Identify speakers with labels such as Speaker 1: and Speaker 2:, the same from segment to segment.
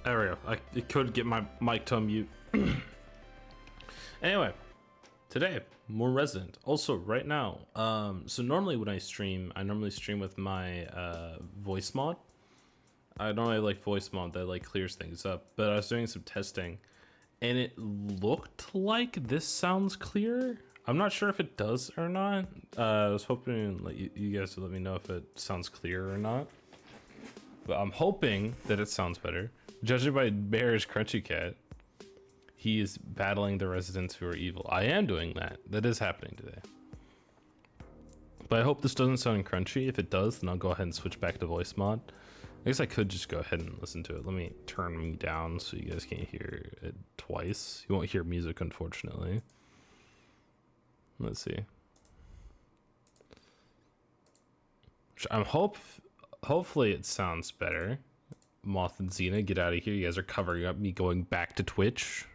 Speaker 1: There we go. I could get my mic to mute. Anyway, today more Resident. Also, right now, so normally when I normally stream with my voice mod. I normally like voice mod that like clears things up, but I was doing some testing, and it looked like this sounds clear. I'm not sure if it does or not. I was hoping like you guys would let me know if it sounds clear or not. But I'm hoping that it sounds better. Judging by Bear's Crunchy Cat, he is battling the residents who are evil. I am doing that. That is happening today. But I hope this doesn't sound crunchy. If it does, then I'll go ahead and switch back to voice mod. I guess I could just go ahead and listen to it. Let me turn me down so you guys can't hear it twice. You won't hear music, unfortunately. Let's see. Hopefully it sounds better. Moth and Xena, get out of here. You guys are covering up me going back to Twitch.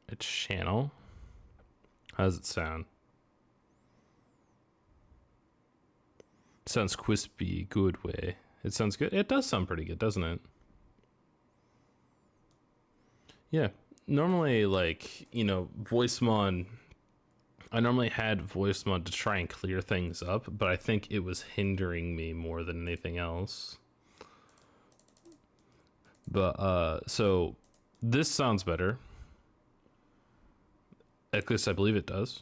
Speaker 1: It's channel. How does it sound? It sounds crispy, good way. It sounds good. It does sound pretty good, doesn't it? Yeah. Normally, like, you know, voice mod. I normally had voice mod to try and clear things up, but I think it was hindering me more than anything else. But so this sounds better. At least I believe it does.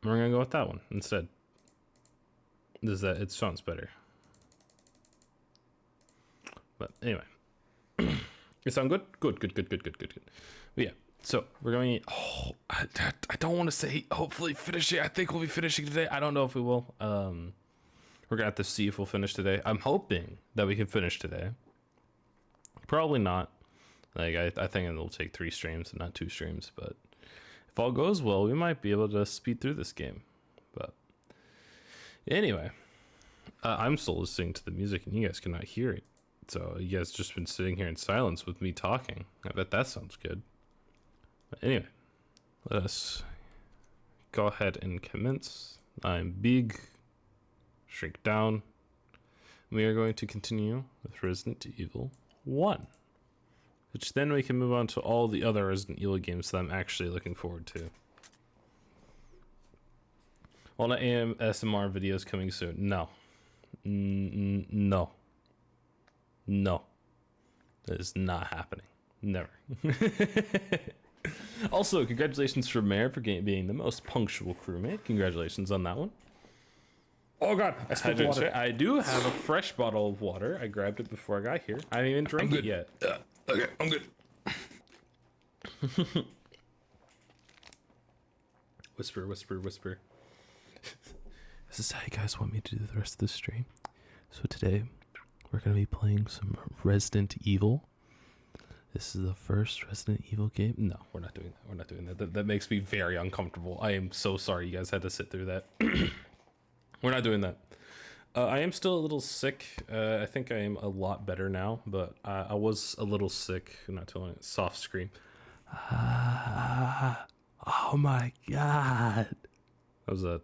Speaker 1: We're gonna go with that one instead. It sounds better. But anyway. It sound good? Good. But yeah. So we're going. Oh, I don't want to say hopefully finishing. I think we'll be finishing today. I don't know if we will. We're gonna have to see if we'll finish today. I'm hoping that we can finish today. Probably not. Like I think it'll take 3 streams and not 2 streams. But if all goes well, we might be able to speed through this game. But anyway, I'm still listening to the music and you guys cannot hear it. So you guys just been sitting here in silence with me talking. I bet that sounds good. But anyway, let us go ahead and commence. I'm big, shrink down. We are going to continue with Resident Evil 1, which then we can move on to all the other Resident Evil games that I'm actually looking forward to. All the ASMR videos coming soon. No. No. No. That is not happening. Never. Also, congratulations for Mare for being the most punctual crewmate. Congratulations on that one.
Speaker 2: Oh god, I spilled water.
Speaker 1: I do have a fresh bottle of water. I grabbed it before I got here. I haven't even drank it yet.
Speaker 2: Okay, I'm good.
Speaker 1: Whisper. This is how you guys want me to do the rest of the stream. So today, we're going to be playing some Resident Evil. This is the first Resident Evil game. No, we're not doing that. We're not doing that. That makes me very uncomfortable. I am so sorry you guys had to sit through that. We're not doing that. I am still a little sick. I think I am a lot better now, but I was a little sick. I'm not telling it. Soft scream. Oh my god. How's that?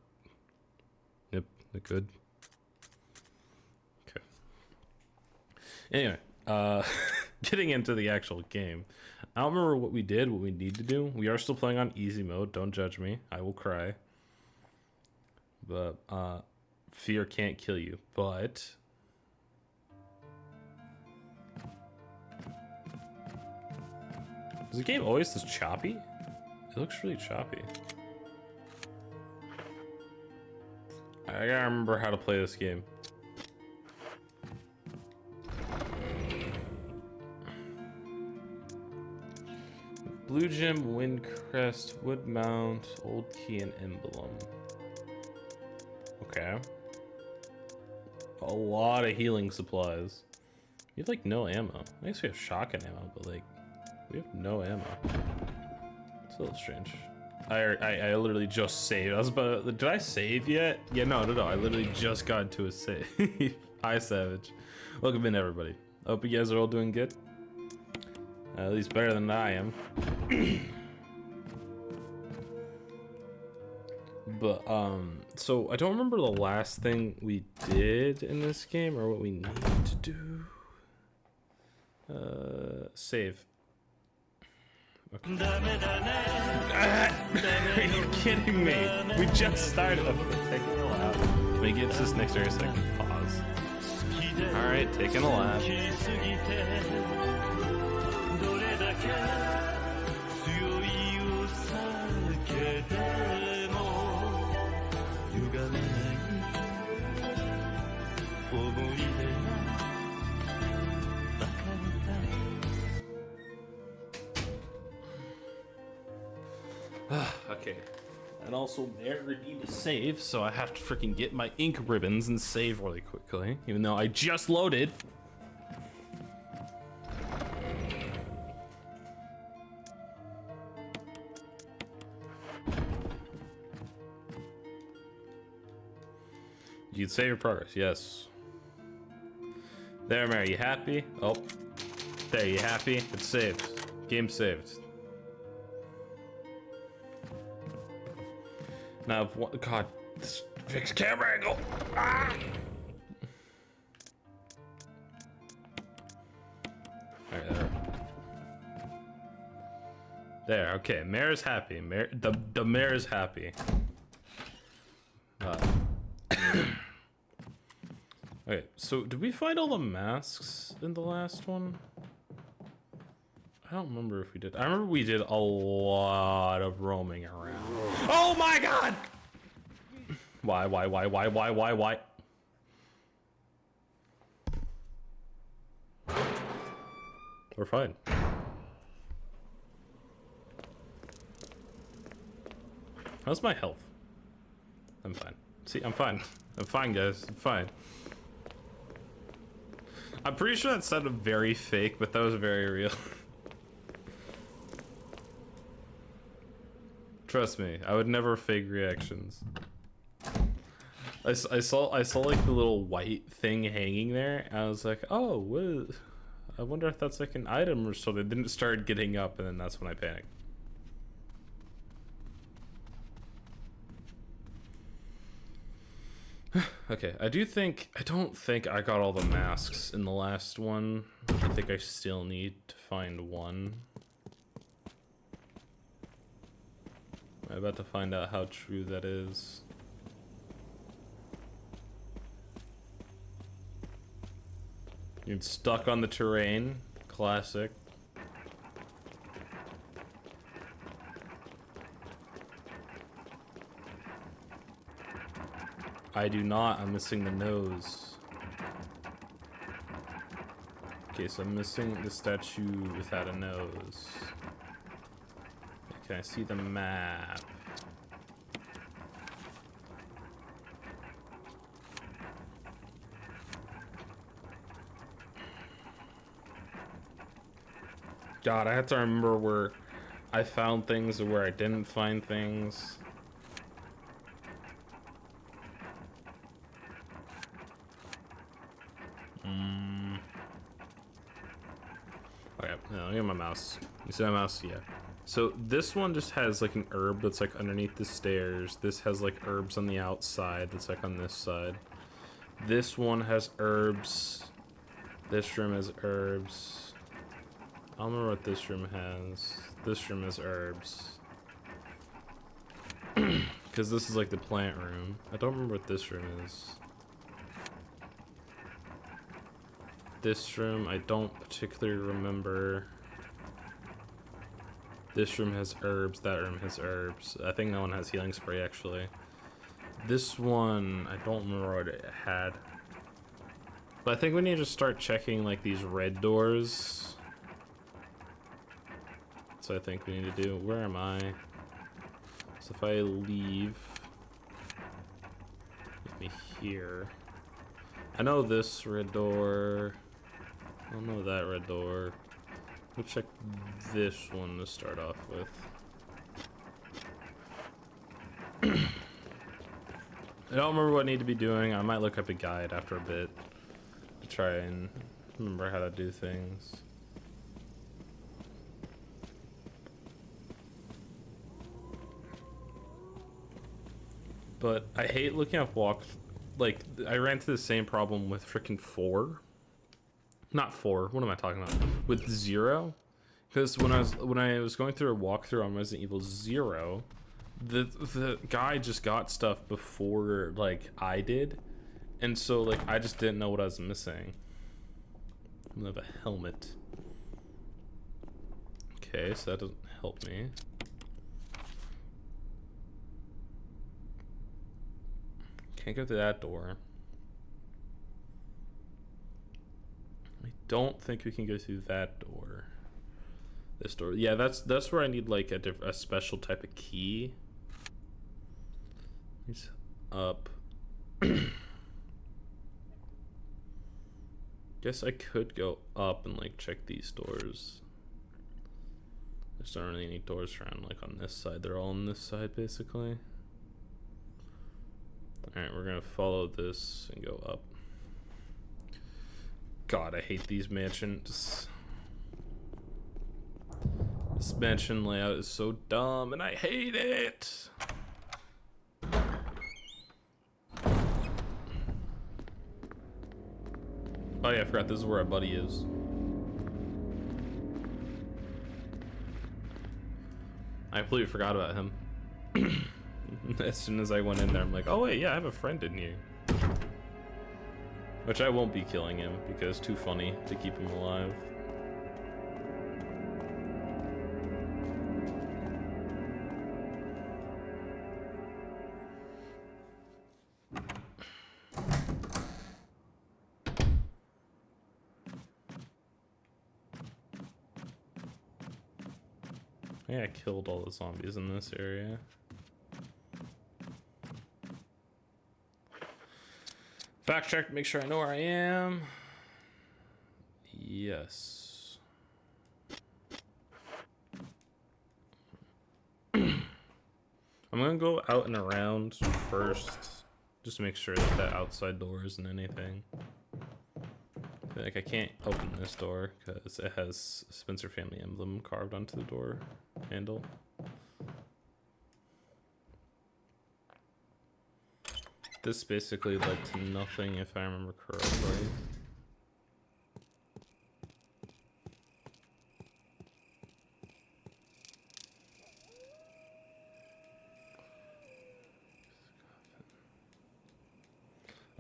Speaker 1: Yep, good. Okay. Anyway, getting into the actual game. I don't remember what we did, what we need to do. We are still playing on easy mode. Don't judge me. I will cry. But fear can't kill you. But is the game always this choppy? It looks really choppy. I gotta remember how to play this game. Blue Gem, Windcrest, Woodmount, Old Key, and Emblem. Okay. A lot of healing supplies. We have like no ammo. I guess we have shotgun ammo, but like we have no ammo. It's a little strange. I literally just saved. I was about. Did I save yet? Yeah, no. I literally just got to a save. Hi, Savage. Welcome in, everybody. Hope you guys are all doing good. At least better than I am. But So I don't remember the last thing we did in this game or what we need to do. Save. Okay. Are you kidding me? We just started. Okay, taking a lap. Can we get to this next area so I can pause? Alright, taking a lap. Okay. And also, never need to save, so I have to freaking get my ink ribbons and save really quickly, even though I just loaded. You can save your progress, yes. There, Mary, you happy? Oh, there, you happy? It's saved. Game saved. Now, if one, God, this fixed camera angle. Ah! Alright, there. There, okay, Mayor's happy. The mayor's happy. Okay, so did we find all the masks in the last one? I don't remember if we did. I remember we did a lot of roaming around. Oh my god! Why? We're fine. How's my health? I'm fine. See, I'm fine. I'm fine, guys. I'm fine. I'm pretty sure that sounded very fake, but that was very real. Trust me, I would never fake reactions. I saw like the little white thing hanging there, and I was like, oh, what is... I wonder if that's like an item or something. Then it started getting up, and then that's when I panicked. Okay, I don't think I got all the masks in the last one. I think I still need to find one. I'm about to find out how true that is. You're stuck on the terrain. Classic. I do not. I'm missing the nose. Okay, so I'm missing the statue without a nose. Can I see the map? God, I have to remember where I found things and where I didn't find things. Okay, no, look at my mouse. You see my mouse? Yeah. So this one just has like an herb that's like underneath the stairs. This has like herbs on the outside that's like on this side. This one has herbs. This room has herbs. I don't remember what this room has. This room has herbs. Because this is like the plant room. I don't remember what this room is. This room, I don't particularly remember. This room has herbs, that room has herbs. I think that one has healing spray, actually. This one, I don't remember what it had. But I think we need to start checking, like, these red doors. So I think we need to do. Where am I? So if I leave... Get me here. I know this red door. I don't know that red door. We'll check this one to start off with. I don't remember what I need to be doing. I might look up a guide after a bit to try and remember how to do things. but I hate looking at like, I ran into the same problem with freaking 4. Not 4, what am I talking about? With 0. Because when I was going through a walkthrough on Resident Evil 0, the guy just got stuff before, like, I did. And so, like, I just didn't know what I was missing. I'm gonna have a helmet. Okay, so that doesn't help me. Can't go through that door. I don't think we can go through that door. This door. Yeah, that's where I need like a special type of key. It's up. Guess I could go up and like check these doors. There's not really any doors around like on this side. They're all on this side basically. Alright, we're gonna follow this and go up. God, I hate these mansions. This mansion layout is so dumb and I hate it! Oh yeah, I forgot this is where our buddy is. I completely forgot about him. As soon as I went in there, I'm like, oh wait, yeah, I have a friend in here. Which I won't be killing him because it's too funny to keep him alive. Yeah, I killed all the zombies in this area. Fact check, make sure I know where I am. Yes. I'm gonna go out and around first, just to make sure that that outside door isn't anything. Like I can't open this door because it has a Spencer family emblem carved onto the door handle. This basically led to nothing if I remember correctly.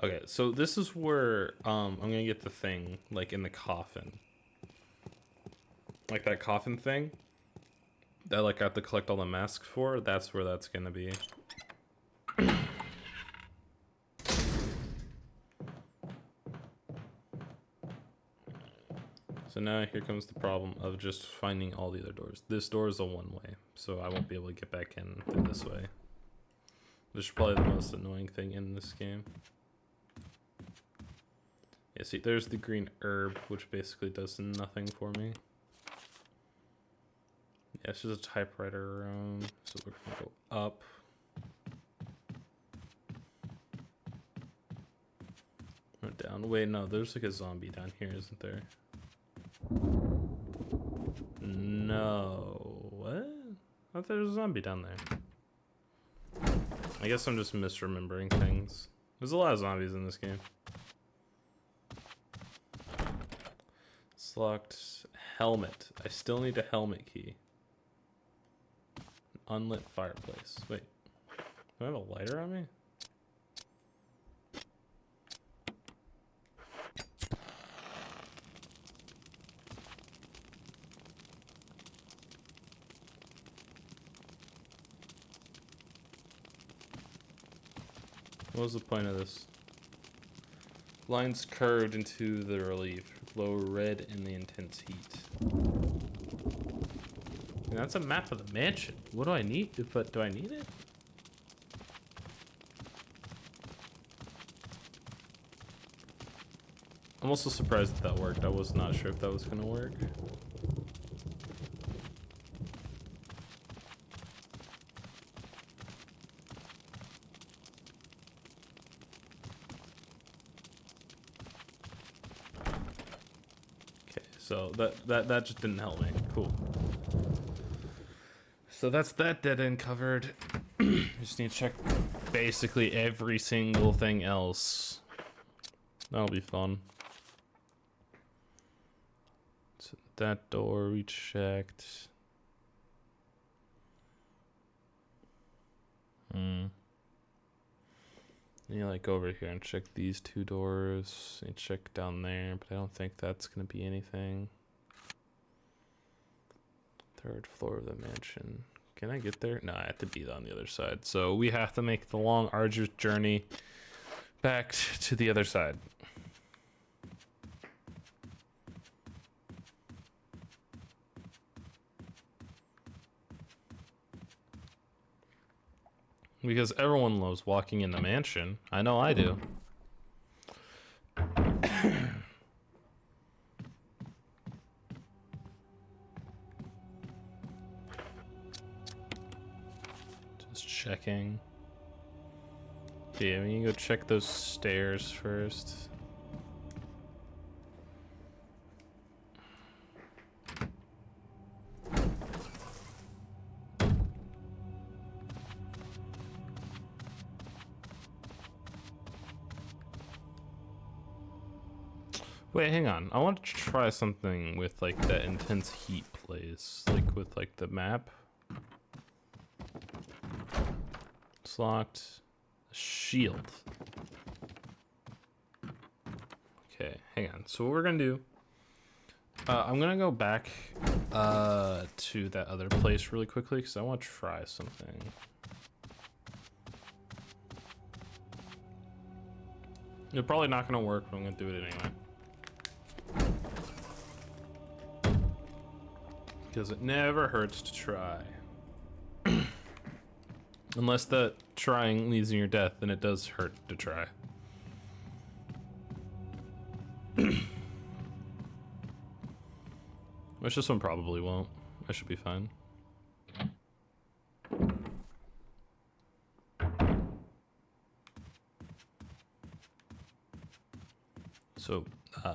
Speaker 1: Okay, so this is where I'm gonna get the thing, like in the coffin. Like that coffin thing that like I have to collect all the masks for, that's where that's gonna be. So now here comes the problem of just finding all the other doors. This door is a one-way, so I won't be able to get back in through this way. This is probably the most annoying thing in this game. Yeah, see, there's the green herb, which basically does nothing for me. Yeah, it's just a typewriter room, so we're gonna go up. Or down. Wait, no, there's like a zombie down here, isn't there? No. What? I thought there was a zombie down there. I guess I'm just misremembering things. There's a lot of zombies in this game. It's locked. Helmet. I still need a helmet key. An unlit fireplace. Wait. Do I have a lighter on me? What was the point of this? Lines curved into the relief, glow red in the intense heat. And that's a map of the mansion. What do I need? But do I need it? I'm also surprised that worked. I was not sure if that was gonna work. So that just didn't help me. Cool. So that's that dead end covered. Just need to check basically every single thing else. That'll be fun. So that door we checked. You like go over here and check these two doors and check down there, but I don't think that's gonna be anything. Third floor of the mansion. Can I get there? No, I have to be on the other side. So we have to make the long, arduous journey back to the other side. Because everyone loves walking in the mansion. I know I do. Just checking. Yeah, we can go check those stairs first. Wait, hang on. I want to try something with like that intense heat place, like with like the map. It's locked. Shield. Okay, hang on. So what we're gonna do? I'm gonna go back to that other place really quickly because I want to try something. It's probably not gonna work, but I'm gonna do it anyway. Because it never hurts to try. Unless that trying leads in your death, then it does hurt to try. Which this one probably won't. I should be fine. So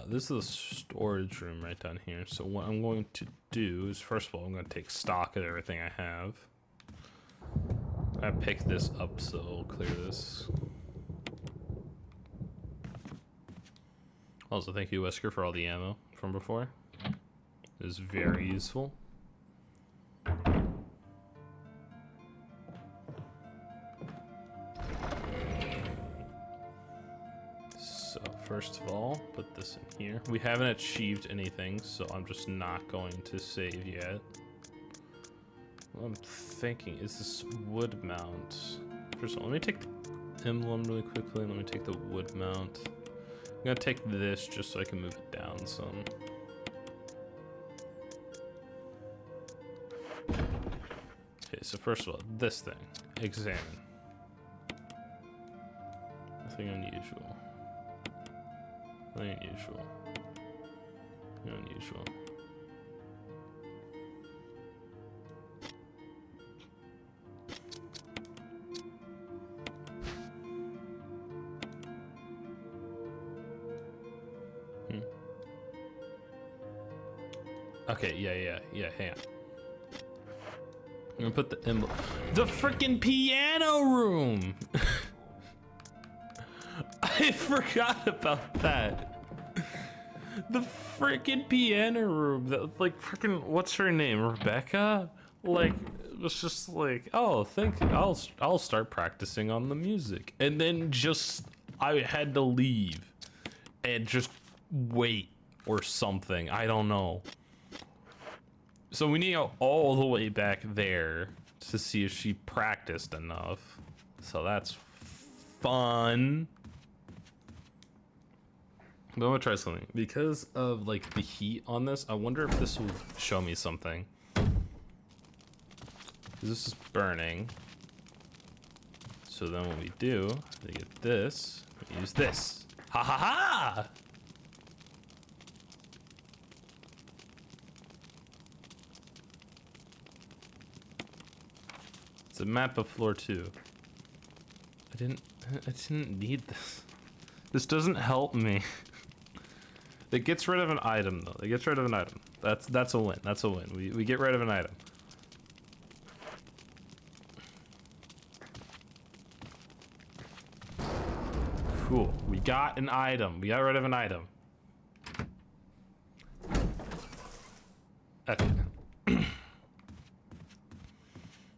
Speaker 1: this is a storage room right down here. So what I'm going to do is, first of all, I'm going to take stock of everything I have. I pick this up, so I'll clear this. Also, thank you, Wesker, for all the ammo from before. It is very useful. So, first of all, put this in here. We haven't achieved anything, so I'm just not going to save yet. I'm thinking, is this wood mount? First of all, let me take the emblem really quickly. Let me take the wood mount. I'm gonna take this just so I can move it down some. Okay, so first of all, this thing. Examine. Nothing unusual. Nothing unusual. Nothing unusual. Okay, yeah, hang on. I'm gonna put the emblem. The freaking piano room! I forgot about that. The freaking piano room. That, like, freaking, what's her name? Rebecca? Like, it was just like, oh, I'll start practicing on the music. And then just, I had to leave and just wait or something. I don't know. So we need to go all the way back there to see if she practiced enough. So that's fun. But I'm gonna try something. Because of like the heat on this, I wonder if this will show me something. This is burning. So then what we do, we get this, we use this. Ha ha ha! It's a map of floor 2. I didn't need this. This doesn't help me. It gets rid of an item though. It gets rid of an item. That's a win. That's a win. We get rid of an item. Cool. We got an item. We got rid of an item. Okay.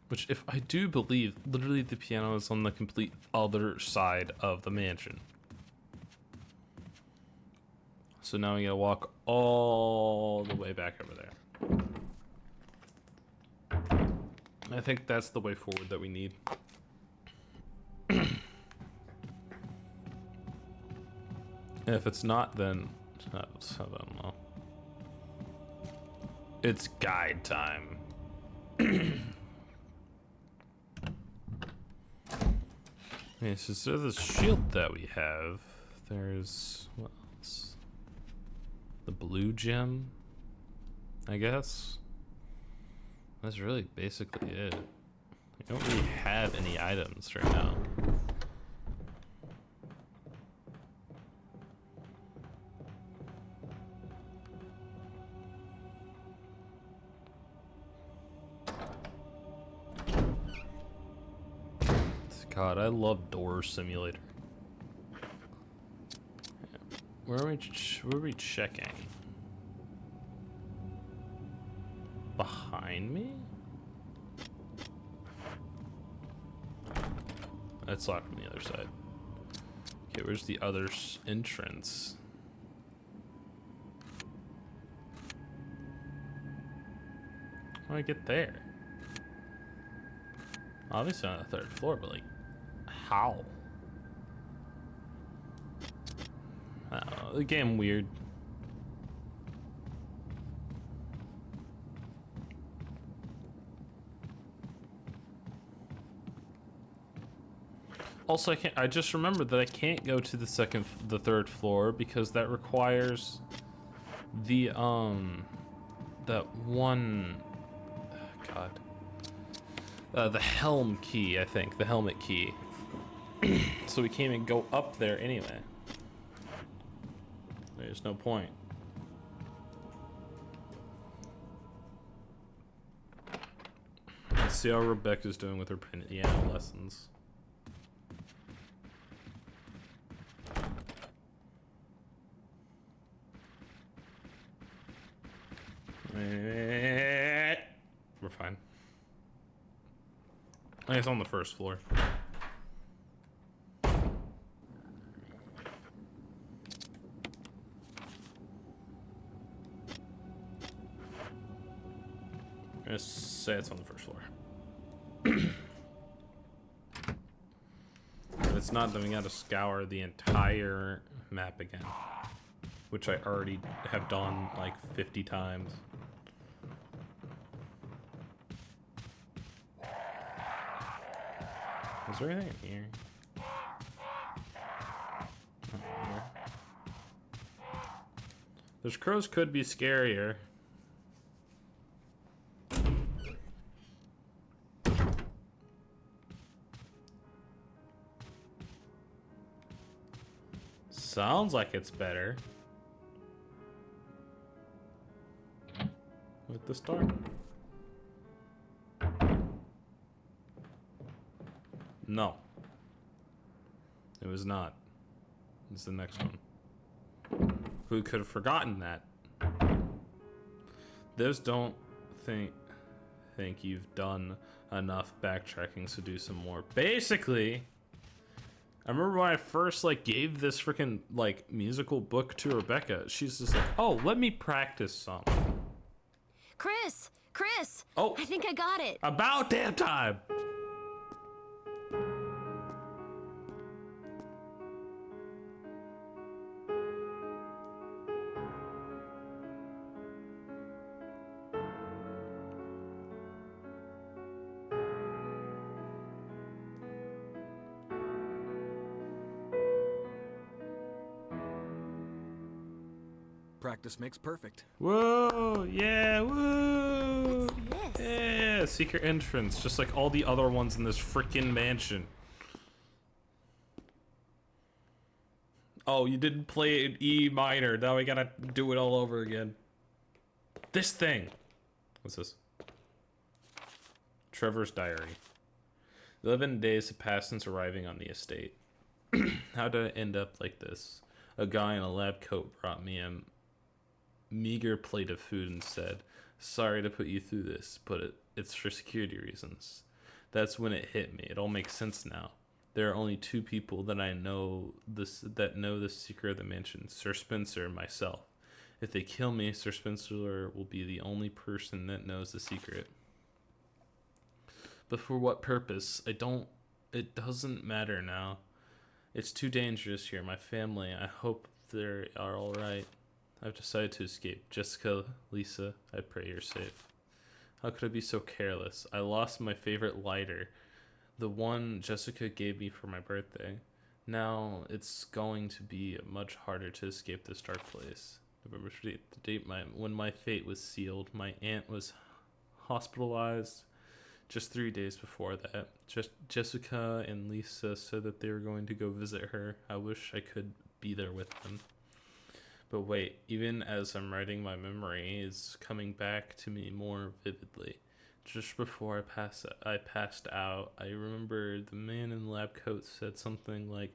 Speaker 1: Which, if I do believe, literally the piano is on the complete other side of the mansion. So now we gotta walk all the way back over there. I think that's the way forward that we need. If it's not, then I don't know. It's guide time. Okay, so the shield that we have, there's what else? The blue gem, I guess. That's really basically it. We don't really have any items right now. God, I love Door Simulator. Where are we checking? Behind me? That's locked from the other side. Okay, where's the other entrance? How do I get there? Obviously on the 3rd floor, but like, how? I don't know, the game weird. Also, I just remembered that I can't go to the 3rd floor because that requires the that one, God, the helm key, I think, the helmet key. So we can't even go up there anyway. There's no point. Let's see how Rebecca's doing with her piano lessons. We're fine. I think it's on the 1st floor. I'm gonna say it's on the 1st floor. If it's not, then we gotta scour the entire map again, which I already have done like 50 times. Is there anything in here? Those crows could be scarier. Sounds like it's better. With the star. No. It was not. It's the next one. Who could have forgotten that? Those don't think you've done enough backtracking, so do some more. Basically, I remember when I first like gave this freaking like musical book to Rebecca, she's just like, "Oh, let me practice some."
Speaker 3: Chris!
Speaker 1: Oh,
Speaker 3: I think I got it.
Speaker 1: About damn time.
Speaker 4: Practice makes perfect.
Speaker 1: Whoa, yeah, woo!
Speaker 3: What's this?
Speaker 1: Yeah, secret entrance, just like all the other ones in this freaking mansion. Oh, you didn't play it in E minor. Now we gotta do it all over again. This thing. What's this? Trevor's diary. 11 days have passed since arriving on the estate. How did I end up like this? A guy in a lab coat brought me a meager plate of food and said, "Sorry to put you through this, but it's for security reasons." That's when it hit me. It all makes sense now. There are only two people that I know the secret of the mansion: Sir Spencer and myself. If they kill me, Sir Spencer will be the only person that knows the secret. But for what purpose? It doesn't matter now. It's too dangerous here. My family, I hope they are alright. I've decided to escape. Jessica, Lisa, I pray you're safe. How could I be so careless? I lost my favorite lighter, the one Jessica gave me for my birthday. Now it's going to be much harder to escape this dark place. November 8th, the date when my fate was sealed. My aunt was hospitalized just 3 days before that. Jessica and Lisa said that they were going to go visit her. I wish I could be there with them. But wait, even as I'm writing, my memory is coming back to me more vividly. Just before I passed out, I remember the man in the lab coat said something like,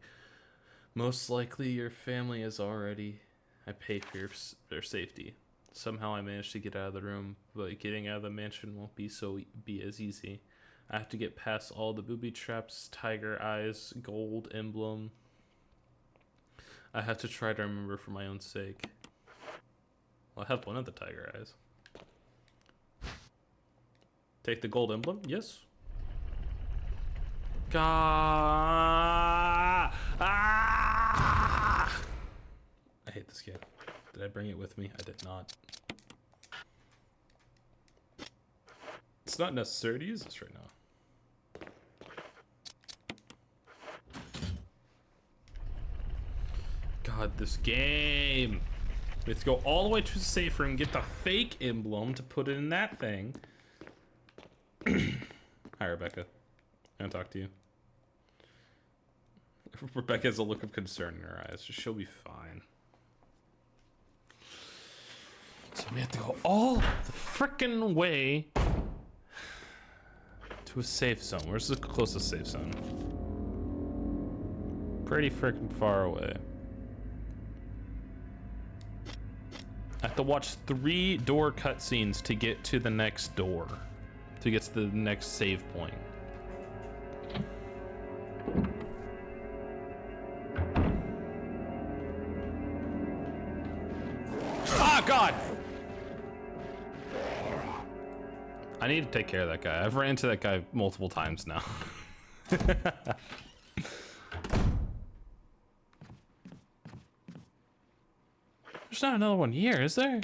Speaker 1: "Most likely your family is already. I pay for their safety." Somehow I managed to get out of the room, but getting out of the mansion won't be as easy. I have to get past all the booby traps, tiger eyes, gold emblem. I have to try to remember for my own sake. Well, I have one of the tiger eyes. Take the gold emblem? Yes. I hate this game. Did I bring it with me? I did not. It's not necessary to use this right now. God, this game. We have to go all the way to the safe room, get the fake emblem to put it in that thing. Hi, Rebecca. I'm gonna talk to you. Rebecca has a look of concern in her eyes. She'll be fine. So we have to go all the frickin' way to a safe zone. Where's the closest safe zone? Pretty frickin' far away. I have to watch 3 door cutscenes to get to the next door. To get to the next save point. Ah, God! I need to take care of that guy. I've ran into that guy multiple times now. There's not another one here, is there?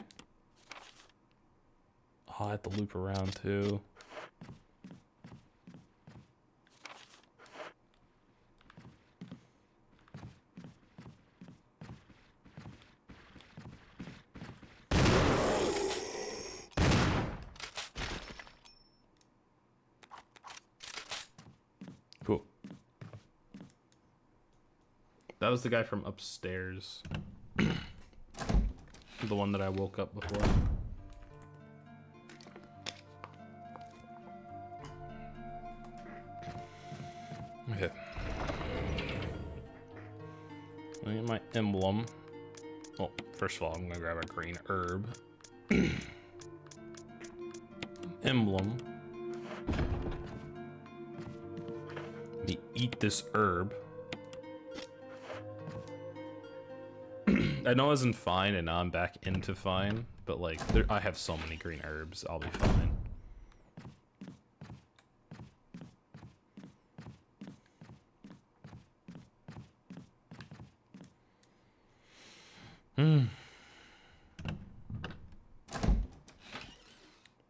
Speaker 1: Oh, I have to loop around too. Cool. That was the guy from upstairs. The one that I woke up before. Okay. Let me get my emblem. Well, first of all, I'm gonna grab a green herb. Emblem. Let me eat this herb. I know I wasn't fine, and now I'm back into fine, but like, I have so many green herbs, I'll be fine.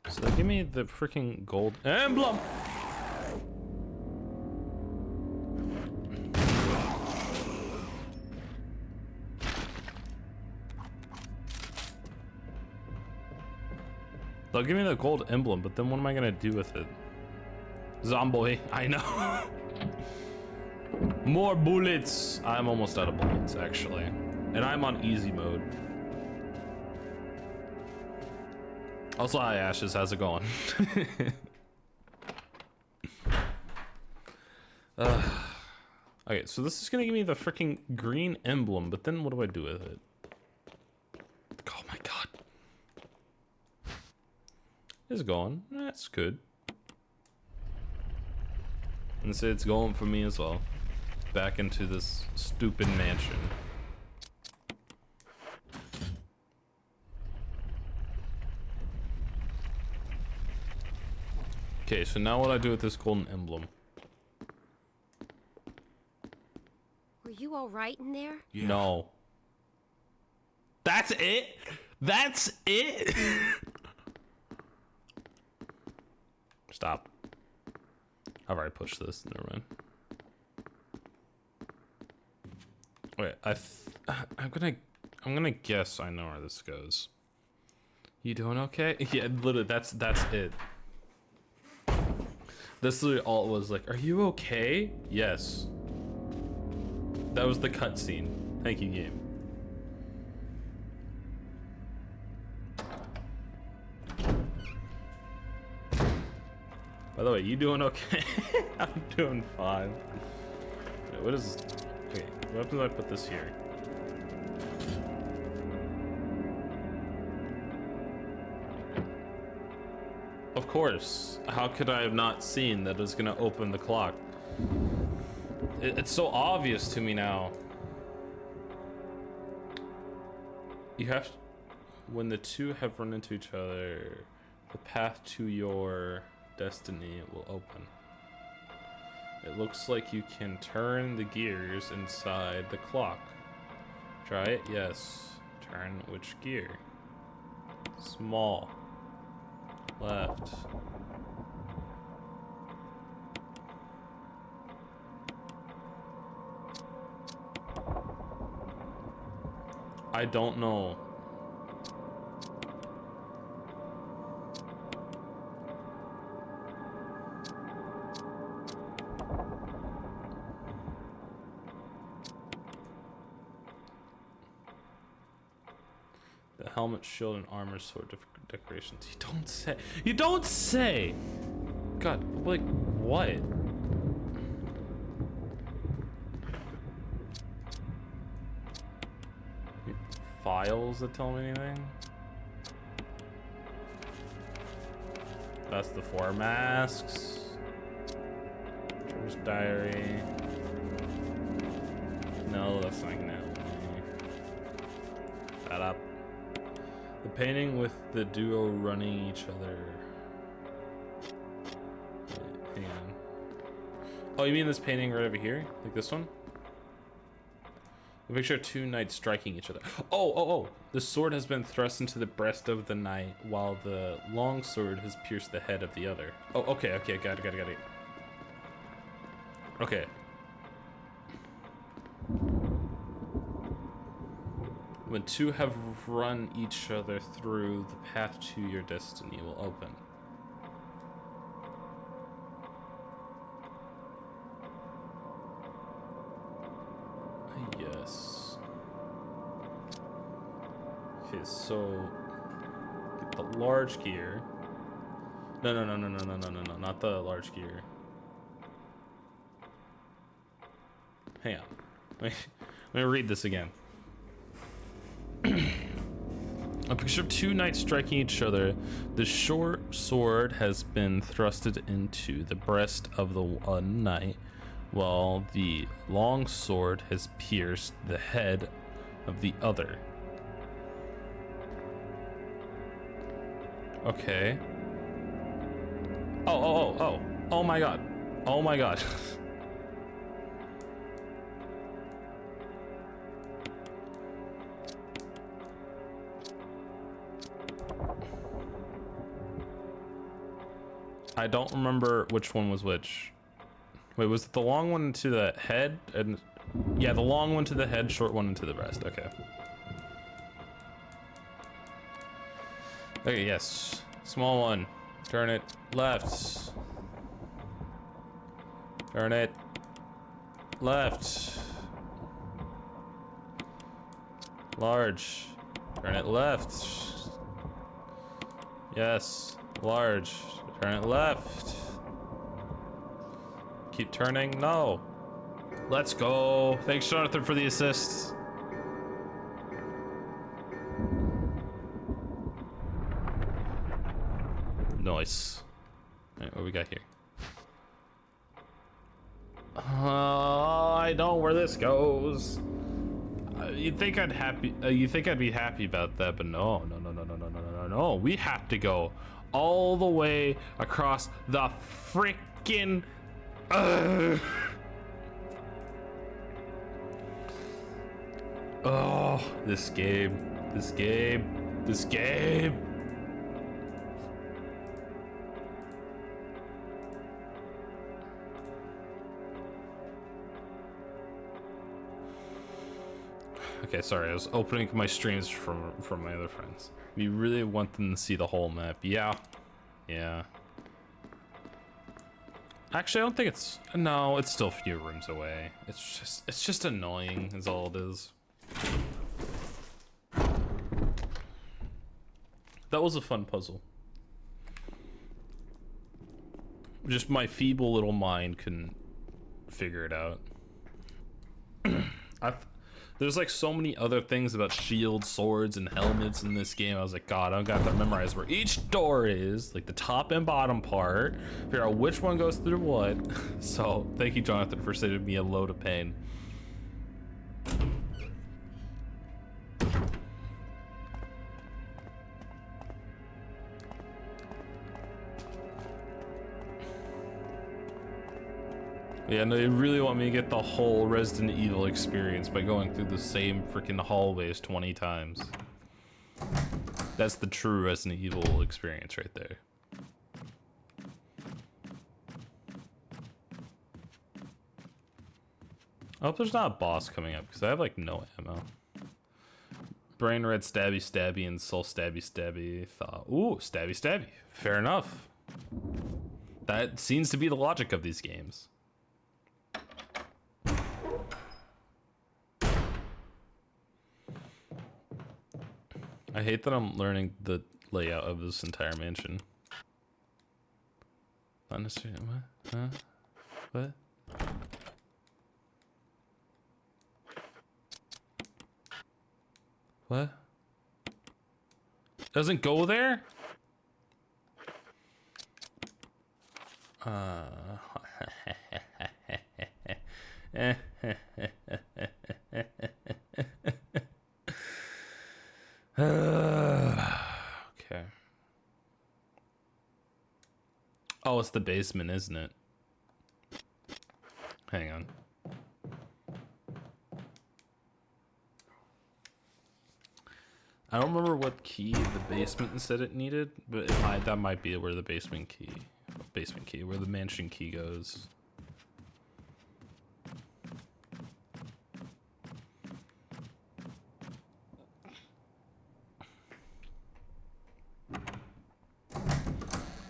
Speaker 1: So give me the freaking gold emblem! They'll give me the gold emblem, but then what am I gonna do with it? Zomboy, I know. More bullets. I'm almost out of bullets, actually. And I'm on easy mode. Also, hi Ashes, how's it going? Okay, so this is gonna give me the freaking green emblem, but then what do I do with it? Oh my god. It's going. That's good. And so it's going for me as well. Back into this stupid mansion. Okay, so now what do I do with this golden emblem?
Speaker 3: Were you all right in there?
Speaker 4: Yeah.
Speaker 1: No. That's it? That's it? Stop. I've already pushed this. Never mind. Wait, I'm gonna guess I know where this goes. You doing okay? Yeah, literally, that's it. This literally all it was like, are you okay? Yes. That was the cutscene. Thank you, game. By the way, you doing okay? I'm doing fine. Wait, what is this? Okay, what happens if I put this here? Of course. How could I have not seen that it was gonna open the clock? It's so obvious to me now. You have to, when the two have run into each other, the path to your destiny will open. It looks like you can turn the gears inside the clock. Try it? Yes. Turn which gear? Small. Left. I don't know. The helmet, shield, and armor sword decorations. You don't say. You don't say. God, like what? Files that tell me anything? That's the 4 masks. Trevor's diary. No, that's not gonna help me. Shut up. The painting with the duo running each other. Wait, hang on. Oh, you mean this painting right over here? Like this one? The picture of 2 knights striking each other. Oh. The sword has been thrust into the breast of the knight, while the long sword has pierced the head of the other. Oh, okay. Got it. Okay. When 2 have run each other through, the path to your destiny will open. Yes. Okay, so get the large gear. No, not the large gear. Hang on. Let me read this again. A picture of 2 knights striking each other. The short sword has been thrusted into the breast of the one knight, while the long sword has pierced the head of the other. Okay. Oh my god. Oh my god. I don't remember which one was which. Wait, was it the long one to the head? And yeah, the long one to the head, short one into the breast. Okay. Okay, yes. Small one. Turn it left. Turn it left. Large. Turn it left. Yes. Large. Turn it left. Keep turning. No. Let's go. Thanks, Jonathan, for the assist. Nice. All right, what we got here? I know where this goes. You'd think I'd be happy about that, but no. We have to go all the way across the freaking. Oh, this game. Okay, sorry, I was opening my streams from my other friends. You really want them to see the whole map? Yeah. Actually, I don't think it's... No, it's still a few rooms away. It's just annoying, is all it is. That was a fun puzzle. Just my feeble little mind couldn't figure it out. There's like so many other things about shields, swords, and helmets in this game. I was like, God, I don't got to memorize where each door is, like the top and bottom part, figure out which one goes through what. So thank you, Jonathan, for saving me a load of pain. Yeah, no, they really want me to get the whole Resident Evil experience by going through the same freaking hallways 20 times. That's the true Resident Evil experience right there. I hope there's not a boss coming up, because I have like no ammo. Brain red stabby stabby and soul stabby stabby thought. Ooh, stabby stabby. Fair enough. That seems to be the logic of these games. I hate that I'm learning the layout of this entire mansion. Not necessarily. What? Huh? What? What? Doesn't go there? Okay. Oh, it's the basement, isn't it? Hang on. I don't remember what key the basement said it needed, but that might be where the basement key, where the mansion key goes.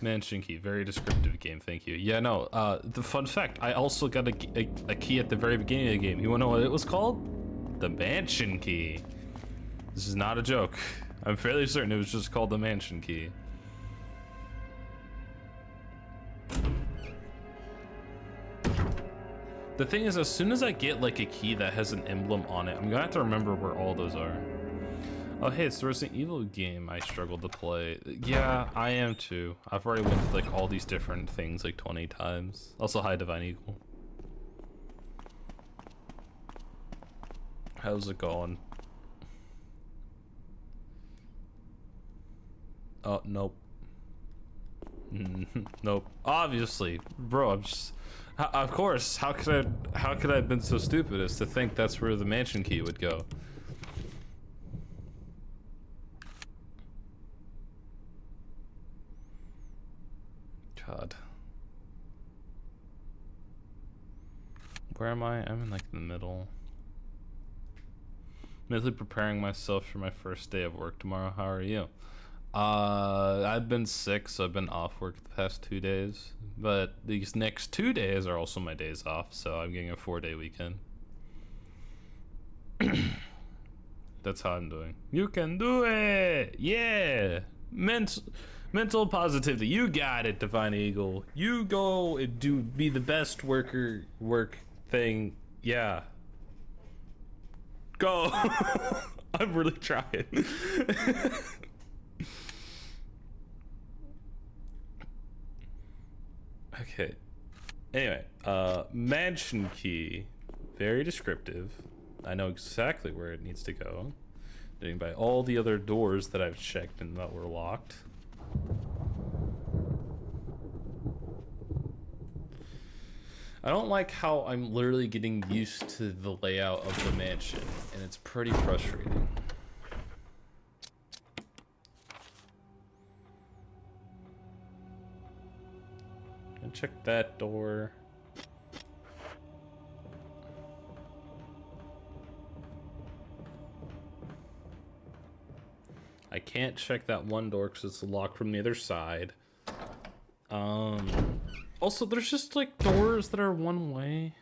Speaker 1: Mansion key, very descriptive game, thank you. Yeah, no, the fun fact, I also got a key at the very beginning of the game. You wanna know what it was called? The mansion key. This is not a joke. I'm fairly certain it was just called the mansion key. The thing is, as soon as I get like a key that has an emblem on it, I'm gonna have to remember where all those are. Oh hey, it's the Resident Evil game I struggled to play. Yeah, I am too. I've already went to like all these different things like 20 times. Also, hi Divine Eagle. How's it going? Oh, nope. Nope. Obviously, bro, I'm just... Of course, how could I have been so stupid as to think that's where the mansion key would go? God. Where am I? I'm in like the middle. Mentally preparing myself for my first day of work tomorrow. How are you? I've been sick, so I've been off work the past 2 days. But these next 2 days are also my days off, so I'm getting a 4-day weekend. That's how I'm doing. You can do it! Yeah! Mental positivity. You got it, Divine Eagle. You go and be the best work thing Yeah. Go. I'm really trying. Okay. Anyway, mansion key. Very descriptive. I know exactly where it needs to go. Judging by all the other doors that I've checked and that were locked. I don't like how I'm literally getting used to the layout of the mansion, and it's pretty frustrating. And check that door. I can't check that one door because it's locked from the other side. Also, there's just like doors that are one way.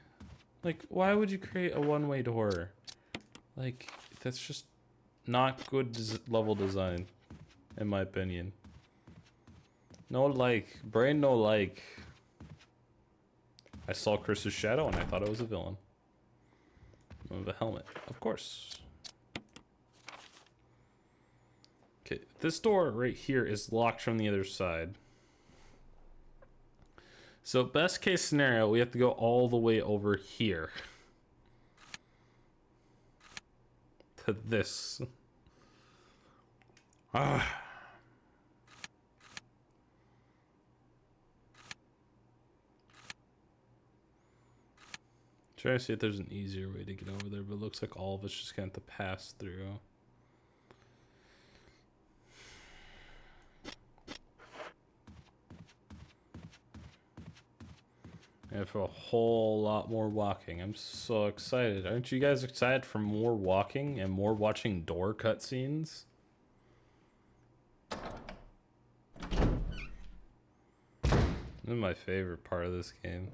Speaker 1: Like, why would you create a one-way door? Like, that's just not good level design, in my opinion. No like, brain no like. I saw Chris's shadow and I thought it was a villain. With a helmet, of course. Okay, this door right here is locked from the other side. So best case scenario, we have to go all the way over here. To this. Ah. Trying to see if there's an easier way to get over there, but it looks like all of us just gonna have to pass through. And for a whole lot more walking. I'm so excited. Aren't you guys excited for more walking and more watching door cutscenes? This is my favorite part of this game.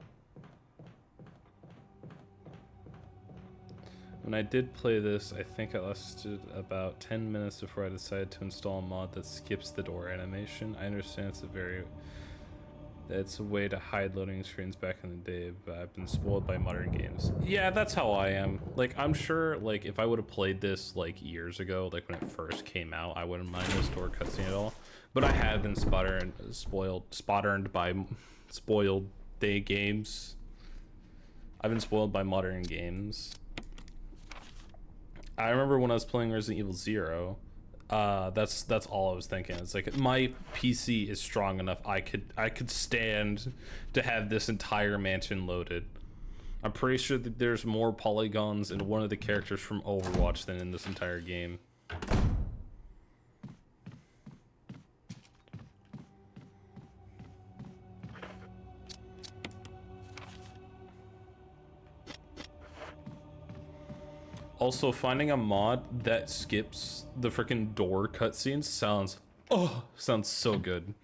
Speaker 1: When I did play this, I think it lasted about 10 minutes before I decided to install a mod that skips the door animation. I understand it's a way to hide loading screens back in the day, but I've been spoiled by modern games. Yeah, that's how I am. Like, I'm sure, like, if I would have played this, like, years ago, like, when it first came out, I wouldn't mind this door cutscene at all. But I have been spotted by spoiled day games. I've been spoiled by modern games. I remember when I was playing Resident Evil 0, that's all I was thinking. It's like, my PC is strong enough, I could stand to have this entire mansion loaded. I'm pretty sure that there's more polygons in one of the characters from Overwatch than in this entire game. Also, finding a mod that skips the freaking door cutscenes sounds so good.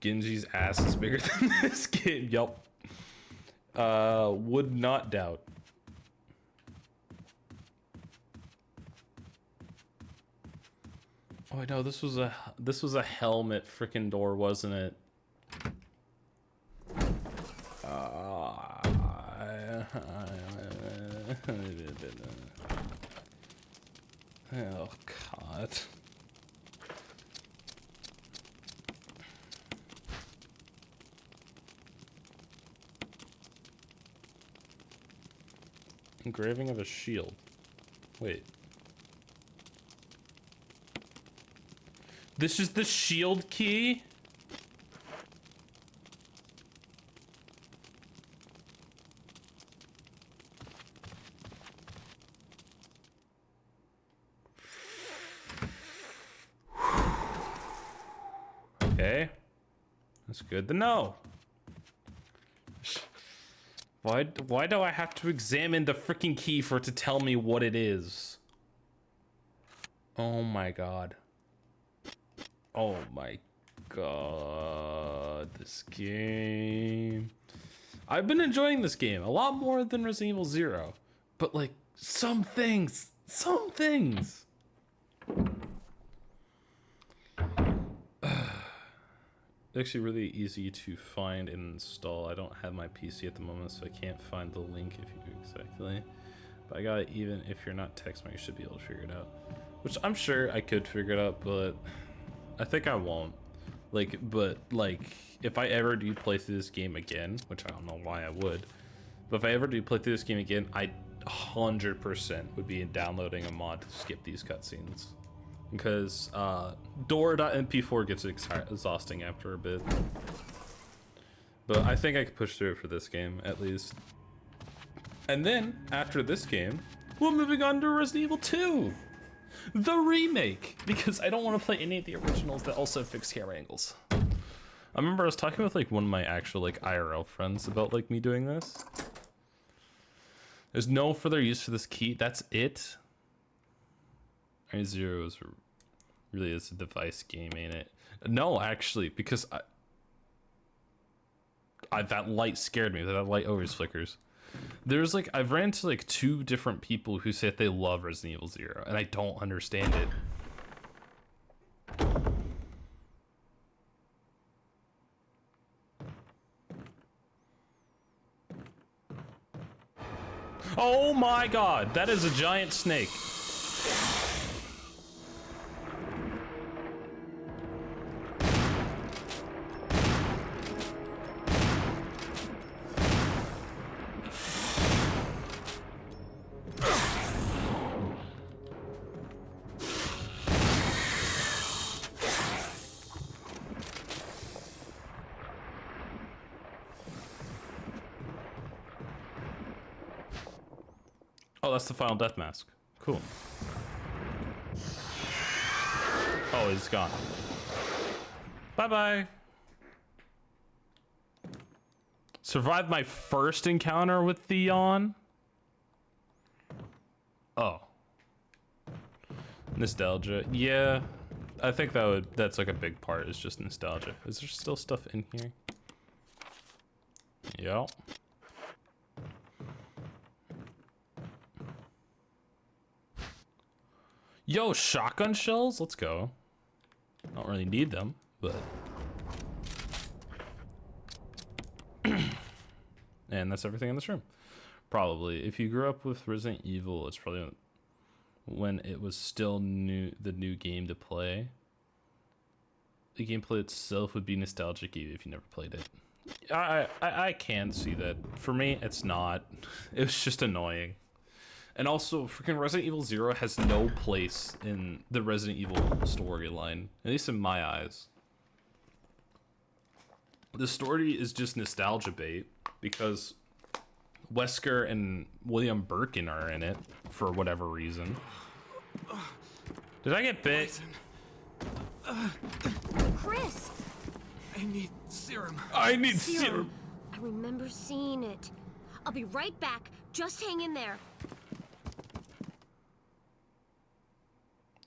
Speaker 1: Genji's ass is bigger than this game. Yup. Would not doubt. Oh, I know this was a helmet freaking door, wasn't it? Oh God. Engraving of a shield. Wait. This is the shield key? Okay. That's good to know. Why do I have to examine the freaking key for it to tell me what it is? Oh my God. Oh my God. This game. I've been enjoying this game a lot more than Resident Evil 0. But like, some things. actually really easy to find and install. I don't have my PC at the moment, so I can't find the link if you exactly. But I got it. Even if you're not TextMate, you should be able to figure it out. Which I'm sure I could figure it out, but I think I won't. But if I ever do play through this game again, which I don't know why I would, but if I ever do play through this game again, I 100% would be downloading a mod to skip these cutscenes. Because Dora.mp4 gets exhausting after a bit. But I think I could push through it for this game, at least. And then, after this game, we're moving on to Resident Evil 2! The remake! Because I don't want to play any of the originals that also fix camera angles. I remember I was talking with one of my actual IRL friends about me doing this. There's no further use for this key, that's it? R0 is really is a device game, ain't it? No, actually, because that light scared me. That light always flickers. There's I've ran into 2 different people who say that they love Resident Evil 0, and I don't understand it. Oh my god, that is a giant snake. Oh, that's the final death mask. Cool. Oh, he's gone. Bye-bye. Survived my first encounter with Theon. Oh. Nostalgia. Yeah. I think that's a big part, is just nostalgia. Is there still stuff in here? Yeah. Yo, shotgun shells? Let's go. Don't really need them, but... And that's everything in this room. Probably. If you grew up with Resident Evil, it's probably when it was still the new game to play. The gameplay itself would be nostalgic even if you never played it. I can see that. For me, it's not. It was just annoying. And also, freaking Resident Evil 0 has no place in the Resident Evil storyline, at least in my eyes. The story is just nostalgia bait, because Wesker and William Birkin are in it, for whatever reason. Did I get bit?
Speaker 3: Chris!
Speaker 4: I need serum.
Speaker 1: I need serum!
Speaker 3: I remember seeing it. I'll be right back. Just hang in there.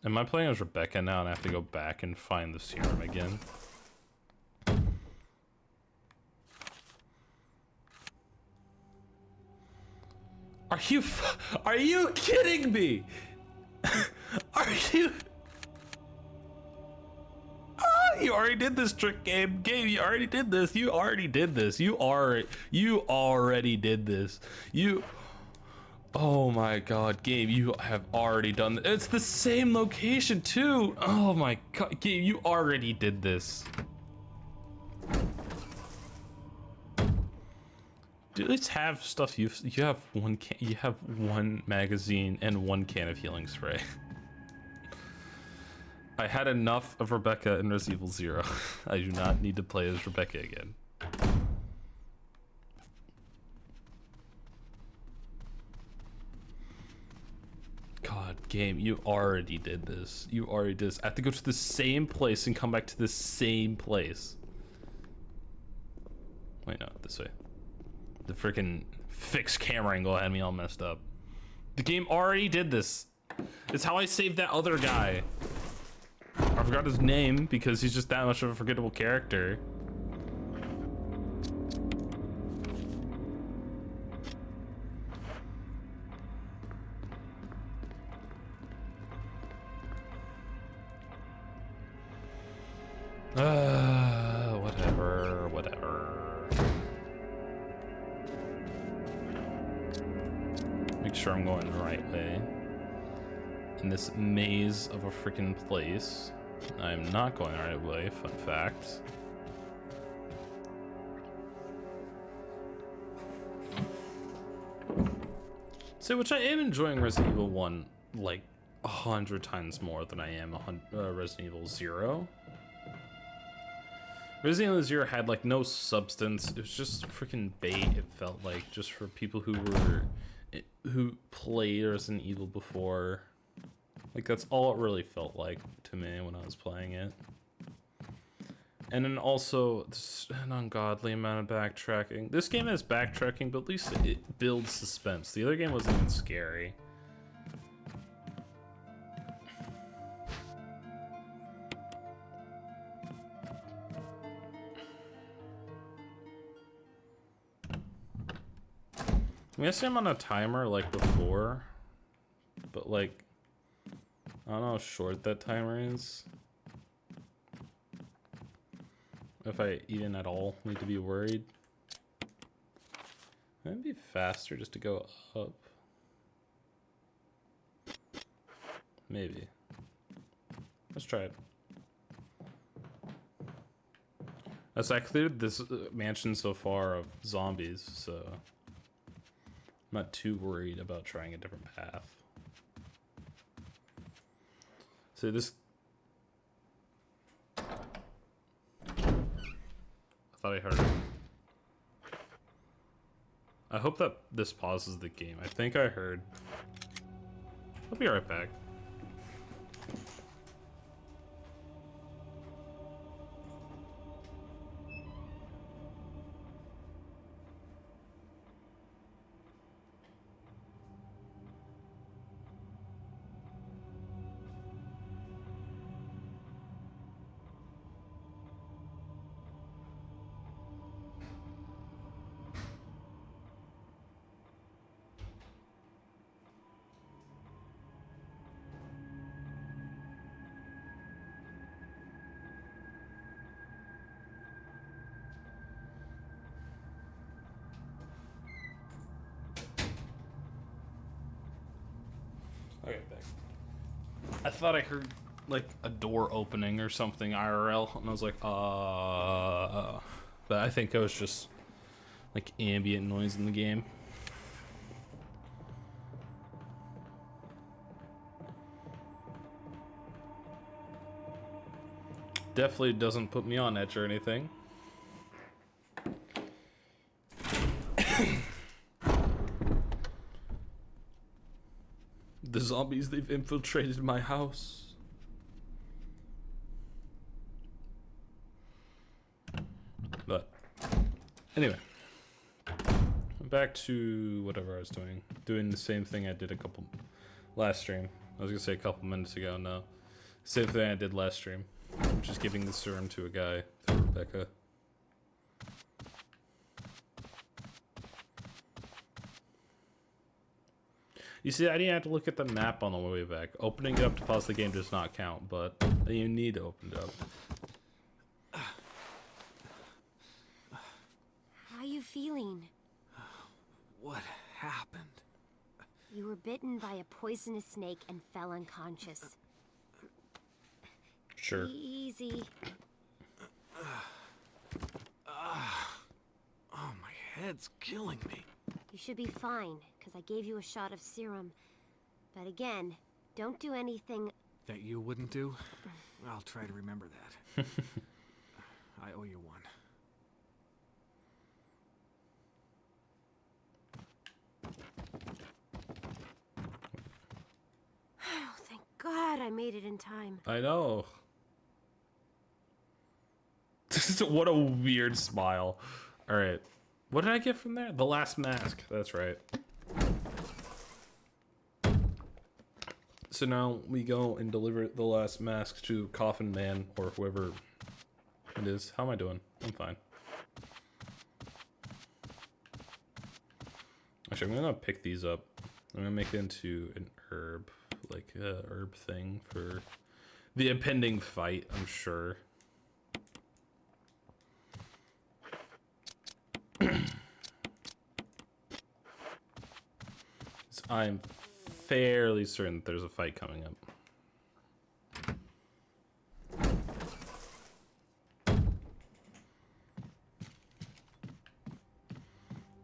Speaker 1: Am I playing as Rebecca now and I have to go back and find the serum again? Are you kidding me? Are you? You already did this trick, Gabe. Gabe, you already did this. You already did this. You already did this. Oh my god, Gabe, you have already done this. It's the same location too. Oh my god, Gabe, you already did this. Do at least have stuff. You have one magazine and 1 can of healing spray. I had enough of Rebecca in Resident Evil 0. I do not need to play as Rebecca again. God, game, you already did this. You already did this. I have to go to the same place and come back to the same place. Wait, no, this way. The freaking fixed camera angle had me all messed up. The game already did this. It's how I saved that other guy. I forgot his name because he's just that much of a forgettable character. Whatever. whatever. Make sure I'm going the right way. In this maze of a freaking place. I'm not going the right way, fun fact. So, which I am enjoying Resident Evil 1 like 100 times more than I am Resident Evil 0. Resident Evil 0 had like no substance. It was just freaking bait, it felt like, just for people who played Resident Evil before. Like, that's all it really felt like to me when I was playing it. And then also, an ungodly amount of backtracking. This game has backtracking, but at least it builds suspense. The other game wasn't even scary. I guess I'm on a timer like before, but like, I don't know how short that timer is. If I even at all need to be worried. It'd be faster just to go up. Maybe. Let's try it. As I cleared this mansion so far of zombies, so I'm not too worried about trying a different path. So this... I thought I heard it. I hope that this pauses the game. I think I heard. I'll be right back. Okay, thanks. I thought I heard like a door opening or something IRL, and I was like, but I think it was just like ambient noise in the game. Definitely doesn't put me on edge or anything. The zombies, they've infiltrated my house. But anyway, back to whatever I was doing. Doing the same thing I did last stream. I was gonna say a couple minutes ago. No, same thing I did last stream. Just giving the serum to a guy through Rebecca. You see, I didn't have to look at the map on the way back. Opening it up to pause the game does not count, but you need to open it up.
Speaker 3: How are you feeling?
Speaker 4: What happened?
Speaker 3: You were bitten by a poisonous snake and fell unconscious.
Speaker 1: Sure.
Speaker 3: Easy.
Speaker 4: Oh, my head's killing me.
Speaker 3: You should be fine, because I gave you a shot of serum. But again, don't do anything...
Speaker 4: That you wouldn't do? I'll try to remember that. I owe you one.
Speaker 3: Oh, thank God I made it in time.
Speaker 1: I know. What a weird smile. Alright. What did I get from there? The last mask. That's right. So now we go and deliver the last mask to Coffin Man or whoever it is. How am I doing? I'm fine. Actually, I'm gonna pick these up. I'm gonna make it into an herb, like a herb thing for the impending fight, I'm sure. I'm fairly certain that there's a fight coming up.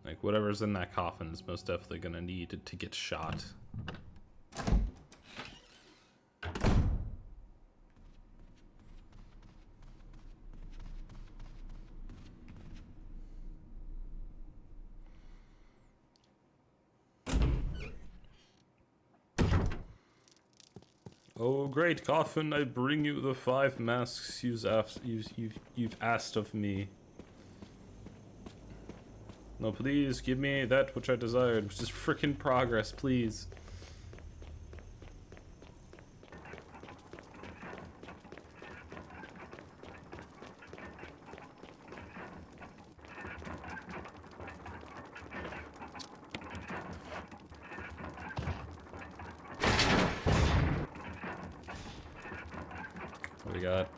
Speaker 1: Like, whatever's in that coffin is most definitely gonna need to get shot. Oh, great coffin, I bring you the 5 masks you've asked of me. No, please, give me that which I desired, which is frickin' progress, please. What do we got?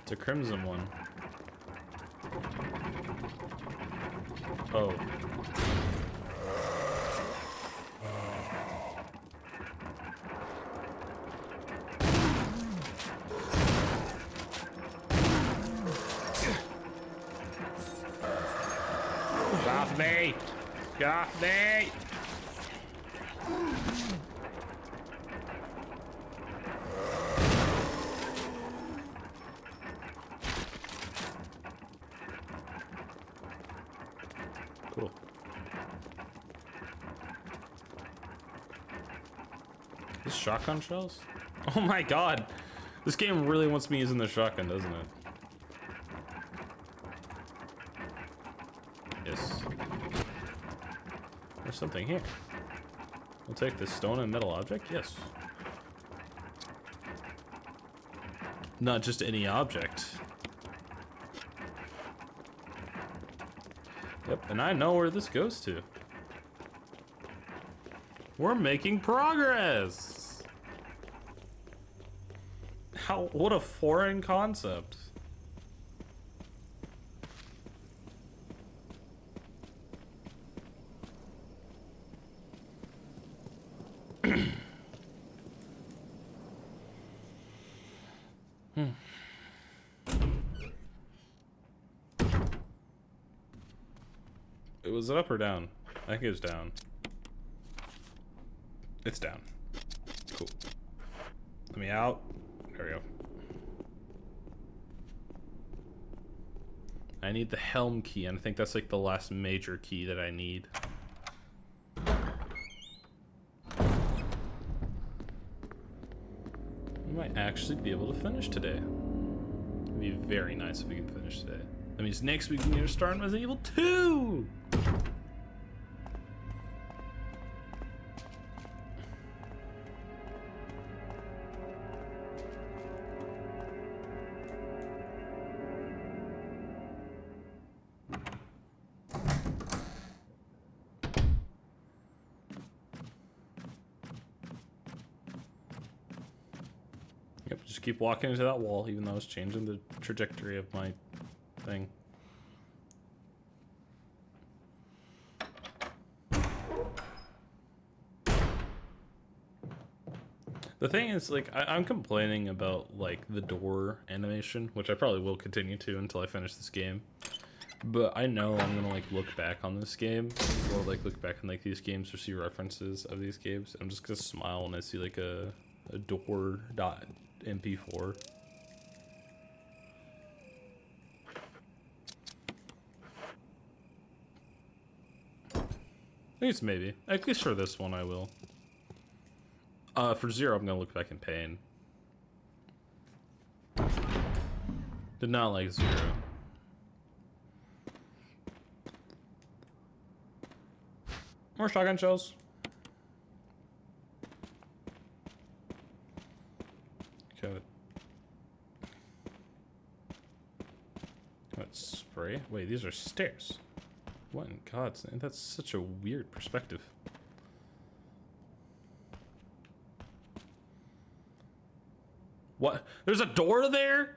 Speaker 1: It's a crimson one. Oh. Get off me! Get off me! Cool. This shotgun shells? Oh my god! This game really wants me using the shotgun, doesn't it? Yes. There's something here. We'll take this stone and metal object? Yes. Not just any object. Yep, and I know where this goes to. We're making progress! How, what a foreign concept. Was it up or down? I think it was down. It's down. Cool. Let me out. There we go. I need the helm key, and I think that's like the last major key that I need. We might actually be able to finish today. It'd be very nice if we can finish today. That means next week we can get started on Resident Evil 2! Yep, just keep walking into that wall, even though it's changing the trajectory of my thing. The thing is, like, I'm complaining about, like, the door animation, which I probably will continue to until I finish this game. But I know I'm gonna, like, look back on this game, or, like, look back on, like, these games or see references of these games. I'm just gonna smile when I see, like, a door.mp4. At least maybe. At least for this one I will. For Zero, I'm gonna look back in pain. Did not like Zero. More shotgun shells. Okay. What, spray? Wait, these are stairs. What in God's name? That's such a weird perspective. What? There's a door there?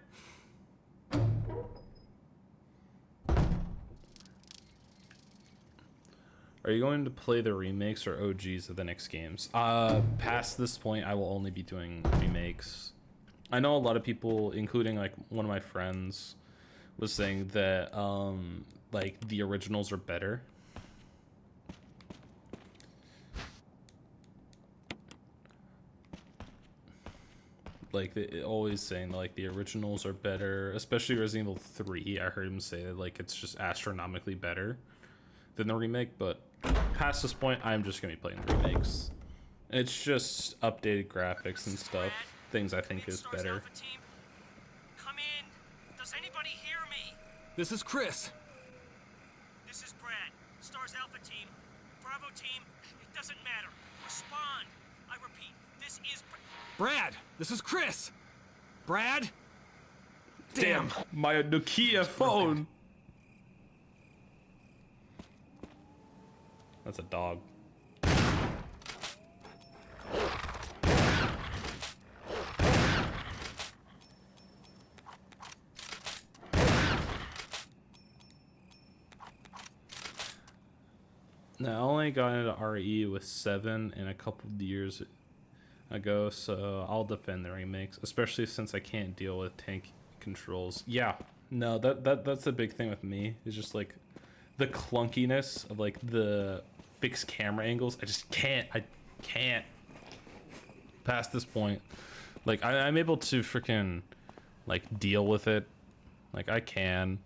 Speaker 1: Are you going to play the remakes or OGs of the next games? Past this point, I will only be doing remakes. I know a lot of people, including like one of my friends, was saying that like the originals are better. Like always saying like the originals are better, especially Resident Evil 3. I heard him say that like it's just astronomically better than the remake, but past this point, I'm just gonna be playing the remakes. It's just updated graphics and stuff, things I think is better.
Speaker 5: Come in. Does anybody hear me?
Speaker 4: This is Chris.
Speaker 5: This is Brad. Stars Alpha Team. Bravo Team. It doesn't matter. Respond. I repeat, this is
Speaker 4: Brad, this is Chris. Brad?
Speaker 1: Damn, my Nokia phone. That's a dog. No, I only got into RE with 7 in a couple of years ago, so I'll defend the remakes, especially since I can't deal with tank controls. Yeah, no, that's the big thing with me, is just like the clunkiness of like the fixed camera angles. I can't past this point. Like I'm able to freaking like deal with it, like I can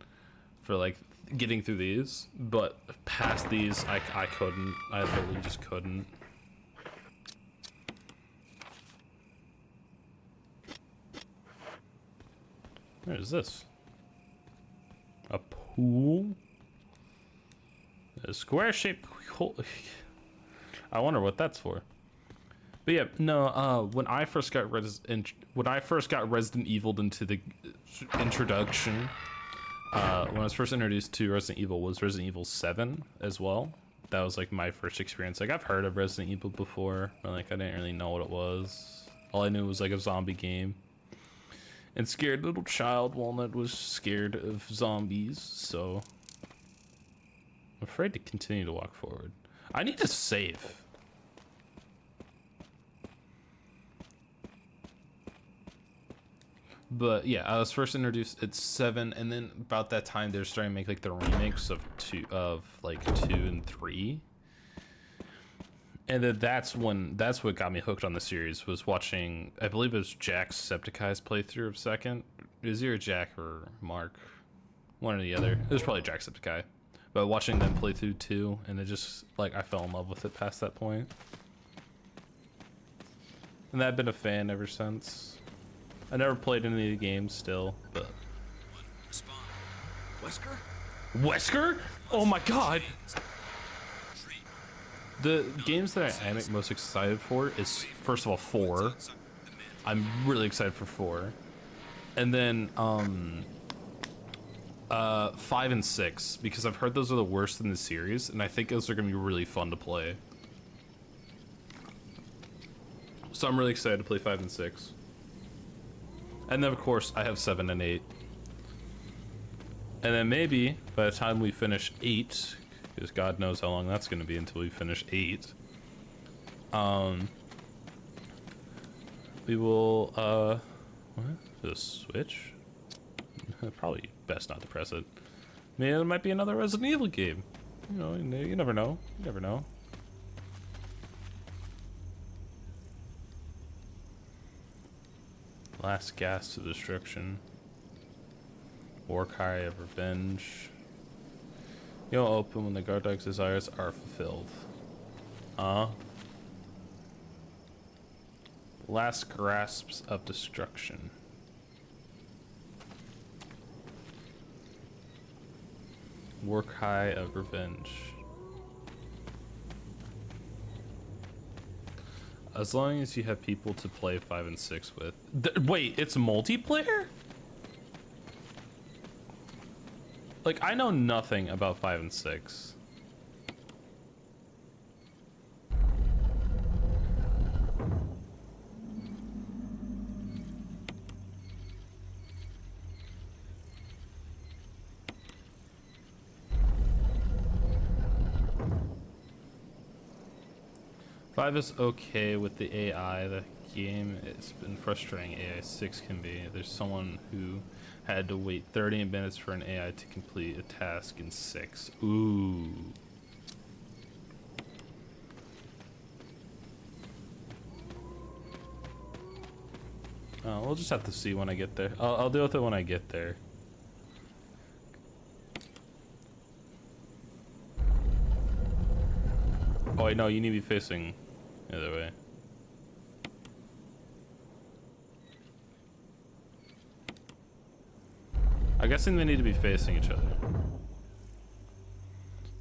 Speaker 1: for like getting through these, but past these I couldn't. I literally just couldn't. What is this? A pool? A square shaped hole. I wonder what that's for. But yeah, no. When I first got Resident Evil into the introduction, when I was first introduced to Resident Evil was Resident Evil 7 as well. That was like my first experience. Like I've heard of Resident Evil before, but like I didn't really know what it was. All I knew was like a zombie game. And scared little child Walnut was scared of zombies, so I'm afraid to continue to walk forward. I need to save. But yeah, I was first introduced at 7, and then about that time they're starting to make like the remakes of 2 and 3. And then that's what got me hooked on the series, was watching, I believe it was Jacksepticeye's playthrough of 2nd. It was either Jack or Mark, one or the other. It was probably Jacksepticeye. But watching them play through 2, and it just, like, I fell in love with it past that point. And I've been a fan ever since. I never played any of the games still, but...
Speaker 4: Wesker?
Speaker 1: Wesker? Oh my god! The games that I am most excited for is, first of all, 4. I'm really excited for 4. And then, 5 and 6, because I've heard those are the worst in the series, and I think those are going to be really fun to play. So I'm really excited to play 5 and 6. And then, of course, I have 7 and 8. And then maybe, by the time we finish 8... because God knows how long that's going to be until we finish 8. We will, what? The switch? Probably best not to press it. Maybe it might be another Resident Evil game. You know, you never know. You never know. Last gas to destruction. Warcry of Revenge. You'll open when the guard dog's desires are fulfilled. Last grasps of destruction. Warcry of Revenge. As long as you have people to play 5 and 6 with. Wait, it's multiplayer? Like, I know nothing about 5 and 6. 5 is okay with the AI. The game, it's been frustrating. AI 6 can be. There's someone who had to wait 30 minutes for an AI to complete a task in 6. Ooh. We'll just have to see when I get there. I'll deal with it when I get there. Oh wait, no, you need to be facing the other way. I'm guessing they need to be facing each other.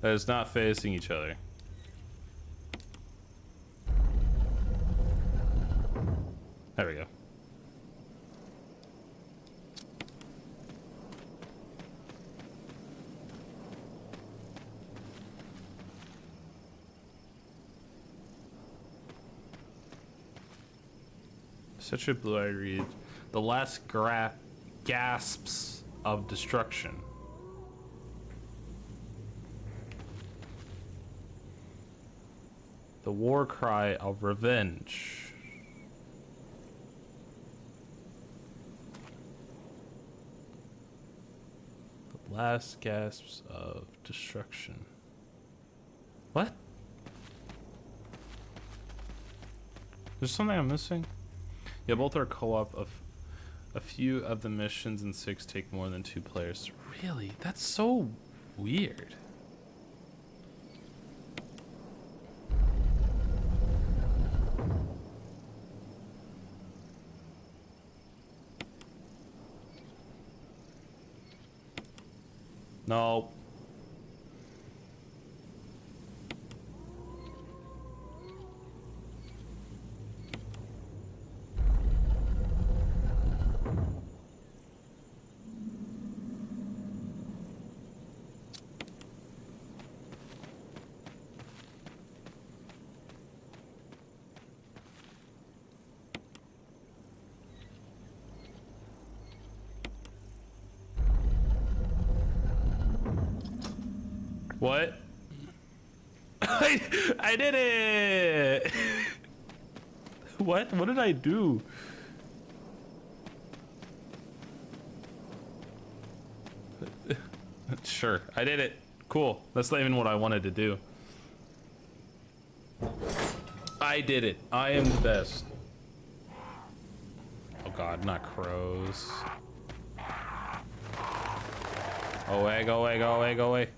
Speaker 1: That is not facing each other. There we go. Such a blue-eyed read. The last gasps of destruction. The war cry of revenge. The last gasps of destruction. What? There's something I'm missing? Yeah, both are co-op. Of a few of the missions in 6 take more than 2 players. Really? That's so weird. No. What? I did it! What? What did I do? Sure, I did it. Cool. That's not even what I wanted to do. I did it. I am the best. Oh god, not crows. Go away, go away, go away, go away.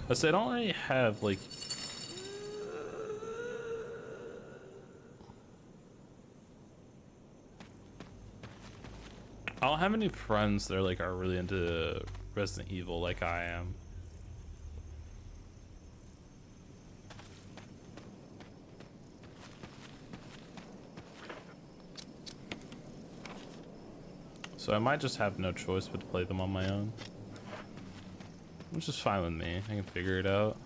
Speaker 1: I said, I don't really have like I don't have any friends that are really into Resident Evil like I am. So I might just have no choice but to play them on my own. Which is fine with me. I can figure it out.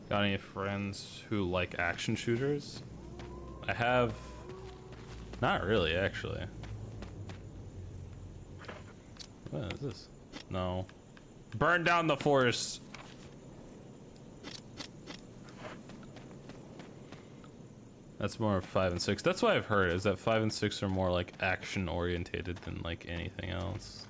Speaker 1: Got any friends who like action shooters? I have... Not really, actually. What is this? No. Burn down the forest! That's more of 5 and 6. That's what I've heard, is that 5 and 6 are more like action orientated than like anything else.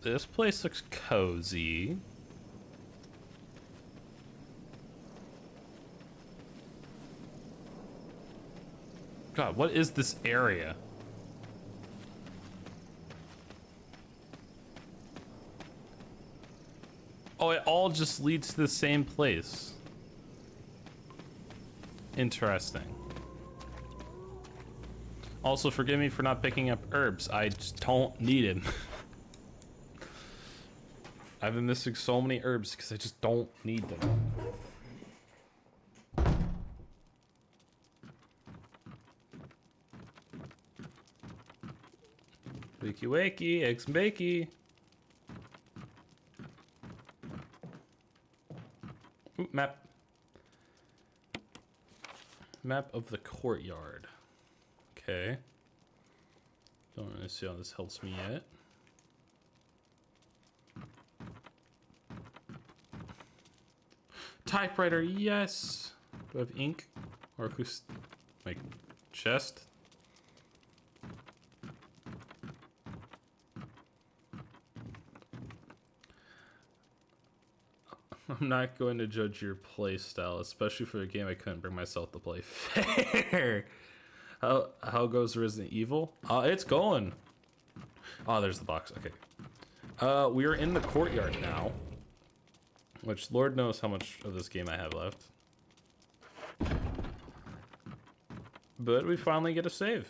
Speaker 1: This place looks cozy. God, what is this area? Oh, it all just leads to the same place. Interesting. Also, forgive me for not picking up herbs. I just don't need them. I've been missing so many herbs because I just don't need them. Wakey wakey, eggs and bakey. Ooh, map. Map of the courtyard. Okay. Don't really see how this helps me yet. Typewriter, yes. Do I have ink? Or who's my chest? I'm not going to judge your play style, especially for a game I couldn't bring myself to play. Fair. How goes Resident Evil? It's going. Oh, there's the box. Okay. We are in the courtyard now, which Lord knows how much of this game I have left. But we finally get a save.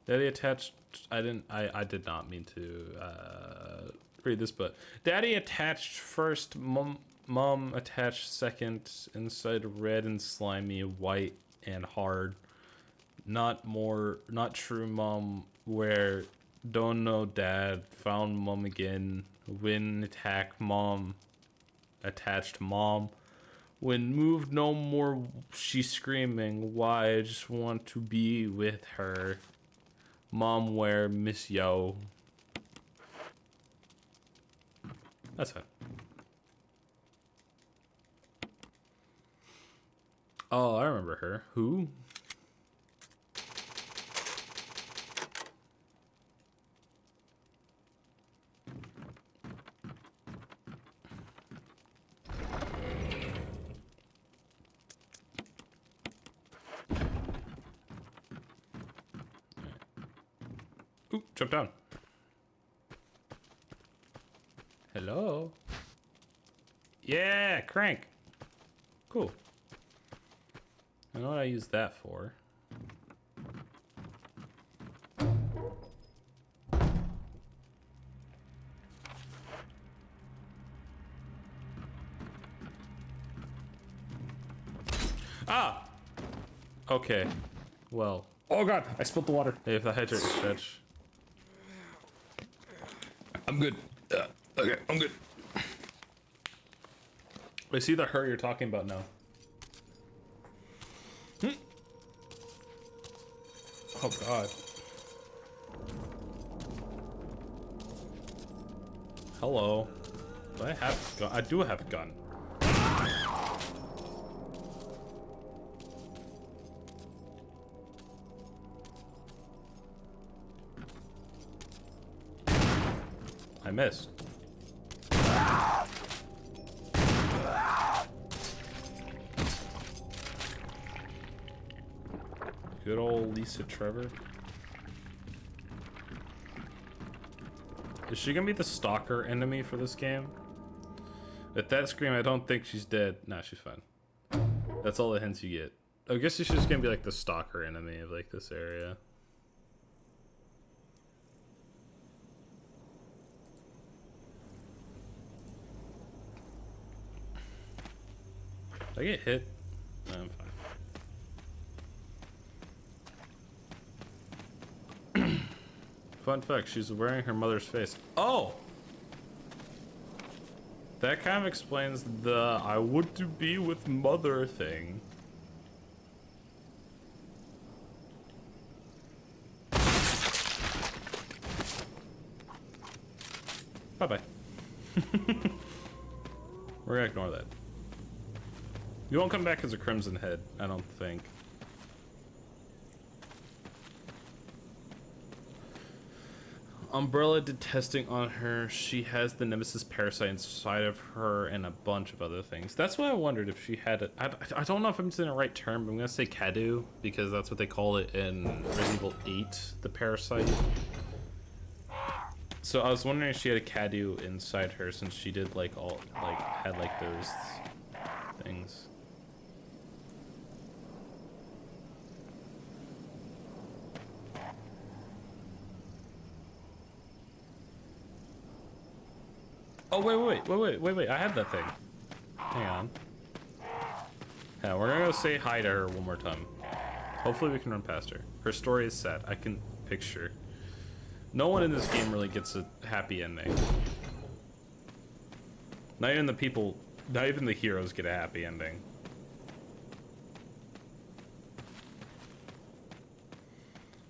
Speaker 1: Daddy attached. I did not mean to read this, but Daddy attached first. Mom attached second. Inside red and slimy, white and hard. Not true. Mom where don't know Dad found Mom again. Win attack Mom. Attached Mom. When moved no more, she's screaming. Why? I just want to be with her. Mom, where Miss Yo? That's fine. Oh, I remember her. Who? Ooh, jump down. Hello. Yeah, crank. Cool. I know what I use that for. Ah! Okay. Well.
Speaker 2: Oh god, I spilled the water.
Speaker 1: If the hydrant stretch.
Speaker 2: I'm good. Okay, I'm good.
Speaker 1: I see the her you're talking about now. Oh god. Hello. Do I have gun? I do have a gun. I missed. Good old Lisa Trevor. Is she gonna be the stalker enemy for this game? At that scream, I don't think she's dead. Nah, she's fine. That's all the hints you get. I guess she's just gonna be like the stalker enemy of like this area. Did I get hit? No, I'm fine. Fun fact, she's wearing her mother's face. Oh! That kind of explains the I want to be with mother thing. Bye-bye. We're gonna ignore that. You won't come back as a Crimson Head, I don't think. Umbrella did testing on her. She has the Nemesis parasite inside of her and a bunch of other things. That's why I wondered if she had it. I don't know if I'm saying the right term, but I'm going to say Cadu, because that's what they call it in Resident Evil 8, the parasite. So I was wondering if she had a Cadu inside her, since she did like all, like, had like those things. Oh, wait, I have that thing. Hang on. Yeah, we're gonna go say hi to her one more time. Hopefully we can run past her. Her story is sad. I can picture. No one in this game really gets a happy ending. Not even the people Not even the heroes get a happy ending.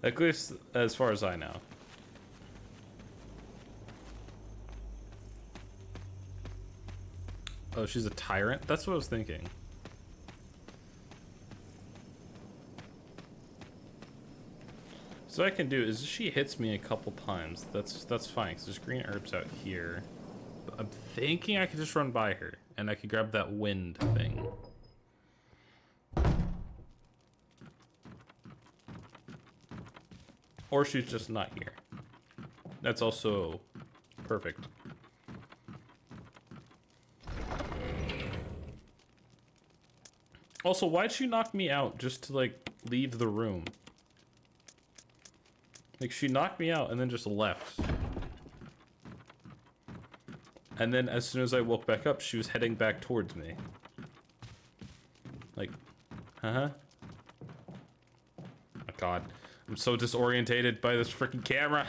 Speaker 1: At least as far as I know. Oh, she's a tyrant? That's what I was thinking. So what I can do is she hits me a couple times. That's fine, because there's green herbs out here. But I'm thinking I could just run by her, and I could grab that wind thing. Or she's just not here. That's also perfect. Also, why'd she knock me out just to, like, leave the room? Like, she knocked me out and then just left. And then as soon as I woke back up, she was heading back towards me. Like, huh? Oh, God. I'm so disorientated by this freaking camera.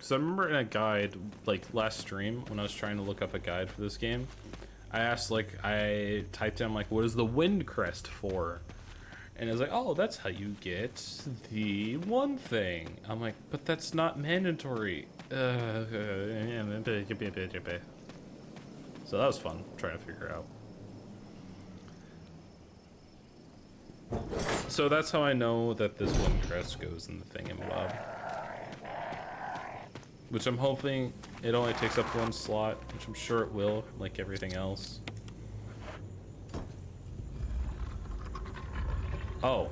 Speaker 1: So I remember in a guide, like last stream, when I was trying to look up a guide for this game, I asked, like, I typed in, like, what is the wind crest for? And it was like, oh, that's how you get the one thing. I'm like, but that's not mandatory. So that was fun, trying to figure out. So that's how I know that this wind crest goes in the thingamabob. Which I'm hoping it only takes up one slot, which I'm sure it will, like everything else. Oh.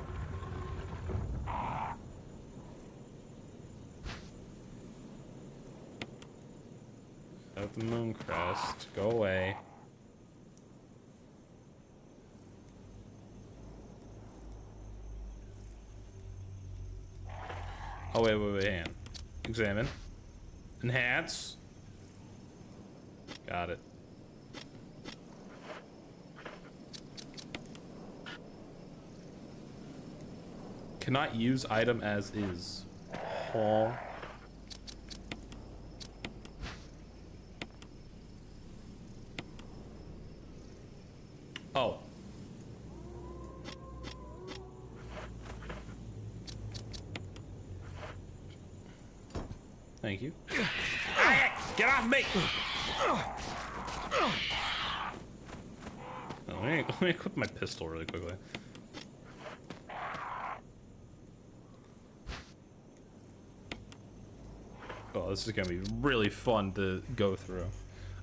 Speaker 1: Out the moon crest. Go away. Oh, wait, hang on. Examine. Enhance. Got it. Cannot use item as is. Oh. Oh. Thank you. Get off me! Oh, let me equip my pistol really quickly. Oh, this is gonna be really fun to go through.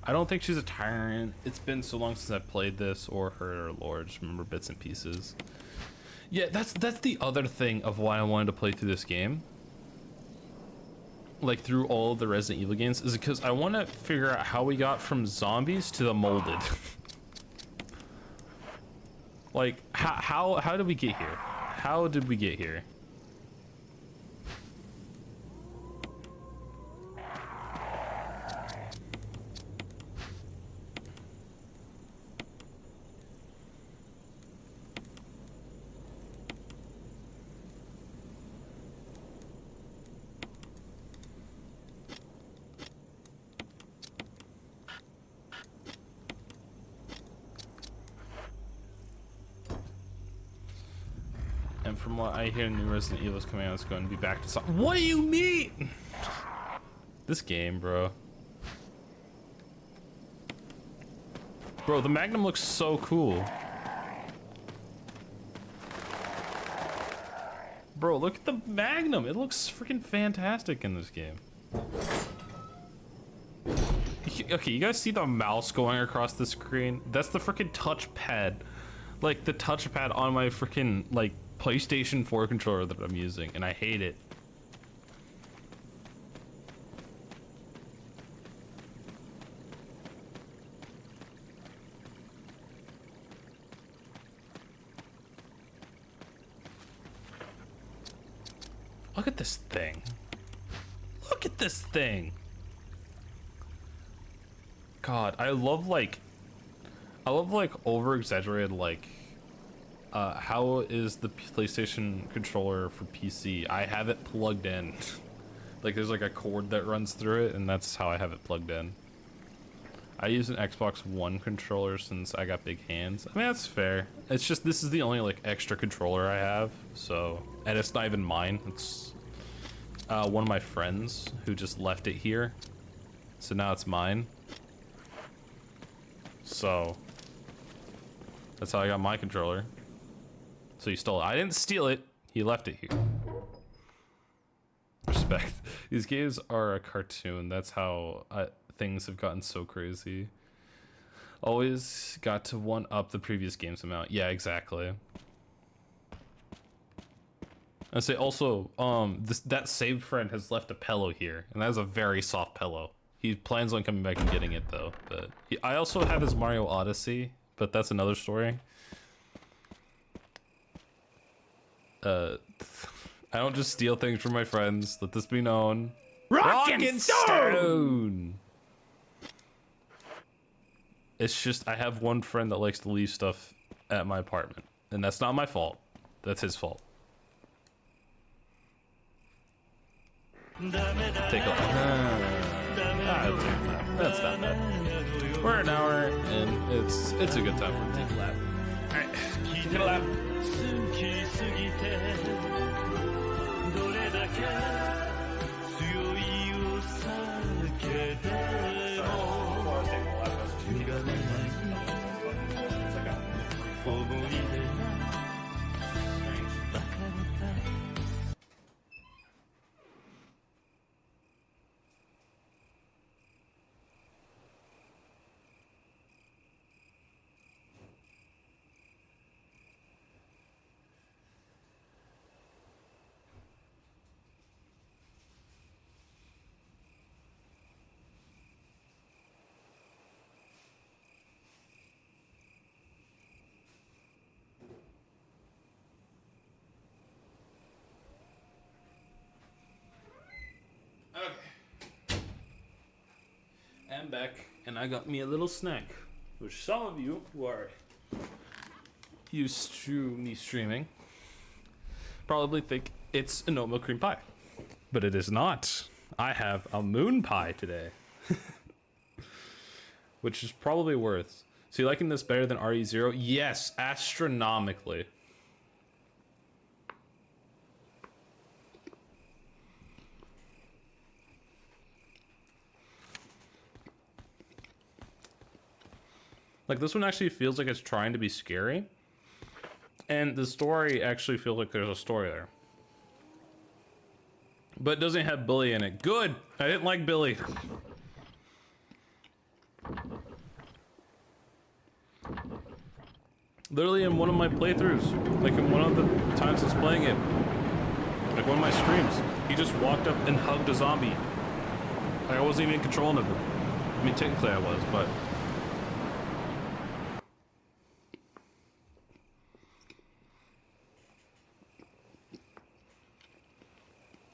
Speaker 1: I don't think she's a tyrant. It's been so long since I played this or heard her lore. I just remember bits and pieces. Yeah, that's the other thing of why I wanted to play through this game. Like through all of the Resident Evil games, is because I want to figure out how we got from zombies to the molded. Like, how did we get here? How did we get here? And from what I hear, new Resident Evil is coming out. It's going to be back to something. What do you mean? This game, bro. Bro, the Magnum looks so cool. Bro, look at the Magnum. It looks freaking fantastic in this game. Okay, you guys see the mouse going across the screen? That's the freaking touchpad. Like, the touchpad on my freaking, like, PlayStation 4 controller that I'm using, and I hate it. Look at this thing. Look at this thing. God, I love, like, I love like over exaggerated like how is the PlayStation controller for PC? I have it plugged in. Like there's like a cord that runs through it, and that's how I have it plugged in. I use an Xbox One controller since I got big hands. I mean, that's fair. It's just this is the only like extra controller I have, so, and it's not even mine. It's one of my friends who just left it here, so now it's mine. So that's how I got my controller. So he stole it. I didn't steal it. He left it here. Respect. These games are a cartoon. That's how things have gotten so crazy. Always got to one up the previous game's amount. Yeah, exactly. I say also, that saved friend has left a pillow here, and that is a very soft pillow. He plans on coming back and getting it though. But I also have his Mario Odyssey, but that's another story. I don't just steal things from my friends. Let this be known.
Speaker 2: Rock and stone!
Speaker 1: It's just I have one friend that likes to leave stuff at my apartment, and that's not my fault. That's his fault. Take a look. I'll take that. That's not bad. We're an hour, and it's a good time for a take a lap. All right, take a lap. Okay. I'm back, and I got me a little snack, which some of you who are used to me streaming probably think it's an oatmeal cream pie, but it is not. I have a moon pie today, which is probably worth. So you liking this better than RE0? Yes, astronomically. Like, this one actually feels like it's trying to be scary. And the story actually feels like there's a story there. But it doesn't have Billy in it. Good! I didn't like Billy. Literally in one of my playthroughs, like in one of the times I was playing it, like one of my streams, he just walked up and hugged a zombie. Like, I wasn't even controlling him. I mean, technically I was, but...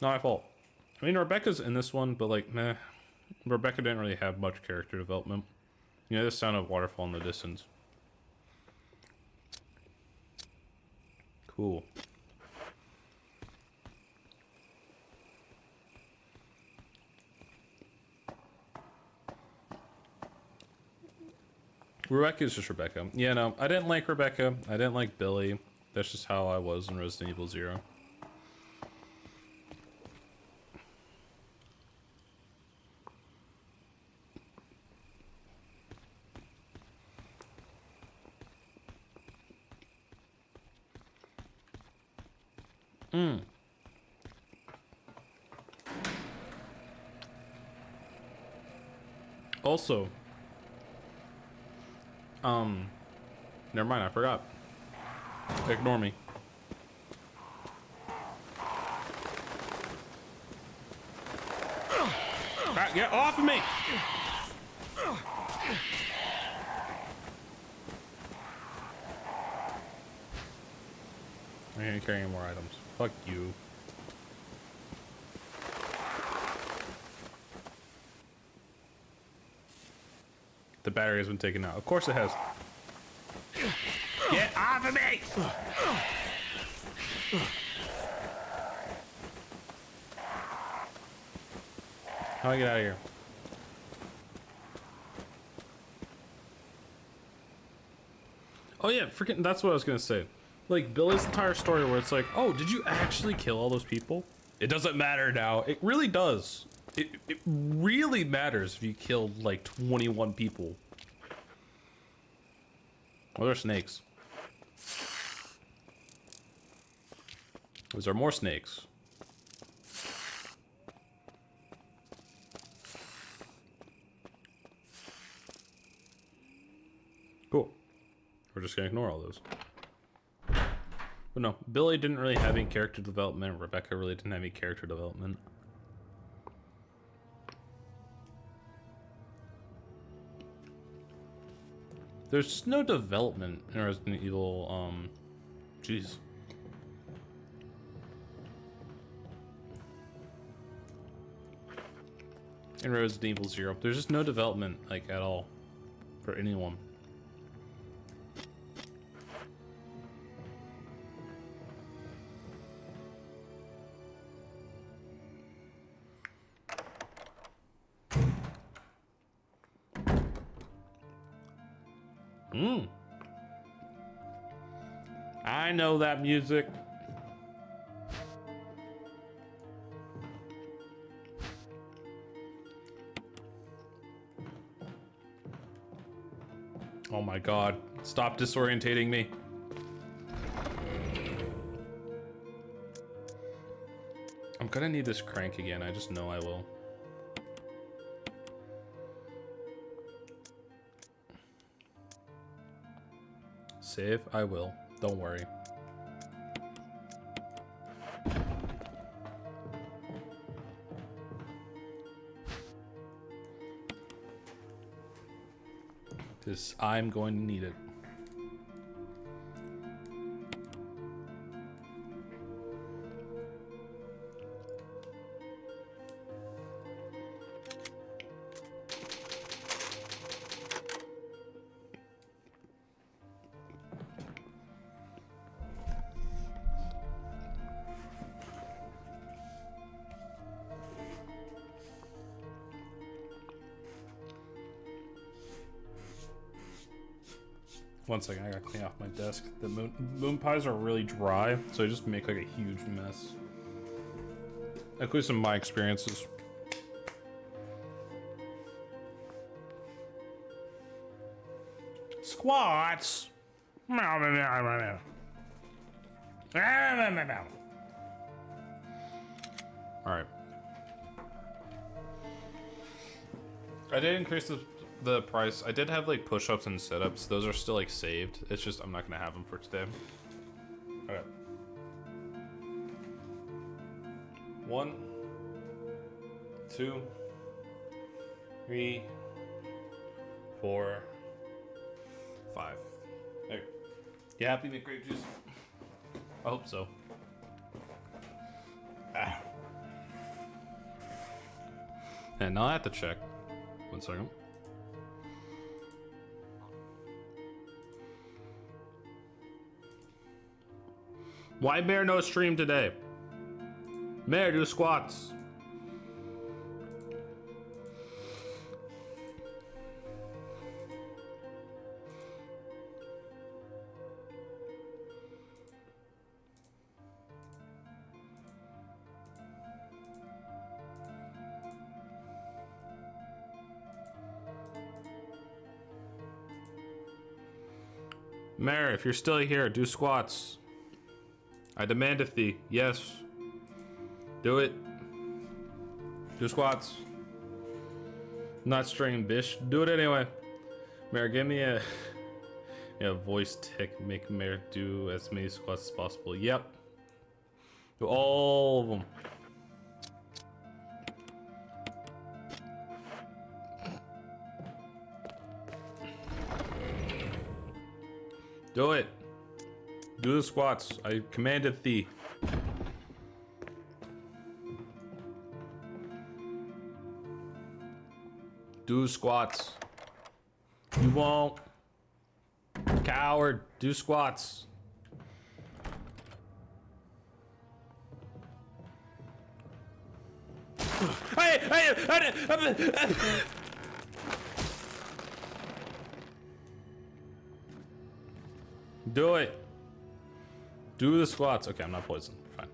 Speaker 1: Not my fault. I mean, Rebecca's in this one, but like, meh. Rebecca didn't really have much character development. You know, the sound of waterfall in the distance. Cool. Rebecca is just Rebecca. Yeah, no, I didn't like Rebecca. I didn't like Billy. That's just how I was in Resident Evil 0. Also, never mind, I forgot. Ignore me. Get off of me! I can't carry any more items. Fuck you. The battery has been taken out. Of course it has. Off of me! How do I get out of here? Oh yeah, freaking, that's what I was gonna say. Like, Billy's entire story where it's like, oh, did you actually kill all those people? It doesn't matter now. It really does. It really matters if you killed, like, 21 people. Oh, there's snakes. Is there more snakes? Cool. We're just gonna ignore all those. But no, Billy didn't really have any character development. Rebecca really didn't have any character development. There's just no development in Resident Evil, jeez. In Resident Evil 0, there's just no development, like, at all. For anyone. I know that music. Oh my god. Stop disorientating me. I'm gonna need this crank again. I just know I will. Save? I will. Don't worry. Because I'm going to need it. One second, I gotta clean off my desk. The moon pies are really dry, so they just make like a huge mess. At least in my experiences. Squats! Alright. I did increase the price. I did have like push-ups and sit-ups. Those are still like saved. It's just I'm not gonna have them for today. Okay. 1, 2, 3, 4, 5. There. You happy, McGrape Juice? I hope so. Ah. And now I have to check. 1 second. Why Mare no stream today? Mare, do squats. Mare, if you're still here, do squats. I demand of thee. Yes. Do it. Do squats. Not stringing bish. Do it anyway. Mare, give me a voice tick. Make Mare do as many squats as possible. Yep. Do all of them. Do it. Do the squats. I commanded thee. Do squats. You won't. Coward. Do squats. Do it. Do the squats. Okay, I'm not poisoned. Fine.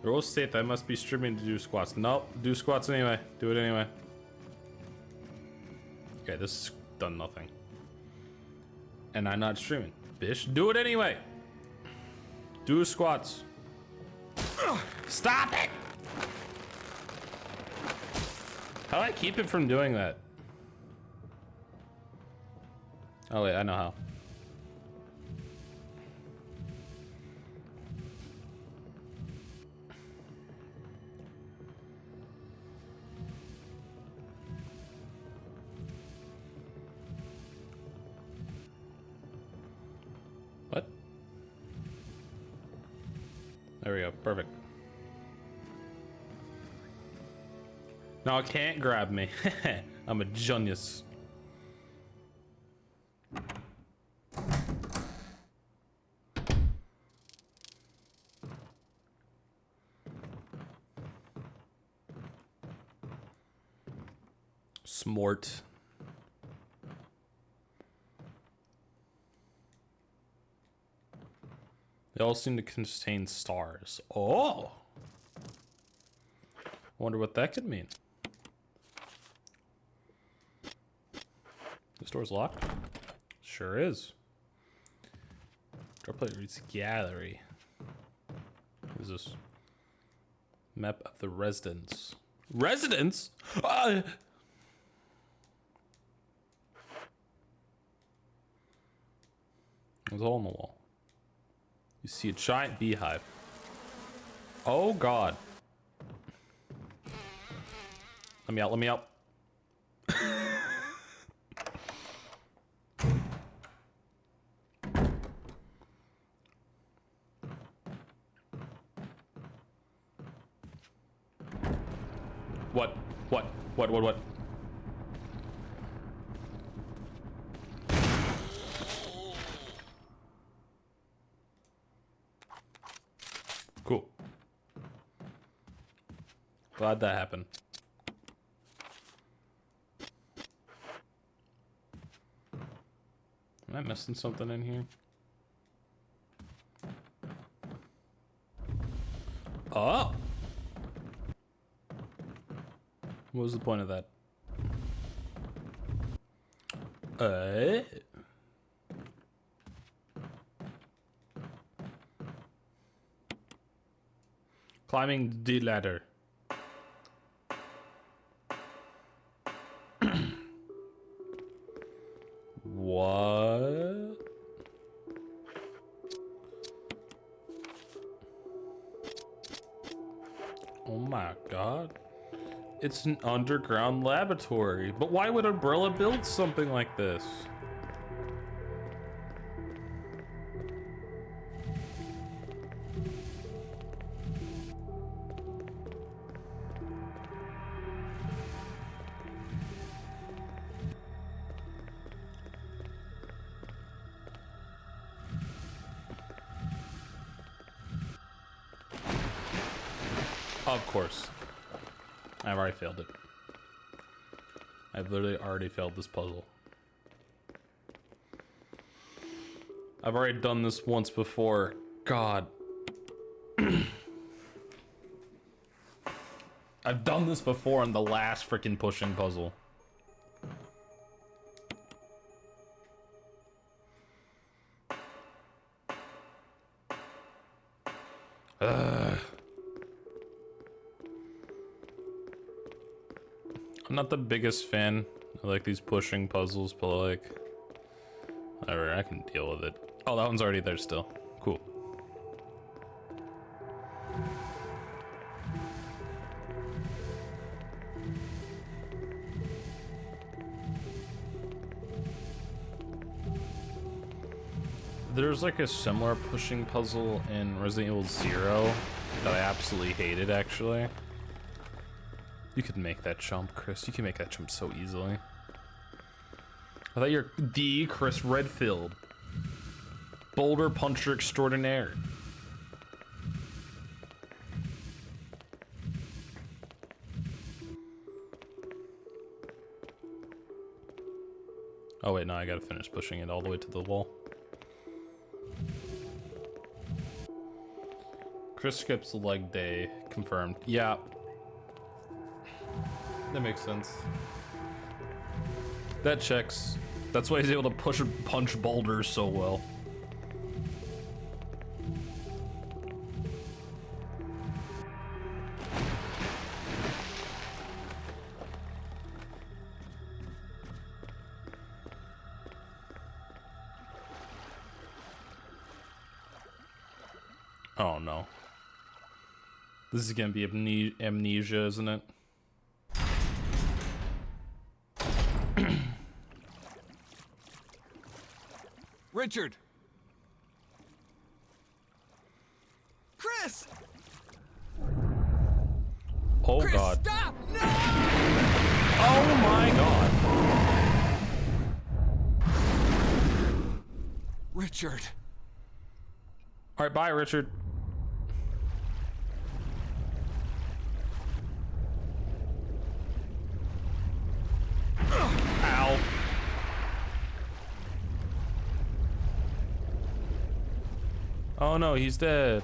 Speaker 1: The rules state that I must be streaming to do squats. Nope. Do squats anyway. Do it anyway. Okay, this has done nothing. And I'm not streaming. Bish, do it anyway. Do squats. Stop it! How do I keep it from doing that? Oh wait, I know how. What? There we go, perfect. No, it can't grab me. I'm a genius. Smart. They all seem to contain stars. Oh! Wonder what that could mean. This door's locked? Sure is. Droplet reads gallery. What is this? Map of the residence. Residence? There's a hole in the wall. You see a giant beehive. Oh god. Let me out, let me out. What? What? What? What? What? Cool. Glad that happened. Am I missing something in here? Oh! What was the point of that? Climbing the ladder. What? Oh my god. It's an underground laboratory. But why would Umbrella build something like this? Of course. I've already failed it. I've literally already failed this puzzle. I've already done this once before. God. I've done this before on the last freaking pushing puzzle. I'm not the biggest fan of like these pushing puzzles, but like, whatever, I can deal with it. Oh, that one's already there still. Cool. There's like a similar pushing puzzle in Resident Evil 0 that I absolutely hated, actually. You could make that jump, Chris. You can make that jump so easily. I thought you're the Chris Redfield. Boulder puncher extraordinaire. Oh wait, no, I gotta finish pushing it all the way to the wall. Chris skips leg day, confirmed. Yeah. That makes sense. That checks. That's why he's able to push and punch boulders so well. Oh no. This is gonna be amnesia, isn't it?
Speaker 4: Richard! Chris!
Speaker 1: Oh
Speaker 4: Chris,
Speaker 1: god.
Speaker 4: stop! No!
Speaker 1: Oh my god.
Speaker 4: Richard.
Speaker 1: Alright, bye, Richard. Ow. Oh no, he's dead.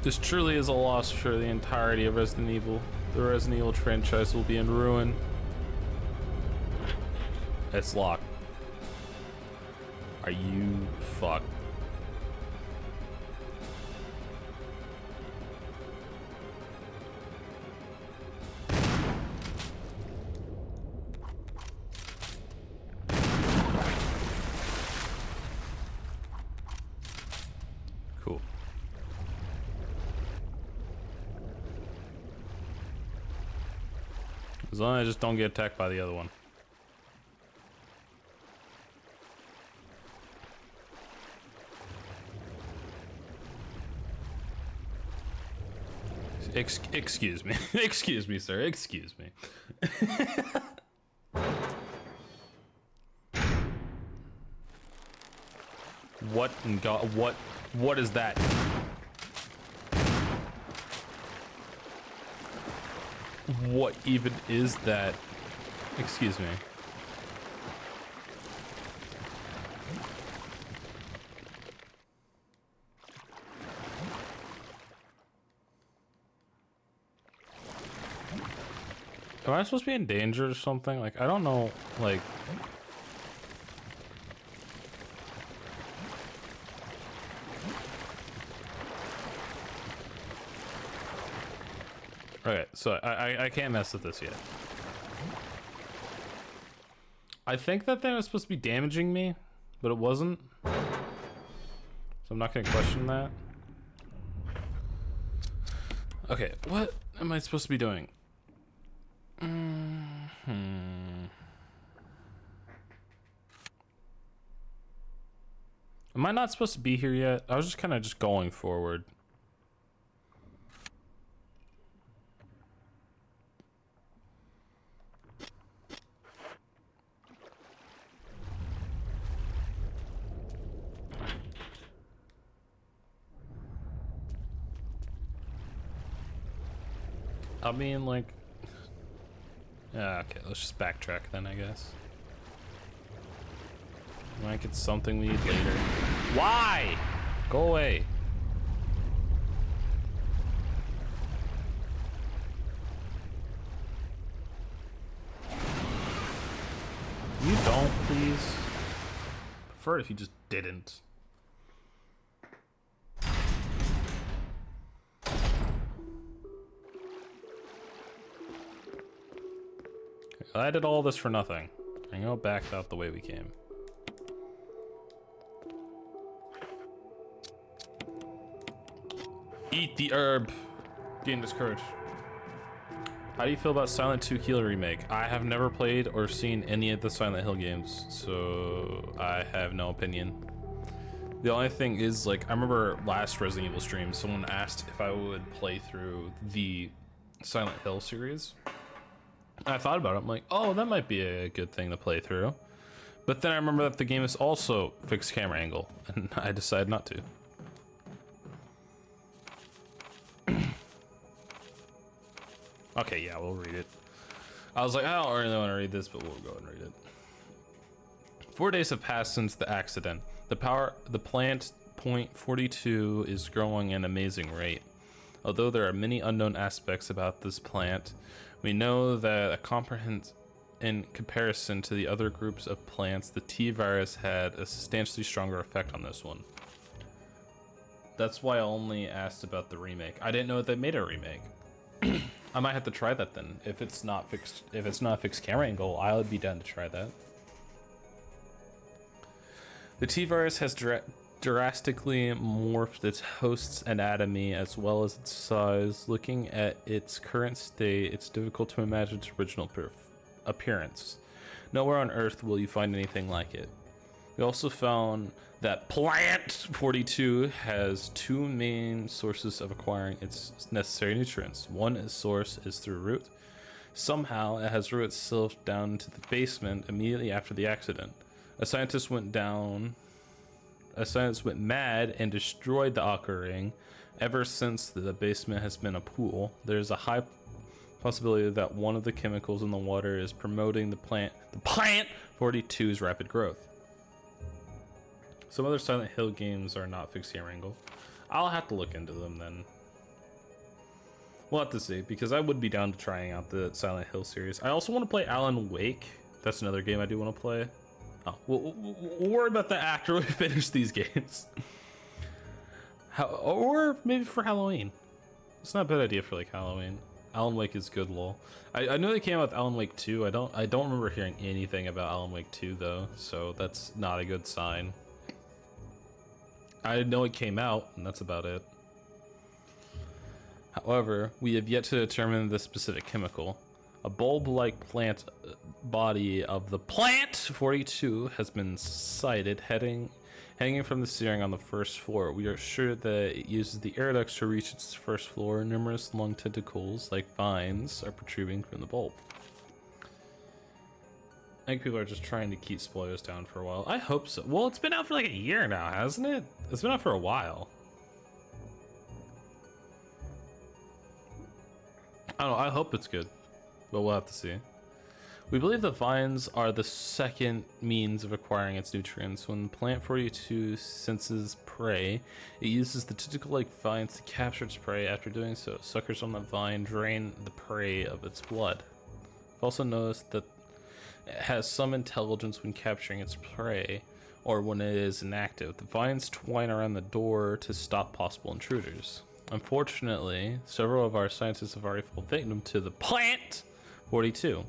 Speaker 1: This truly is a loss for the entirety of Resident Evil. The Resident Evil franchise will be in ruin. It's locked. Are you fucked? Cool. As long as I just don't get attacked by the other one. Excuse me. Excuse me, sir. Excuse me. What in God? What is that? What even is that? Excuse me. Am I supposed to be in danger or something? Like, I don't know, like... Okay, so I can't mess with this yet. I think that thing was supposed to be damaging me, but it wasn't. So I'm not gonna question that. Okay, what am I supposed to be doing? Am I not supposed to be here yet? I was just kind of just going forward. I mean, like... Yeah, okay, let's just backtrack then, I guess. Like it's something we need later. Why? Go away. You don't, please. Prefer it if you just didn't. I did all this for nothing. And go back out the way we came. Eat the herb. Gain this courage. How do you feel about Silent 2 Killer remake? I have never played or seen any of the Silent Hill games, so I have no opinion. The only thing is, like, I remember last Resident Evil stream, someone asked if I would play through the Silent Hill series. I thought about it. I'm like, oh, that might be a good thing to play through. But then I remember that the game is also fixed camera angle, and I decided not to. Okay, yeah, we'll read it. I was like, I don't really want to read this, but we'll go and read it. 4 days have passed since the accident. The plant point 42 is growing at an amazing rate. Although there are many unknown aspects about this plant, we know that in comparison to the other groups of plants, the T virus had a substantially stronger effect on this one. That's why I only asked about the remake. I didn't know that they made a remake. I might have to try that then. If it's not a fixed camera angle, I would be down to try that. The T virus has drastically morphed its host's anatomy as well as its size. Looking at its current state, it's difficult to imagine its original appearance. Nowhere on Earth will you find anything like it. We also found that Plant 42 has two main sources of acquiring its necessary nutrients. One source is through root. Somehow it has rooted itself down to the basement immediately after the accident. A scientist went mad and destroyed the Aqua Ring. Ever since, the basement has been a pool. There's a high possibility that one of the chemicals in the water is promoting the plant 42's rapid growth. Some other Silent Hill games are not fixed camera angle. I'll have to look into them then. We'll have to see, because I would be down to trying out the Silent Hill series. I also want to play Alan Wake. That's another game I do want to play. Oh, we'll worry about that after we finish these games. Or maybe for Halloween. It's not a bad idea for like Halloween. Alan Wake is good, lol. I know they came out with Alan Wake 2. I don't remember hearing anything about Alan Wake 2 though, so that's not a good sign. I know it came out, and that's about it. However, we have yet to determine the specific chemical. A bulb-like plant body of the Plant 42 has been sighted hanging from the ceiling on the first floor. We are sure that it uses the air ducts to reach its first floor. Numerous long tentacles, like vines, are protruding from the bulb. I think people are just trying to keep spoilers down for a while. I hope so. Well, it's been out for like a year now, hasn't it? It's been out for a while. I don't know, I hope it's good, but we'll have to see. We believe the vines are the second means of acquiring its nutrients. When Plant 42 senses prey, it uses the tentacle-like vines to capture its prey. After doing so, suckers on the vine drain the prey of its blood. I've also noticed that it has some intelligence when capturing its prey, or when it is inactive. The vines twine around the door to stop possible intruders. Unfortunately, several of our scientists have already fallen victim to the Plant 42.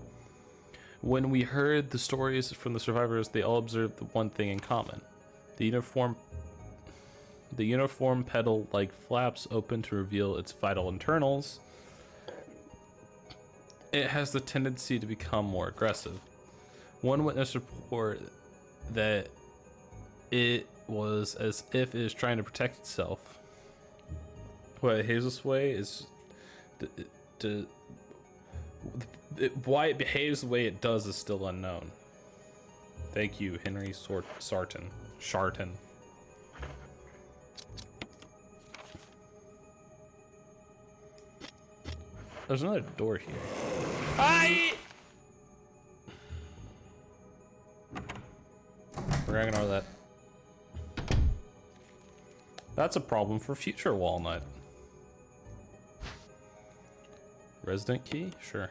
Speaker 1: When we heard the stories from the survivors, they all observed the one thing in common. The uniform petal-like flaps open to reveal its vital internals. It has the tendency to become more aggressive. One witness reported that it was as if it is trying to protect itself. What it behaves this way is why it behaves the way it does is still unknown. Thank you, Henry Sharton. There's another door here. We're gonna ignore that. That's a problem for future Walnut. Resident key? Sure.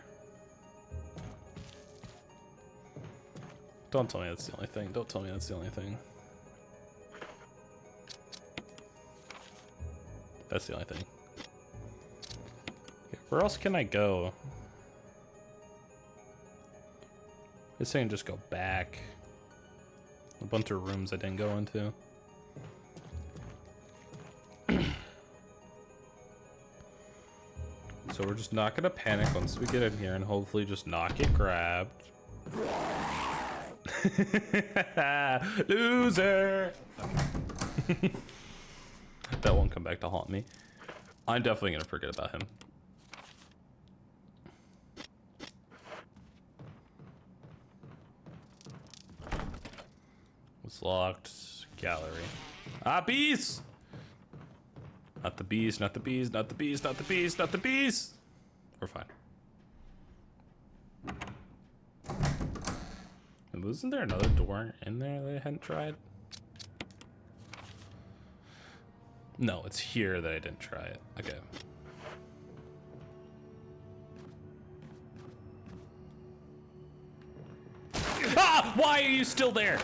Speaker 1: Don't tell me that's the only thing. Don't tell me that's the only thing. That's the only thing. Okay, where else can I go? It's saying just go back. A bunch of rooms I didn't go into. So we're just not gonna panic once we get in here and hopefully just not get grabbed. Loser! That won't come back to haunt me. I'm definitely gonna forget about him. It's locked. Gallery. Ah, bees! Not the bees, not the bees, not the bees, not the bees, not the bees! We're fine. And wasn't there another door in there that I hadn't tried? No, it's here that I didn't try it. Okay. Ah! Why are you still there?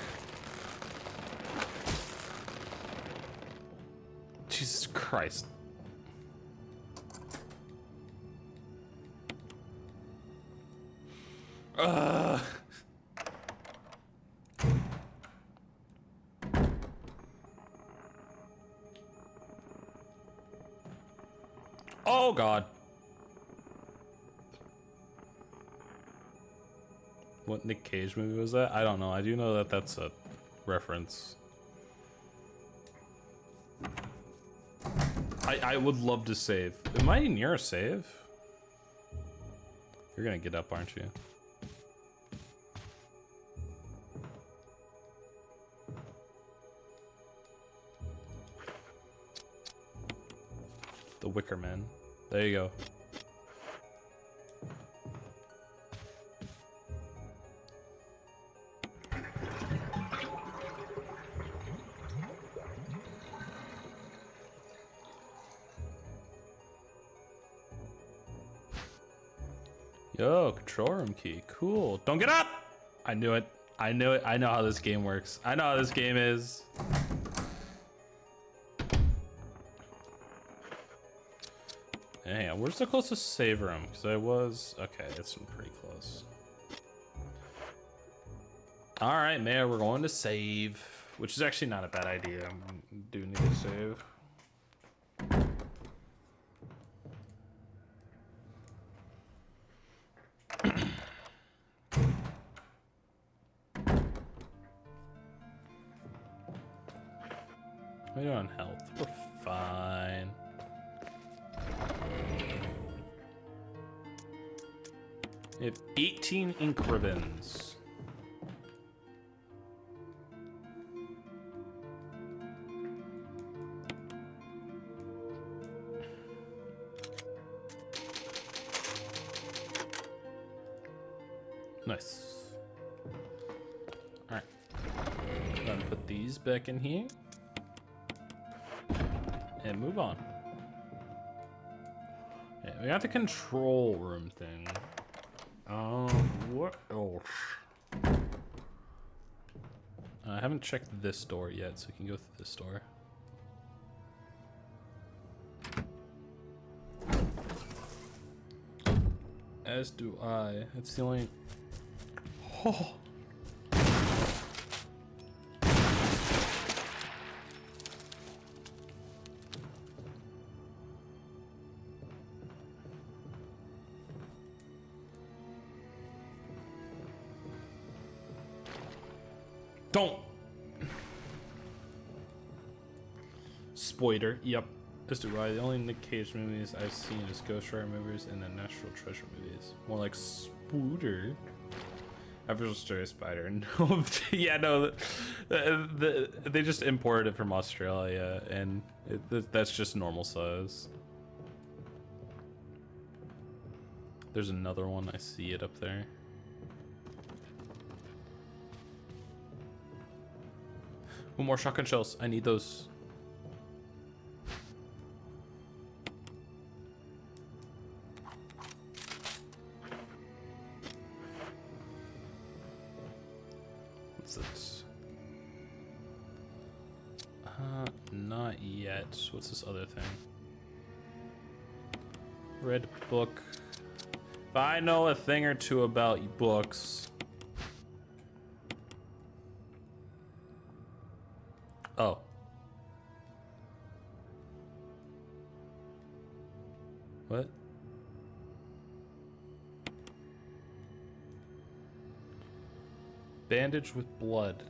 Speaker 1: Jesus Christ. Oh God. What Nick Cage movie was that? I don't know. I do know that that's a reference. I would love to save. Am I near a save? You're gonna get up, aren't you? The Wicker Man. There you go. Yo, control room key. Cool. Don't get up! I knew it. I knew it. I know how this game works. I know how this game is. Hang on, where's the closest save room? Because I was... Okay, it's pretty close. Alright, Mayor, we're going to save. Which is actually not a bad idea. I do need to save. We're on health. We're fine. We have 18 ink ribbons. Nice. Alright. Then put these back in here. And move on. Yeah, we got the control room thing. What else? I haven't checked this door yet, so we can go through this door. As do I. It's the only... Oh. Don't. Spoiler. Yep. As do I. The only Nick Cage movies I've seen is Ghost Rider movies and the National Treasure movies. More like Spooter. After Story Spider. No. Yeah, no. They just imported it from Australia, and that's just normal size. There's another one. I see it up there. Ooh, more shotgun shells. I need those. What's this? Not yet. What's this other thing? Red book. If I know a thing or two about books. Oh. What? Bandage with blood.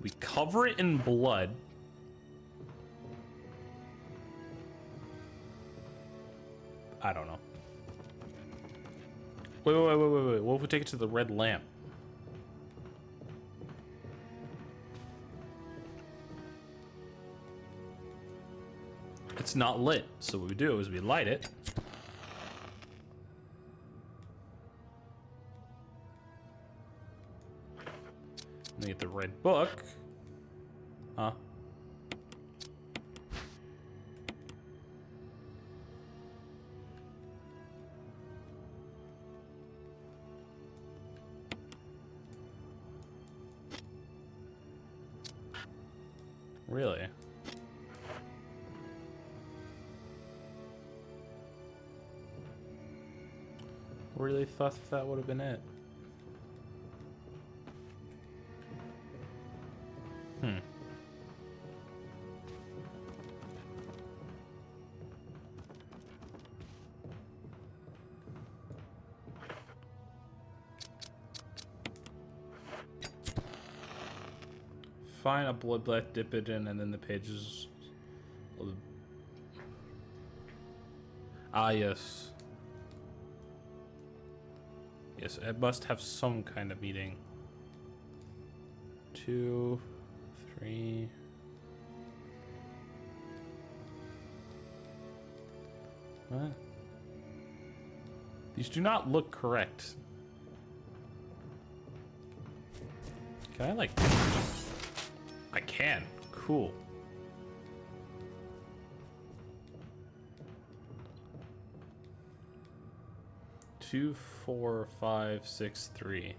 Speaker 1: We cover it in blood. I don't know. Wait. What if we take it to the red lamp? It's not lit, so what we do is we light it. And we get the red book. Huh? Really? Really thought that would have been it. Find a bloodbath, dip it in, and then the pages will... Ah, yes. Yes, it must have some kind of meaning. 2, 3... What? These do not look correct. Can I, like... I can. Cool. Two, 4, 5, 6, 3.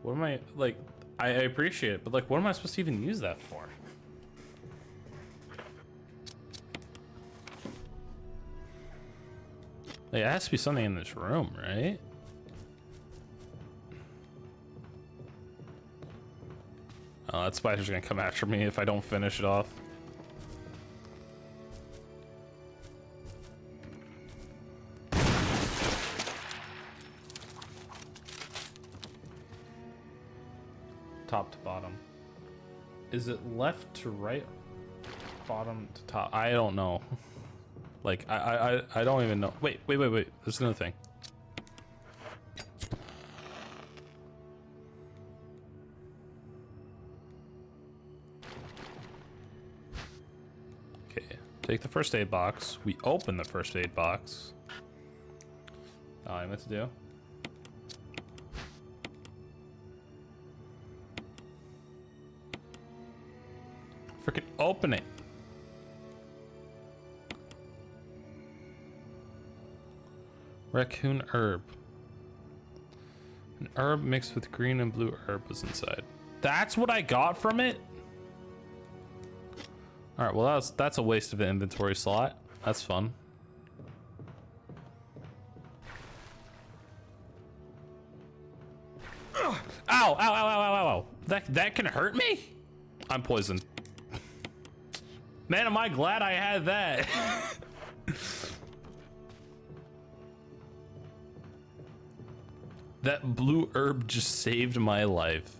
Speaker 1: What am I, like, I appreciate it, but, like, what am I supposed to even use that for? Like, it has to be something in this room, right? Oh, that spider's gonna come after me if I don't finish it off. Top to bottom. Is it left to right? Bottom to top? I don't know. Like, I don't even know. Wait. There's another thing. Take the first aid box. We open the first aid box. Oh, I meant to do. Freaking open it. Raccoon herb. An herb mixed with green and blue herb was inside. That's what I got from it? All right, well, that's a waste of an inventory slot. That's fun. Ow, ow, ow, ow, ow, ow. That can hurt me? I'm poisoned. Man, am I glad I had that. That blue herb just saved my life.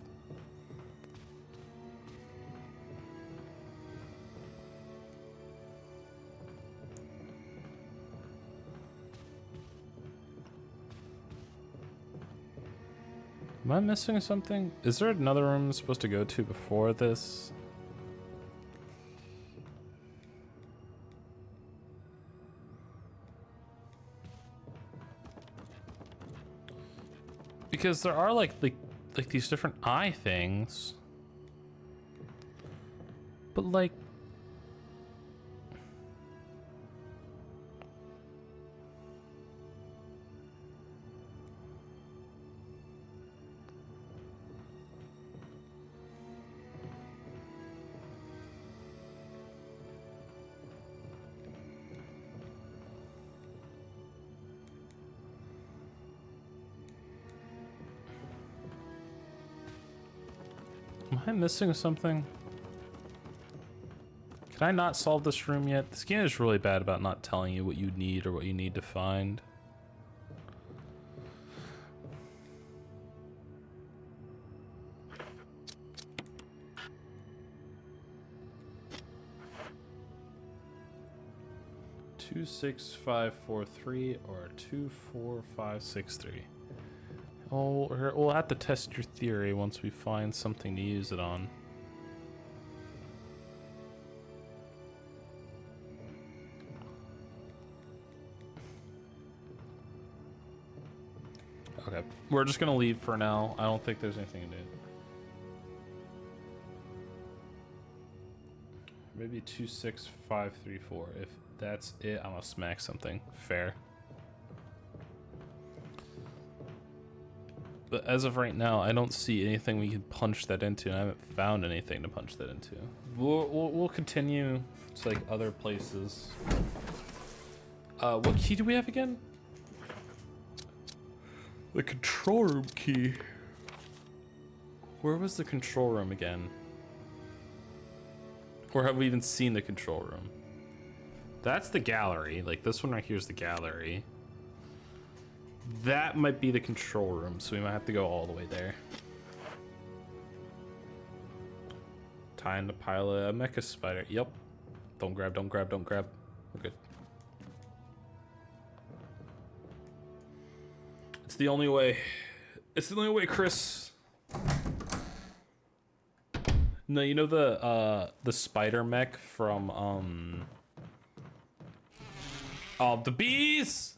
Speaker 1: Am I missing something? Is there another room I'm supposed to go to before this? Because there are like these different eye things. But like, am I missing something? Can I not solve this room yet? This game is really bad about not telling you what you need or what you need to find. 26543 or 24563. Oh, we'll have to test your theory once we find something to use it on. Okay, we're just gonna leave for now. I don't think there's anything to do. Maybe 26534. If that's it, I'm gonna smack something. Fair. But as of right now, I don't see anything we can punch that into. And I haven't found anything to punch that into. We'll continue to like other places. What key do we have again? The control room key. Where was the control room again? Or have we even seen the control room? That's the gallery. Like this one right here is the gallery. That might be the control room, so we might have to go all the way there. Time to pilot a mecha spider. Yep. Don't grab, don't grab, don't grab. We're good. It's the only way. It's the only way, Chris. No, you know the spider mech from the bees.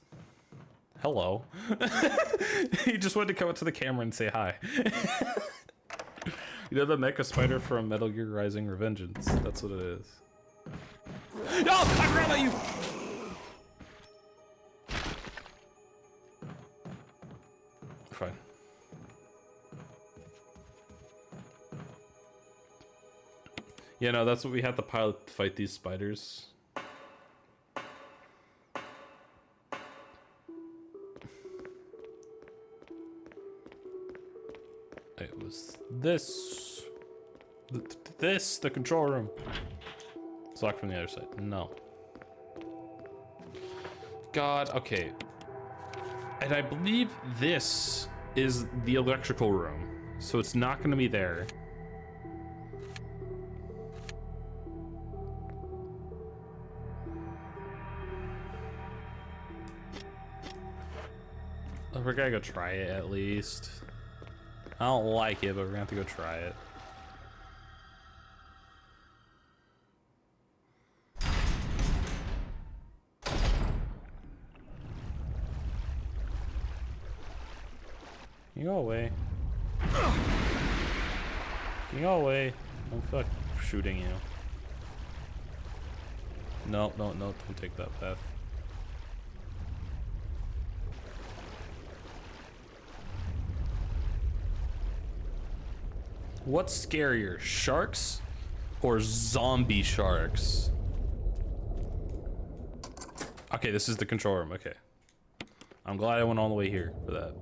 Speaker 1: Hello. He just wanted to come up to the camera and say hi. You know the mecha spider from Metal Gear Rising: Revengeance? That's what it is. No, I forgot about you. Fine. Yeah, no, that's what we had the pilot fight these spiders. It was this. The control room. It's locked from the other side. No. God, okay. And I believe this is the electrical room. So it's not going to be there. We're gonna go try it at least. I don't like it, but we're gonna have to go try it. You go away. You go away. I'm fuck shooting you. No, no, no, don't take that path. What's scarier, sharks or zombie sharks? Okay, this is the control room. Okay. I'm glad I went all the way here for that.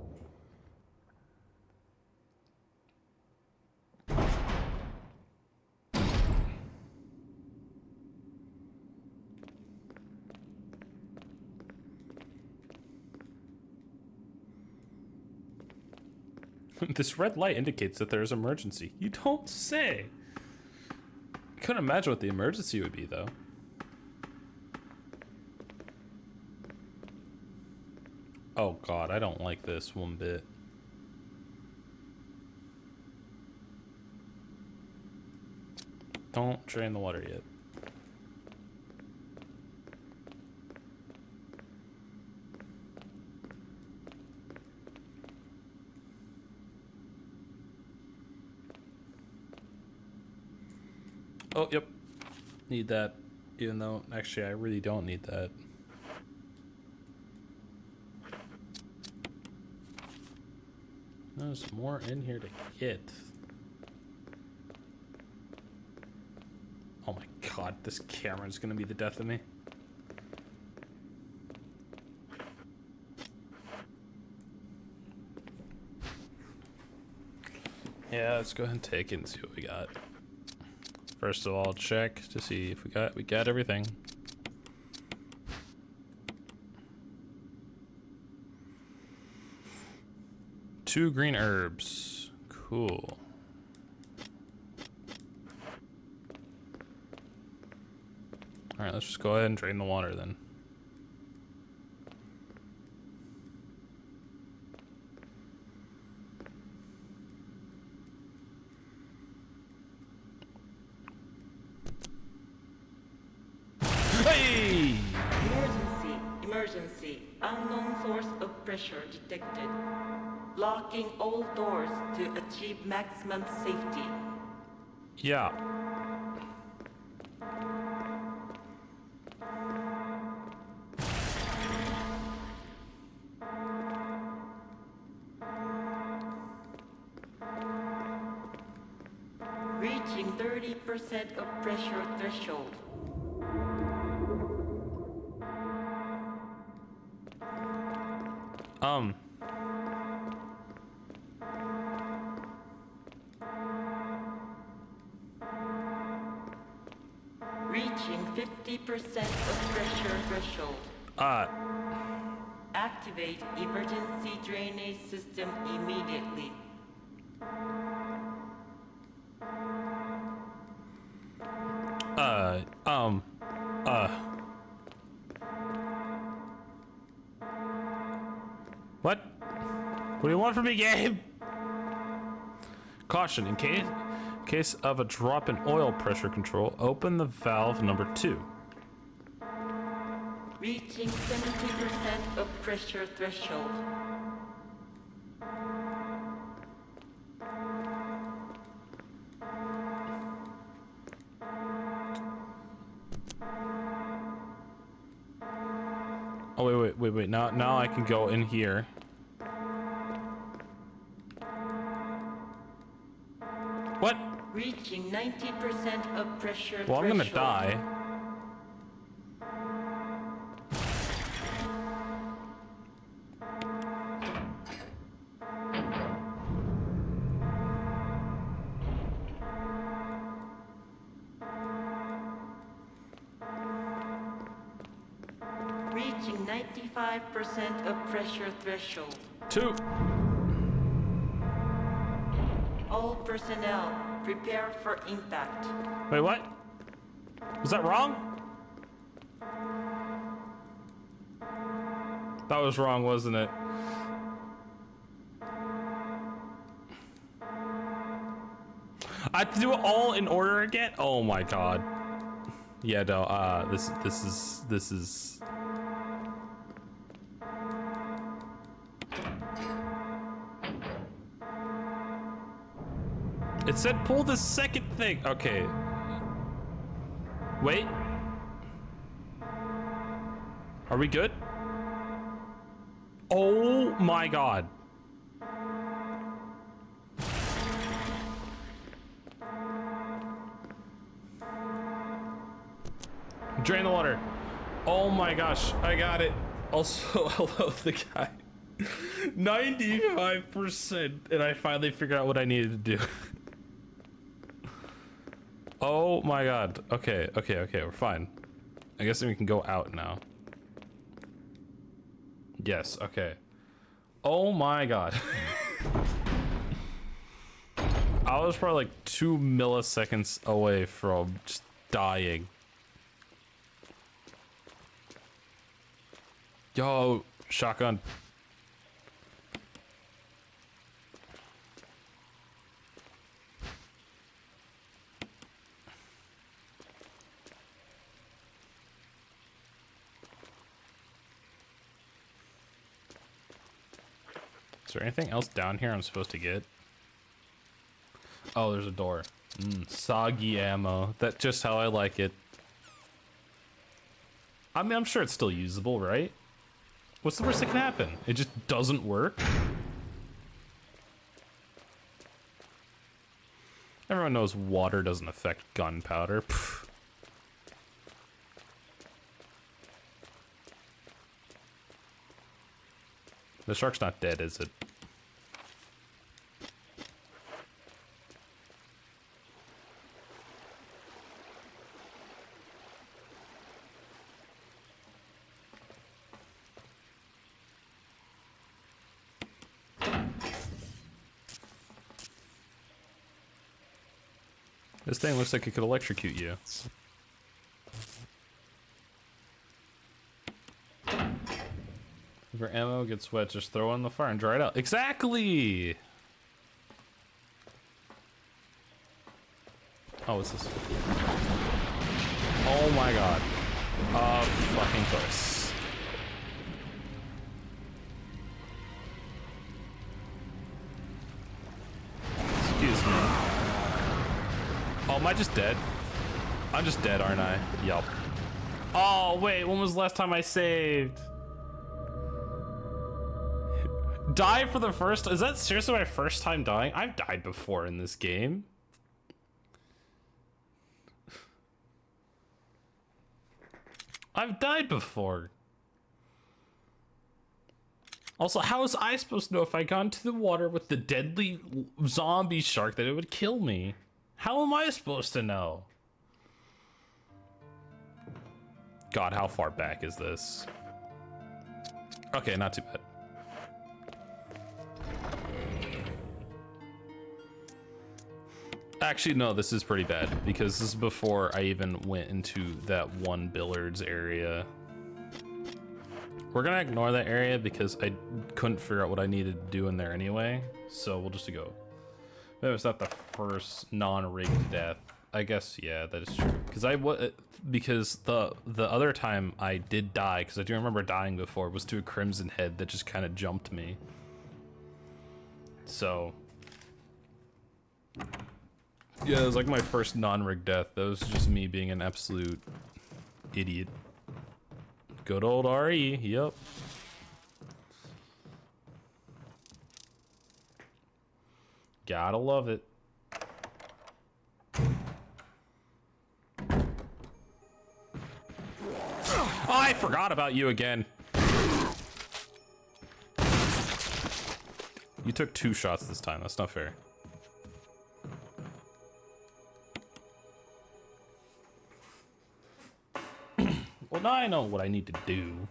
Speaker 1: This red light indicates that there is emergency. You don't say. I couldn't imagine what the emergency would be, though. Oh god, I don't like this one bit. Don't drain the water yet. Oh, yep. Need that. Even though, actually, I really don't need that. There's more in here to get. Oh my god, this camera's gonna be the death of me. Yeah, let's go ahead and take it and see what we got. First of all, check to see if we got everything. Two green herbs. Cool. Alright, let's just go ahead and drain the water then.
Speaker 6: Unknown source of pressure detected. Locking all doors to achieve maximum safety.
Speaker 1: Yeah.
Speaker 6: Reaching 30% of pressure threshold. Reaching 50% of pressure threshold. Activate emergency drainage system immediately.
Speaker 1: What? What do you want from me, game? Caution, in case of a drop in oil pressure control, open the valve number 2.
Speaker 6: Reaching 70% of pressure threshold.
Speaker 1: Oh, wait. Now I can go in here. What?
Speaker 6: Reaching 90% of pressure
Speaker 1: Well, I'm gonna
Speaker 6: threshold.
Speaker 1: die.
Speaker 6: Reaching 95% of pressure threshold.
Speaker 1: 2.
Speaker 6: All personnel, prepare for impact.
Speaker 1: Wait, what? Was that wrong? That was wrong, wasn't it? I have to do it all in order again? Oh my god. Yeah, no, this is It said pull the second thing. Okay. Wait. Are we good? Oh my god. Drain the water. Oh my gosh, I got it. Also, I love the guy. 95%, and I finally figured out what I needed to do. Oh my god. Okay, we're fine. I guess we can go out now. Yes, okay. Oh my god. I was probably like 2 milliseconds away from just dying. Yo, shotgun. Is there anything else down here I'm supposed to get? Oh, there's a door. Soggy ammo. That's just how I like it. I mean, I'm sure it's still usable, right? What's the worst that can happen? It just doesn't work? Everyone knows water doesn't affect gunpowder. Pfft. The shark's not dead, is it? This thing looks like it could electrocute you. If your ammo gets wet, just throw it in the fire and dry it out. Exactly! Oh, what's this? Oh my god. Fucking course. am I just dead? I'm just dead, aren't I? Yup. Oh, wait, when was the last time I saved? Die for the first, is that seriously my first time dying? I've died before in this game. I've died before. Also, how was I supposed to know if I got into the water with the deadly zombie shark that it would kill me? How am I supposed to know? God, how far back is this? Okay, not too bad. Actually, no, this is pretty bad because this is before I even went into that one billiards area. We're gonna ignore that area because I couldn't figure out what I needed to do in there anyway. So we'll just go. Maybe it's not the first non-rigged death. I guess, yeah, that is true. Because the other time I did die, because I do remember dying before, was to a Crimson Head that just kind of jumped me. So yeah, it was like my first non-rigged death. That was just me being an absolute idiot. Good old RE, yep. Gotta love it. Oh, I forgot about you again. You took 2 shots this time, that's not fair. Well, now I know what I need to do.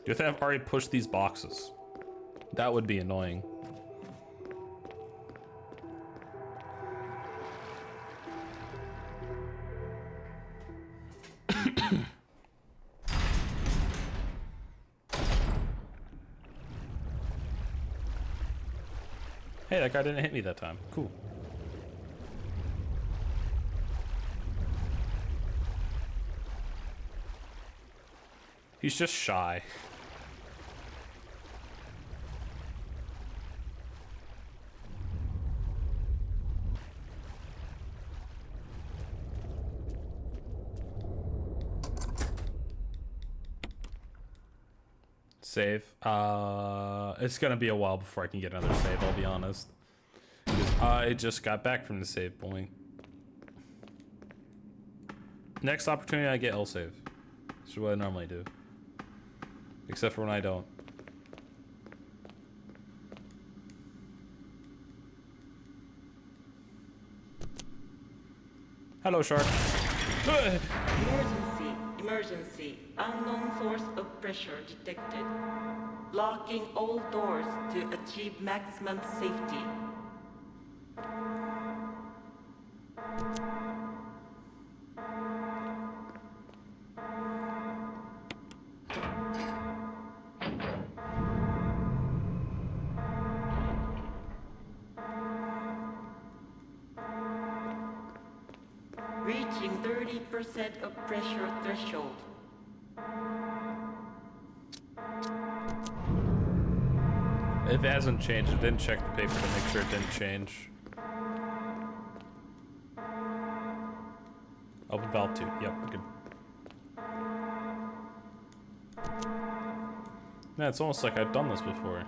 Speaker 1: You have to have already pushed these boxes. That would be annoying. Hey, that guy didn't hit me that time. Cool. He's just shy. Save. It's gonna be a while before I can get another save, I'll be honest. Because I just got back from the save point. Next opportunity I get, I'll save. This is what I normally do. Except for when I don't. Hello, shark.
Speaker 6: Emergency, emergency. Unknown source of pressure detected. Locking all doors to achieve maximum safety. Reaching 30% of pressure threshold.
Speaker 1: If it hasn't changed, I didn't check the paper to make sure it didn't change. Open valve 2. Yep, we're good. Man, it's almost like I've done this before.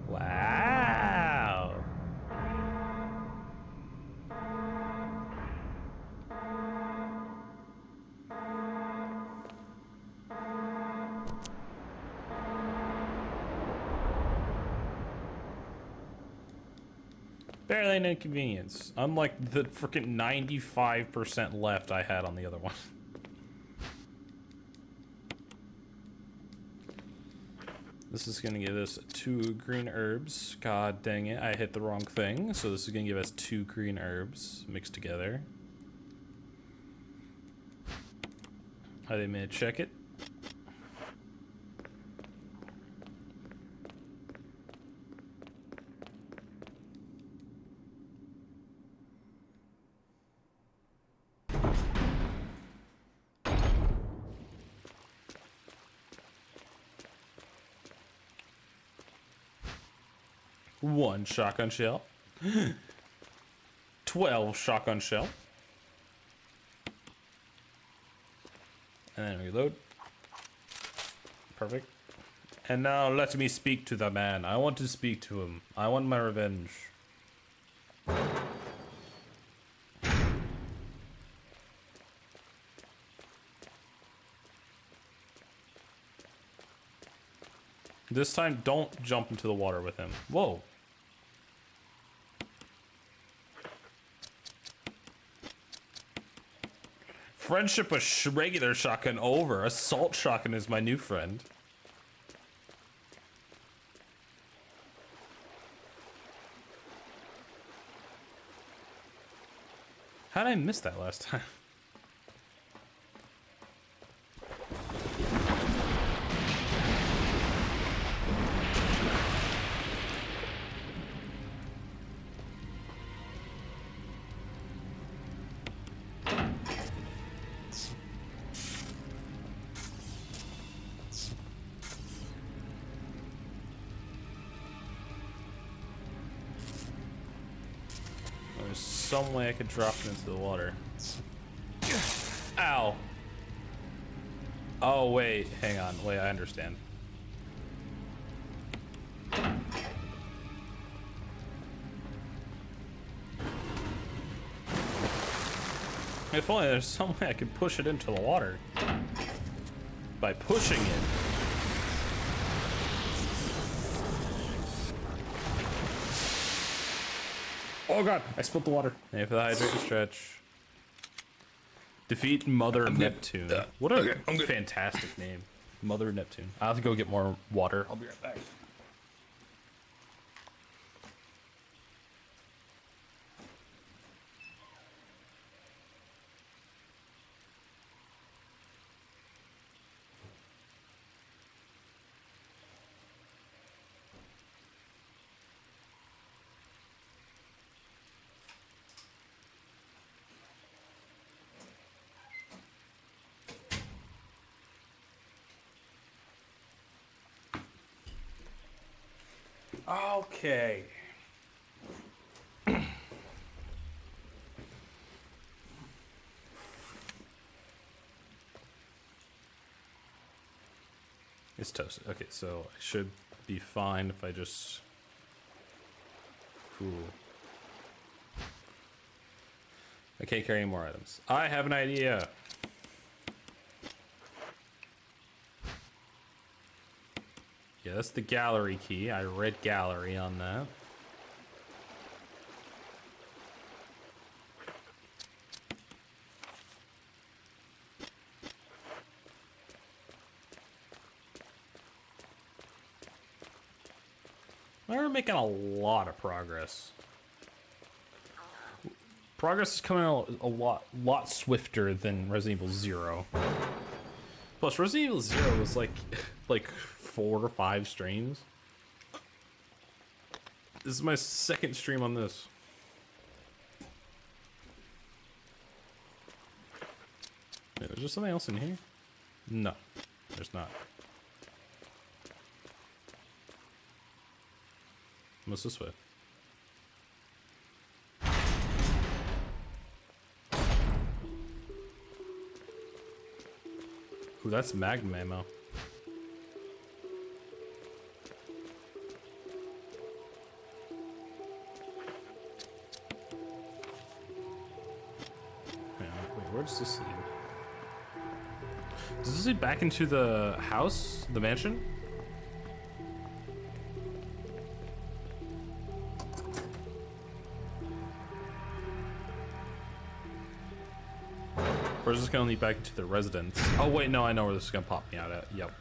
Speaker 1: Wow. Barely an inconvenience, unlike the freaking 95% left I had on the other one. This is gonna give us 2 green herbs. God dang it, I hit the wrong thing. So this is gonna give us 2 green herbs mixed together. I didn't mean to check it. 1 shotgun shell. 12 shotgun shell. And then reload. Perfect. And now let me speak to the man. I want to speak to him. I want my revenge. This time, don't jump into the water with him. Whoa. Friendship with regular shotgun over. Assault shotgun is my new friend. How did I miss that last time? There's some way I could drop it into the water. Ow. Oh, wait. Hang on. Wait, I understand. If only there's some way I could push it into the water. By pushing it. Oh god, I spilled the water. Hey, for the hydrated stretch. Defeat Mother Neptune. What a fantastic name. Mother Neptune. I'll have to go get more water. I'll be right back. Okay. It's toasted. Okay, so I should be fine if I just... Cool. I can't carry any more items. I have an idea. Yeah, that's the gallery key. I read gallery on that. We're making a lot of progress. Progress is coming a lot swifter than Resident Evil 0. Plus, Resident Evil 0 was like 4 or 5 streams. This is my second stream on this. Wait, there's just something else in here? No, there's not. What's this way? Ooh, that's Magnum ammo. Wait, where does this lead? Does this lead back into the house? The mansion? Or is this gonna lead back into the residence? Oh wait, no, I know where this is gonna pop me out at. Yep.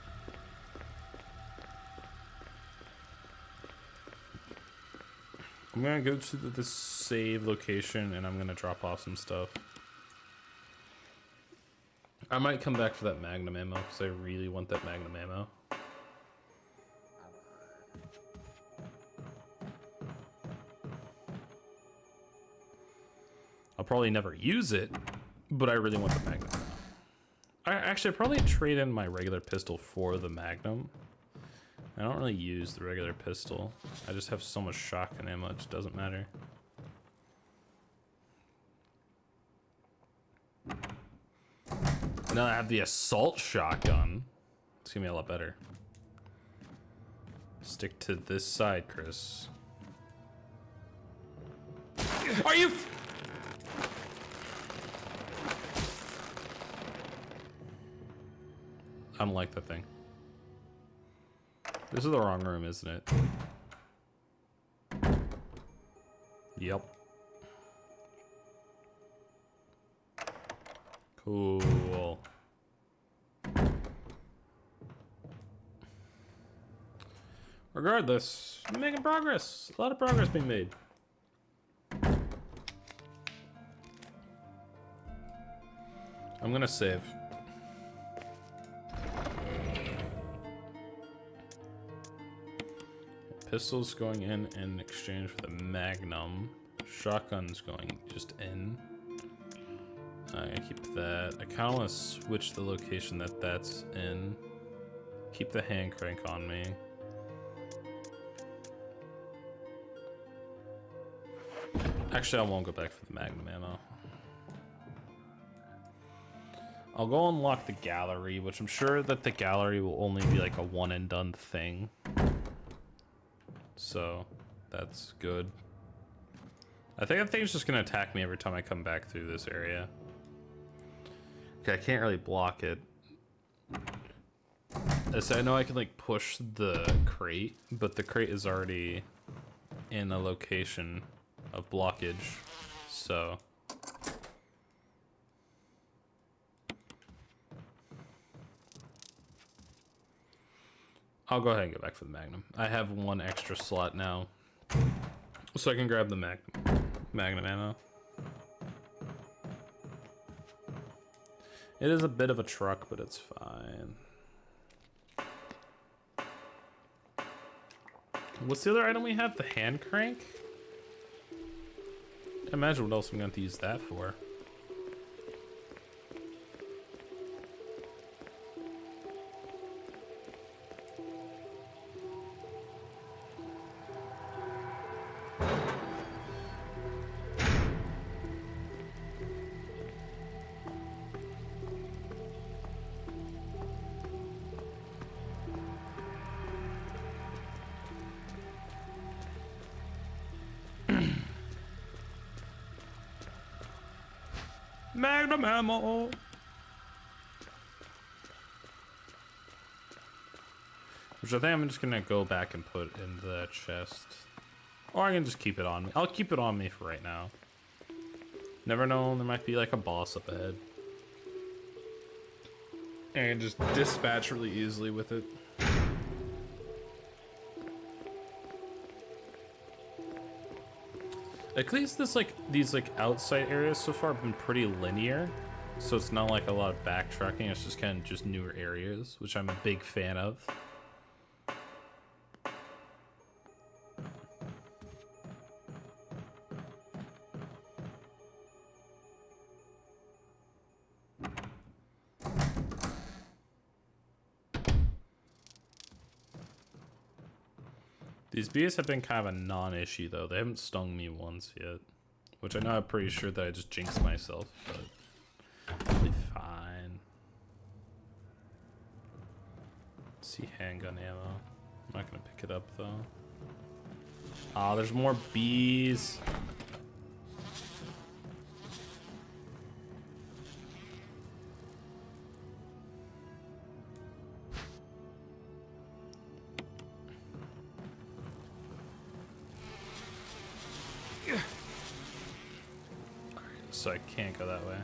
Speaker 1: I'm gonna go to this save location and I'm gonna drop off some stuff. I might come back for that Magnum ammo because I really want that Magnum ammo. I'll probably never use it, but I really want the Magnum. I'd probably trade in my regular pistol for the Magnum. I don't really use the regular pistol. I just have so much shotgun ammo, it just doesn't matter. Now I have the assault shotgun. It's gonna be a lot better. Stick to this side, Chris. Are you? I don't like that thing. This is the wrong room, isn't it? Yep. Cool. Regardless, we're making progress. A lot of progress being made. I'm gonna save. Pistols going in exchange for the Magnum. Shotgun's going just in. I'm gonna keep that. I kind of want to switch the location that's in. Keep the hand crank on me. Actually, I won't go back for the Magnum ammo. I'll go unlock the gallery, which I'm sure that the gallery will only be like a one and done thing. So, that's good. I think that thing's just gonna attack me every time I come back through this area. Okay, I can't really block it. So I know I can like push the crate, but the crate is already in a location of blockage, so. I'll go ahead and go back for the Magnum. I have one extra slot now, so I can grab the Magnum ammo. It is a bit of a truck, but it's fine. What's the other item we have? The hand crank? Imagine what else I'm going to use that for. Magnum ammo. Which I think I'm just gonna go back and put in the chest. Or I can just keep it on me. I'll keep it on me for right now. Never know, there might be like a boss up ahead. And I can just dispatch really easily with it. At least this these outside areas so far have been pretty linear, so it's not like a lot of backtracking. It's just kind of just newer areas, which I'm a big fan of. These bees have been kind of a non-issue though. They haven't stung me once yet. Which I know I'm pretty sure that I just jinxed myself, but it'll be fine. Let's see handgun ammo. I'm not gonna pick it up though. Ah, there's more bees. So I can't go that way.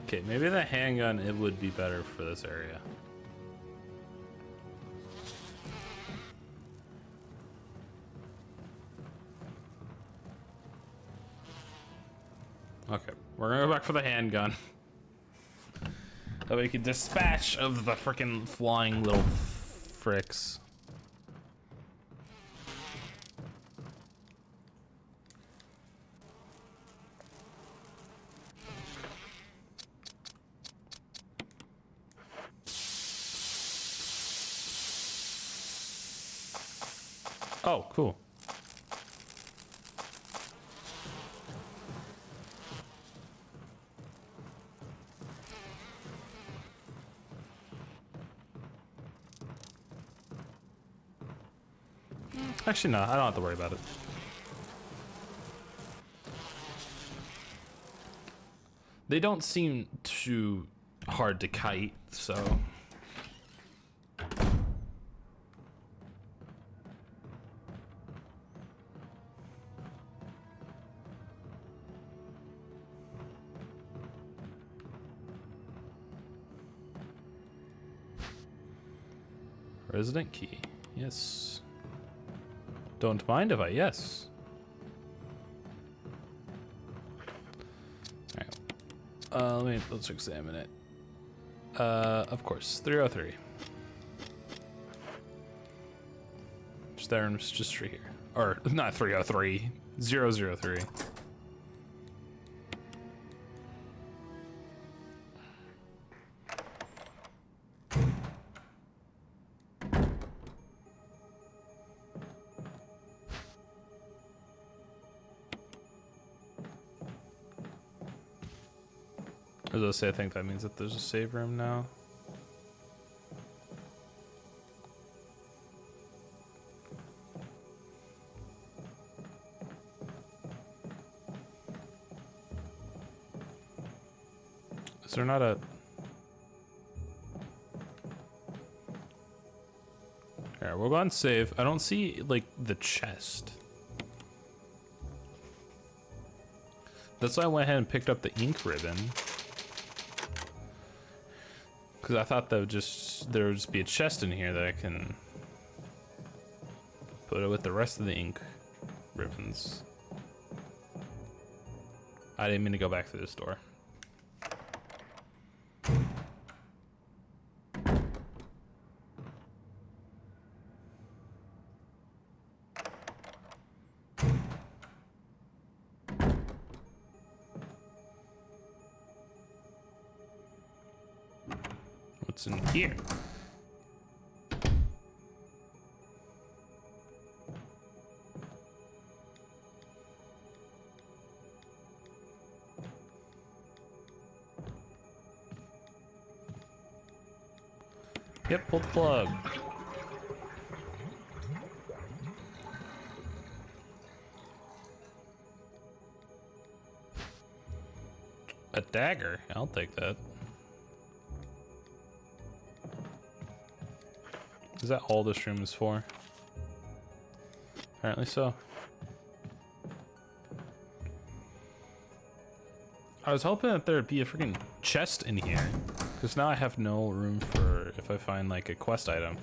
Speaker 1: Okay, maybe the handgun, it would be better for this area. Okay, we're gonna go back for the handgun. That way we can dispatch of the frickin' flying little fricks. Oh, cool. Actually, no, I don't have to worry about it. They don't seem too hard to kite, so... Resident key. Yes. Don't mind if I yes. Alright. Let's examine it. Of course, 303. That room's just right here. Or, not 303. 003. As I say, I think that means that there's a save room now. Is there not a... Alright, we'll go and save. I don't see, like, the chest. That's why I went ahead and picked up the ink ribbon. Because I thought there would just be a chest in here that I can put it with the rest of the ink ribbons. I didn't mean to go back through this door. What's in here? Yep, pull the plug. A dagger? I'll take that. Is that all this room is for? Apparently so. I was hoping that there'd be a freaking chest in here, because now I have no room for if I find like a quest item.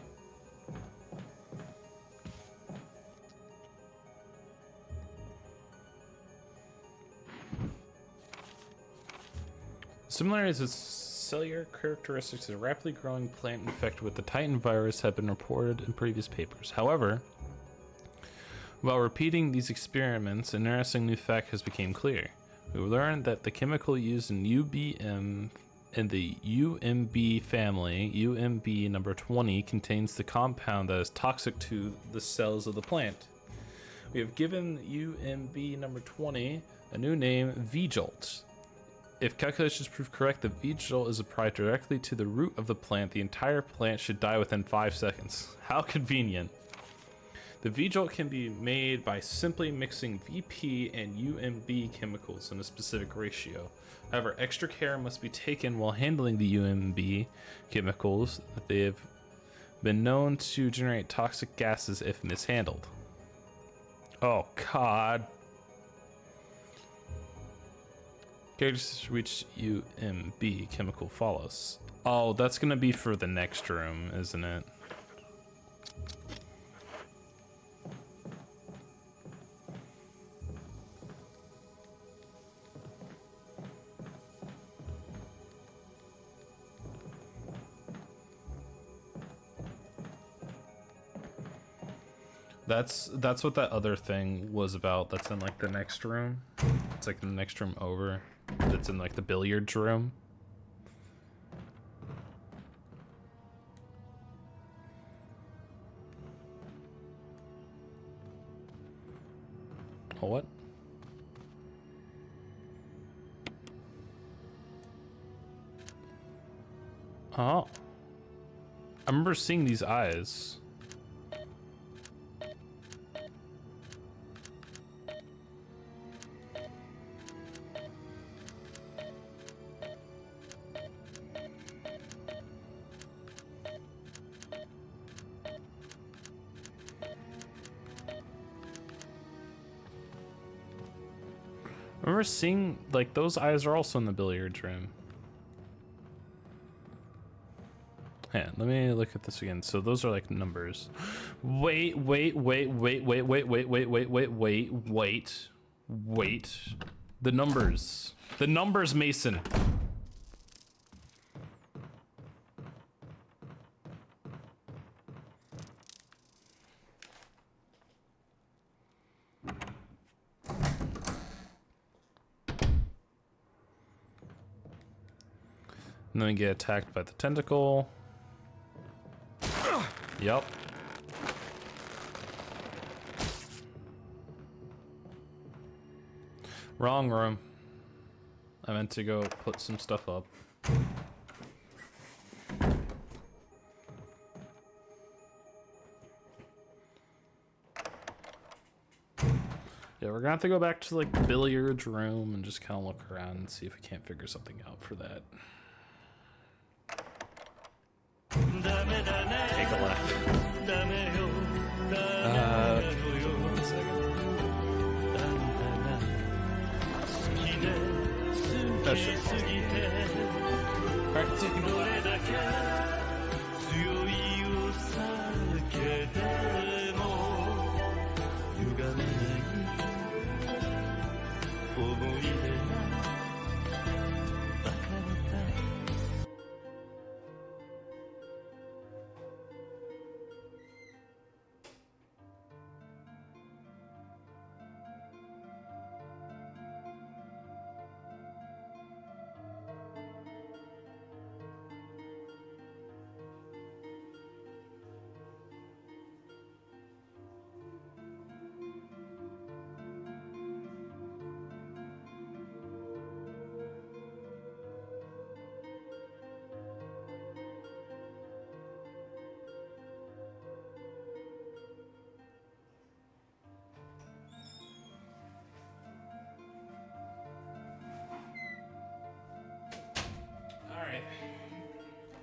Speaker 1: Similarities with cellular characteristics of a rapidly growing plant infected with the Titan virus have been reported in previous papers. However, while repeating these experiments, an interesting new fact has become clear. We learned that the chemical used in UBM in the UMB family, UMB number 20, contains the compound that is toxic to the cells of the plant. We have given UMB number 20 a new name, V-Jolt. If calculations prove correct, the V-Jolt is applied directly to the root of the plant. The entire plant should die within 5 seconds. How convenient. The V-Jolt can be made by simply mixing VP and UMB chemicals in a specific ratio. However, extra care must be taken while handling the UMB chemicals, that they have been known to generate toxic gases if mishandled. Oh, God. Characters which UMB chemical follows. Oh, that's gonna be for the next room, isn't it? That's what that other thing was about. That's in like the next room. It's like the next room over. That's in like the billiards room. Oh, what? Oh. I remember seeing these eyes. I remember seeing, like, those eyes are also in the billiards room. Yeah, let me look at this again. So those are like numbers. Wait. The numbers. The numbers, Mason. And then we get attacked by the tentacle. Yep. Wrong room. I meant to go put some stuff up. Yeah, we're gonna have to go back to like the billiards room and just kind of look around and see if we can't figure something out for that. Take a left. One second. That shit. Alright, so you can go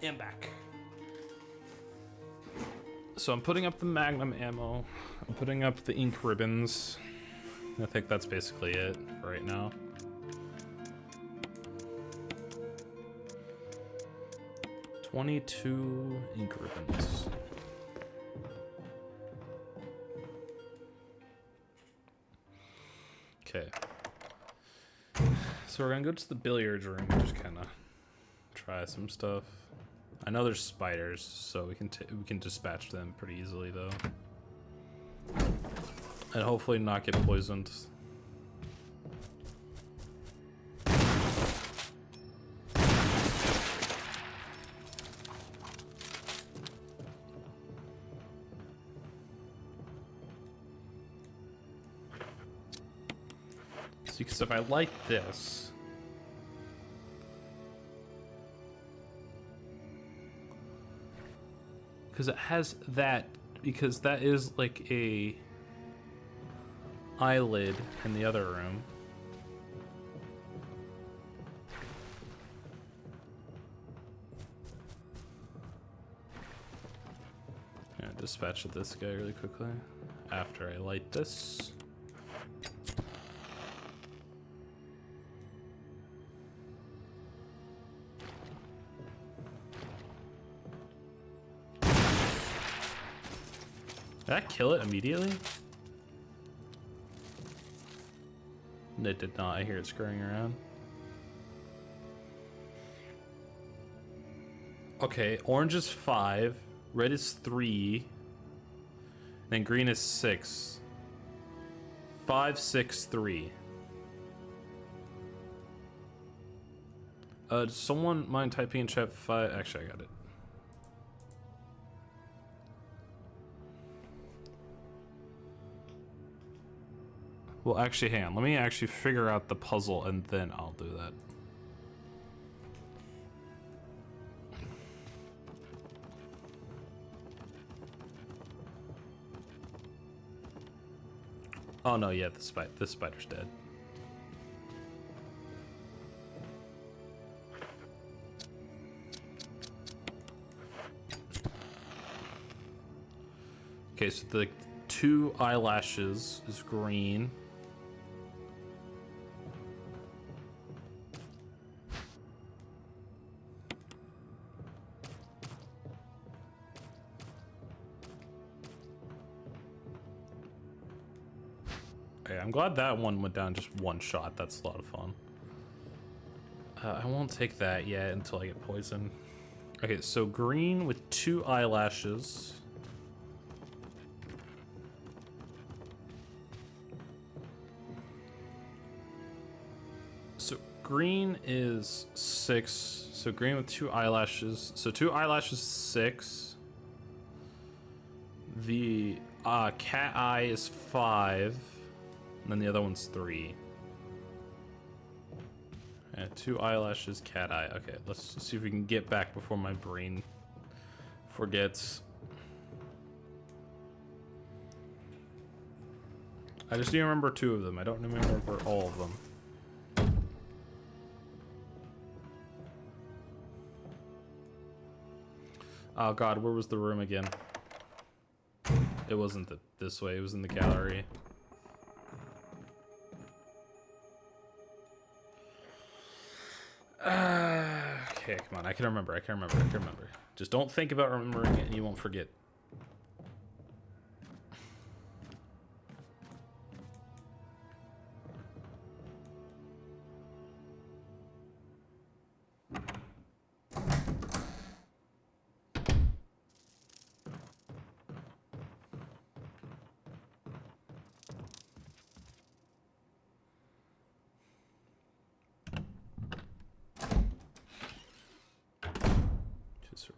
Speaker 1: and back. So I'm putting up the magnum ammo. I'm putting up the ink ribbons. I think that's basically it for right now. $22 ink ribbons. Okay. So we're gonna go to the billiards room and just kind of try some stuff. I know there's spiders, so we can dispatch them pretty easily though, and hopefully not get poisoned. See, because if I light this. Because it has that, because that is like a eyelid in the other room. Yeah, dispatch this guy really quickly after I light this. Did that kill it immediately? It did not. I hear it scurrying around. Okay, orange is 5, red is 3, then green is 6. 5, 6, 3. Does someone mind typing in chat 5? Actually, I got it. Well, actually, hang on. Let me actually figure out the puzzle and then I'll do that. Oh no, yeah, this spider's dead. Okay, so the 2 eyelashes is green. Okay, I'm glad that one went down just 1 shot. That's a lot of fun. I won't take that yet until I get poisoned. Okay, so green with 2 eyelashes. So green is 6. So green with 2 eyelashes. So 2 eyelashes is 6. The cat eye is 5. And then the other one's 3. Yeah, 2 eyelashes, cat eye. Okay, let's see if we can get back before my brain forgets. I just need to remember 2 of them. I don't remember all of them. Oh god, where was the room again? It wasn't this way, it was in the gallery. Okay, come on, I can remember. Just don't think about remembering it and you won't forget.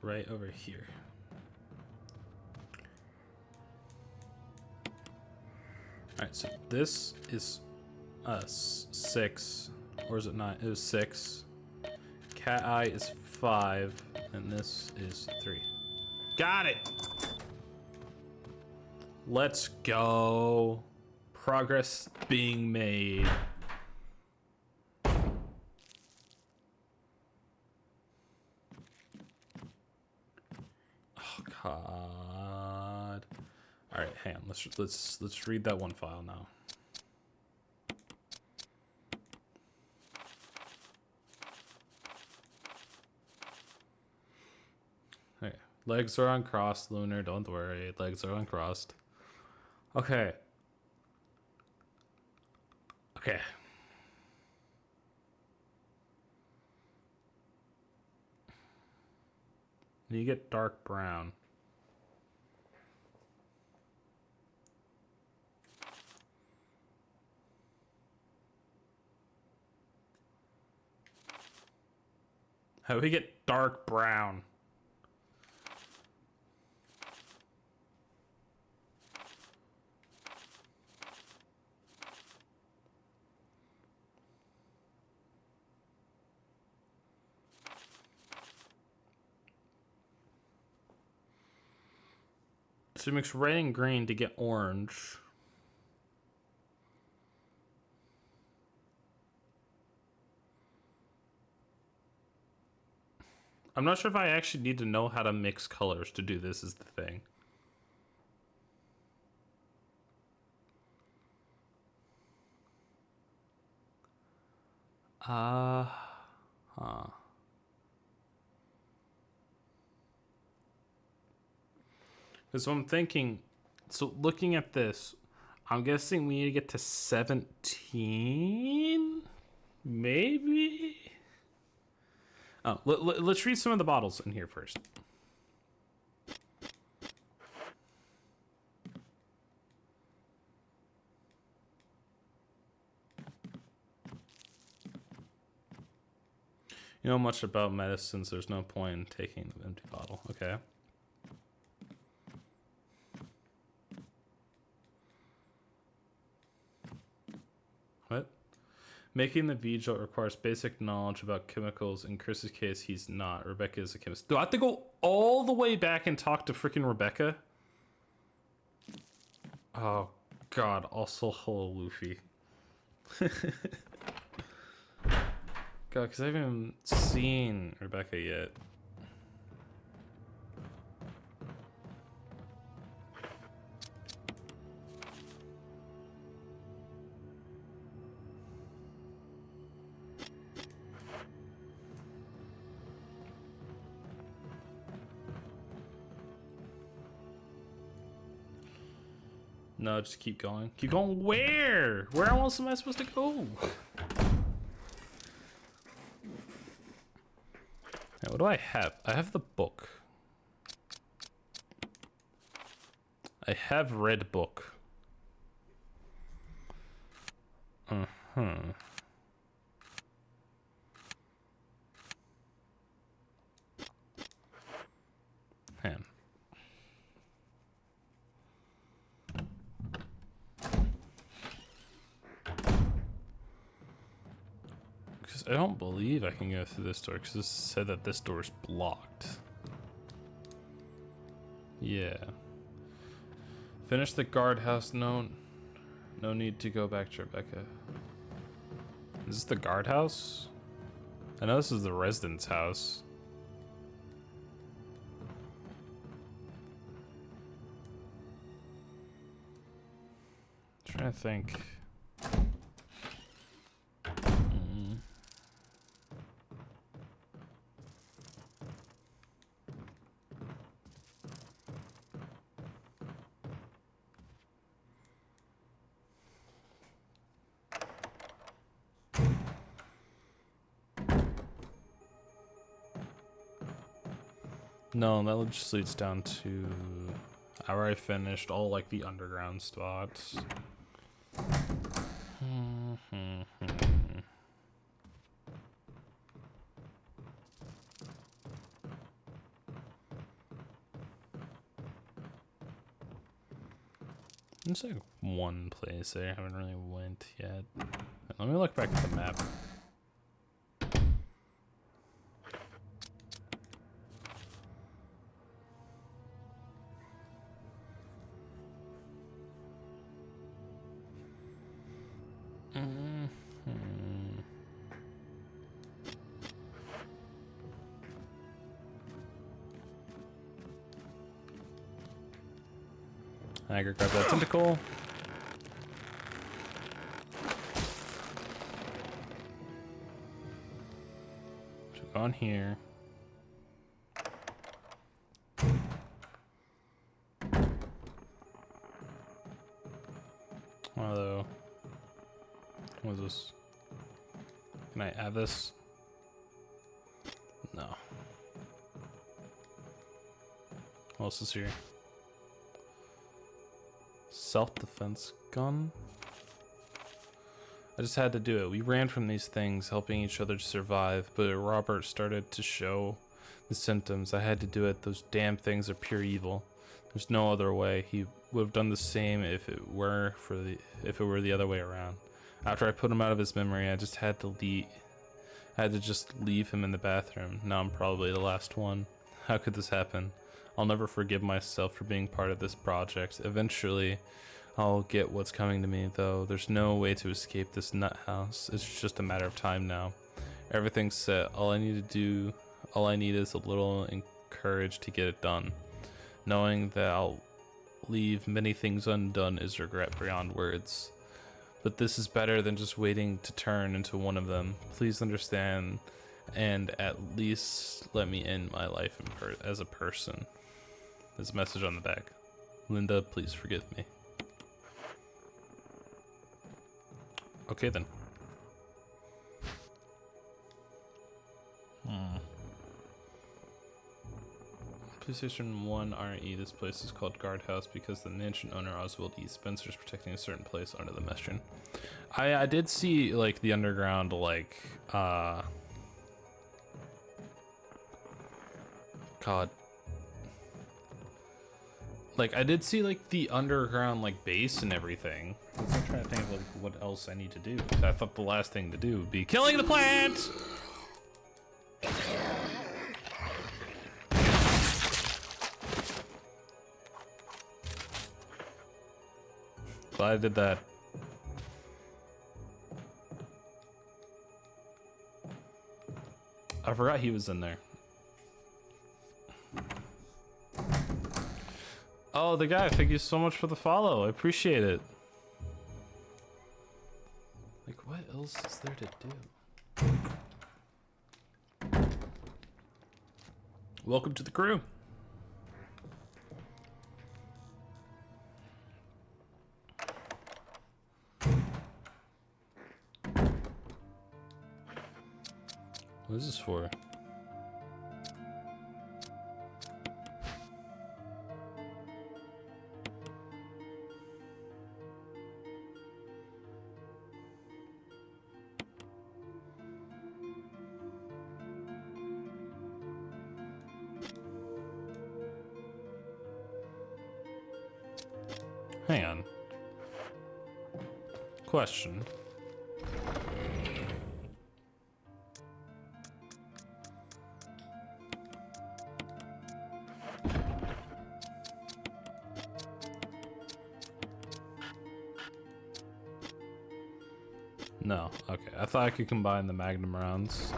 Speaker 1: Right over here. Alright, so this is 6. Or is it 9? It was 6. Cat eye is 5. And this is 3. Got it! Let's go. Progress being made. God. All right, hang on. Let's read that one file now. Okay, legs are uncrossed, Lunar. Don't worry, legs are uncrossed. Okay. Okay. You get dark brown. How do we get dark brown? So mix red and green to get orange. I'm not sure if I actually need to know how to mix colors to do this, is the thing. Huh. So I'm thinking, so looking at this, I'm guessing we need to get to 17? Maybe? Oh, let's read some of the bottles in here first. You know much about medicines, there's no point in taking an empty bottle. Okay. What? Making the V-Jolt requires basic knowledge about chemicals. In Chris's case, he's not. Rebecca is a chemist. Do I have to go all the way back and talk to freaking Rebecca? Oh, God. Also, hello, Luffy. God, because I haven't even seen Rebecca yet. No, just keep going. Keep going where? Where else am I supposed to go? Now, what do I have? I have the book. I have read book. Uh-huh. Man. I don't believe I can go through this door because it said that this door is blocked. Yeah. Finish the guardhouse. No need to go back to Rebecca. Is this the guardhouse? I know this is the resident's house. I'm trying to think. No, that just leads down to I already finished all like the underground spots. There's like one place there I haven't really went yet. Let me look back at the map. I gotta grab that tentacle. So go on here. Although, what is this? Can I add this? No. What else is here? Self-defense gun? I just had to do it. We ran from these things, helping each other to survive, but Robert started to show the symptoms. I had to do it. Those damn things are pure evil. There's no other way. He would have done the same if it were the other way around. After I put him out of his memory, I just had to just leave him in the bathroom. Now I'm probably the last one. How could this happen? I'll never forgive myself for being part of this project. Eventually, I'll get what's coming to me, though. There's no way to escape this nut house. It's just a matter of time now. Everything's set. All I need is a little courage to get it done. Knowing that I'll leave many things undone is regret beyond words. But this is better than just waiting to turn into one of them. Please understand, and at least let me end my life as a person. There's a message on the back. Linda, please forgive me. Okay then. PlayStation 1 RE, this place is called Guardhouse because the mansion owner Oswald E. Spencer is protecting a certain place under the mansion. I did see like the underground like God. Like, I did see, like, the underground, like, base and everything. I'm trying to think of, like, what else I need to do. I thought the last thing to do would be killing the plant! Glad I did that. I forgot he was in there. Oh, the guy, thank you so much for the follow. I appreciate it. Like, what else is there to do? Welcome to the crew. What is this for? Hang on. Question. No, okay. I thought I could combine the Magnum rounds.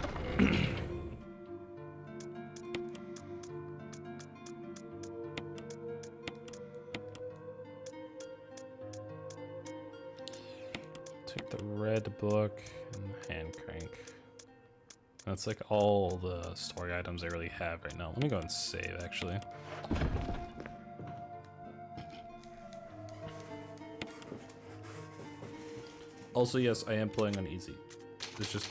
Speaker 1: Take the red book and the hand crank. That's like all the story items I really have right now. Let me go and save, actually. Also, yes, I am playing on easy. It's just,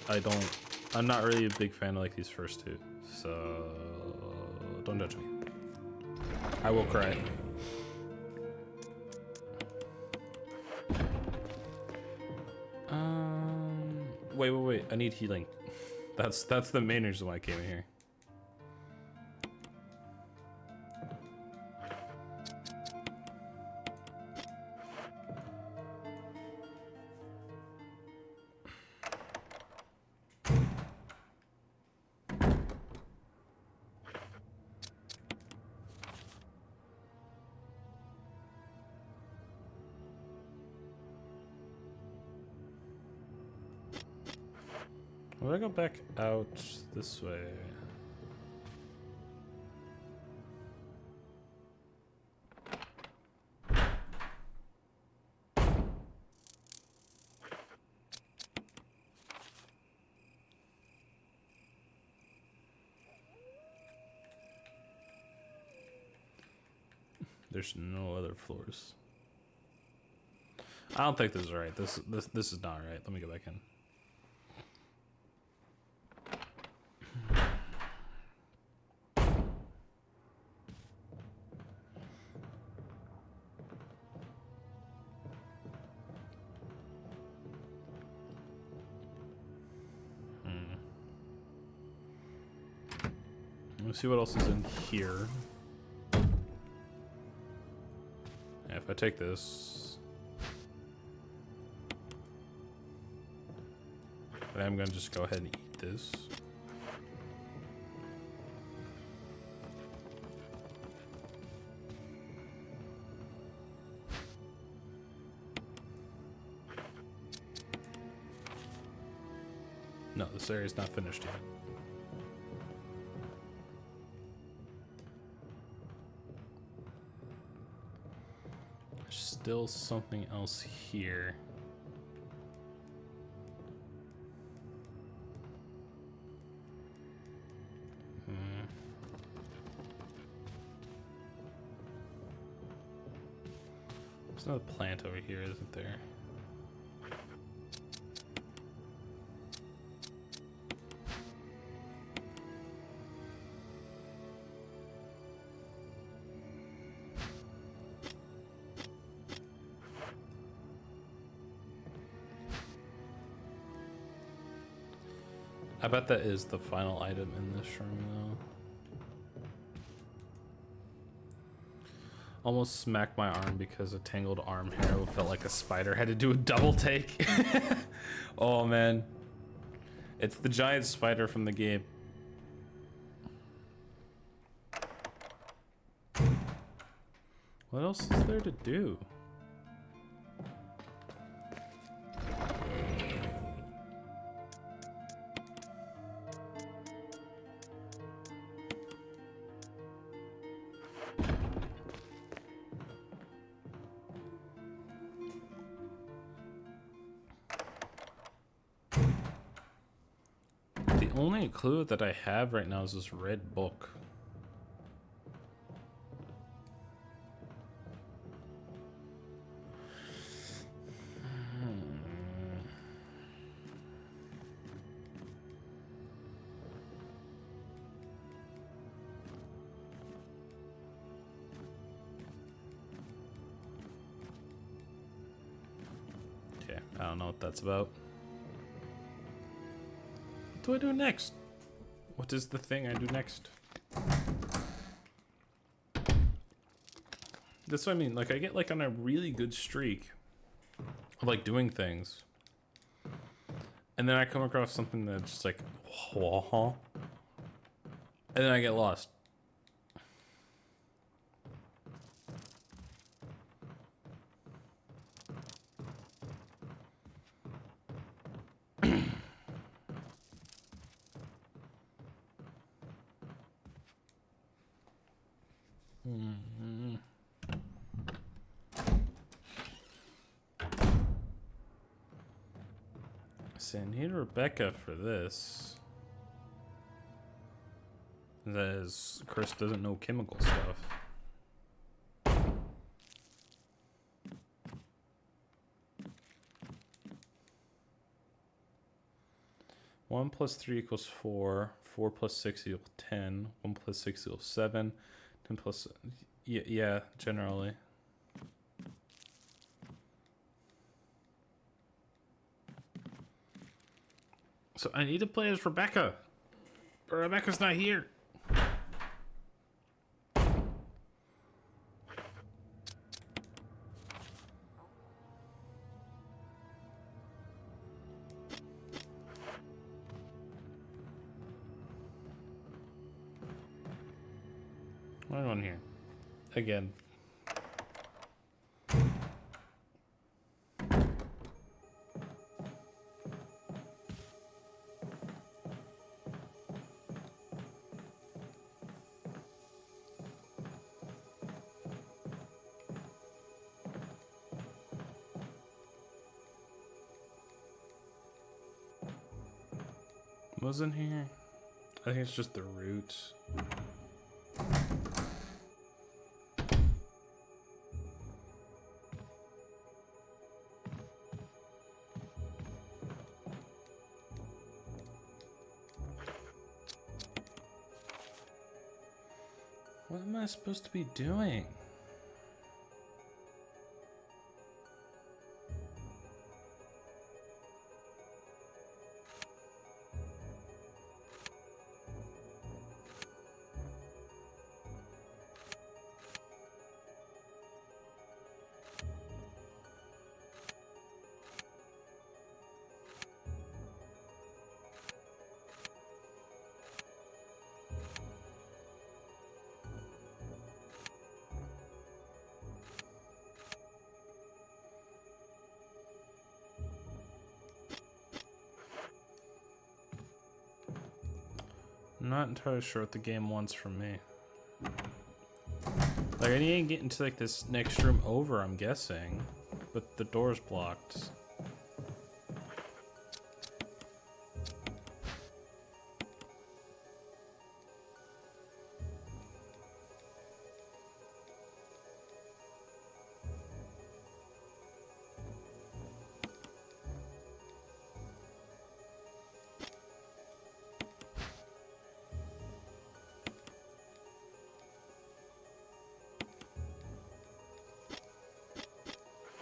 Speaker 1: I'm not really a big fan of like these first two. So, don't judge me. I will cry. Wait, I need healing. That's the main reason why I came in here. Would I go back out this way? There's no other floors. I don't think this is right. This is not right. Let me go back in. Let's see what else is in here. Yeah, if I take this, I'm gonna just go ahead and eat this. No, this area's not finished yet. Still something else here. There's another plant over here, isn't there? I bet that is the final item in this room, though. Almost smacked my arm because a tangled arm hair felt like a spider. Had to do a double take. Oh man. It's the giant spider from the game. What else is there to do? The only clue that I have right now is this red book. Okay, I don't know what that's about. What do I do next? What is the thing I do next? That's what I mean. Like, I get like on a really good streak of like doing things, and then I come across something that's just like, and then I get lost. So I need Rebecca for this. That is, Chris doesn't know chemical stuff. One plus 3 equals 4. 4 plus 6 equals 10. 1 plus 6 equals 7. 10 plus... Yeah, generally. So I need to play as Rebecca. But Rebecca's not here. What on here? Again. Was in here? I think it's just the roots. What am I supposed to be doing? I'm not entirely sure what the game wants from me. Like, I need to get into like this next room over, I'm guessing, but the door's blocked.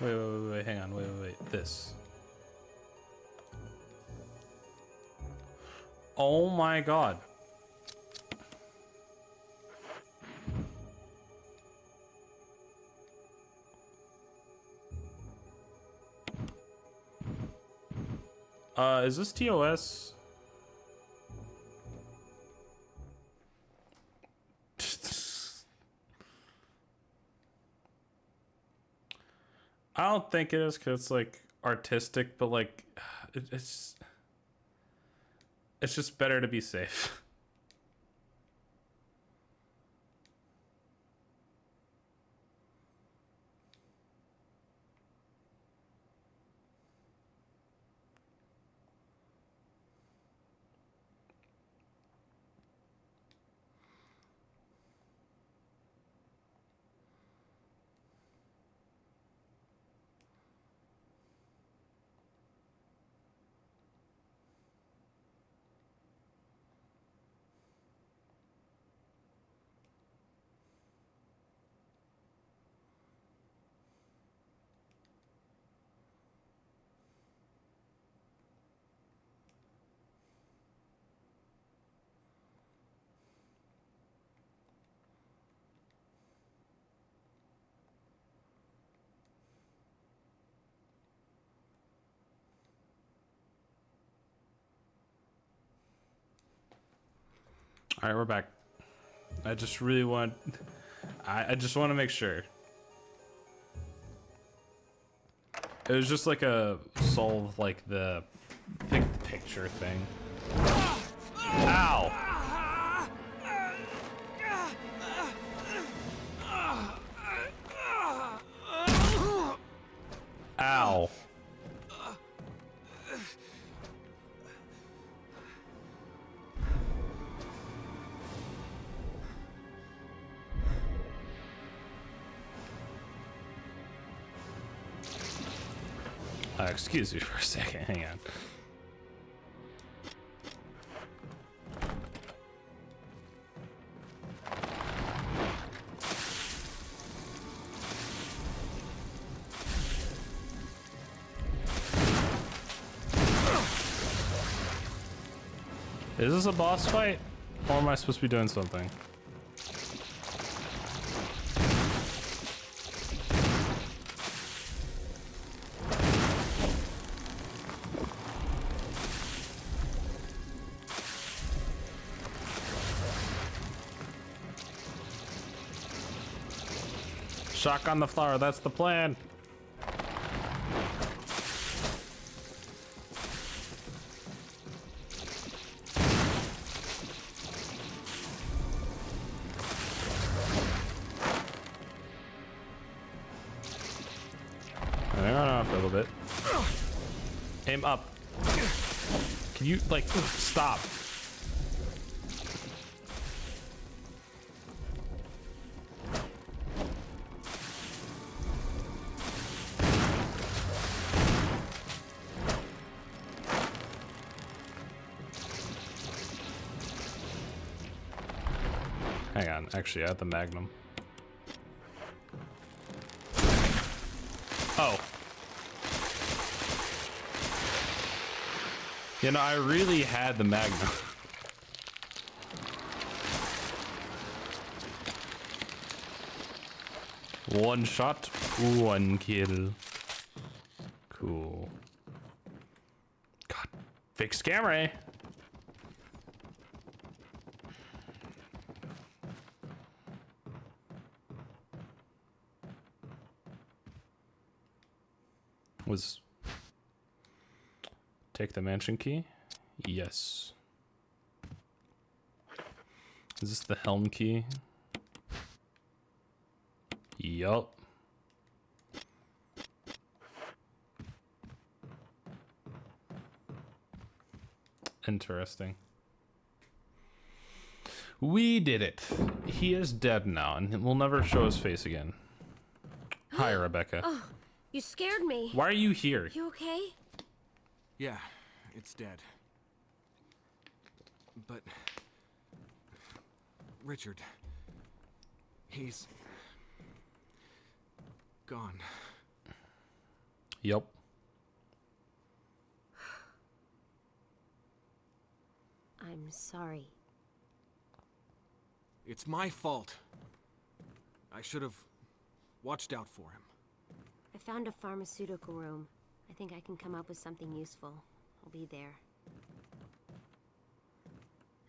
Speaker 1: Wait, hang on, wait, this. Oh my god. Is this TOS? I don't think it is because it's like artistic, but like it's just better to be safe. All right, we're back. I just really want, I just want to make sure. It was just like a solve like the big picture thing. Ow! Ow. Excuse me for a second, hang on. Is this a boss fight? Or am I supposed to be doing something? Shotgun the flower, that's the plan. Hang on for a little bit. Aim up. Can you, like, stop? Hang on, actually, I have the Magnum. Oh. You know, I really had the Magnum. One shot, one kill. Cool. God, fix camera. Was take the mansion key? Yes. Is this the helm key? Yup. Interesting. We did it. He is dead now, and we'll never show his face again. Hi, Rebecca.
Speaker 3: Oh, you scared me.
Speaker 1: Why are you here?
Speaker 3: You okay?
Speaker 4: Yeah, it's dead. But... Richard... He's... gone.
Speaker 1: Yup.
Speaker 3: I'm sorry.
Speaker 4: It's my fault. I should have watched out for him.
Speaker 3: I found a pharmaceutical room. I think I can come up with something useful. I'll be there.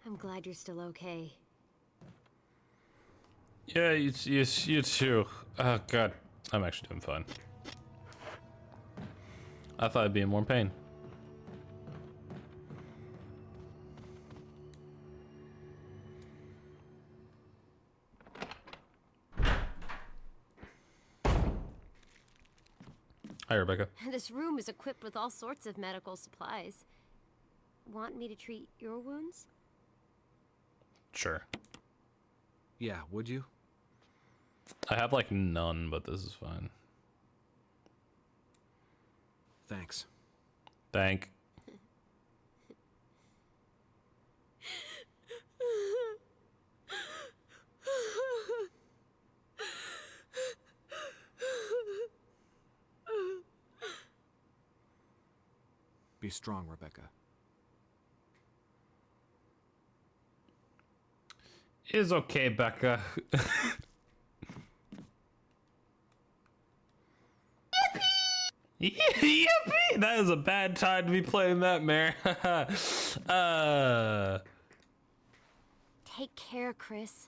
Speaker 3: I'm glad you're still okay.
Speaker 1: Yeah, you too. Oh god, I'm actually doing fine. I thought I'd be in more pain. Hi, Rebecca.
Speaker 3: This room is equipped with all sorts of medical supplies. Want me to treat your wounds?
Speaker 1: Sure.
Speaker 4: Yeah, would you?
Speaker 1: I have like none, but this is fine.
Speaker 4: Thanks.
Speaker 1: Thank.
Speaker 4: Be strong, Rebecca.
Speaker 1: It's okay, Becca. Yippee! That is a bad time to be playing that, Mare.
Speaker 3: Take care, Chris.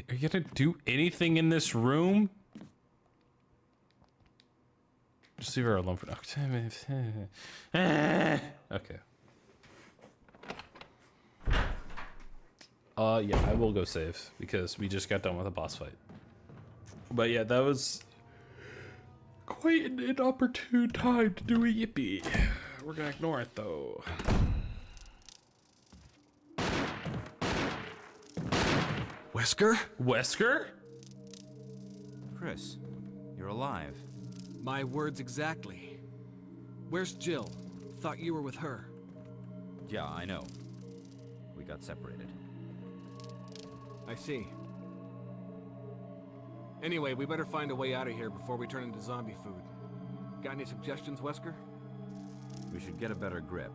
Speaker 1: Are you gonna do anything in this room? Just leave her alone for now. Okay. Yeah, I will go save because we just got done with a boss fight. But yeah, that was quite an inopportune time to do a yippee. We're gonna ignore it though.
Speaker 4: Wesker?
Speaker 1: Wesker?
Speaker 2: Chris, you're alive.
Speaker 4: My words exactly. Where's Jill? Thought you were with her.
Speaker 2: Yeah, I know. We got separated.
Speaker 4: I see. Anyway, we better find a way out of here before we turn into zombie food. Got any suggestions, Wesker?
Speaker 2: We should get a better grip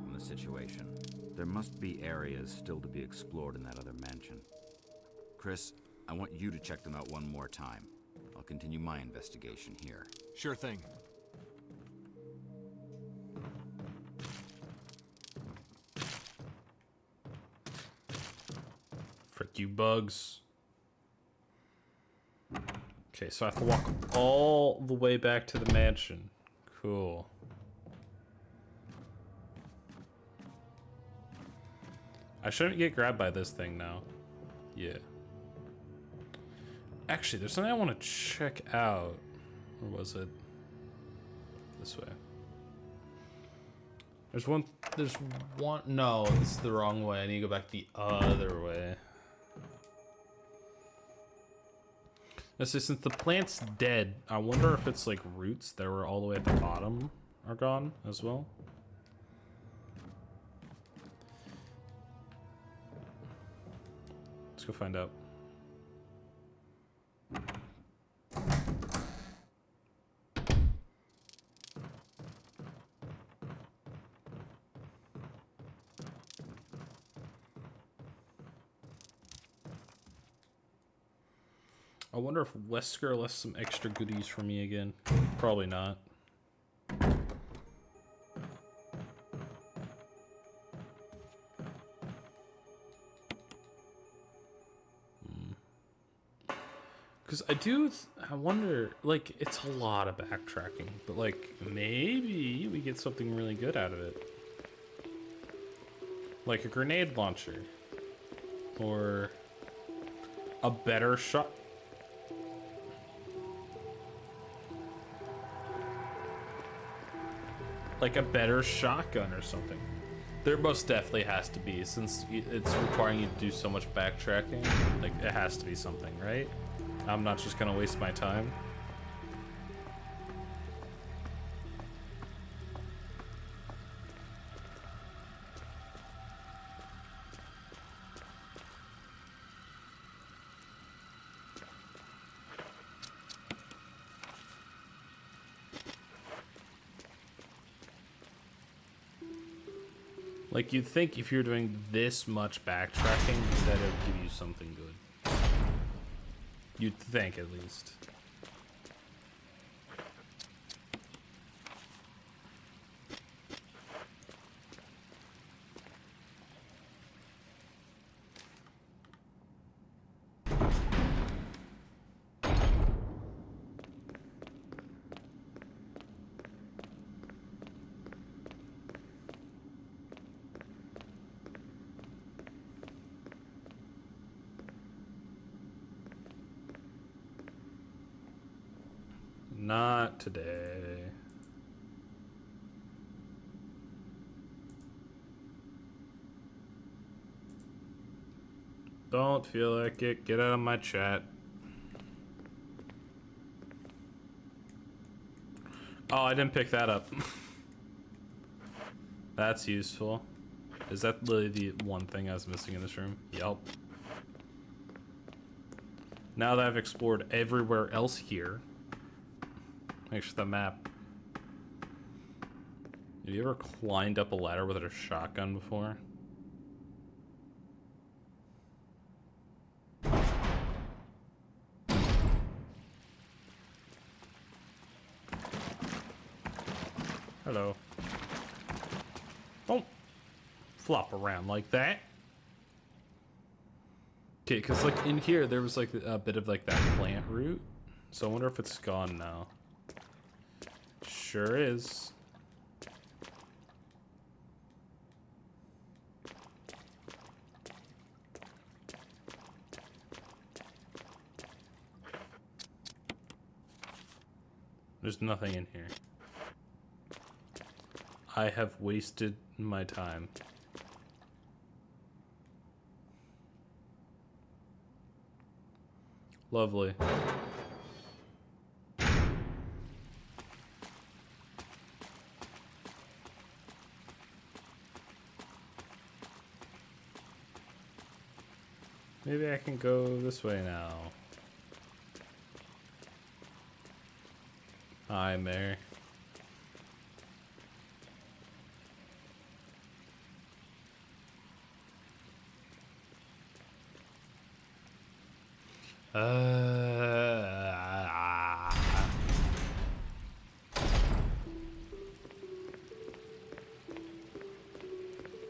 Speaker 2: on the situation. There must be areas still to be explored in that other mansion. Chris, I want you to check them out one more time. I'll continue my investigation here.
Speaker 4: Sure thing.
Speaker 1: Frick you, bugs. Okay, so I have to walk all the way back to the mansion. Cool. I shouldn't get grabbed by this thing now. Yeah. Actually, there's something I want to check out. Or was it this way? There's one, no, this is the wrong way. I need to go back the other way. Let's see, since the plant's dead, I wonder if it's like roots that were all the way at the bottom are gone as well. Let's go find out. I wonder if Wesker left some extra goodies for me again. Probably not. Because I wonder, like, it's a lot of backtracking, but like, maybe we get something really good out of it. Like a grenade launcher. Or a better shot. Like a better shotgun or something. There most definitely has to be, since it's requiring you to do so much backtracking. Like, it has to be something, right? I'm not just gonna waste my time. Like, you'd think if you're doing this much backtracking, that it would give you something good. You'd think, at least. Not today. Don't feel like it. Get out of my chat. Oh, I didn't pick that up. That's useful. Is that literally the one thing I was missing in this room? Yup. Now that I've explored everywhere else here, make sure the map. Have you ever climbed up a ladder with a shotgun before? Hello. Don't flop around like that. Okay, because like in here there was like a bit of like that plant root. So I wonder if it's gone now. Sure is. There's nothing in here. I have wasted my time. Lovely. Maybe I can go this way now. Hi, Mary.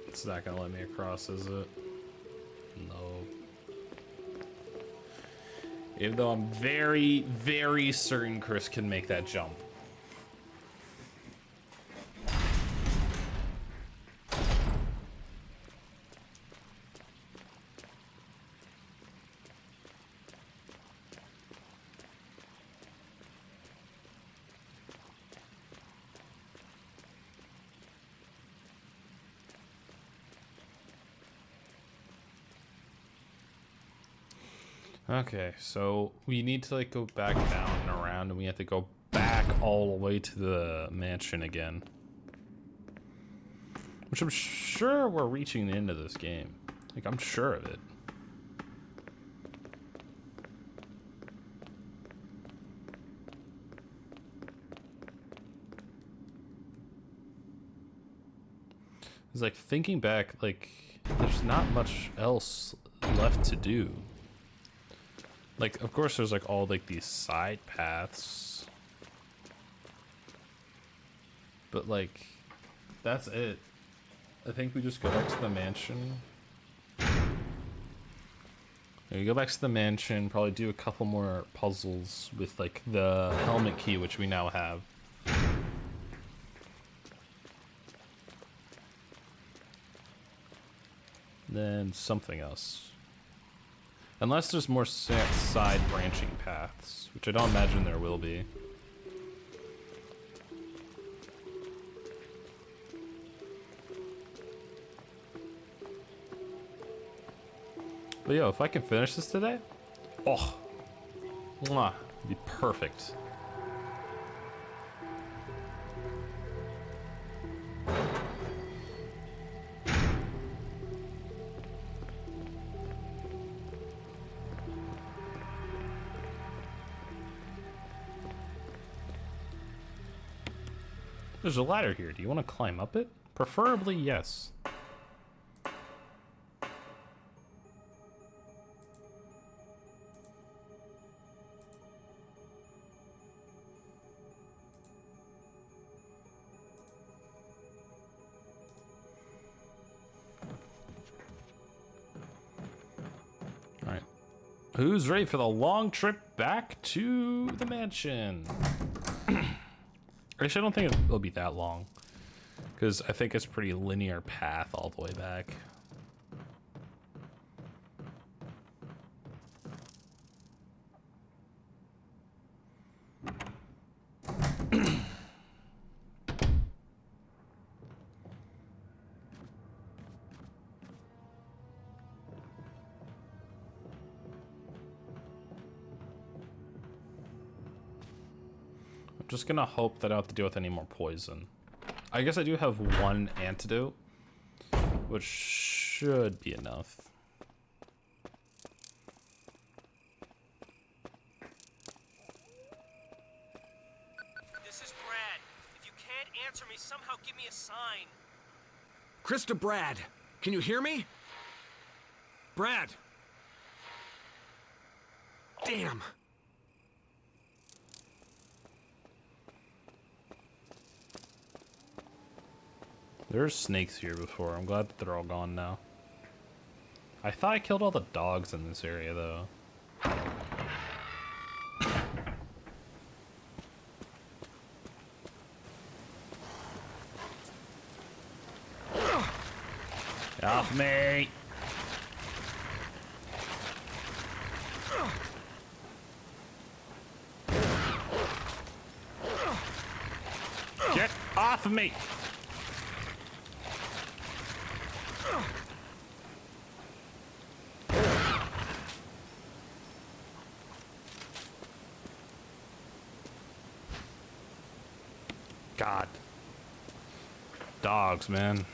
Speaker 1: It's not gonna let me across, is it? No. Even though I'm very, very certain Chris can make that jump. Okay, so we need to like go back down and around, and we have to go back all the way to the mansion again. Which I'm sure we're reaching the end of this game. Like, I'm sure of it. It's like thinking back, like, there's not much else left to do. Like, of course, there's like all like these side paths, but like, that's it. I think we just go back to the mansion. We go back to the mansion, probably do a couple more puzzles with like the helmet key, which we now have. Then something else. Unless there's more side branching paths, which I don't imagine there will be. But yo, if I can finish this today, oh, mwah, it'd be perfect. There's a ladder here. Do you want to climb up it? Preferably, yes. Alright. Who's ready for the long trip back to the mansion? Actually, I don't think it'll be that long, because I think it's a pretty linear path all the way back. just gonna hope that I don't have to deal with any more poison. I guess I do have one antidote, which should be enough.
Speaker 5: This is Brad. If you can't answer me, somehow give me a sign.
Speaker 4: Chris to Brad. Can you hear me? Brad! Damn!
Speaker 1: There were snakes here before. I'm glad that they're all gone now. I thought I killed all the dogs in this area, though. Get off me! Get off of me! God. Dogs, man.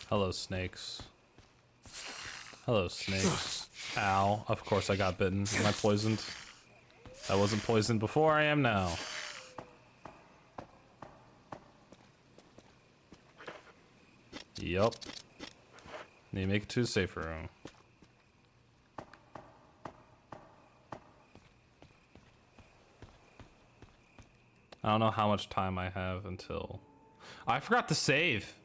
Speaker 1: Hello, snakes. Hello, snakes. Ow. Of course I got bitten. Am I poisoned? I wasn't poisoned before, I am now. Yup. Need to make it to a safe room. I don't know how much time I have until... I forgot to save!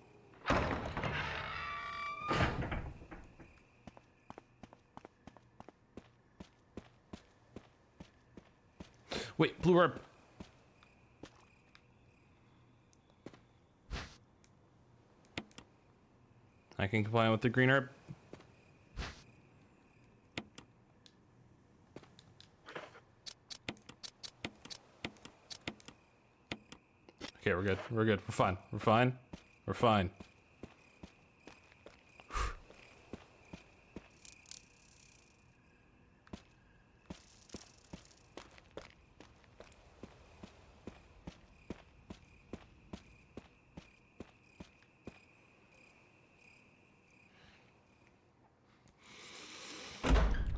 Speaker 1: Wait, blue herb. I can combine with the green herb. Okay, we're good. We're good. We're fine. We're fine. We're fine.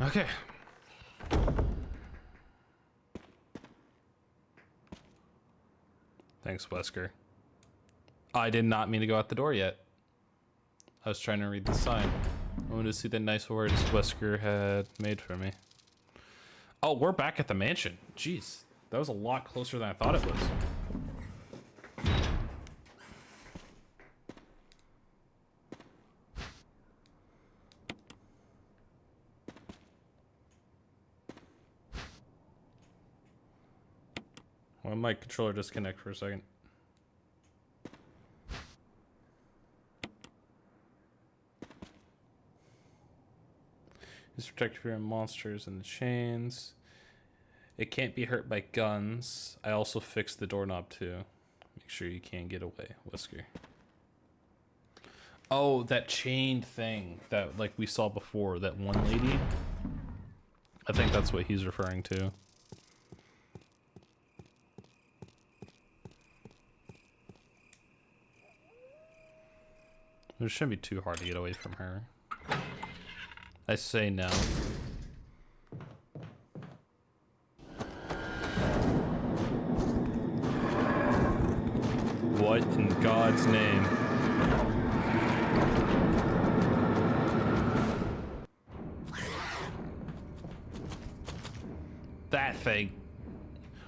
Speaker 1: Okay. Thanks, Wesker. I did not mean to go out the door yet. I was trying to read the sign. I wanted to see the nice words Wesker had made for me. Oh, we're back at the mansion. Jeez, that was a lot closer than I thought it was. Why my controller disconnect for a second? It's protected from monsters and the chains. It can't be hurt by guns. I also fixed the doorknob too. Make sure you can't get away, Wesker. Oh, that chained thing that like we saw before, that one lady. I think that's what he's referring to. It shouldn't be too hard to get away from her. I say no. What in God's name? That thing.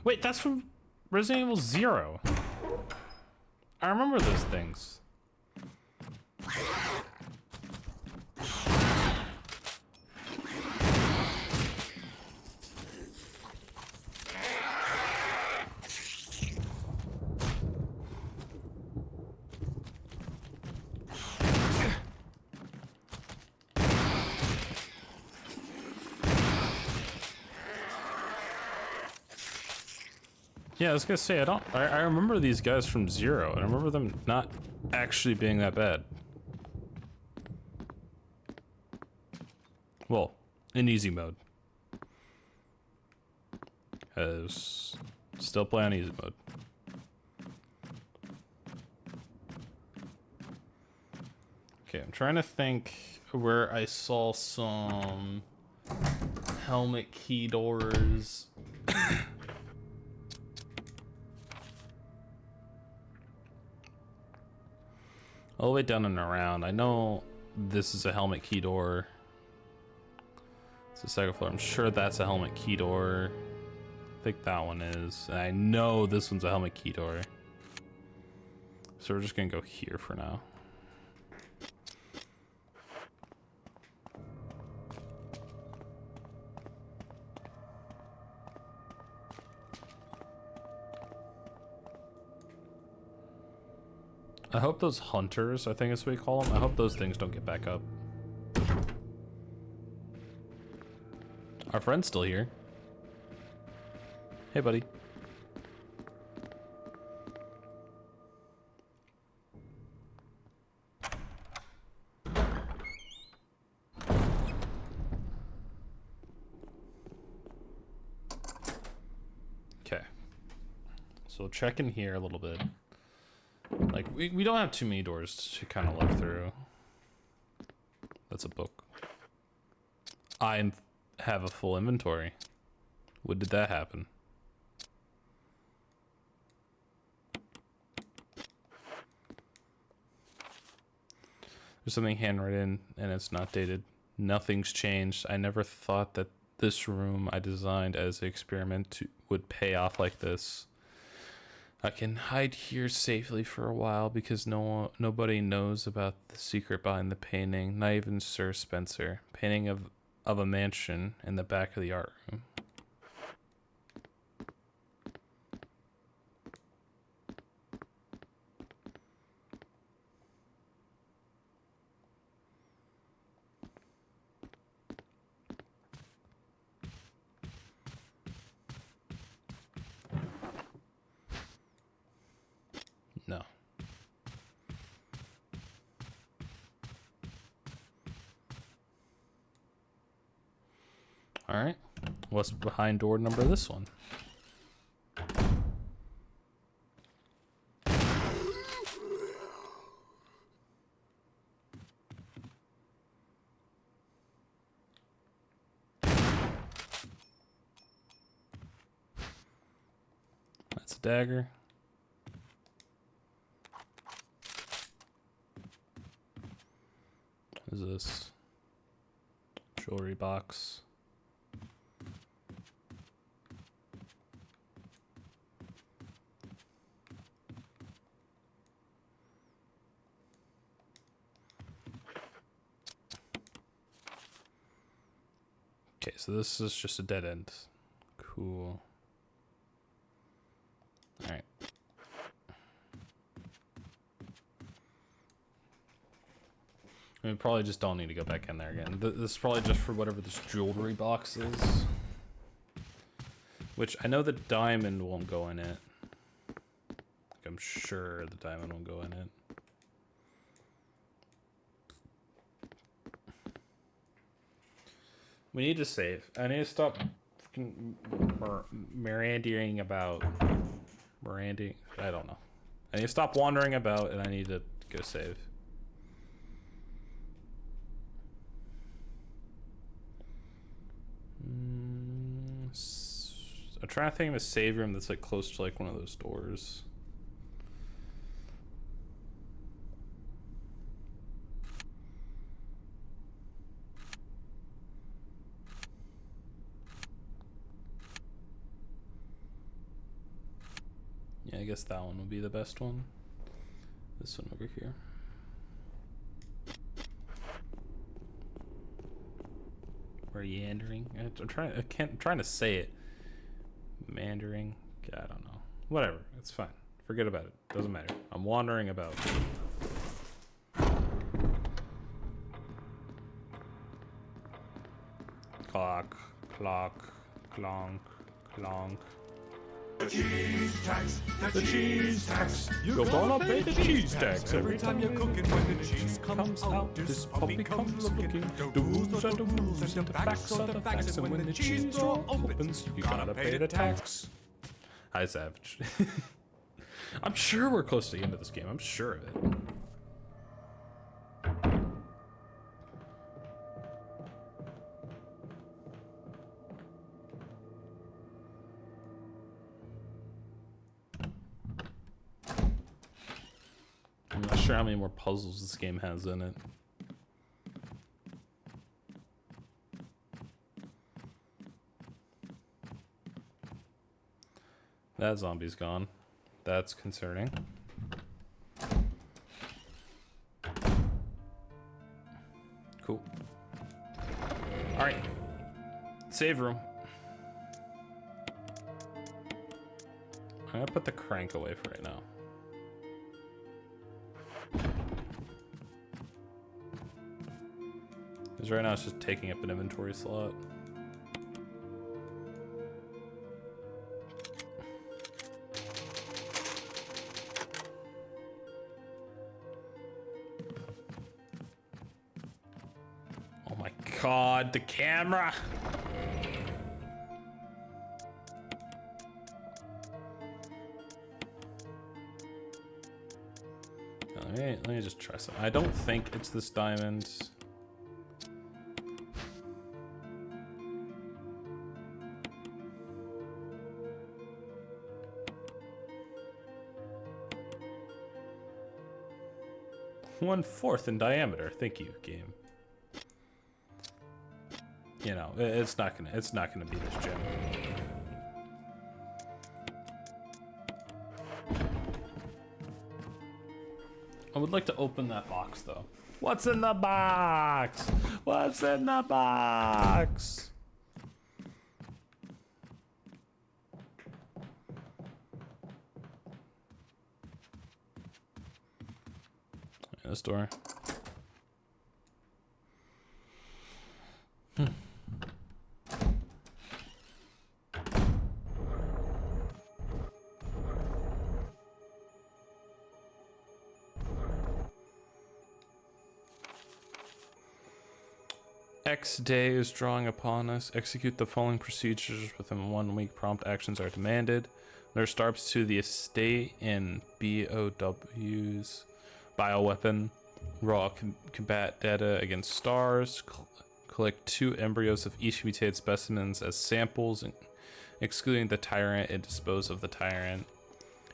Speaker 1: Wait, that's from Resident Evil 0. I remember those things. Yeah, I was gonna say, I remember these guys from Zero, and I remember them not actually being that bad. Well, in easy mode. Cause still play on easy mode. Okay, I'm trying to think where I saw some helmet key doors. All the way down and around. I know this is a helmet key door. It's the second floor. I'm sure that's a helmet key door. I think that one is. And I know this one's a helmet key door. So we're just gonna go here for now. I hope those hunters, I think is what we call them, I hope those things don't get back up. Our friend's still here. Hey, buddy. Okay. So we'll check in here a little bit. Like, we don't have too many doors to kind of look through. That's a book. I have a full inventory. When did that happen? There's something handwritten and it's not dated. Nothing's changed. I never thought that this room I designed as an experiment would pay off like this. I can hide here safely for a while because nobody knows about the secret behind the painting, not even Sir Spencer. Painting of a mansion in the back of the art room. No. All right. What's behind door number this one? That's a dagger. What is this? Jewelry box. Okay, so this is just a dead end. Cool. All right. We probably just don't need to go back in there again. This is probably just for whatever this jewelry box is. Which I know the diamond won't go in it. Like, I'm sure the diamond won't go in it. We need to save. I need to stop fucking meandering about. I don't know. I need to stop wandering about and I need to go save. I'm trying to think of a save room that's like close to like one of those doors. Yeah, I guess that one would be the best one. This one over here. Meandering. I'm trying to say it. Meandering. I don't know. Whatever. It's fine. Forget about it. Doesn't matter. I'm wandering about. Clock, clock, clonk, clonk. The cheese tax. You're gonna pay the cheese tax every time you're cooking. When the cheese comes out, this puppy comes looking. The rules are the rules, and the facts are the facts. And when the cheese door opens, you gotta pay the tax. Hi, Savage. I'm sure we're close to the end of this game. I'm sure of it. I'm not sure how many more puzzles this game has in it. That zombie's gone. That's concerning. Cool. Alright. Save room. I'm gonna put the crank away for right now. Because right now it's just taking up an inventory slot. Oh my god, the camera! Let me just try something. I don't think it's this diamond. One-fourth in diameter. Thank you, game. You know, it's not gonna be this gem. I would like to open that box though. What's in the box? What's in the box? This door. X day is drawing upon us. Execute the following procedures within 1 week. Prompt actions are demanded. There starts to the estate in BOW's bioweapon. Raw combat data against stars. Collect 2 embryos of each mutated specimens as samples, excluding the tyrant, and dispose of the tyrant.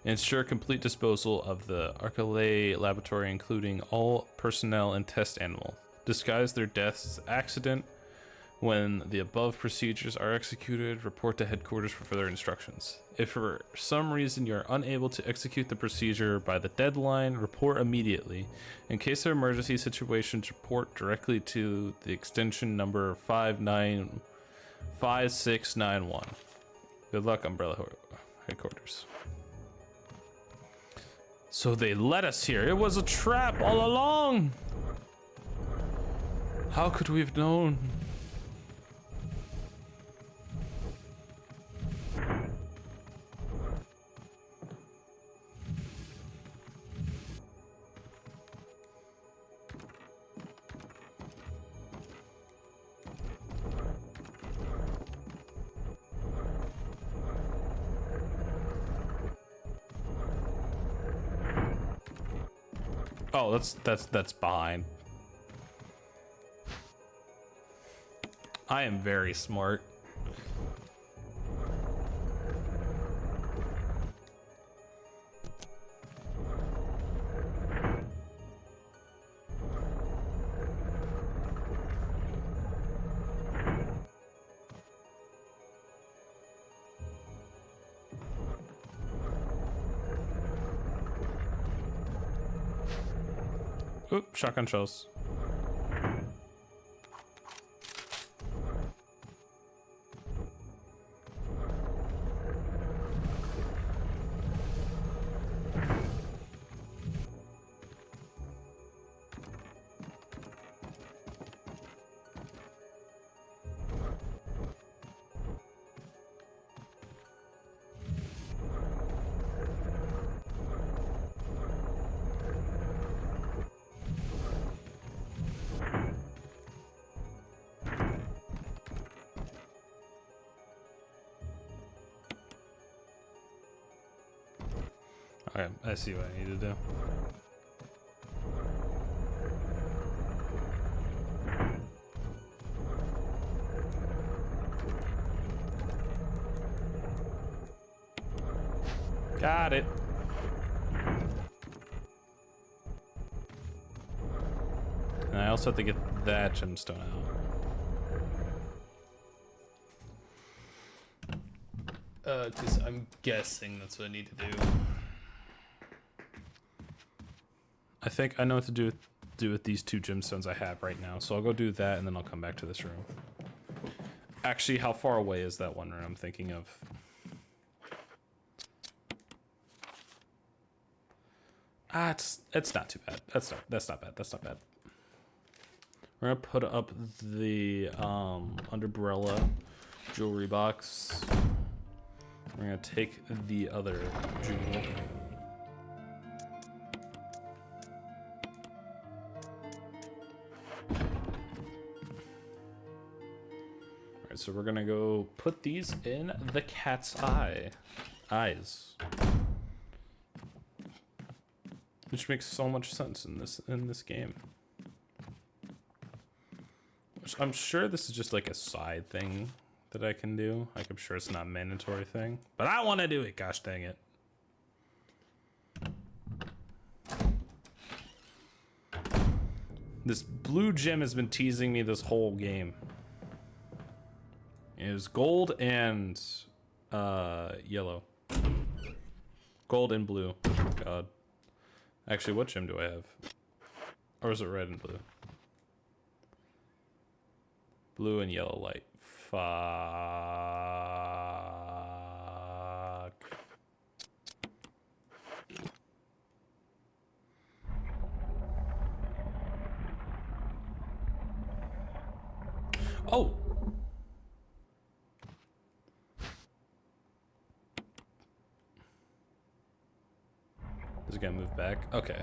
Speaker 1: Ensure complete disposal of the Arcalay laboratory, including all personnel and test animal. Disguise their deaths as accident. When the above procedures are executed, report to headquarters for further instructions. If for some reason you are unable to execute the procedure by the deadline, report immediately. In case of emergency situations, report directly to the extension number 5691. Good luck, Umbrella headquarters. So they led us here. It was a trap all along. How could we have known? Oh, that's behind. I am very smart. Oop, shotgun shells. Okay, I see what I need to do. Got it. And I also have to get that gemstone out. Because I'm guessing that's what I need to do. I think I know what to do with these 2 gemstones I have right now. So I'll go do that and then I'll come back to this room. Actually, how far away is that one room I'm thinking of? Ah, it's not too bad. That's not bad. That's not bad. We're gonna put up the umbrella jewelry box. We're gonna take the other jewel. Alright, so we're gonna go put these in the cat's eyes. Which makes so much sense in this game. Which I'm sure this is just like a side thing that I can do. Like, I'm sure it's not a mandatory thing. But I want to do it, gosh dang it. This blue gem has been teasing me this whole game. It was gold and yellow. Gold and blue. God. Actually, what gem do I have? Or is it red and blue? Blue and yellow light. Fuck. Oh! Is it gonna move back? Okay.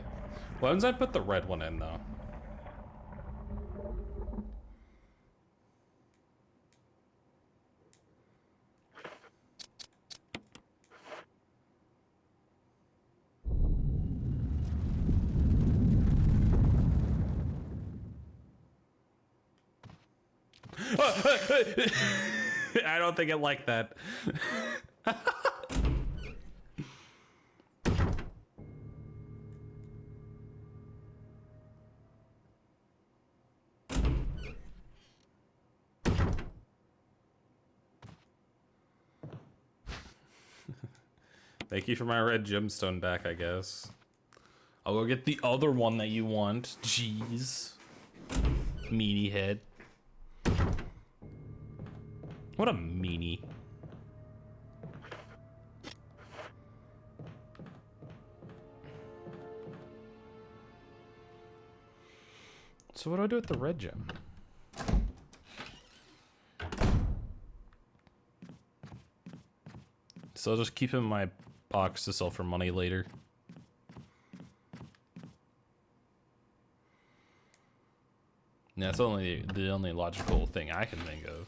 Speaker 1: Why didn't I put the red one in, though? I don't think it liked that. Thank you for my red gemstone back, I guess. I'll go get the other one that you want. Jeez. Meanie head. What a meanie. So what do I do with the red gem? So I'll just keep it in my box to sell for money later. That's only the only logical thing I can think of.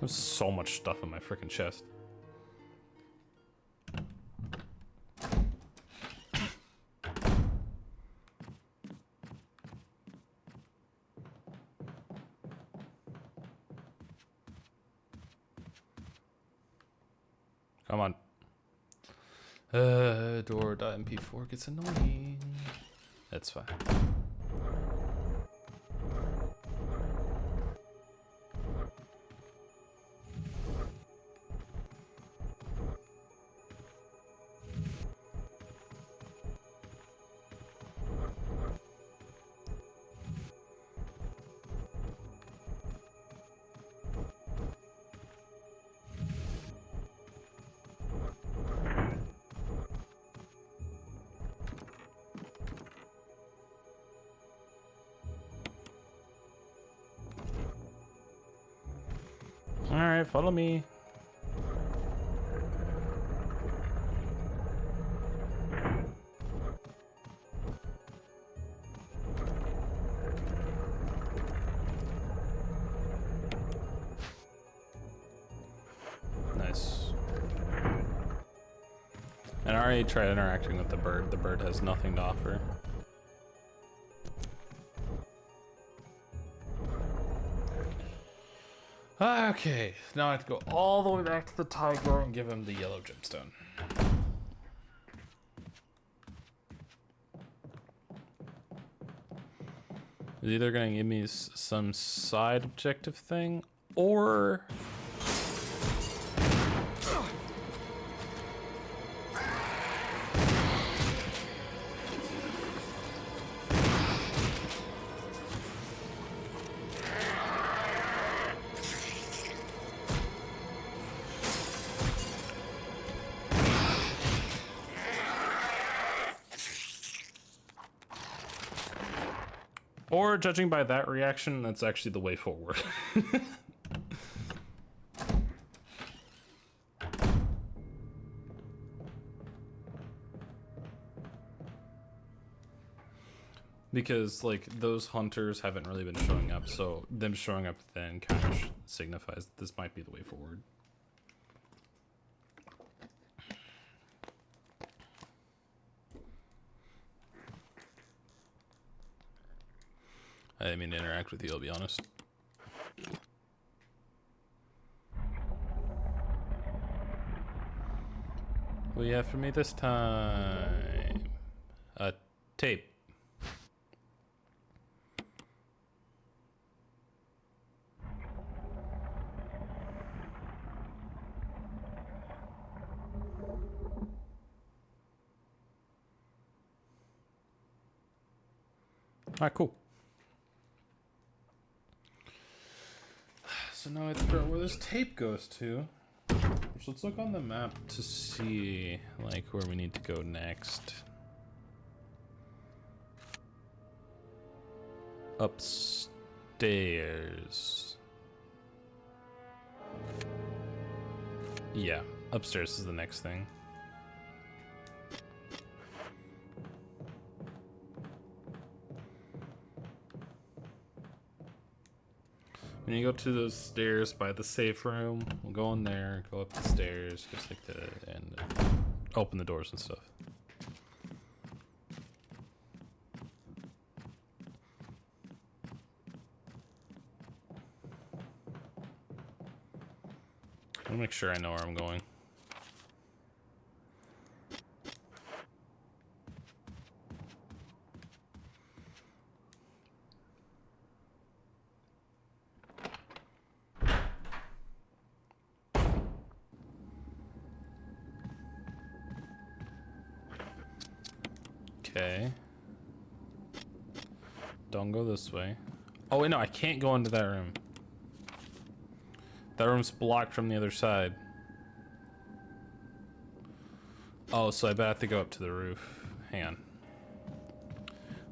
Speaker 1: There's so much stuff in my freaking chest. Come on. Door.mp4 gets annoying. That's fine. Alright, follow me. And I already tried interacting with the bird. The bird has nothing to offer. Okay, now I have to go all the way back to the tiger and give him the yellow gemstone. He's either gonna give me some side objective thing, or judging by that reaction, that's actually the way forward. Because, like, those hunters haven't really been showing up, so them showing up then kind of signifies that this might be the way forward. I didn't mean to interact with you, I'll be honest. What do you have for me this time? A tape. Alright, cool. So now I have to figure out where this tape goes to. So let's look on the map to see, like, where we need to go next. Upstairs. Yeah, upstairs is the next thing. When you go to those stairs by the safe room, we'll go in there, go up the stairs, just like and open the doors and stuff. I'll make sure I know where I'm going. Okay. Don't go this way. Oh wait, no, I can't go into that room. That room's blocked from the other side. Oh, so I bet I have to go up to the roof. Hang on.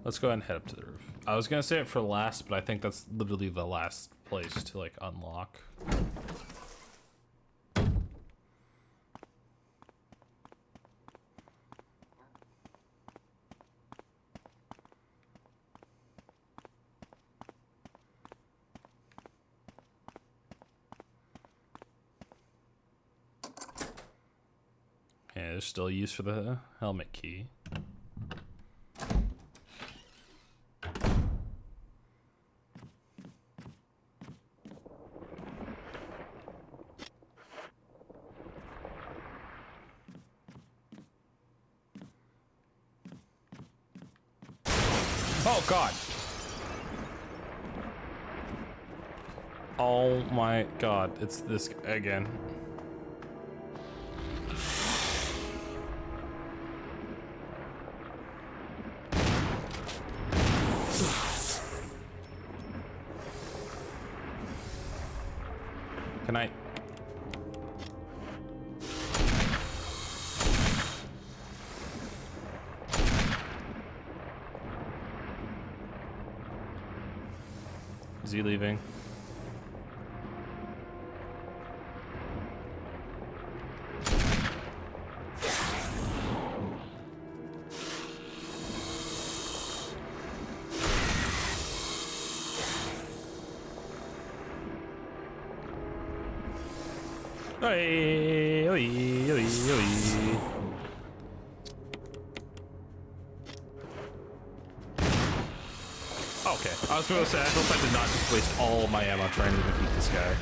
Speaker 1: Let's go ahead and head up to the roof. I was gonna say it for last, but I think that's literally the last place to, like, unlock. Yeah, there's still use for the helmet key. Oh God! Oh my God, it's this guy again. Can I? Is he leaving? Oi, oi, oi, oi. I was going to say, I hope I did not just waste all my ammo trying to defeat this guy.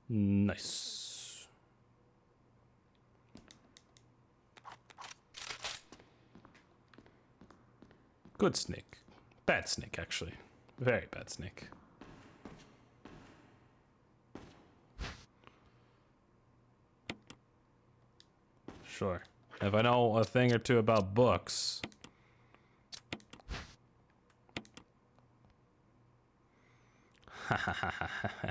Speaker 1: Nice. Good snake. Bad snake, actually. Very bad snake. Sure. If I know a thing or two about books. Ha ha ha ha ha.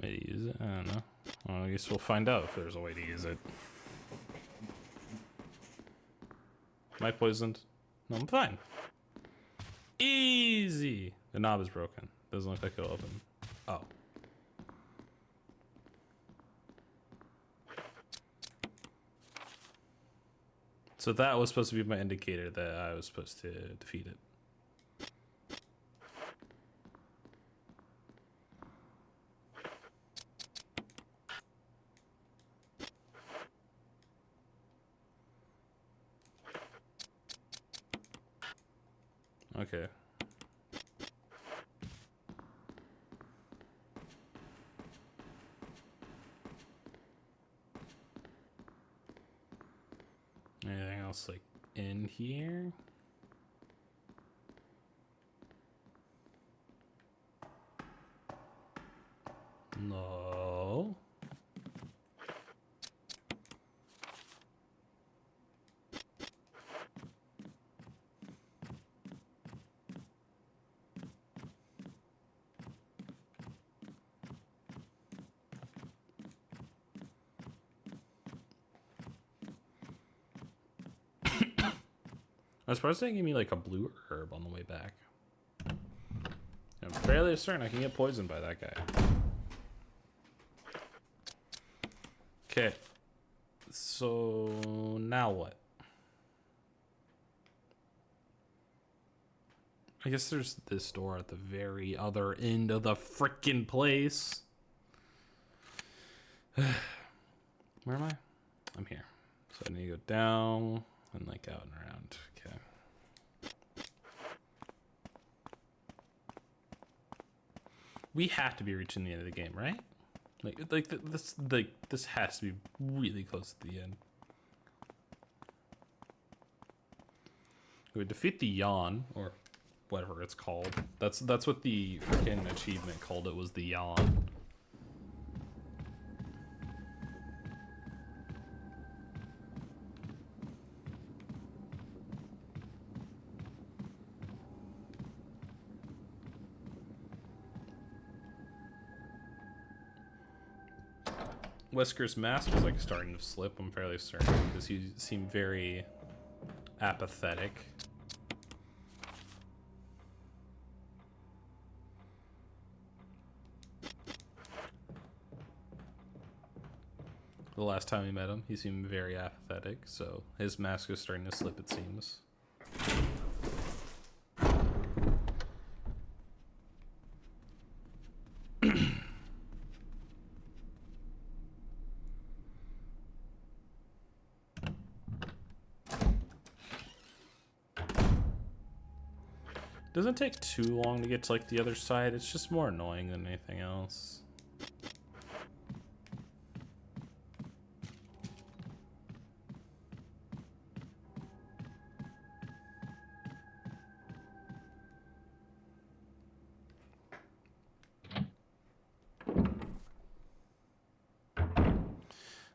Speaker 1: Way to use it? I don't know. Well, I guess we'll find out if there's a way to use it. Am I poisoned? No, I'm fine. Easy! The knob is broken. Doesn't look like it'll open. Oh. So that was supposed to be my indicator that I was supposed to defeat it. Okay. Anything else like in here? No. I was surprised they gave me like a blue herb on the way back. I'm fairly certain I can get poisoned by that guy. Okay. So now what? I guess there's this door at the very other end of the frickin' place. Where am I? I'm here. So I need to go down and like out and around. Okay. We have to be reaching the end of the game, right? This has to be really close to the end. We defeat the yawn, or whatever it's called. That's what the freaking achievement called it, was the yawn. Wesker's mask is like starting to slip, I'm fairly certain, because he seemed very apathetic. The last time we met him, he seemed very apathetic, so his mask is starting to slip, it seems. Doesn't take too long to get to like the other side. It's just more annoying than anything else.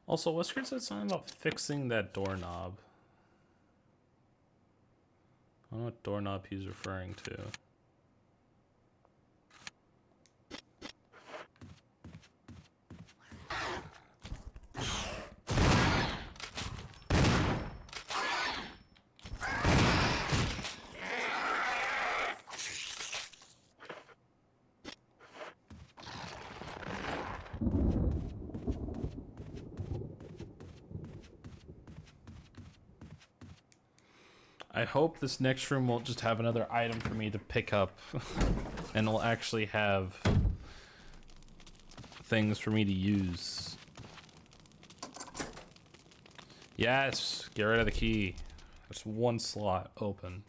Speaker 1: Also, Wesker said something about fixing that doorknob. I don't know what doorknob he's referring to. I hope this next room won't just have another item for me to pick up and will actually have things for me to use. Yes, get rid of the key. There's one slot open.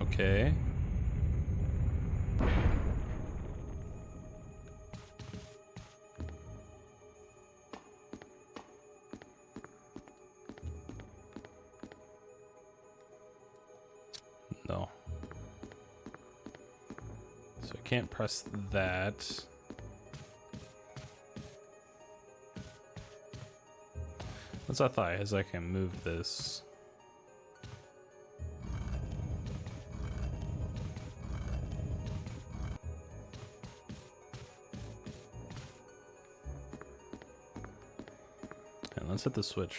Speaker 1: Okay. No. So I can't press that. What's I thought? Is I can move this. And let's hit the switch.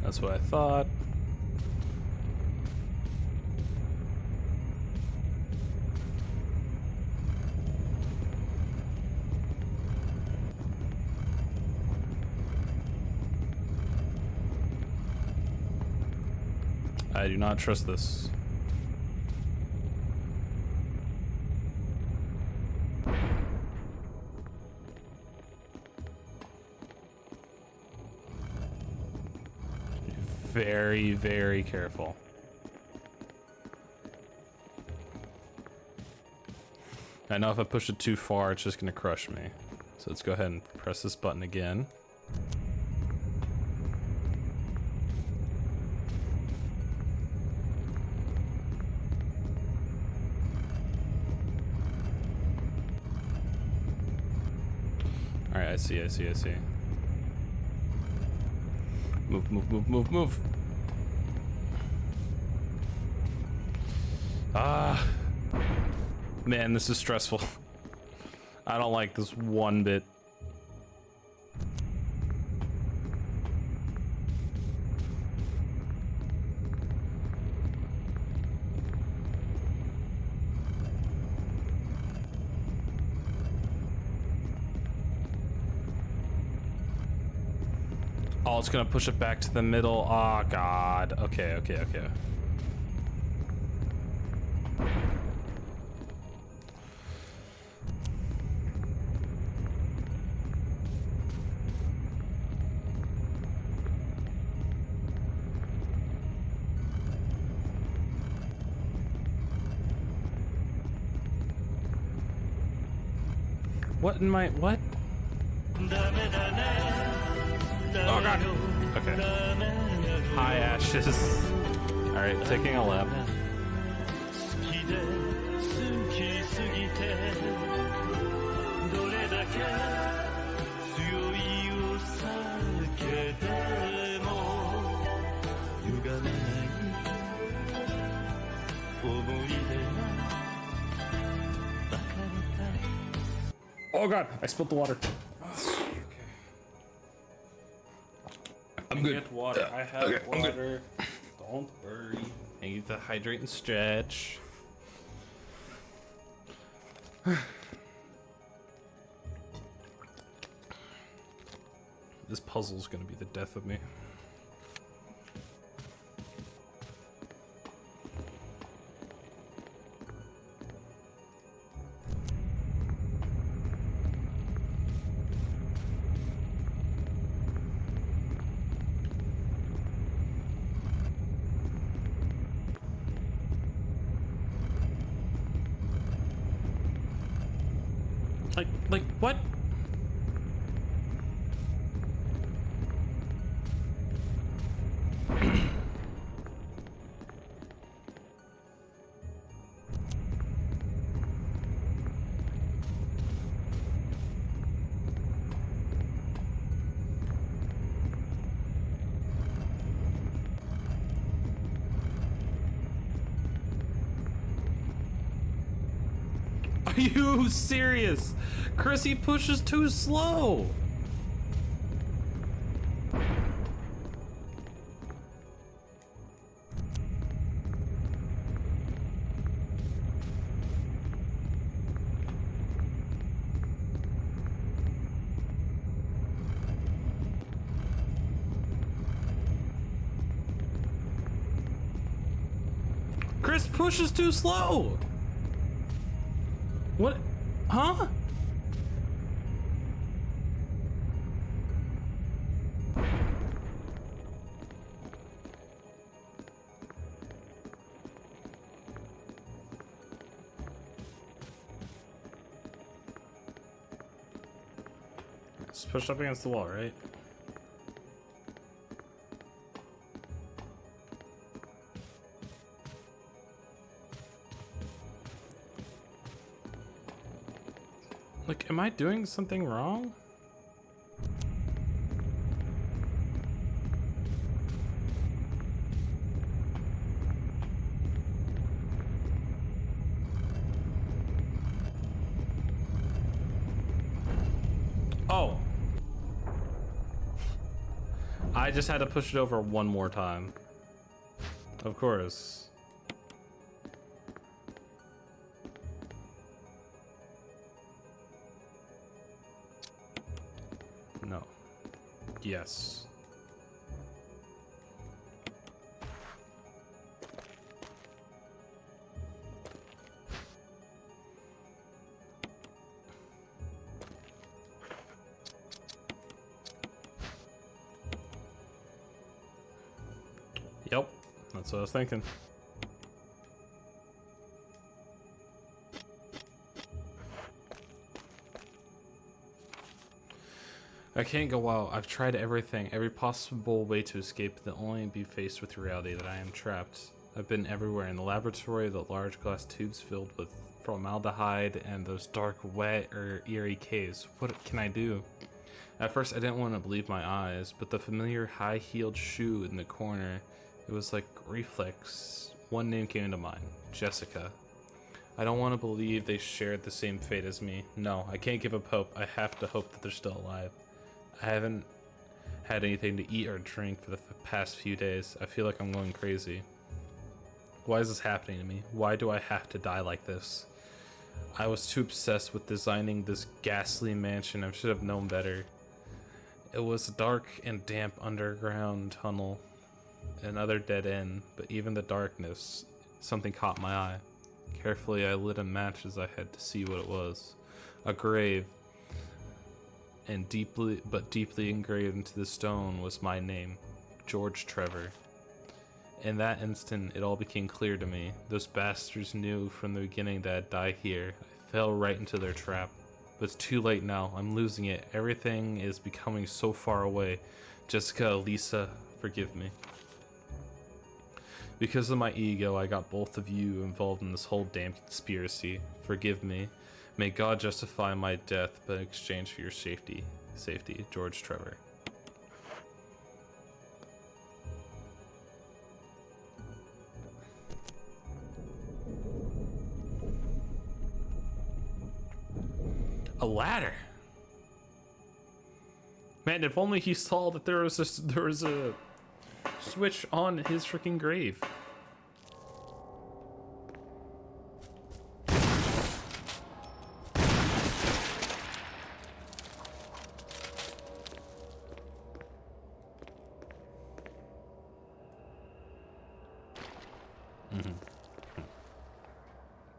Speaker 1: That's what I thought. I do not trust this. Very, very careful. I know if I push it too far, it's just gonna crush me. So let's go ahead and press this button again. Alright, I see. Move. Ah. Man, this is stressful. I don't like this one bit. Oh, it's gonna push it back to the middle. Oh, God. Okay. What in my... what? Oh, God. Okay. High ashes. Alright, taking a lap. Oh, God, I spilled the water. I'm good. Get water. I have water. Don't worry. I need to hydrate and stretch. This puzzle's gonna be the death of me. Like what? Are you serious? Chrissy pushes too slow. Chris pushes too slow. What? Huh? Just push up against the wall, right? Like, am I doing something wrong? Oh. I just had to push it over one more time. Of course. No. Yes. Yep, that's what I was thinking. I can't go out. I've tried everything, every possible way to escape, to only be faced with the reality that I am trapped. I've been everywhere, in the laboratory, the large glass tubes filled with formaldehyde, and those dark, wet, or eerie caves. What can I do? At first, I didn't want to believe my eyes, but the familiar high-heeled shoe in the corner, it was like reflex. One name came to mind, Jessica. I don't want to believe they shared the same fate as me. No, I can't give up hope. I have to hope that they're still alive. I haven't had anything to eat or drink for the past few days. I feel like I'm going crazy. Why is this happening to me? Why do I have to die like this? I was too obsessed with designing this ghastly mansion. I should have known better. It was a dark and damp underground tunnel. Another dead end, but even the darkness, something caught my eye. Carefully, I lit a match as I had to see what it was. A grave. And deeply engraved into the stone was my name, George Trevor. In that instant, it all became clear to me. Those bastards knew from the beginning that I'd die here. I fell right into their trap. But it's too late now. I'm losing it. Everything is becoming so far away. Jessica, Lisa, forgive me. Because of my ego, I got both of you involved in this whole damn conspiracy. Forgive me. May God justify my death, but in exchange for your safety. Safety, George Trevor. A ladder. Man, if only he saw that there was a switch on his freaking grave.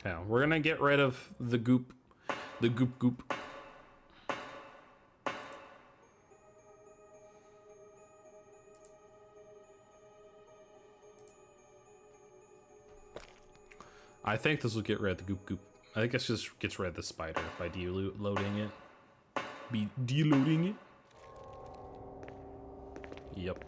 Speaker 1: Yeah, we're gonna get rid of the goop. The goop. I think this will get rid of the goop. I think this just gets rid of the spider by deloading it. Deloading it? Yep.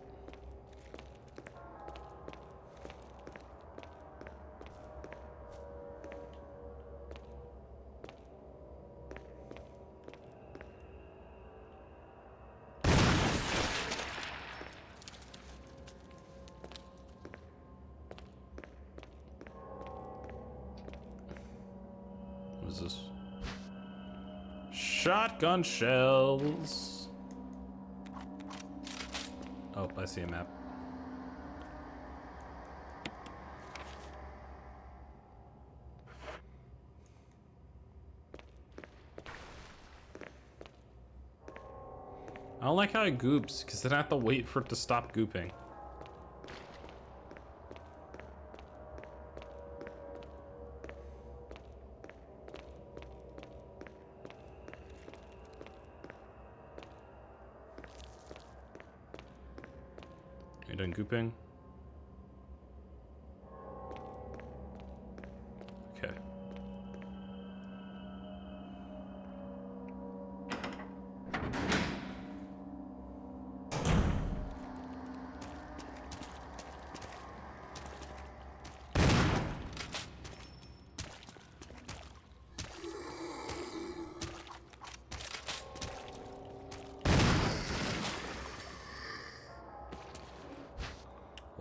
Speaker 1: What is this? Shotgun shells. Oh, I see a map. I don't like how it goops, because then I have to wait for it to stop gooping. Hidden gooping. Okay.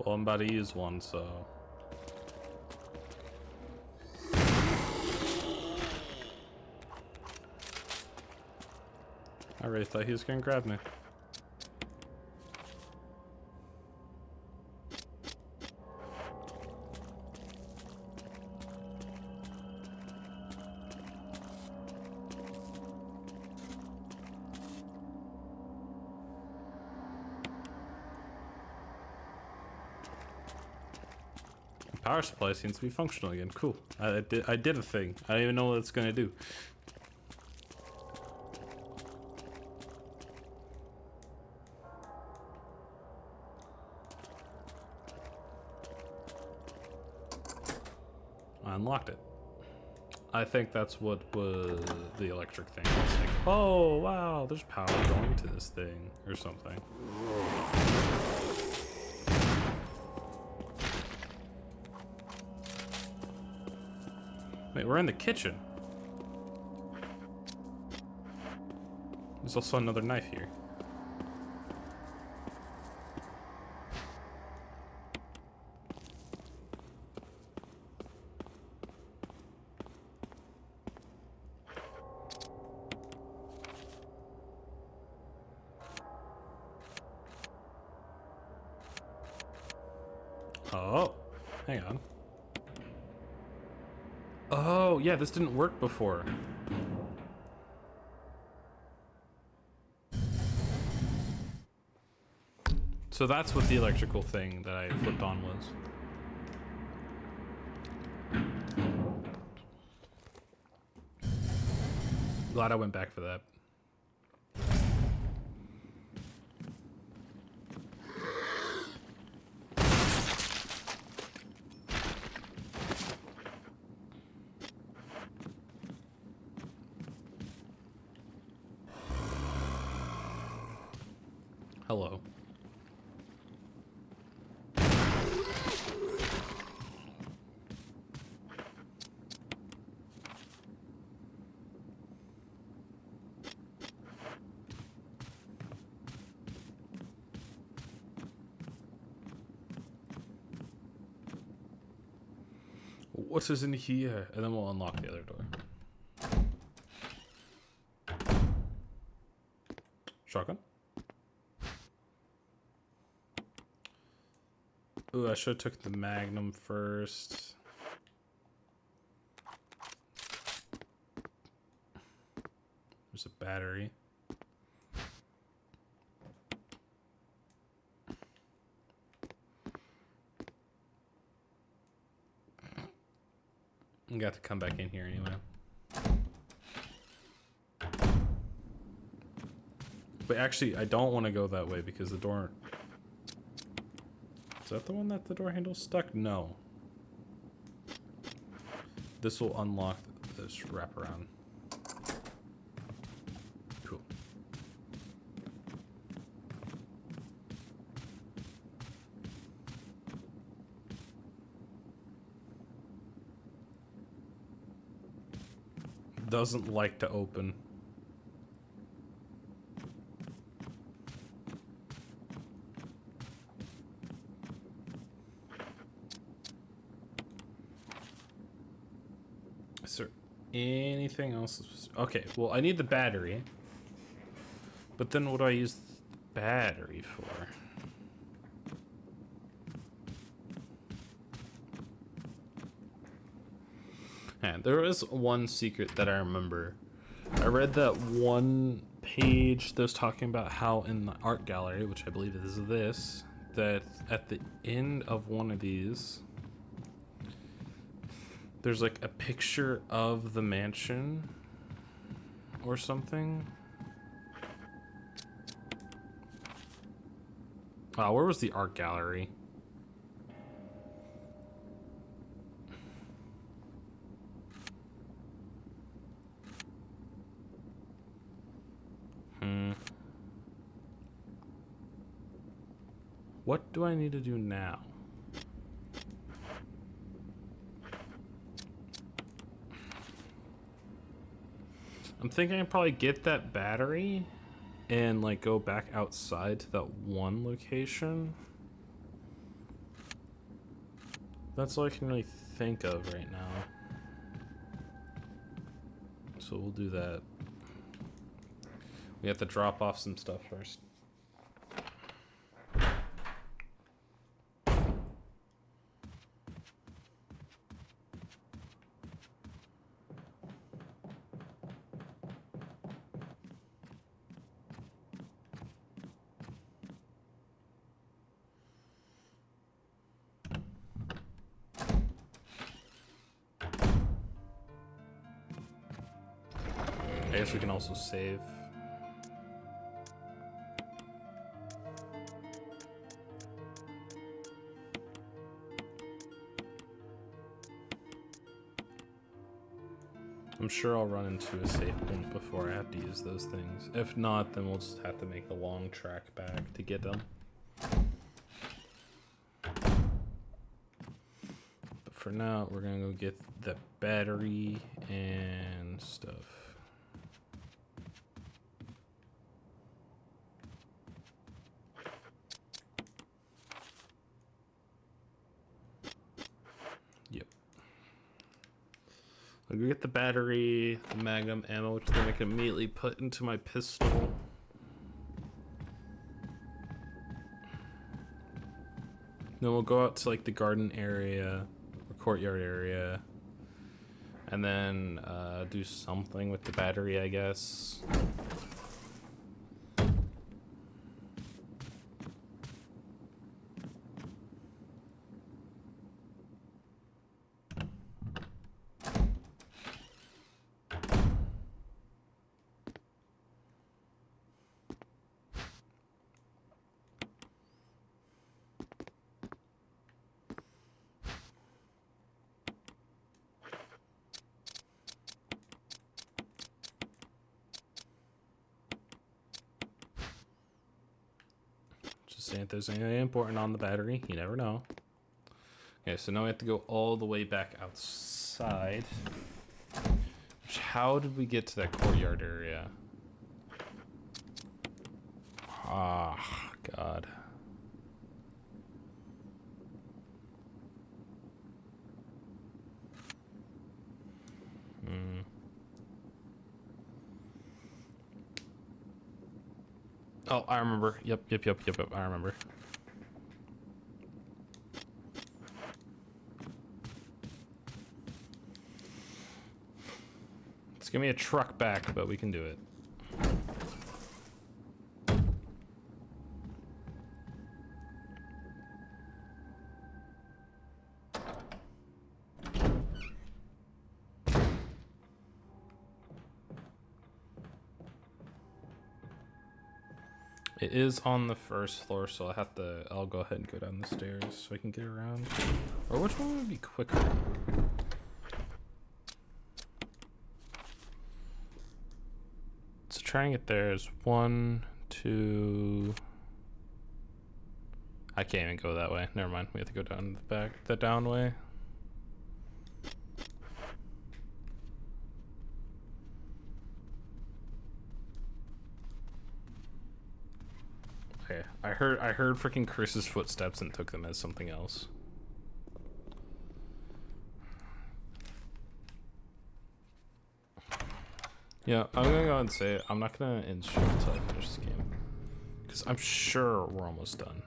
Speaker 1: Well, I'm about to use one, so... I really thought he was gonna grab me. Power supply seems to be functional again. Cool. I did a thing. I don't even know what it's gonna do. I unlocked it. I think that's what was the electric thing. It's like, oh wow, there's power going to this thing or something. Wait, we're in the kitchen. There's also another knife here. Oh, hang on. Oh, yeah, this didn't work before. So that's what the electrical thing that I flipped on was. Glad I went back for that. Hello. What is in here? And then we'll unlock the other door. Shotgun? Ooh, I should have took the Magnum first. There's a battery. I got to come back in here anyway. But actually, I don't want to go that way because the door... Is that the one that the door handle's stuck? No. This will unlock this wraparound. Cool. Doesn't like to open. Is there anything else? Okay, well, I need the battery. But then what do I use the battery for? And there was one secret that I remember. I read that one page that was talking about how in the art gallery, which I believe is this, that at the end of one of these, there's like a picture of the mansion or something. Wow, where was the art gallery? What do I need to do now? I'm thinking I'd probably get that battery and like go back outside to that one location. That's all I can really think of right now. So we'll do that. We have to drop off some stuff first. I guess we can also save. I'm sure I'll run into a save point before I have to use those things. If not, then we'll just have to make the long track back to get them. But for now, we're gonna go get the battery and stuff. I'll go get the battery, the magnum ammo, which then I can immediately put into my pistol. Then we'll go out to like the garden area or courtyard area, and then do something with the battery, I guess. See if there's anything important on the battery. You never know. Okay, so now we have to go all the way back outside. How did we get to that courtyard area? Ah, God. Oh, I remember. Yep. I remember. It's gonna be a truck back, but we can do it. It is on the first floor, so I'll go ahead and go down the stairs so I can get around. Or which one would be quicker? So trying it there is 1, 2. I can't even go that way. Never mind. We have to go down the back, the down way. Okay, I heard freaking Chris's footsteps and took them as something else. Yeah, I'm gonna go and say I'm not gonna end stream until I finish this game, because I'm sure we're almost done.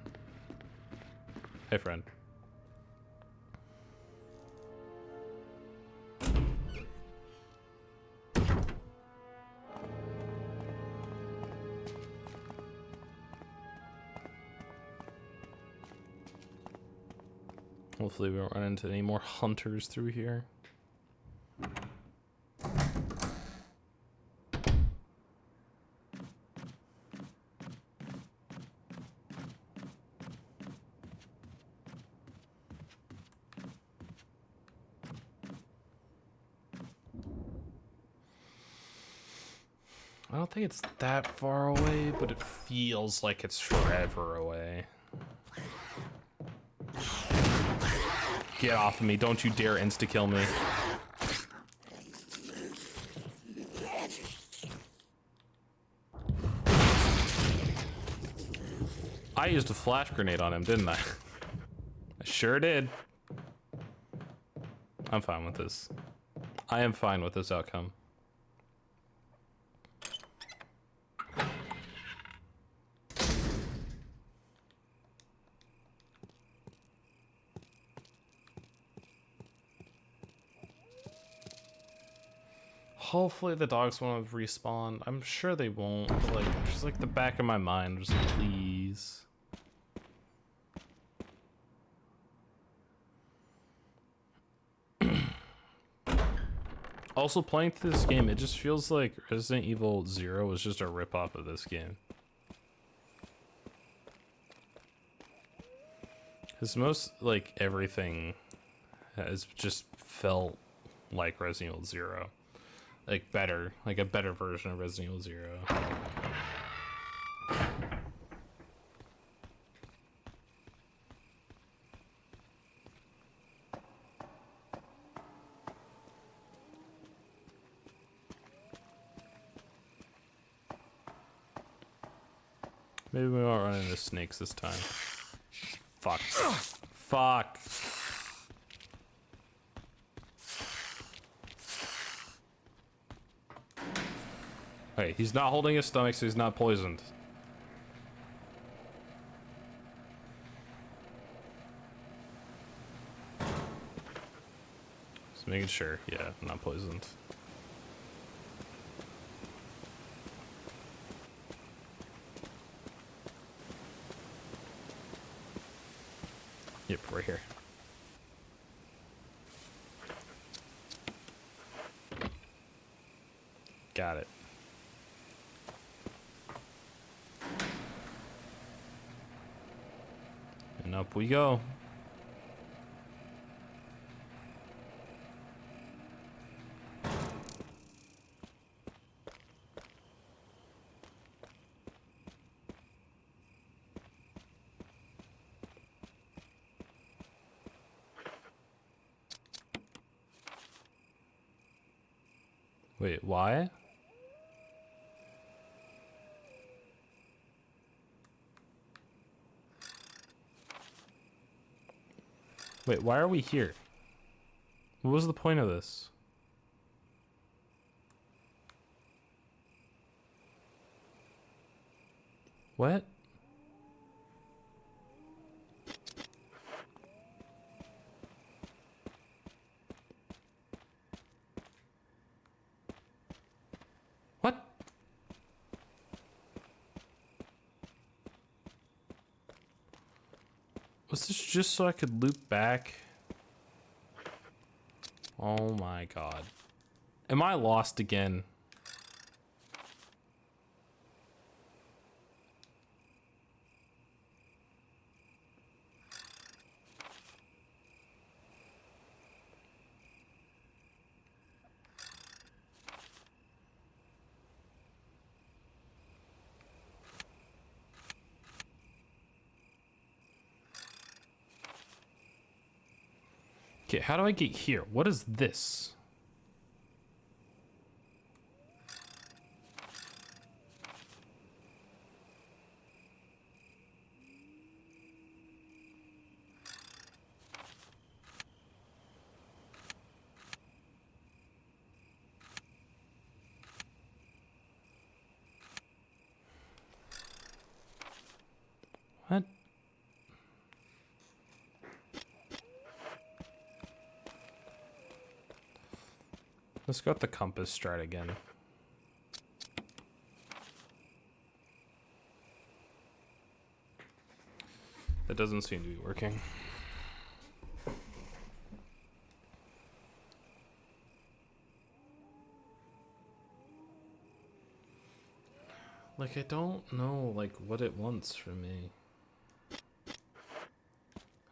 Speaker 1: Hey, friend. Hopefully we won't run into any more hunters through here. I don't think it's that far away, but it feels like it's forever away. Get off of me. Don't you dare insta-kill me. I used a flash grenade on him, didn't I? I sure did. I'm fine with this. I am fine with this outcome. Hopefully the dogs won't respawn. I'm sure they won't, but like, just like the back of my mind, just like, please. Also, playing through this game, it just feels like Resident Evil 0 was just a ripoff of this game. Because most, like, everything has just felt like Resident Evil 0. Like, better. Like, a better version of Resident Evil 0. Maybe we won't run into snakes this time. Fuck. Fuck. Hey, he's not holding his stomach, so he's not poisoned. Just making sure. Yeah, not poisoned. Yep, right here. Got it. And up we go. Wait, why? Wait, why are we here? What was the point of this? What? What? Was this just so I could loop back? Oh my god. Am I lost again? Okay, how do I get here? What is this? What? Let's go with the compass strat again. That doesn't seem to be working. Like, I don't know, like, what it wants from me.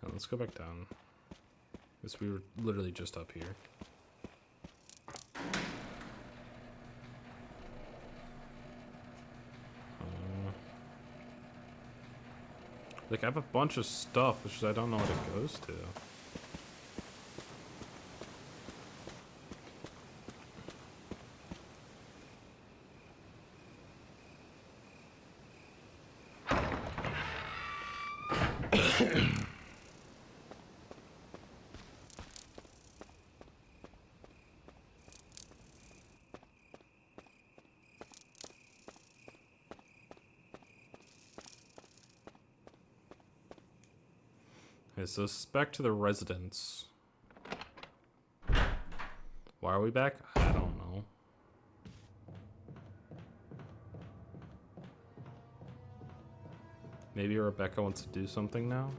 Speaker 1: Let's go back down. Because we were literally just up here. Like, I have a bunch of stuff, which I don't know what it goes to. Okay, so this is back to the residence. Why are we back? I don't know. Maybe Rebecca wants to do something now?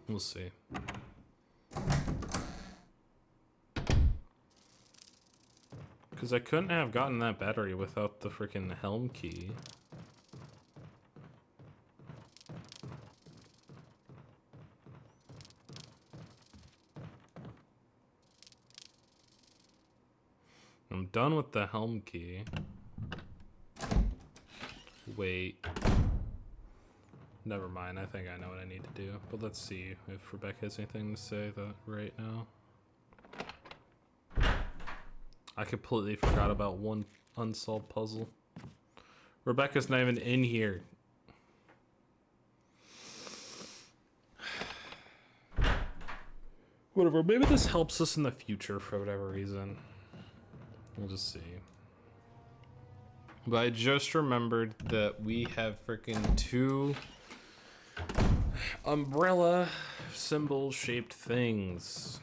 Speaker 1: We'll see. Because I couldn't have gotten that battery without the freaking helm key. I'm done with the helm key. Wait. Never mind, I think I know what I need to do. But let's see if Rebecca has anything to say that right now. I completely forgot about one unsolved puzzle. Rebecca's not even in here. Whatever, maybe this helps us in the future for whatever reason. We'll just see. But I just remembered that we have freaking 2 umbrella symbol shaped things.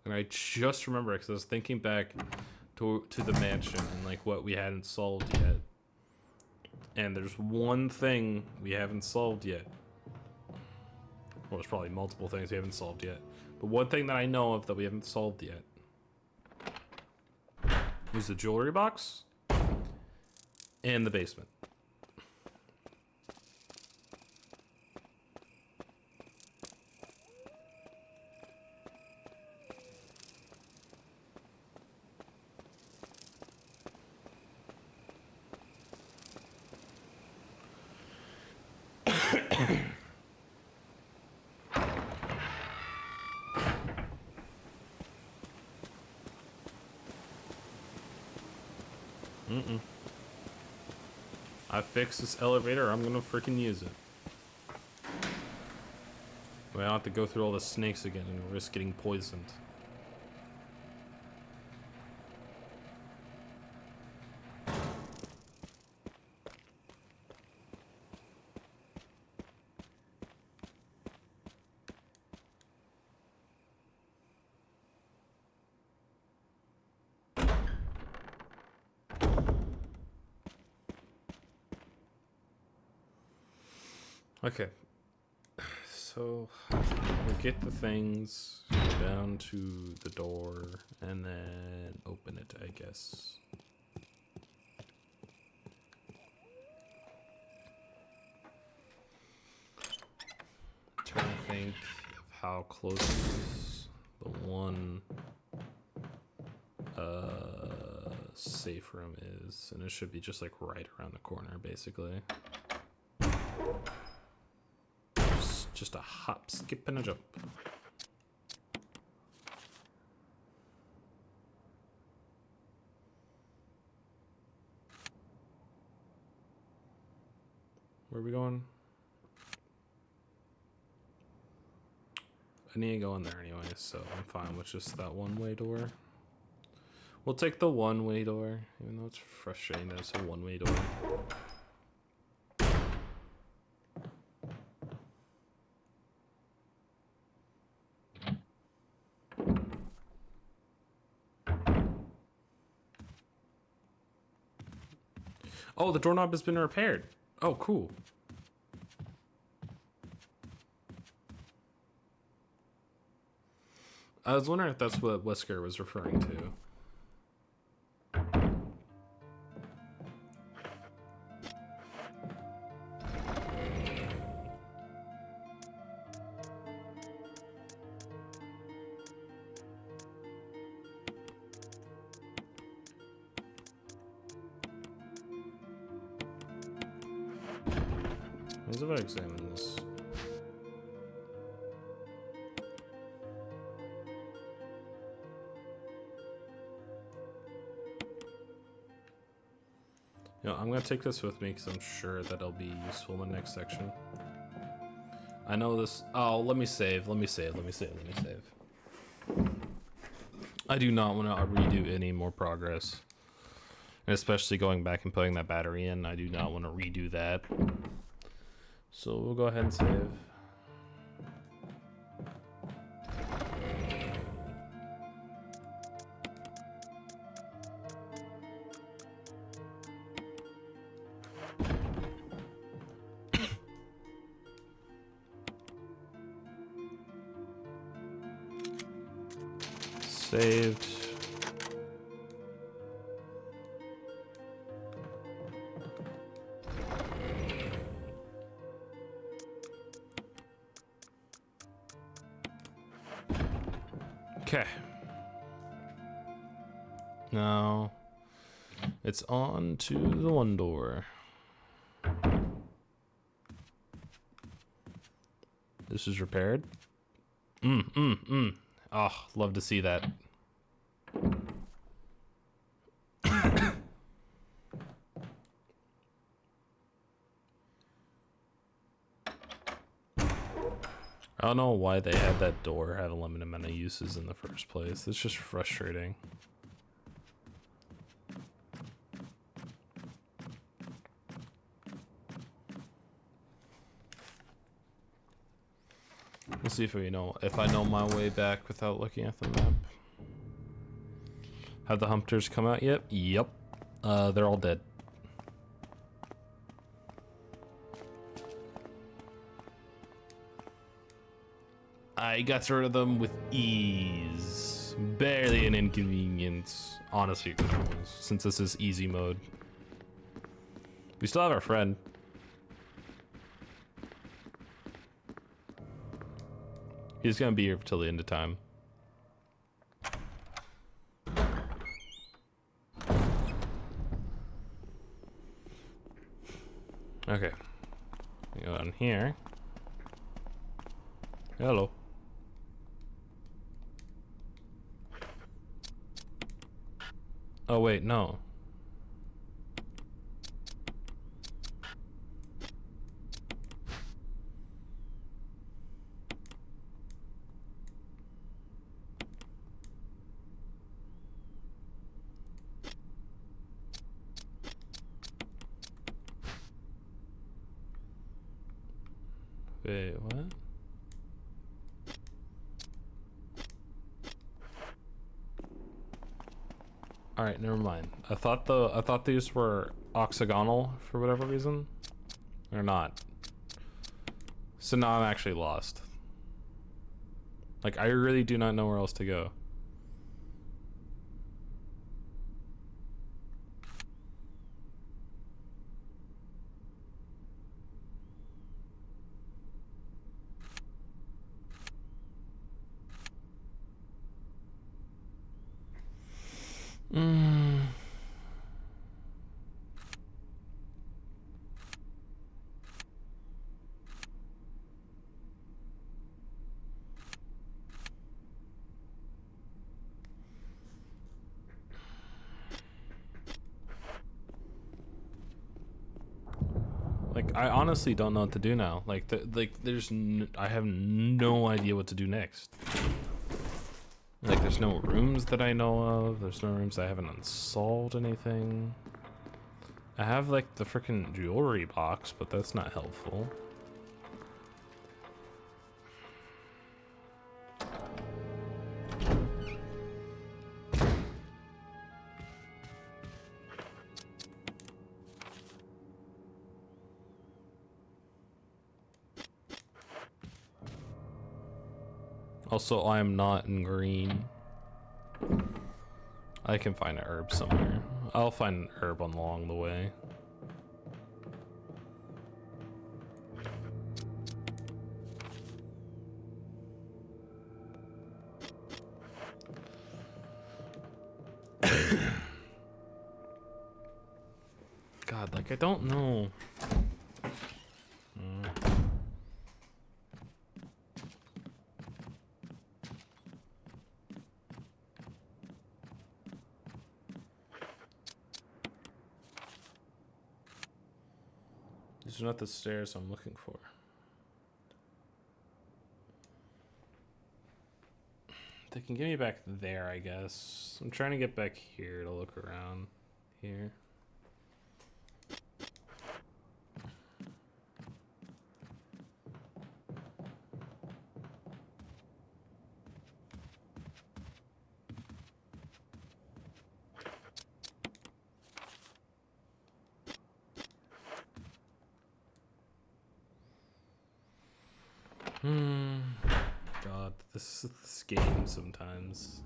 Speaker 1: And I just remember because I was thinking back to the mansion and like what we hadn't solved yet. And there's one thing we haven't solved yet. Well, there's probably multiple things we haven't solved yet. But one thing that I know of that we haven't solved yet is the jewelry box and the basement. I fixed this elevator, I'm gonna freaking use it. I don't have to go through all the snakes again and risk getting poisoned. Okay, so we'll get the things, go down to the door, and then open it, I guess. Trying to think of how close the one safe room is, and it should be just like right around the corner, basically. Just a hop, skip, and a jump. Where are we going? I need to go in there anyway, so I'm fine with just that one-way door. We'll take the one-way door, even though it's frustrating that it's a one-way door. Oh, the doorknob has been repaired. Oh, cool. I was wondering if that's what Wesker was referring to. As if I examine this. You know, I'm gonna take this with me because I'm sure that it'll be useful in the next section. I know this. Oh, let me save. I do not want to redo any more progress. And especially going back and putting that battery in, I do not want to redo that. So we'll go ahead and save. Saved. Okay. Now it's on to the one door. This is repaired. Oh, love to see that. I don't know why they had that door have a limited amount of uses in the first place. It's just frustrating. Let's see if I know my way back without looking at the map. Have the hunters come out yet? Yep. They're all dead. I got rid of them with ease. Barely an inconvenience. Honestly, since this is easy mode. We still have our friend. He's gonna be here till the end of time. Okay. Go down here. Hello. Oh wait, no. Wait, what? All right, never mind. I thought these were octagonal for whatever reason. They're not. So now I'm actually lost. Like, I really do not know where else to go. Like, I honestly don't know what to do now. Like, I have no idea what to do next. Like, there's no rooms that I know of. There's no rooms I haven't unsolved anything. I have, like, the freaking jewelry box, but that's not helpful. Also, I am not in green. I can find an herb somewhere. I'll find an herb along the way. God, like, I don't know. These are not the stairs I'm looking for. They can get me back there, I guess. I'm trying to get back here to look around here. God, this game sometimes.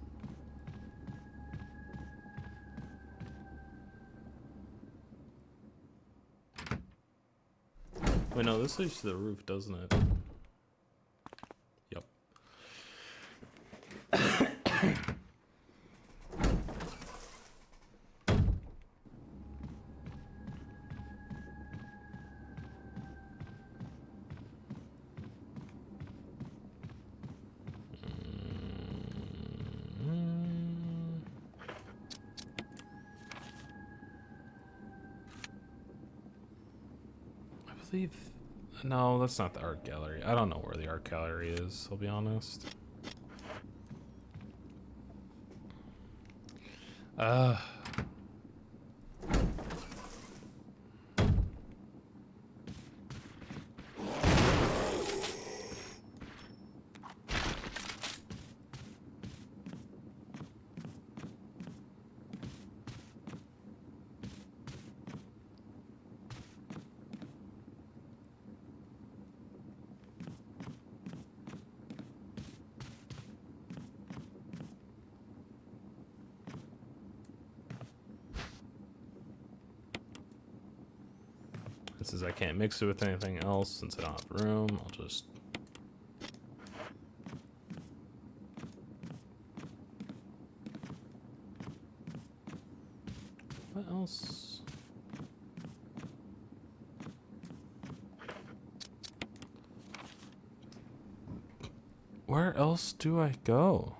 Speaker 1: Wait, no, this leads to the roof, doesn't it? Yep. I believe... No, that's not the art gallery. I don't know where the art gallery is, I'll be honest. Since I can't mix it with anything else, since I don't have room, I'll just... What else? Where else do I go?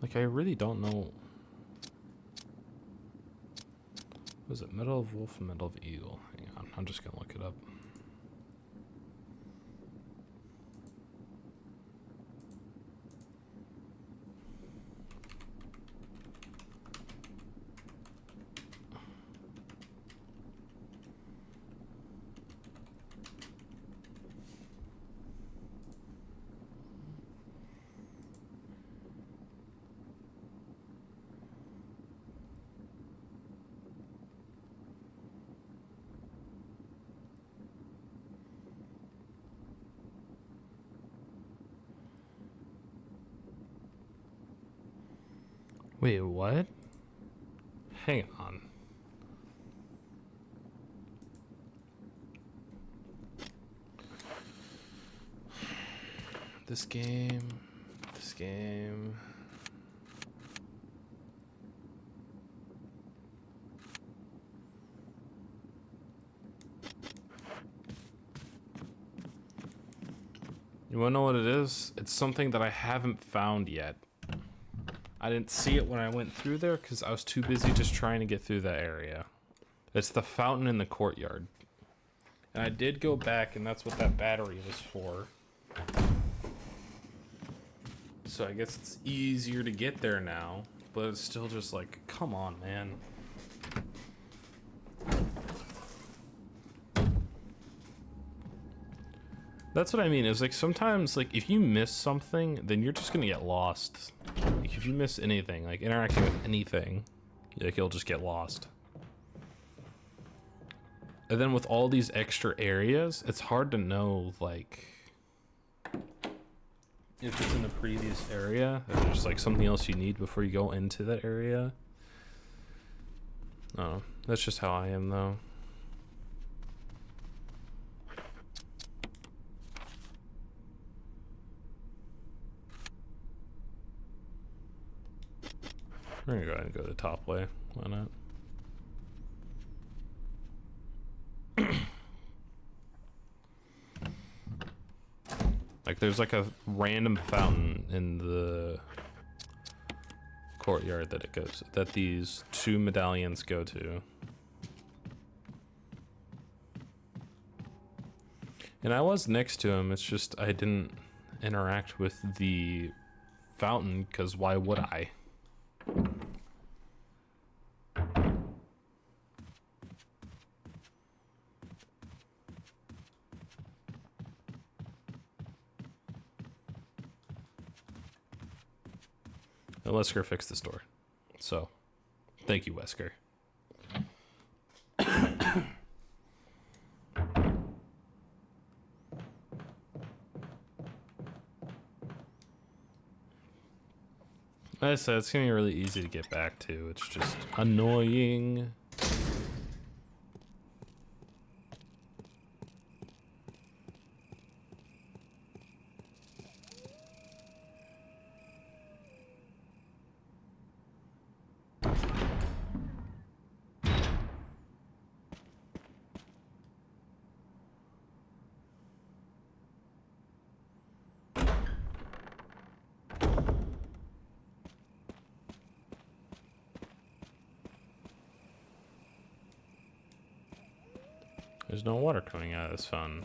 Speaker 1: Like, I really don't know. Was it Medal of Wolf, Medal of Eagle? Hang on, I'm just gonna look it up. Wait, what? Hang on. This game. You wanna know what it is? It's something that I haven't found yet. I didn't see it when I went through there because I was too busy just trying to get through that area. It's the fountain in the courtyard. And I did go back, and that's what that battery was for. So I guess it's easier to get there now, but it's still just like, come on, man. That's what I mean. It's like sometimes, like, if you miss something, then you're just gonna get lost. Like, if you miss anything, like interacting with anything, like, you'll just get lost. And then with all these extra areas, it's hard to know, like, if it's in the previous area, if there's like something else you need before you go into that area. Oh, that's just how I am, though. We're gonna go ahead and go the top way. Why not? Like, there's like a random fountain in the courtyard that these 2 medallions go to. And I was next to him, it's just I didn't interact with the fountain, because why would I? And Wesker fixed this door. So, thank you, Wesker. Like I said, it's gonna be really easy to get back to. It's just annoying. There's no water coming out of this fountain.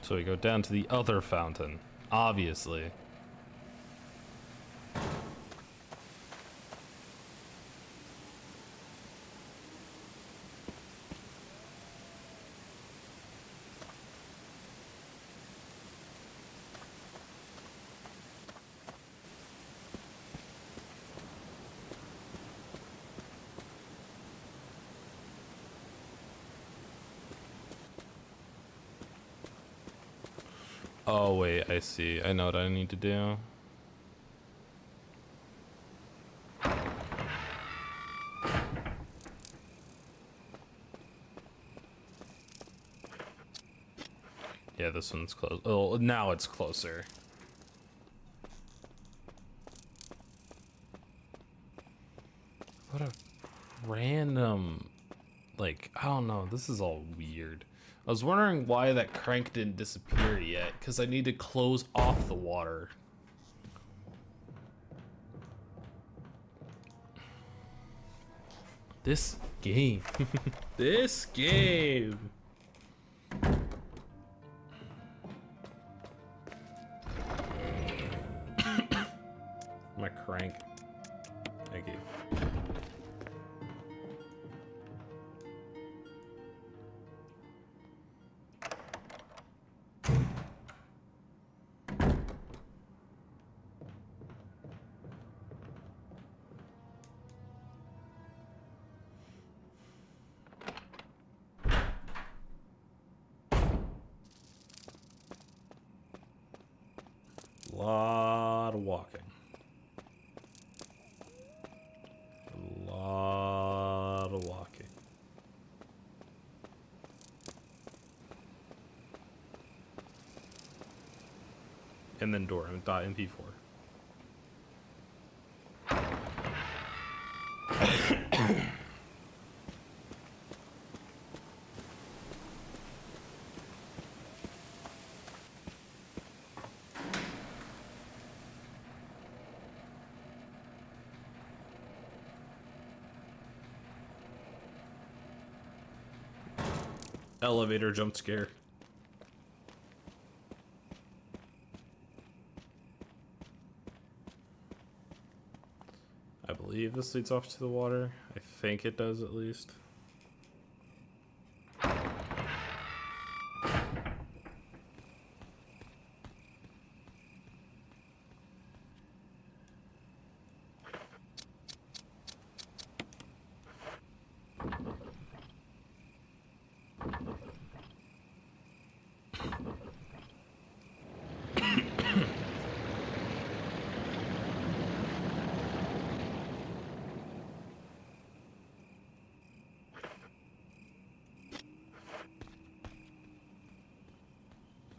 Speaker 1: So we go down to the other fountain, obviously. Oh wait, I see. I know what I need to do. Yeah, this one's close. Oh, now it's closer. What a random, like, I don't know. This is all weird. I was wondering why that crank didn't disappear yet, because I need to close off the water. This game. This game. My crank. Thank you. Lot of walking. A lot of walking. And then door, .mp4. Elevator jump scare. I believe this leads off to the water. I think it does at least.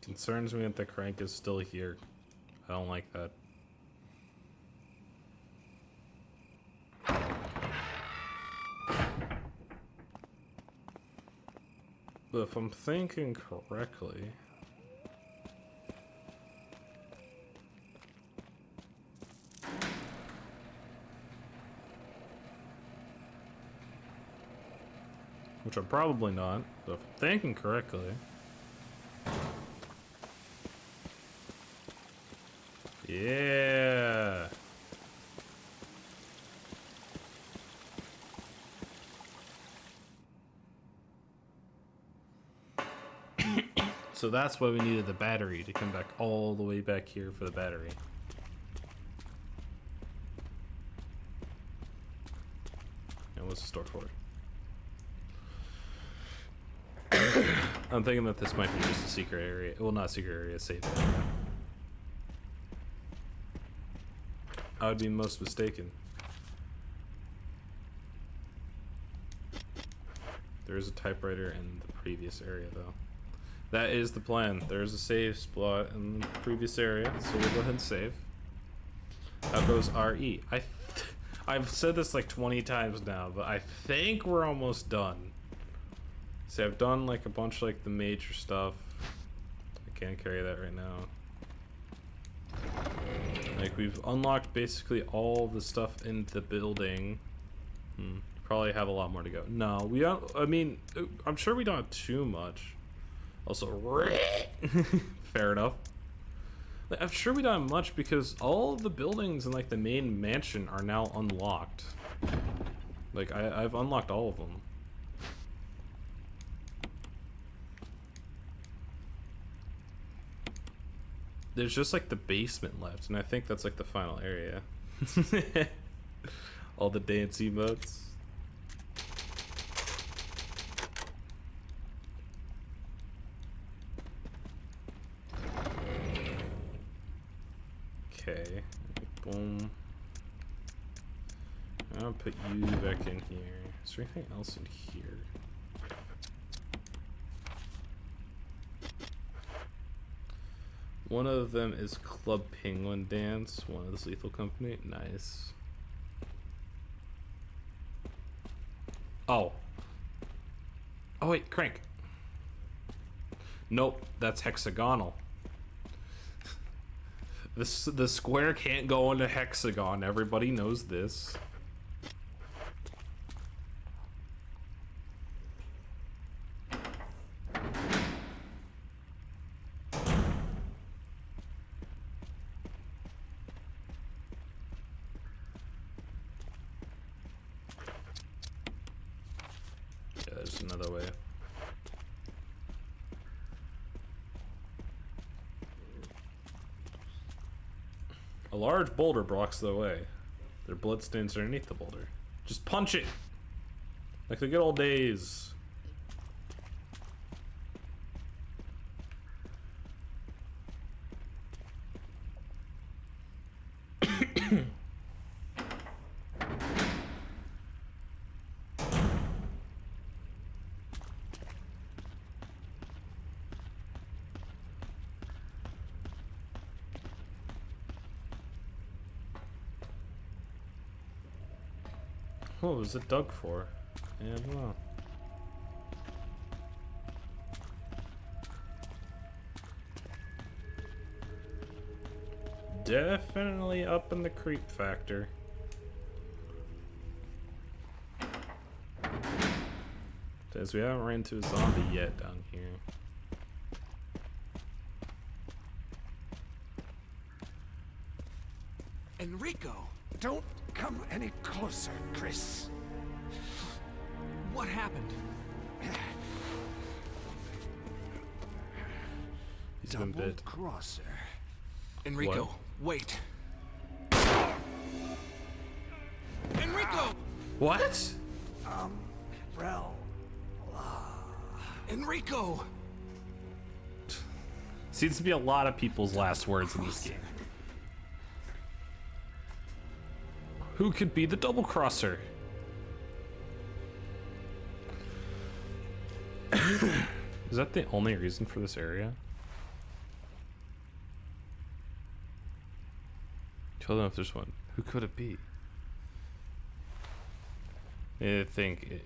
Speaker 1: Concerns me that the crank is still here. I don't like that. But if I'm thinking correctly... which I'm probably not, but if I'm thinking correctly... yeah! So that's why we needed the battery, to come back all the way back here for the battery. And what's the store for? I'm thinking that this might be just a secret area. Well, not a secret area, a safe area. I would be most mistaken. There is a typewriter in the previous area, though. That is the plan. There's a save spot in the previous area, so we'll go ahead and save. How goes RE? I've said this like 20 times now, but I think we're almost done. See, I've done like a bunch of like the major stuff. I can't carry that right now. Like we've unlocked basically all the stuff in the building. Probably have a lot more to go. No, we don't. I mean, I'm sure we don't have too much. Also, fair enough. Like, I'm sure we don't have much because all of the buildings in like the main mansion are now unlocked. Like I've unlocked all of them. There's just like the basement left, and I think that's like the final area. All the dance emotes. Okay, boom. I'll put you back in here. Is there anything else in here? One of them is Club Penguin Dance. One is Lethal Company. Nice. Oh. Oh wait, crank. Nope, that's hexagonal. The square can't go into hexagon. Everybody knows this. Yeah, there's another way. A large boulder blocks the way. Their blood stains underneath the boulder. Just punch it! Like the good old days. What was it dug for? Yeah, I don't know. Definitely up in the creep factor. Says we haven't ran into a zombie yet down here.
Speaker 4: Enrico, don't come any closer, Chris. What happened?
Speaker 1: He's been bit.
Speaker 4: Crosser. Enrico, wait. Enrico!
Speaker 1: What?
Speaker 4: Enrico!
Speaker 1: Seems to be a lot of people's last words in this game. Who could be the double crosser? Is that the only reason for this area? Kill them if there's one. Who could it be? I think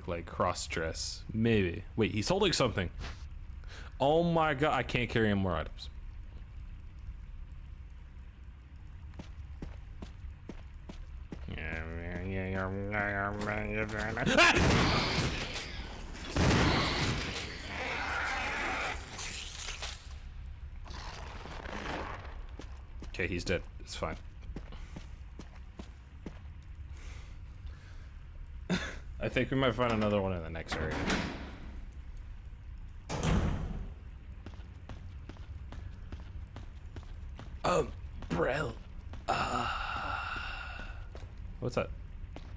Speaker 1: like cross-dress. Maybe. Wait, he's holding something. Oh my god, I can't carry any more items. Okay, he's dead. It's fine. I think we might find another one in the next area. Brill. What's that?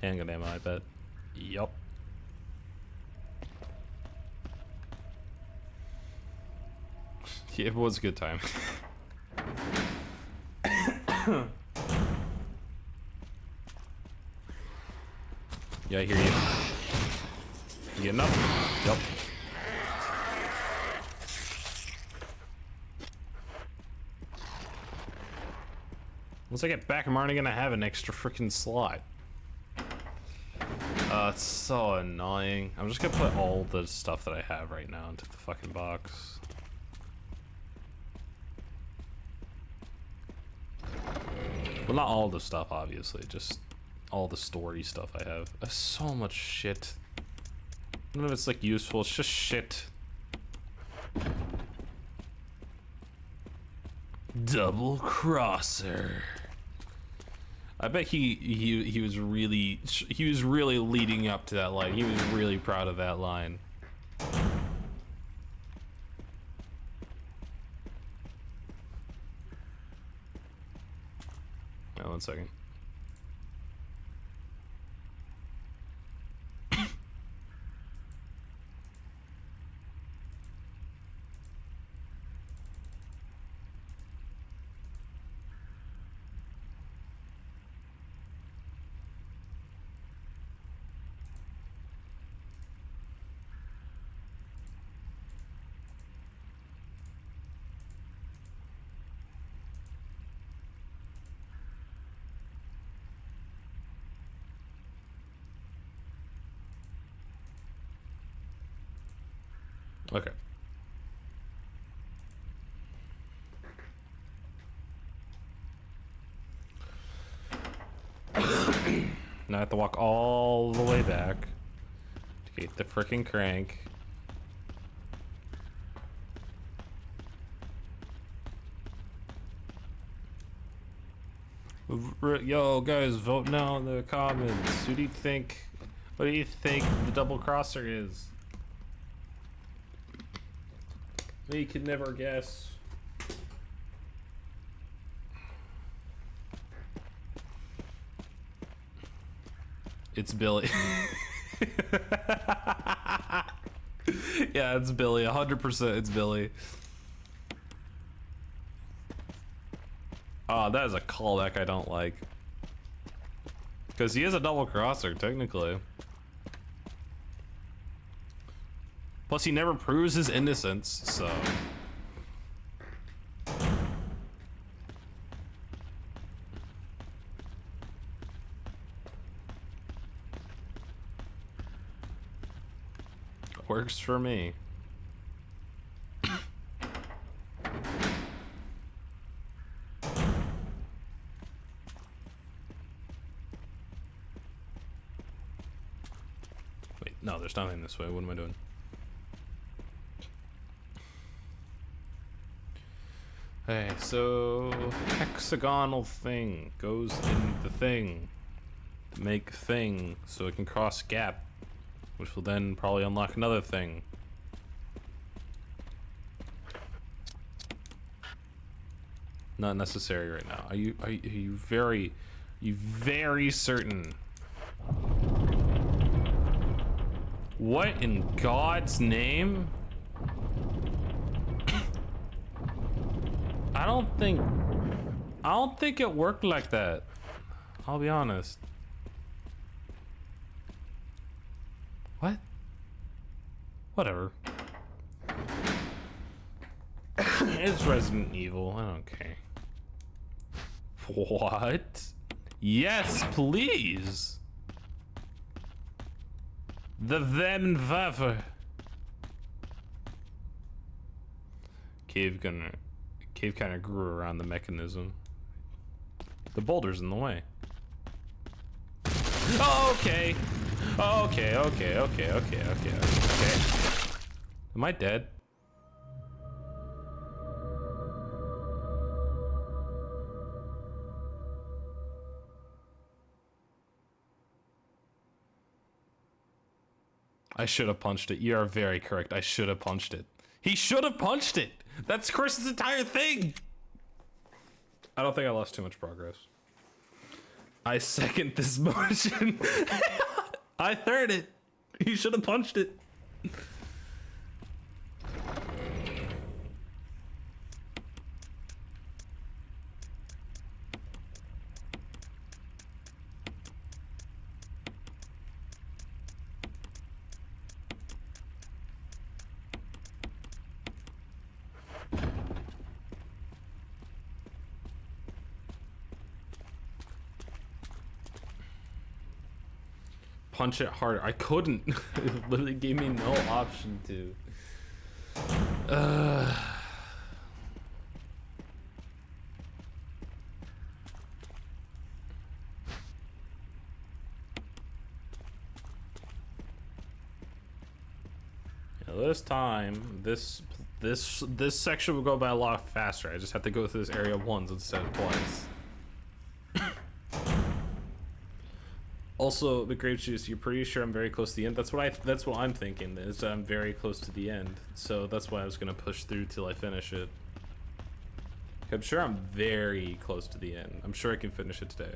Speaker 1: Handgun ammo, I bet. Yup. Yeah, it was a good time. Yeah, I hear you. You getting up? Yep. Once I get back, I'm already gonna have an extra freaking slot. It's so annoying. I'm just gonna put all the stuff that I have right now into the fucking box. Well, not all the stuff, obviously, just all the story stuff I have. I have so much shit. None of it's like useful, it's just shit. Double crosser. I bet he was really leading up to that line. He was really proud of that line. Oh, 1 second. Okay. Now I have to walk all the way back to get the frickin' crank. Yo, guys, vote now in the comments. Who do you think? What do you think the double crosser is? We could never guess. It's Billy. Yeah, it's Billy. 100% it's Billy. Oh, that is a callback I don't like. Because he is a double crosser, technically. Plus, he never proves his innocence, so... Works for me. Wait, no, there's nothing this way. What am I doing? Okay, so hexagonal thing goes in the thing to make thing so it can cross gap, which will then probably unlock another thing. Not necessary right now. Are you very certain? What in God's name? I don't think it worked like that. I'll be honest. What? Whatever. It's Resident Evil. I don't care. What? Yes, please. The Venvaver. Cave kind of grew around the mechanism. The boulder's in the way. Oh, okay. Okay. Am I dead? I should have punched it. You are very correct. I should have punched it. He should have punched it. That's Chris's entire thing. I don't think I lost too much progress. I second this motion. I heard it. He should have punched it. Punch it harder. I couldn't. It literally gave me no option to. Yeah, this time, this section will go by a lot faster. I just have to go through this area once instead of twice. Also, the grape juice, you're pretty sure I'm very close to the end? That's what I'm thinking, is that I'm very close to the end. So that's why I was gonna push through till I finish it. I'm sure I'm very close to the end. I'm sure I can finish it today.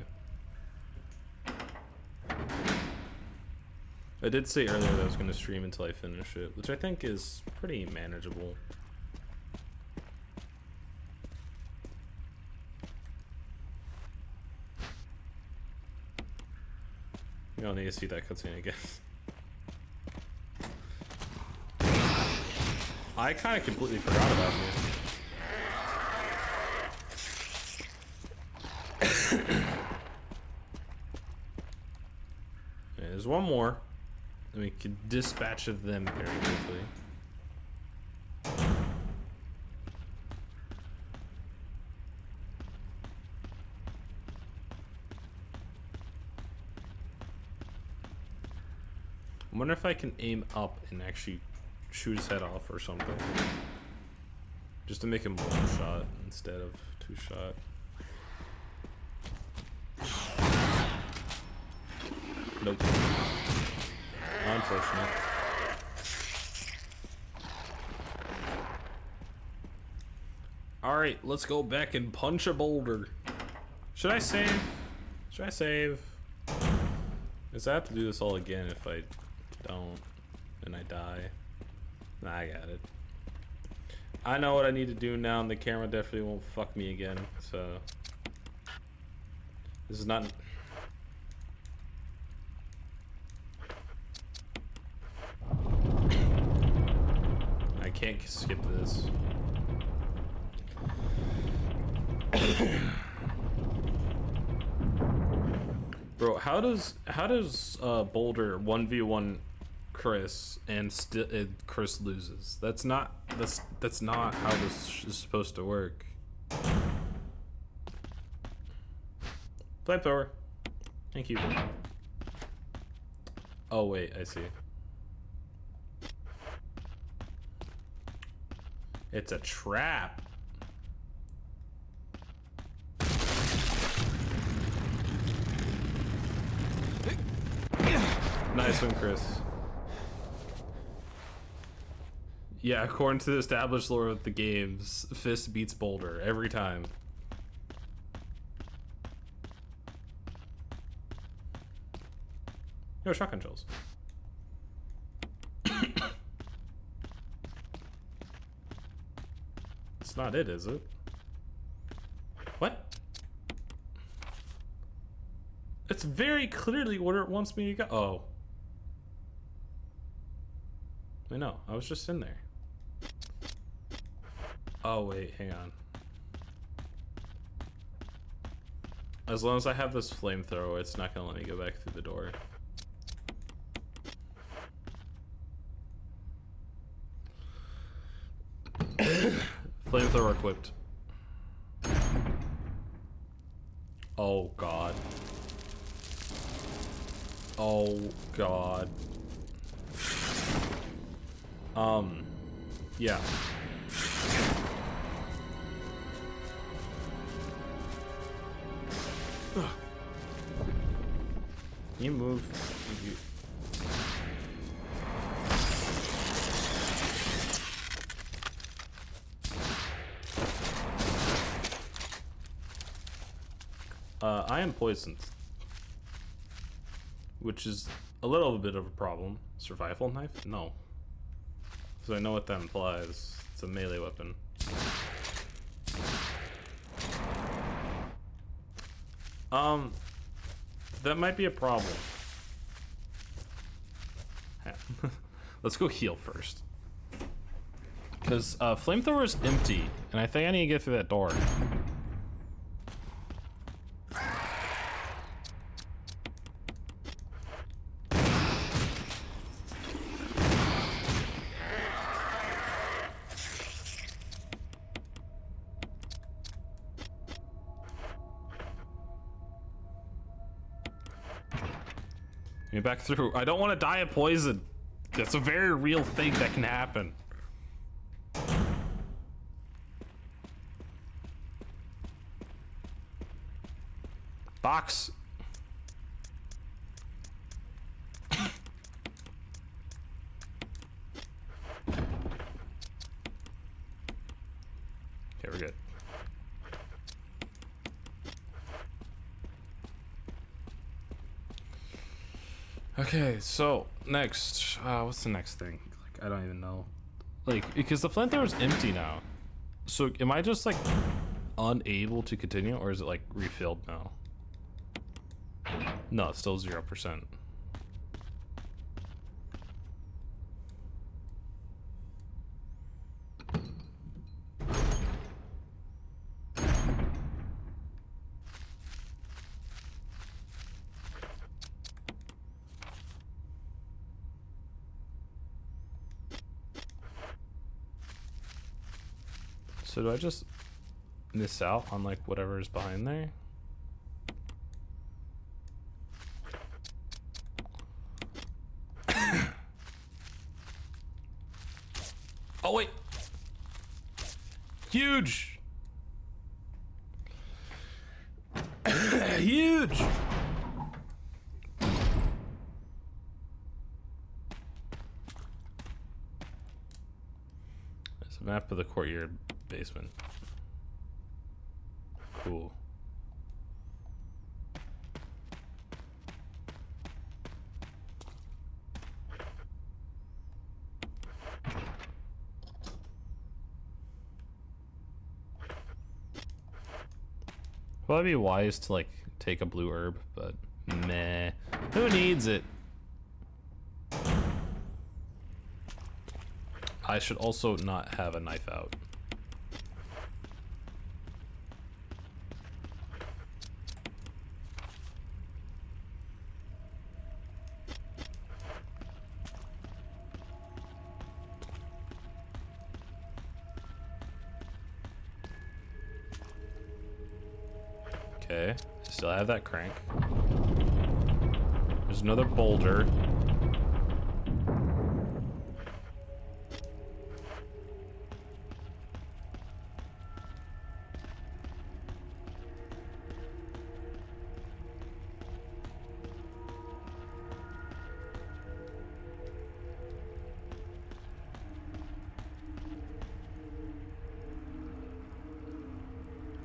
Speaker 1: I did say earlier that I was gonna stream until I finish it, which I think is pretty manageable. You don't need to see that cutscene again. I kind of completely forgot about you. There's one more. And we can dispatch of them very quickly. I wonder if I can aim up and actually shoot his head off or something. Just to make him one shot instead of two shot. Nope. Unfortunate. Alright, let's go back and punch a boulder. Should I save? Should I save? Because I have to do this all again if I don't and I die. Nah, I got it. I know what I need to do now, and the camera definitely won't fuck me again, so this is not. I can't skip this. Bro, how does Boulder 1v1 Chris and Chris loses? That's not how this is supposed to work. Flamethrower. Thank you. Oh wait, I see. It's a trap. Nice one, Chris. Yeah, according to the established lore of the games, Fist beats Boulder every time. Yo, shotgun shells. It's not it, is it? What? It's very clearly where it wants me to go. Oh. I know, I was just in there. Oh wait, hang on. As long as I have this flamethrower, it's not gonna let me go back through the door. Flamethrower equipped. Oh god. Oh god. Yeah. You move. I am poisoned, which is a little bit of a problem. Survival knife? No. So I know what that implies. It's a melee weapon. That might be a problem. Let's go heal first. Because flamethrower is empty, and I think I need to get through that door. Get back through. I don't want to die of poison. That's a very real thing that can happen. Box. Okay, we're good. Okay, so next, what's the next thing? Like, I don't even know. Like, because the flamethrower is empty now. So, am I just like unable to continue, or is it like refilled now? No, it's still 0%. So do I just miss out on like whatever is behind there? Oh wait! Huge! Huge! There's a map of the courtyard basement. Cool. Well, that'd be wise to like take a blue herb, but meh. Who needs it? I should also not have a knife out. Okay, still have that crank. There's another boulder.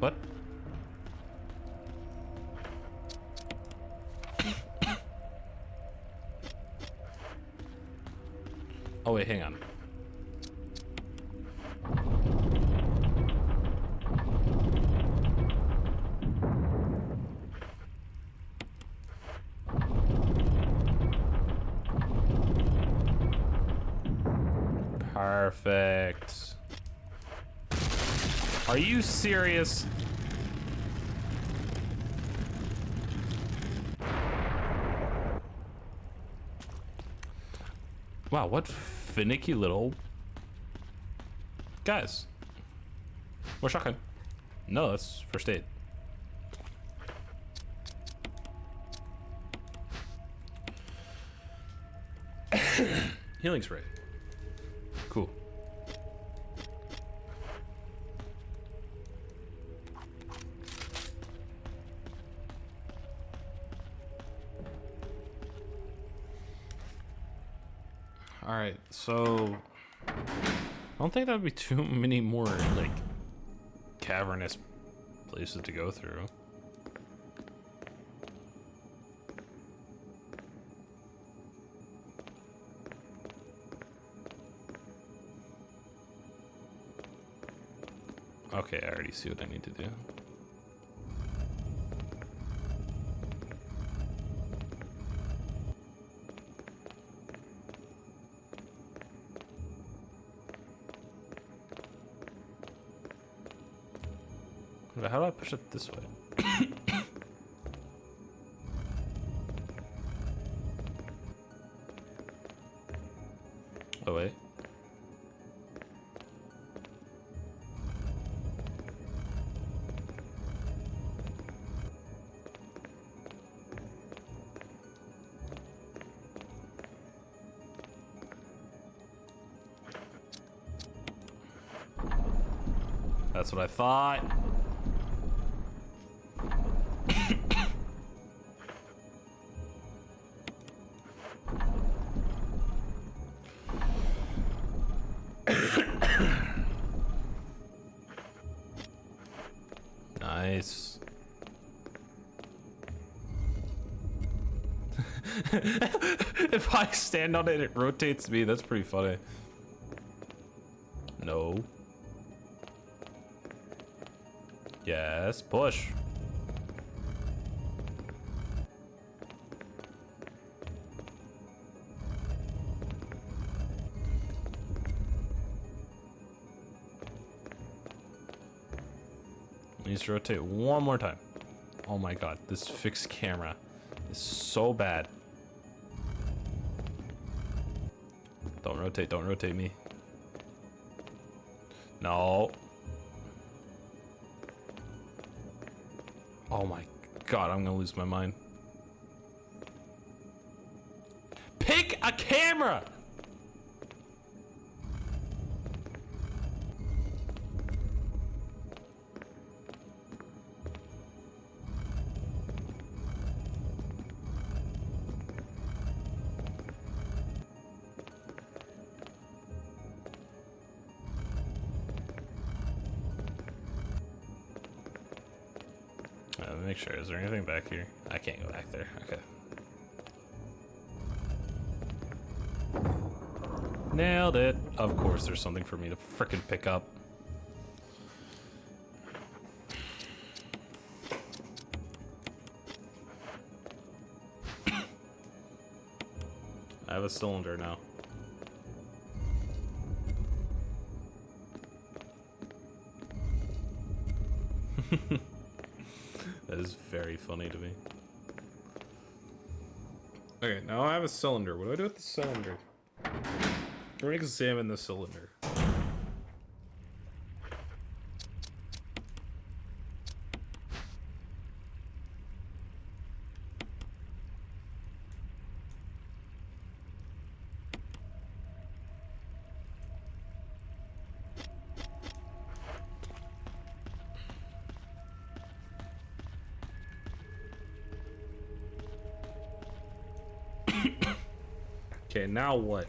Speaker 1: What? Oh wait, hang on. Perfect. Are you serious? Wow, what finicky little guys. More shotgun. No, that's first aid. Healing spray. Cool. All right, so I don't think that'd be too many more like cavernous places to go through. Okay, I already see what I need to do. How do I push it this way? Oh, wait. That's what I thought. Nice. If I stand on it, it rotates me. That's pretty funny. No. Yes, push. Needs to rotate one more time. Oh my god, this fixed camera is so bad. Don't rotate me. No. Oh my god, I'm gonna lose my mind. Pick a camera! Make sure. Is there anything back here? I can't go back there. Okay. Nailed it. Of course, there's something for me to frickin' pick up. I have a cylinder now. That is very funny to me. Okay, now I have a cylinder. What do I do with the cylinder? I'm gonna examine the cylinder. Okay, now what?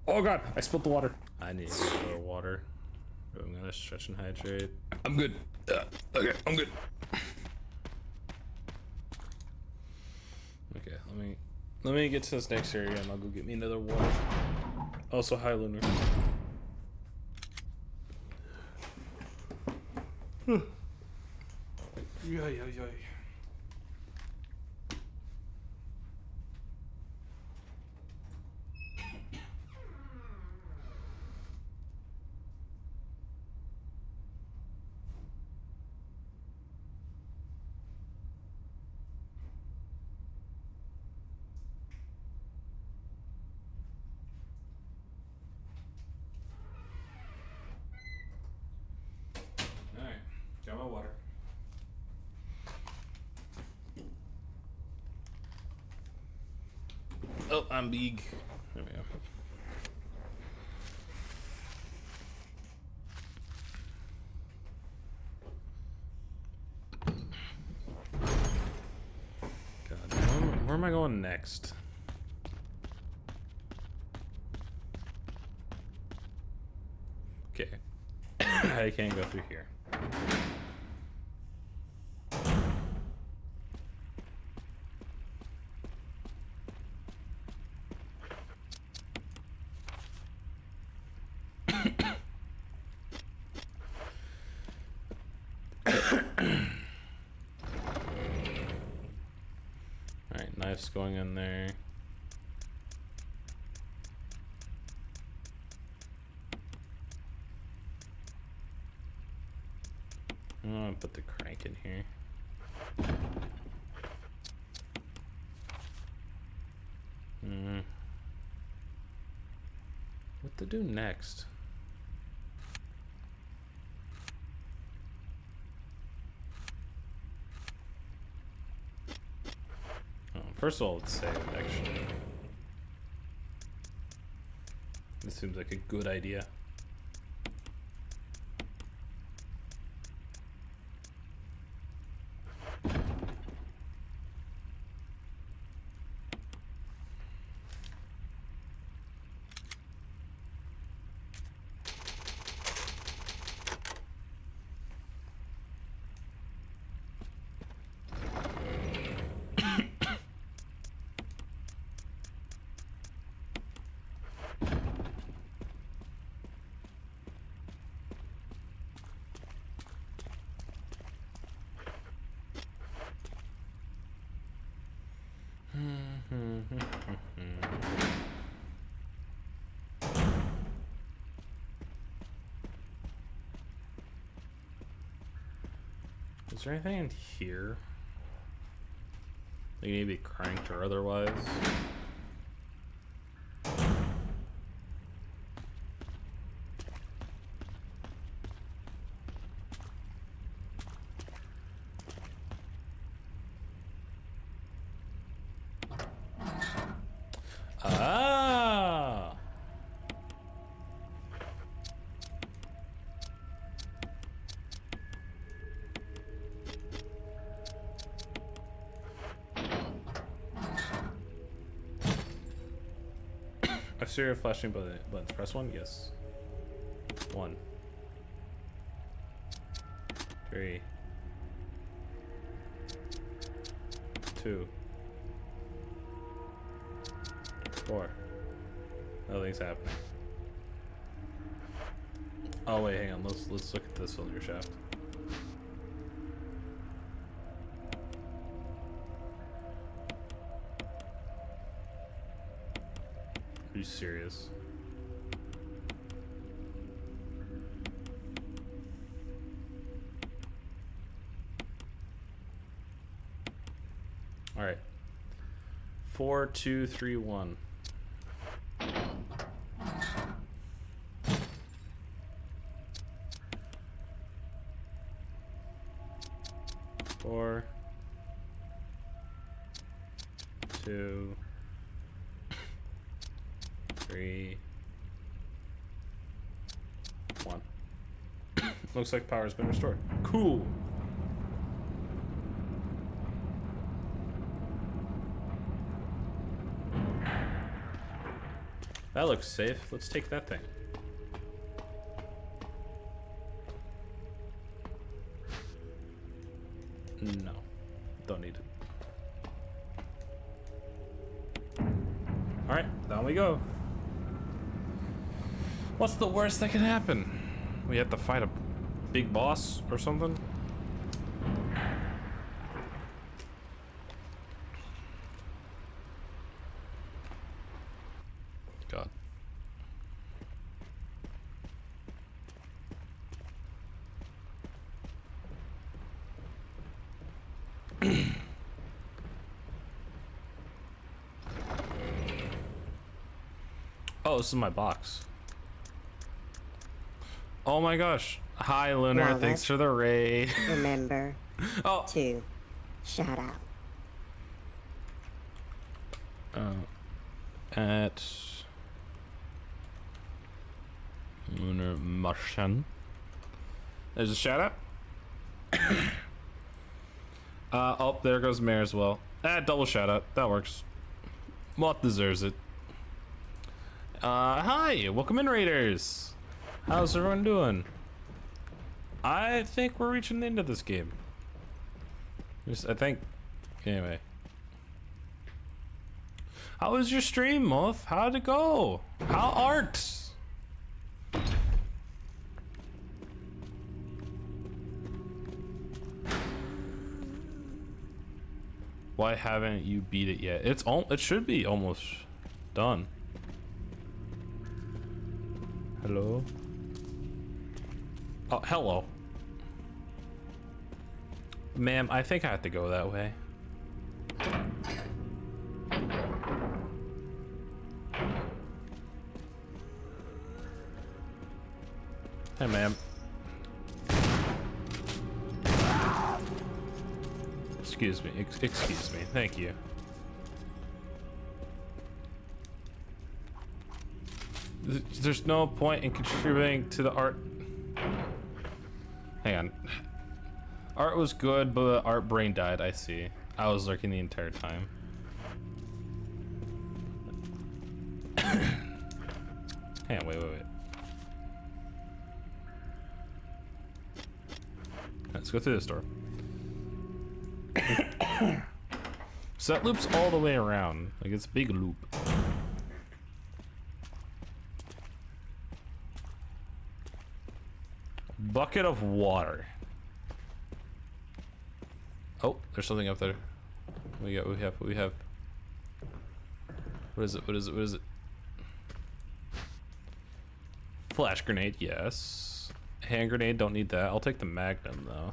Speaker 1: Oh god, I spilled the water. I need more water. I'm gonna stretch and hydrate. I'm good. Okay, I'm good. Okay, let me get to this next area and I'll go get me another water. Also, hi Lunar. Yeah. Oh, I'm big. There we go. God, where am I going next? Okay. I can't go through here. Alright, knife's going in there. I'm gonna put the crank in here. What to do next? Oh, first of all, let's save, actually. This seems like a good idea. Is there anything in here? Like maybe cranked or otherwise? Ah! I see your flashing buttons. Press 1? Yes. 1. 3. 2. 4. Nothing's happening. Oh wait, hang on. Let's look at this cylinder shaft. Are you serious? All right. 4, 2, 3, 1. Four, 2, 3, 1. Looks like power's been restored. Cool. That looks safe. Let's take that thing. No, don't need it. Alright, down we go. What's the worst that can happen? We have to fight a big boss or something? God. Oh, this is my box. Oh my gosh. Hi, Lunar.
Speaker 7: Wallace,
Speaker 1: Thanks for the raid.
Speaker 7: Remember
Speaker 1: Oh.
Speaker 7: to shout out.
Speaker 1: at Lunar Martian. There's a shout out. Oh, there goes Mare as well. Double shout out. That works. Moth deserves it. Hi, welcome in, Raiders. How's everyone doing? I think we're reaching the end of this game. I think. Anyway. How was your stream, Moth? How'd it go? How art? Why haven't you beat it yet? It should be almost done. Hello? Oh, hello. Ma'am, I think I have to go that way. Hey, ma'am. Excuse me. Excuse me. Thank you. There's no point in contributing to the art. Hang on. Art was good, but art brain died. I see. I was lurking the entire time. Hang on. Wait. Let's go through this door. So that loops all the way around. Like, it's a big loop. Bucket of water. Oh, there's something up there. We have. What is it? Flash grenade, yes. Hand grenade, don't need that. I'll take the magnum though.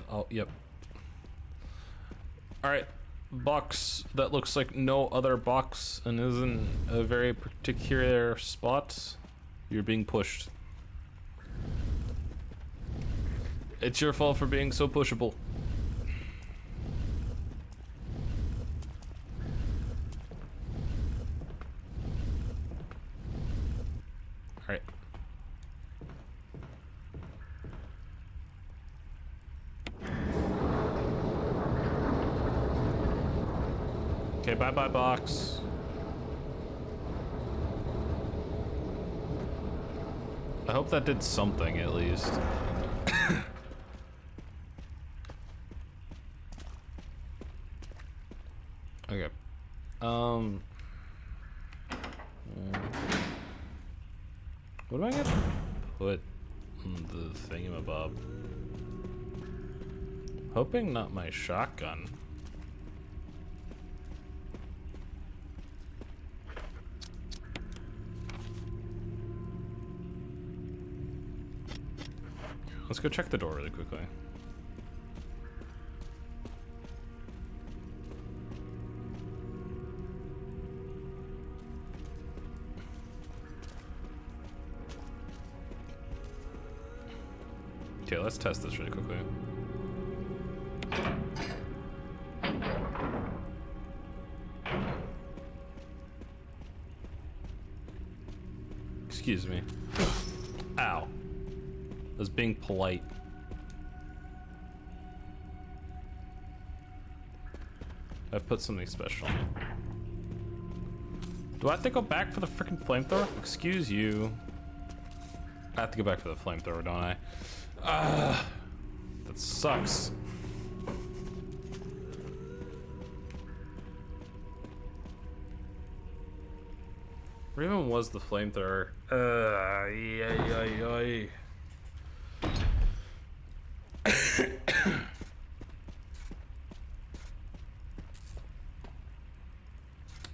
Speaker 1: Oh, yep. Alright, box that looks like no other box and isn't a very particular spot. You're being pushed. It's your fault for being so pushable. Alright. Okay, bye-bye box. I hope that did something at least. Okay. What do I get to put in the thingamabob? Hoping not my shotgun. Let's go check the door really quickly. Okay, let's test this really quickly. Excuse me. Ow. I was being polite. I've put something special on it. Do I have to go back for the freaking flamethrower? Excuse you. I have to go back for the flamethrower, don't I? That sucks. Where even was the flamethrower?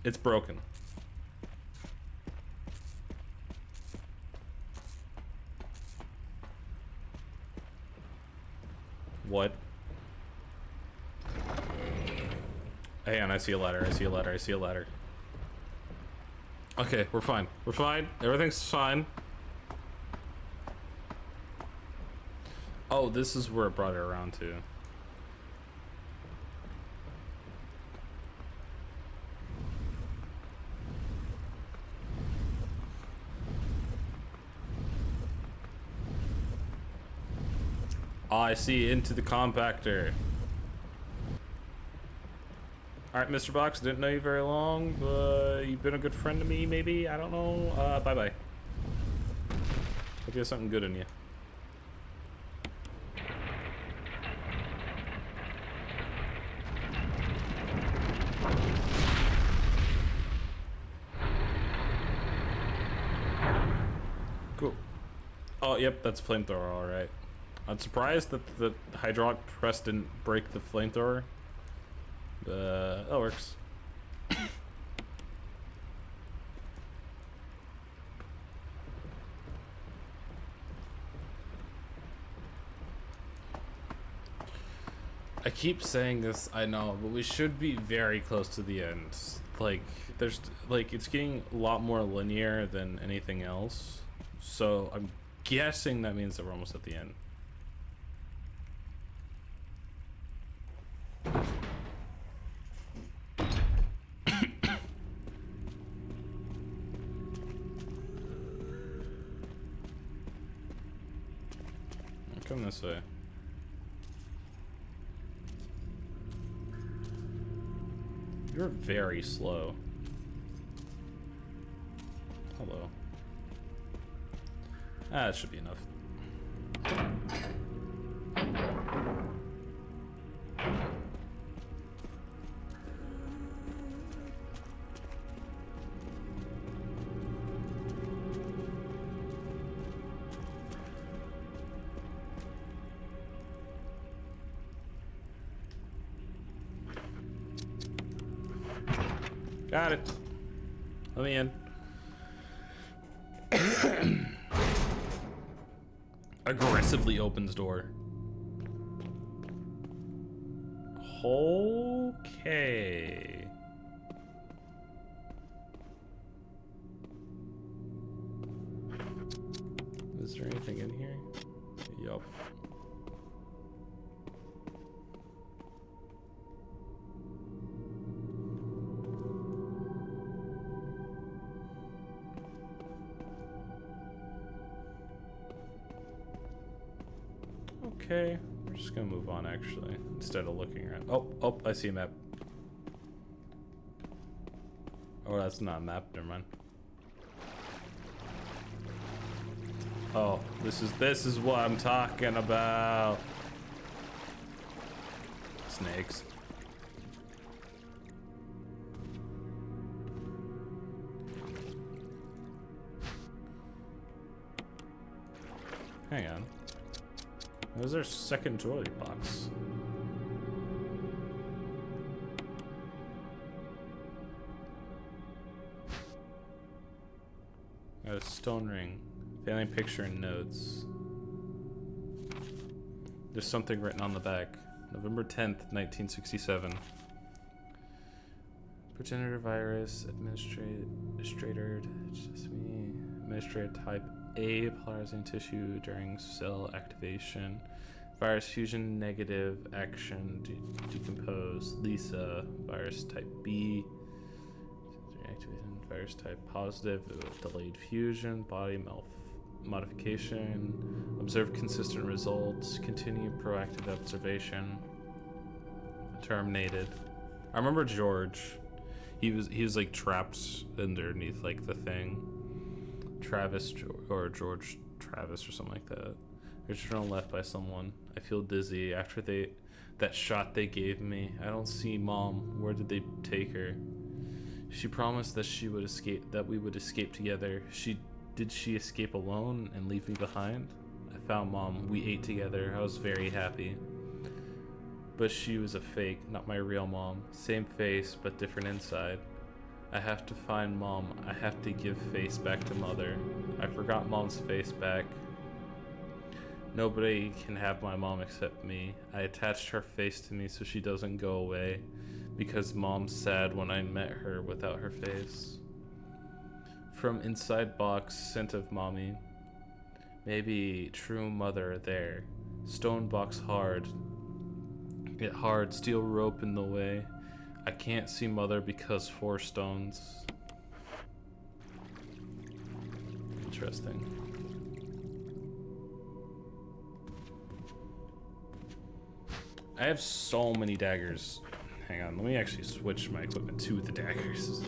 Speaker 1: It's broken. What? Hang on, I see a ladder, I see a ladder, I see a ladder. Okay, we're fine. We're fine. Everything's fine. Oh, this is where it brought her around to. Oh, I see. Into the compactor. Alright, Mr. Box, didn't know you very long, but you've been a good friend to me, maybe? I don't know. Bye-bye. Hope you have something good in you. Cool. Oh, yep, that's flamethrower, alright. I'm surprised that the hydraulic press didn't break the flamethrower. That works. I keep saying this, I know, but we should be very close to the end. Like, it's getting a lot more linear than anything else. So I'm guessing that means that we're almost at the end. Come this way. You're very slow. Hello. Ah, that should be enough. Got it. Let me in. Aggressively opens door. Okay. Is there anything in here? Yup. Okay, we're just gonna move on actually, instead of looking around. Oh, I see a map. Oh, that's not a map, never mind. Oh, this is what I'm talking about. Snakes. Hang on. Where's our second jewelry box? Got a stone ring. Family picture and notes. There's something written on the back. November 10th, 1967. Progenitor virus, administrator, just me. Administrator type A, polarizing tissue during cell activation. Virus fusion negative, action, decompose. Lisa, virus type B. Activation, virus type positive, delayed fusion, body modification. Observe consistent results. Continue proactive observation. Terminated. I remember George. He was like trapped underneath like the thing. Travis or George Travis or something like that. Original left by someone. I feel dizzy after that shot they gave me. I don't see Mom. Where did they take her? She promised that she would escape. That we would escape together. Did she escape alone and leave me behind? I found Mom. We ate together. I was very happy. But she was a fake, not my real mom. Same face, but different inside. I have to find Mom. I have to give face back to Mother. I forgot Mom's face back. Nobody can have my mom except me. I attached her face to me so she doesn't go away, because Mom's sad when I met her without her face. From inside box, scent of mommy. Maybe true mother there. Stone box hard. Get hard. Steel rope in the way. I can't see mother because 4 stones. Interesting. I have so many daggers. Hang on, let me actually switch my equipment to the daggers.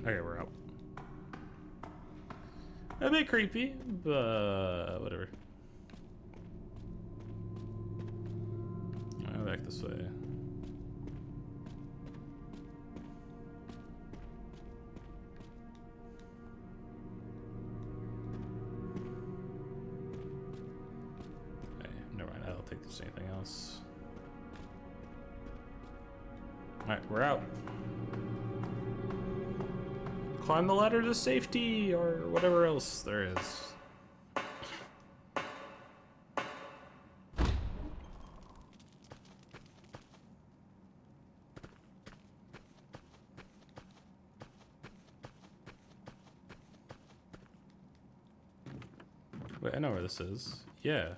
Speaker 1: Okay, we're out. A bit creepy, but whatever. I'll back this way. Okay, never mind, I don't think there's anything else. Alright, we're out. Climb the ladder to safety, or whatever else there is. Wait, I know where this is. Yeah.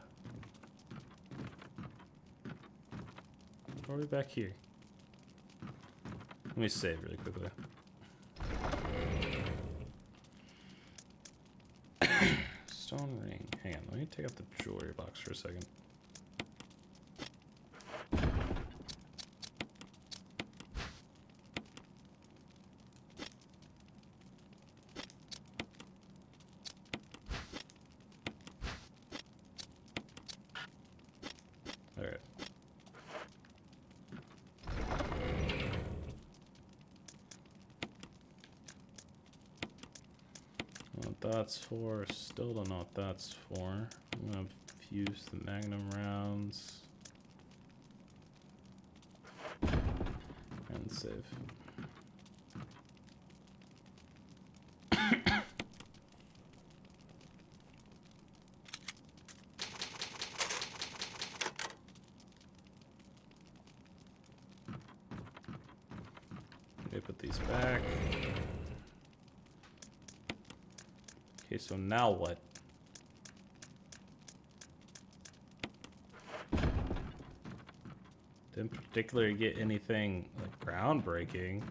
Speaker 1: Why are we back here? Let me save really quickly. Stone ring. Hang on, let me take out the jewelry box for a second. Alright. What that's for, still don't know what that's for. I'm gonna fuse the magnum rounds. And save. Okay, put these back. Okay, so now what? Didn't particularly get anything like groundbreaking.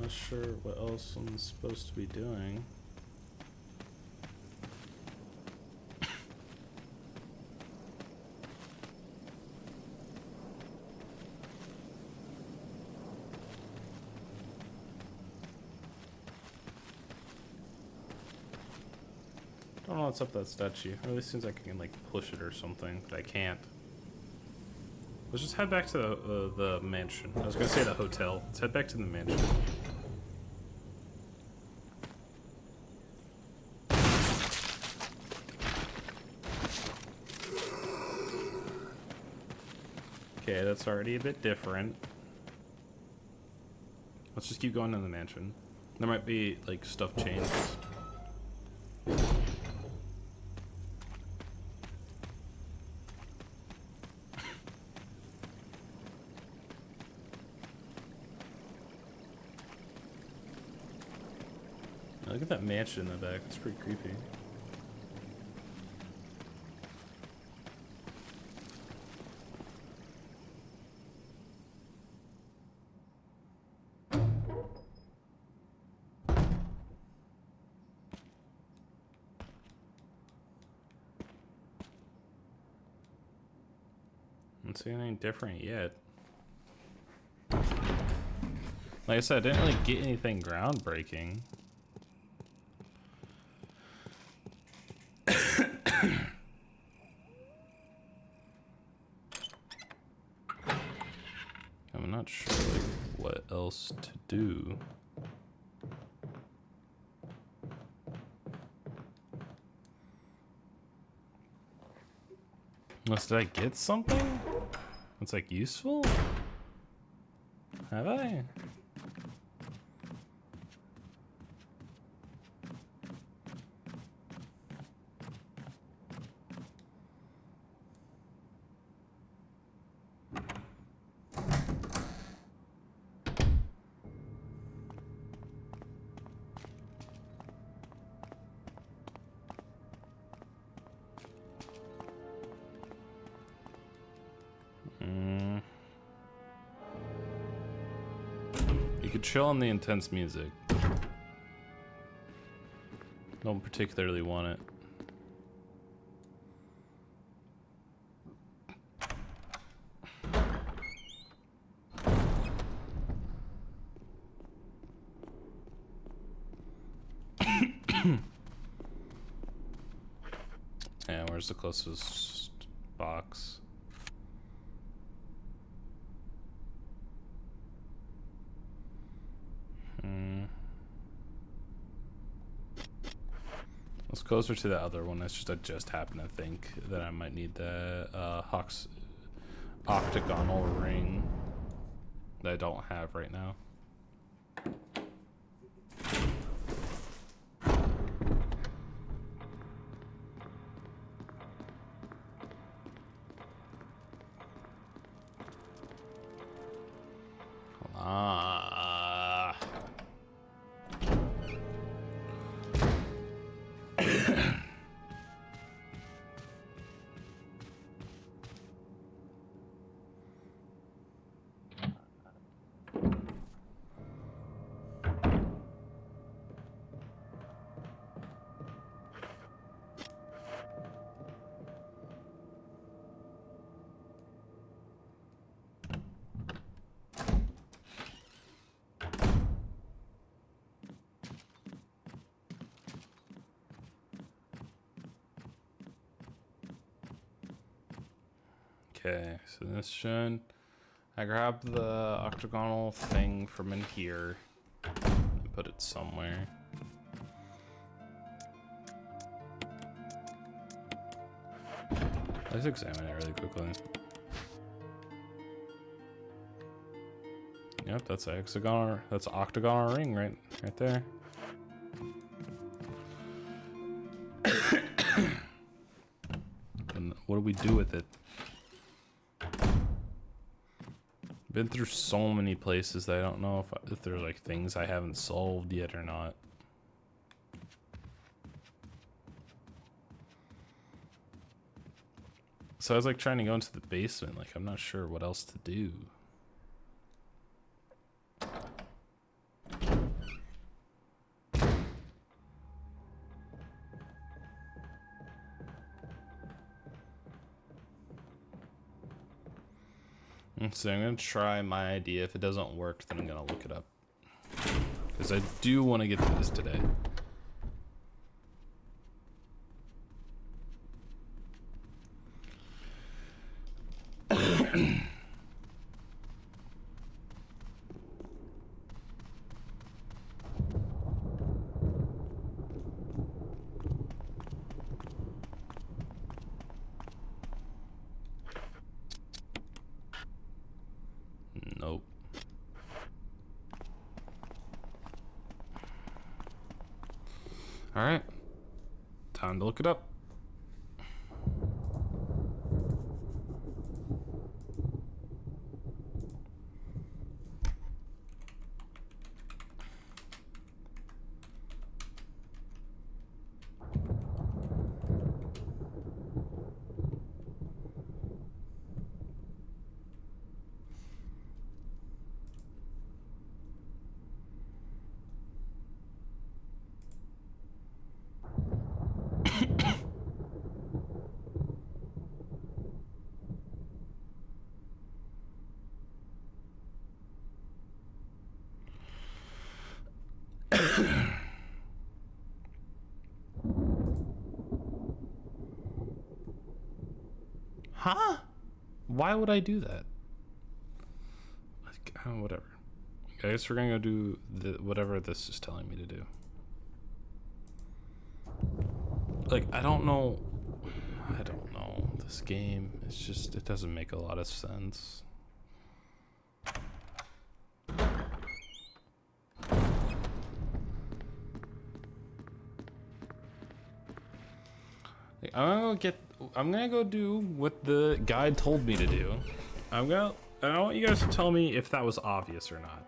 Speaker 1: Not sure what else I'm supposed to be doing. Don't know what's up with that statue. It really seems like I can like push it or something, but I can't. Let's just head back to the mansion. I was gonna say the hotel. Let's head back to the mansion. Okay, that's already a bit different. Let's just keep going to the mansion. There might be like stuff changed. Look at that mansion in the back. It's pretty creepy. Don't see anything different yet. Like I said, I didn't really get anything groundbreaking. I'm not sure like, what else to do. Unless did I get something? That's like useful? Have I? You could chill on the intense music. Don't particularly want it. Yeah, where's the closest box? It's closer to the other one. It's just I just happen to think that I might need the Hawk's octagonal ring that I don't have right now. Okay, so this should... I grabbed the octagonal thing from in here and put it somewhere. Let's examine it really quickly. Yep, that's a hexagonal, that's an octagonal ring right there. And what do we do with it? Been through so many places that I don't know if there's like things I haven't solved yet or not. So I was like trying to go into the basement, like I'm not sure what else to do. So I'm gonna try my idea. If it doesn't work, then I'm gonna look it up. Because I do want to get to this today. Nope. All right, time to look it up. Huh? Why would I do that? Like, whatever. I guess we're gonna go do whatever this is telling me to do. Like, I don't know. this game. It's just, it doesn't make a lot of sense. I'm gonna go do what the guide told me to do. I want you guys to tell me if that was obvious or not.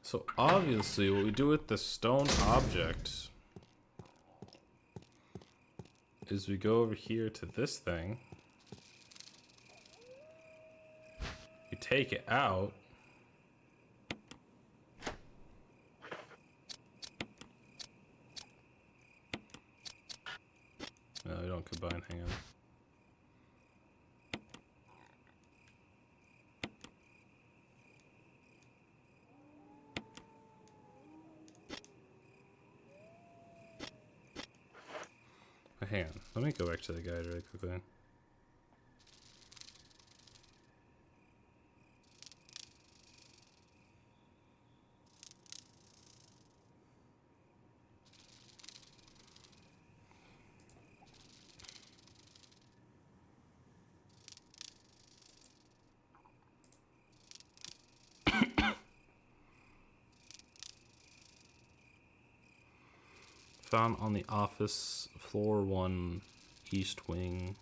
Speaker 1: So obviously what we do with the stone object is we go over here to this thing. You take it out. No, we don't combine, hang on. Hang on, let me go back to the guide really quickly. Found on the office floor 1 east wing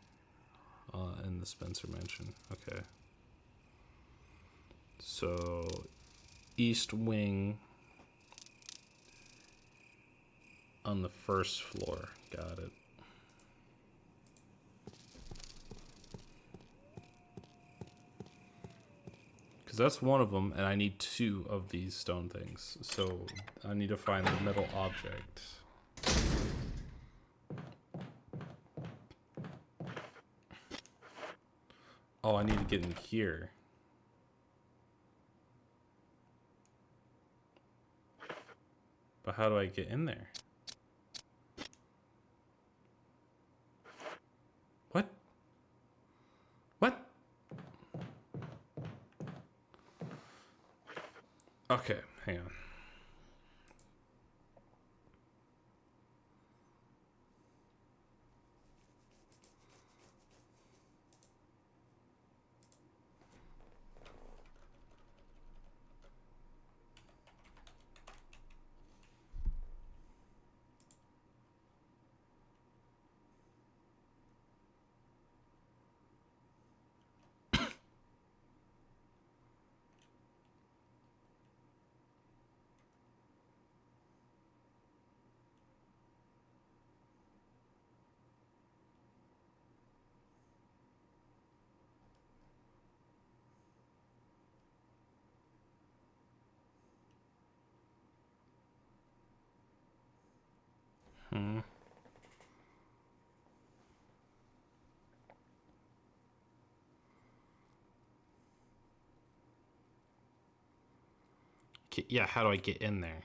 Speaker 1: in the Spencer mansion. Okay. So east wing on the first floor. Got it. Because that's one of them, and I need 2 of these stone things. So I need to find the metal object. Oh, I need to get in here. But how do I get in there? What? What? Okay, hang on. Yeah, how do I get in there?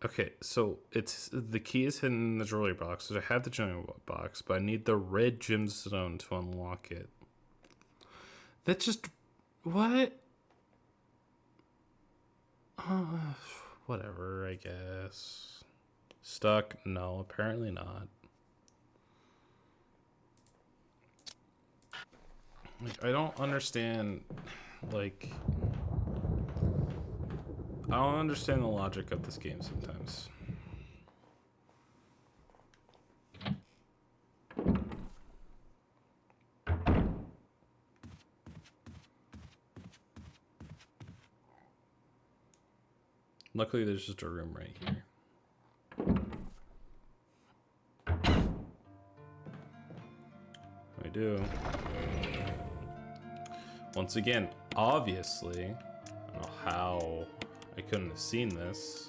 Speaker 1: Okay, so it's the key is hidden in the jewelry box. So I have the jewelry box, but I need the red gemstone to unlock it. That's just what? Whatever, I guess. Stuck? No, apparently not. Like, I don't understand, like... I don't understand the logic of this game sometimes. Luckily, there's just a room right here. We do. Once again, obviously, I don't know how I couldn't have seen this.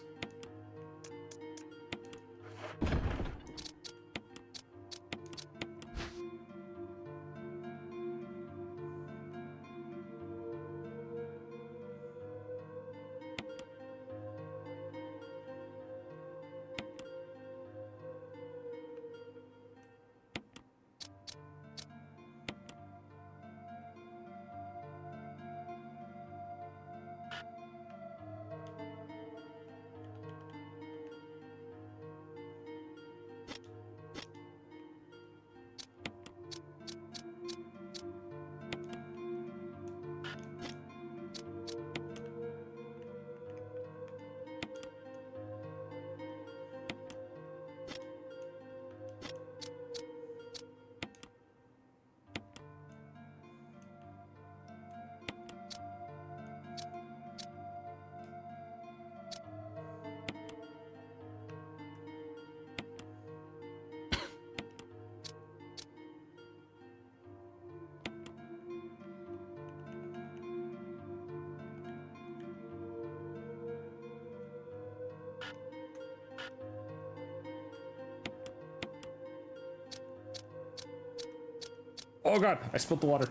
Speaker 7: Oh god, I spilled the water.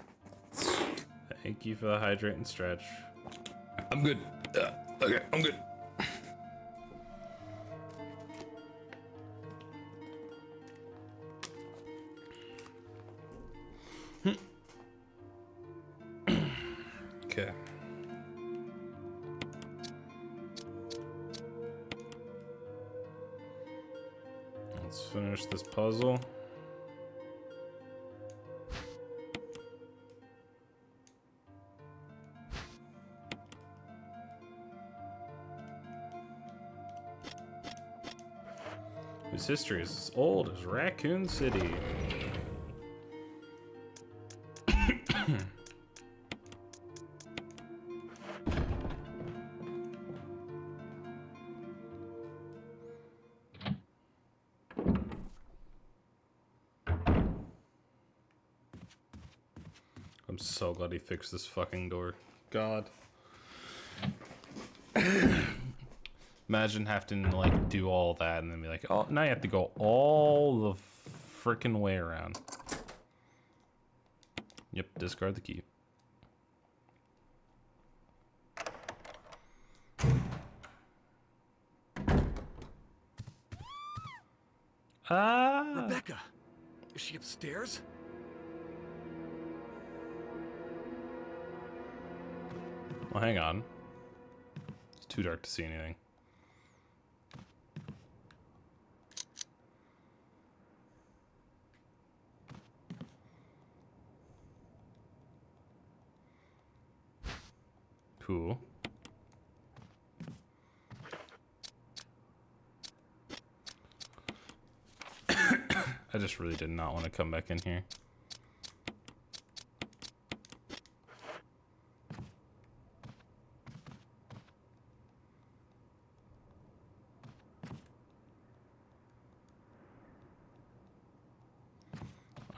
Speaker 1: Thank you for the hydrate and stretch.
Speaker 7: I'm good. Okay, I'm good.
Speaker 1: Okay. Let's finish this puzzle. Whose history is as old as Raccoon City. I'm so glad he fixed this fucking door. God. Imagine having to like do all that and then be like, oh, now you have to go all the freaking way around. Yep, discard the key. Ah!
Speaker 4: Rebecca! Is she upstairs?
Speaker 1: Well, hang on. It's too dark to see anything. Cool. I just really did not want to come back in here.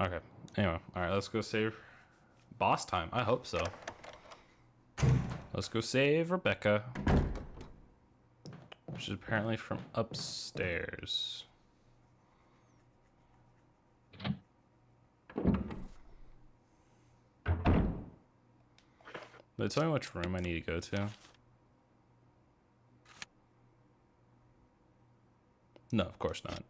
Speaker 1: Okay. Anyway, alright, let's go save boss time. I hope so. Let's go save Rebecca. Which is apparently from upstairs. Did it tell me which room I need to go to? No, of course not.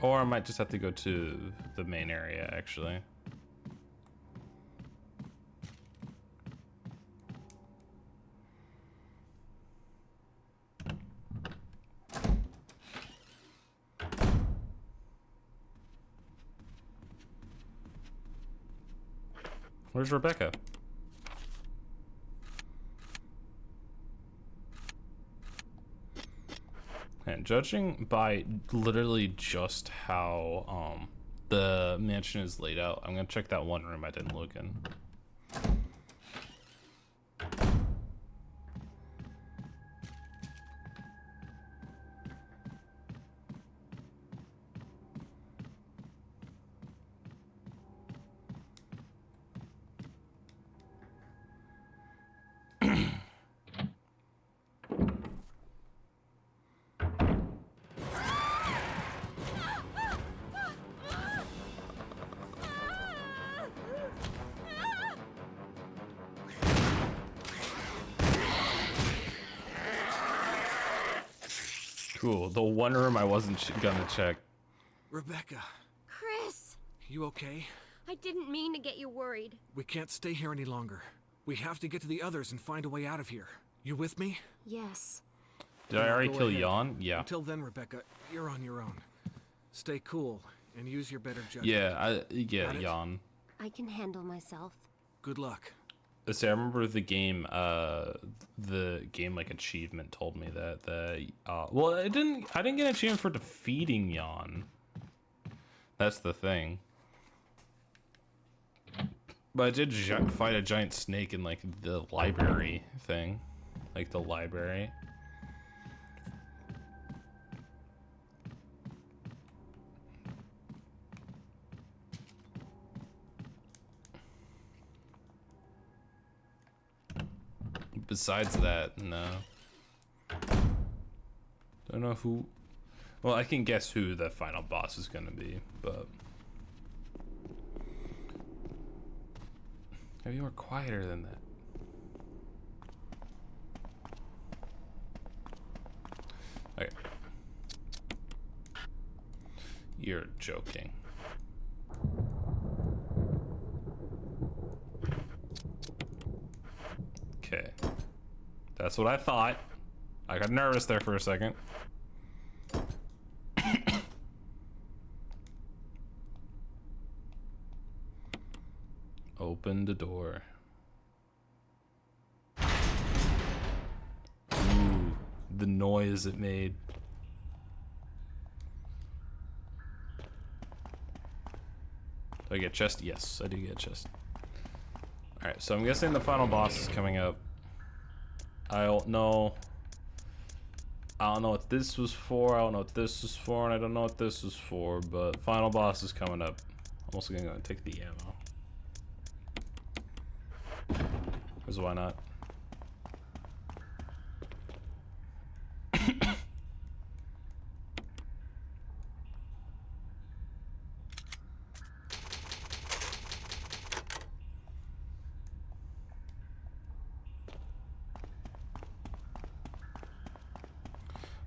Speaker 1: Or I might just have to go to the main area, actually. Where's Rebecca? And judging by literally just how the mansion is laid out, I'm gonna check that one room I didn't look in. Cool. The one room I wasn't gonna check.
Speaker 4: Rebecca,
Speaker 3: Chris!
Speaker 4: you okay?
Speaker 3: I didn't mean to get you worried.
Speaker 4: We can't stay here any longer. We have to get to the others and find a way out of here. You with me?
Speaker 3: Yes.
Speaker 1: Did I already
Speaker 4: Go
Speaker 1: kill
Speaker 4: ahead.
Speaker 1: Jan? Yeah.
Speaker 4: Until then, Rebecca, you're on your own. Stay cool and use your better judgment.
Speaker 1: Yeah,
Speaker 4: Got it?
Speaker 1: Jan.
Speaker 3: I can handle myself.
Speaker 4: Good luck.
Speaker 1: See, I remember the game like achievement told me that well, I didn't get an achievement for defeating Jan. That's the thing. But I did fight a giant snake in like the library thing, like the library. Besides that, no. Don't know who. Well, I can guess who the final boss is gonna be, but maybe more quieter than that. Okay. You're joking. Okay. That's what I thought. I got nervous there for a second. Open the door. Ooh, the noise it made. Do I get chest? Yes, I do get chest. Alright, so I'm guessing the final boss is coming up. I don't know what this was for, I don't know what this was for, and I don't know what this was for, but final boss is coming up. I'm also gonna go and take the ammo. Because why not?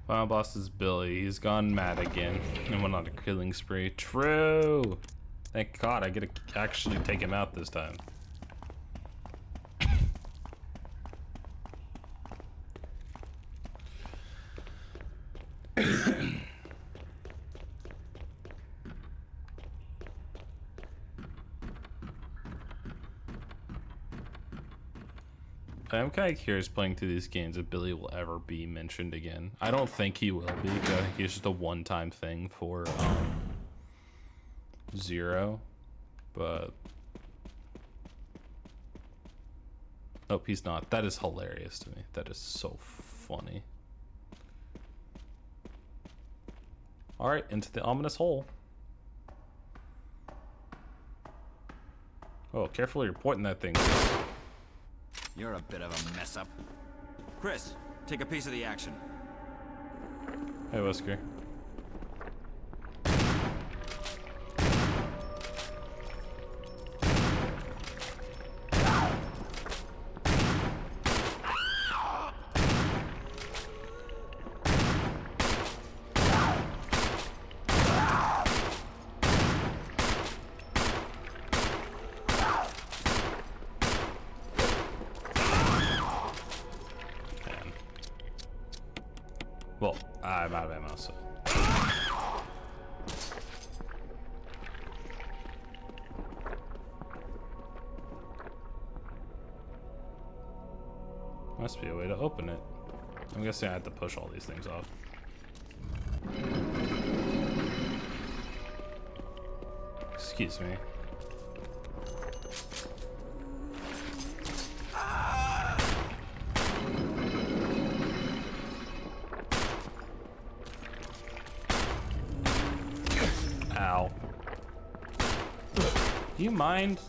Speaker 1: Final boss is Billy. He's gone mad again and went on a killing spree. True! Thank God I get to actually take him out this time. I'm kind of curious playing through these games if Billy will ever be mentioned again. I don't think he will be, because I think he's just a one-time thing for Zero. But nope, he's not. That is hilarious to me. That is so funny. Alright, into the ominous hole. Oh, carefully you're pointing that thing.
Speaker 2: You're a bit of a mess up. Chris, take a piece of the action.
Speaker 1: Hey, Whisker. Well, I'm out of ammo, so. Must be a way to open it. I'm guessing I have to push all these things off. Excuse me. Ow. Do you mind?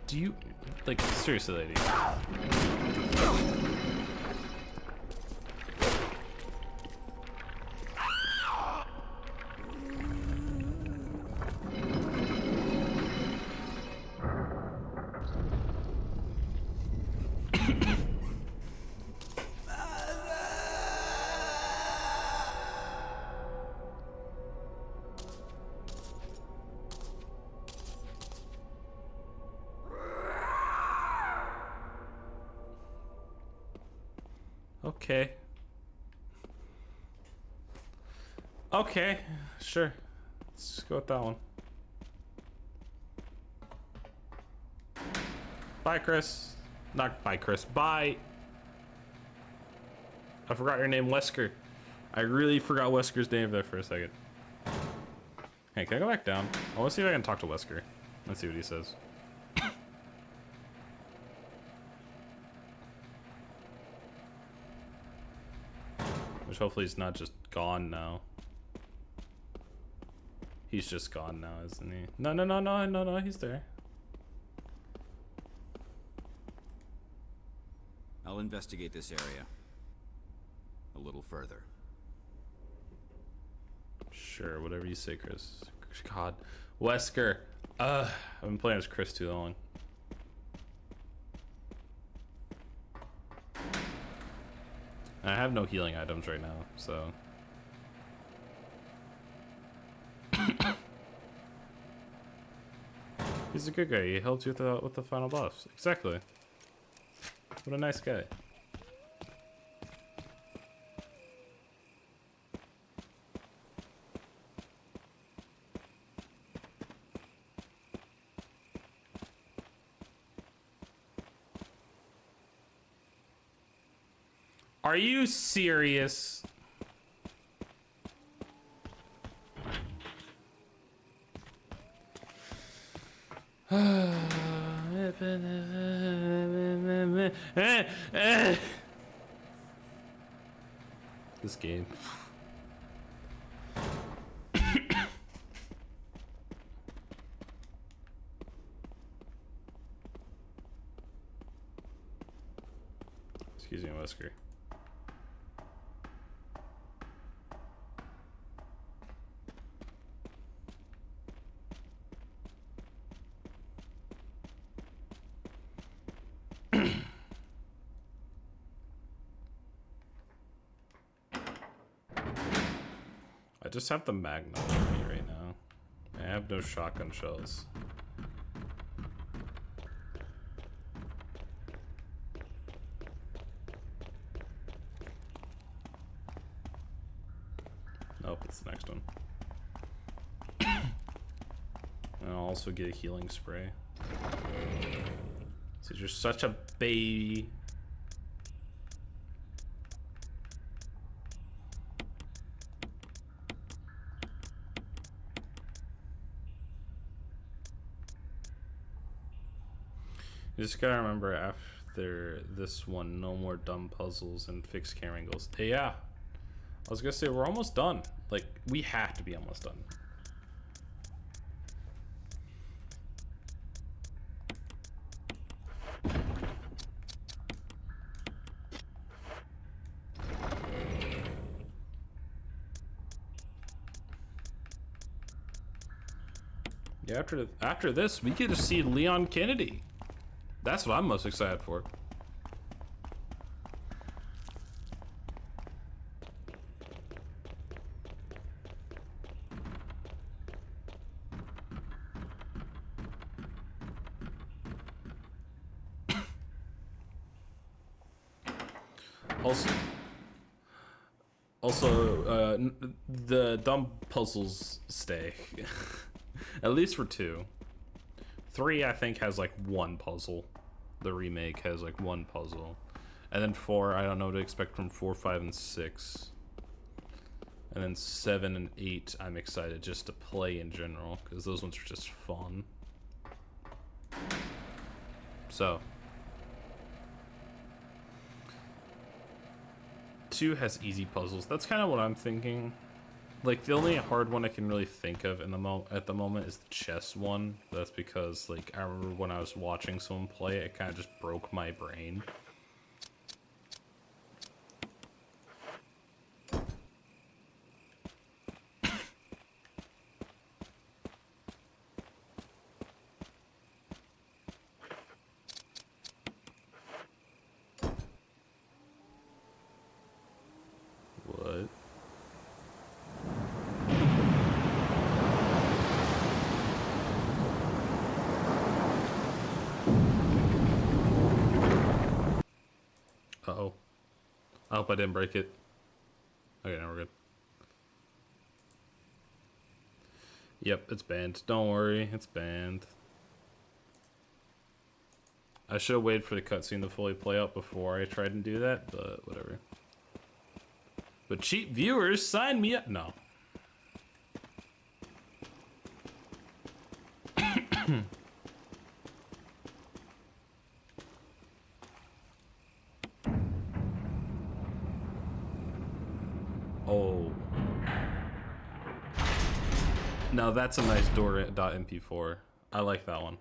Speaker 1: Do you, like, seriously, lady? Okay. Okay, sure. Let's go with that one. Bye, Chris. Not bye, Chris. Bye. I forgot your name, Wesker. I really forgot Wesker's name there for a second. Hey, can I go back down? I want to see if I can talk to Wesker. Let's see what he says. Which hopefully he's not just gone now. He's just gone now, isn't he? No, he's there.
Speaker 2: I'll investigate this area a little further.
Speaker 1: Sure, whatever you say, Chris. God. Wesker. I've been playing as Chris too long. I have no healing items right now, so. He's a good guy. He helped you with the final boss. Exactly. What a nice guy. Are you serious? This game. Excuse me, Wesker. I just have the Magnum with me right now. I have no shotgun shells. Nope, it's the next one. And I'll also get a healing spray. So you're such a baby. You just gotta remember after this one, no more dumb puzzles and fixed camera angles. Hey, yeah. I was gonna say, we're almost done. Like, we have to be almost done. Yeah, after this, we get to see Leon Kennedy. That's what I'm most excited for. Also, the dumb puzzles stay. At least for 2. 3, I think, has like 1 puzzle. the remake has like one puzzle. And then 4, I don't know what to expect from 4, 5, and 6. And then 7 and 8, I'm excited just to play in general, because those ones are just fun. So. 2 has easy puzzles. That's kind of what I'm thinking. Like, the only hard one I can really think of in at the moment is the chess one. That's because, like, I remember when I was watching someone play it, it kind of just broke my brain. What? Uh-oh. I hope I didn't break it. Okay, now we're good. Yep, it's banned. Don't worry, it's banned. I should have waited for the cutscene to fully play out before I tried and do that, but whatever. But cheap viewers, sign me up. No. Oh. Now that's a nice Door.mp4. I like that one.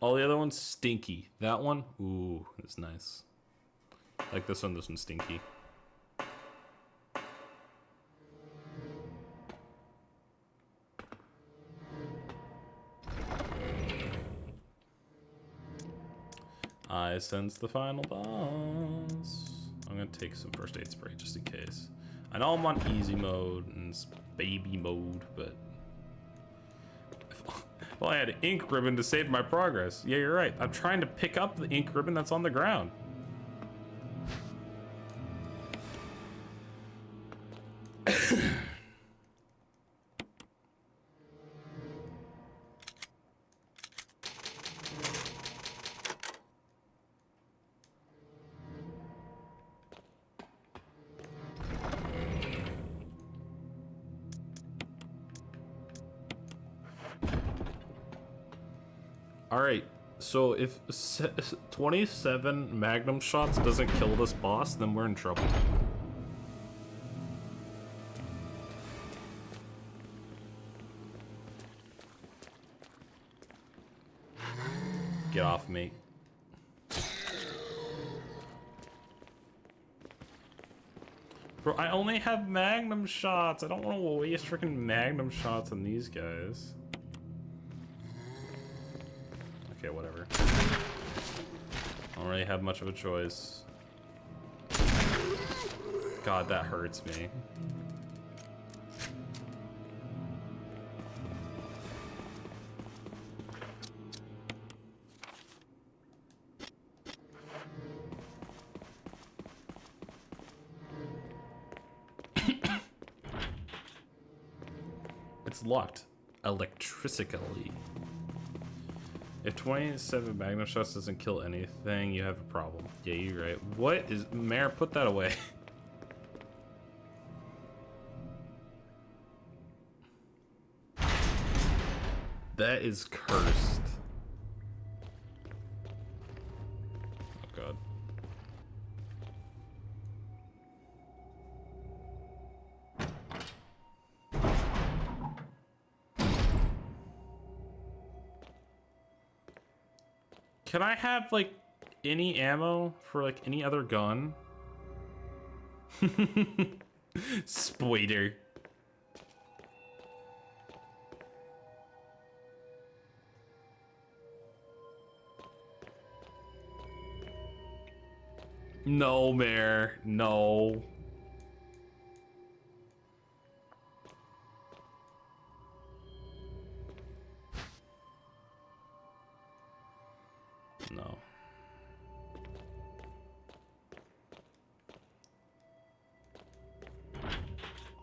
Speaker 1: All the other ones stinky. That one, ooh, it's nice. Like this one's stinky. I sense the final boss. I'm gonna take some first aid spray just in case. I know I'm on easy mode and it's baby mode, but if I had an ink ribbon to save my progress. Yeah, you're right. I'm trying to pick up the ink ribbon that's on the ground. Alright, so if 27 magnum shots doesn't kill this boss, then we're in trouble. Get off me. Bro, I only have magnum shots. I don't want to waste freaking magnum shots on these guys. Okay, whatever. I don't really have much of a choice. God, that hurts me. It's locked electrically. If 27 magnum shots doesn't kill anything, you have a problem. Yeah, you're right. What is... Mare, put that away. That is cursed. Oh, God. Can I have, like, any ammo for, like, any other gun? Spoiler. No, Mare. No. No.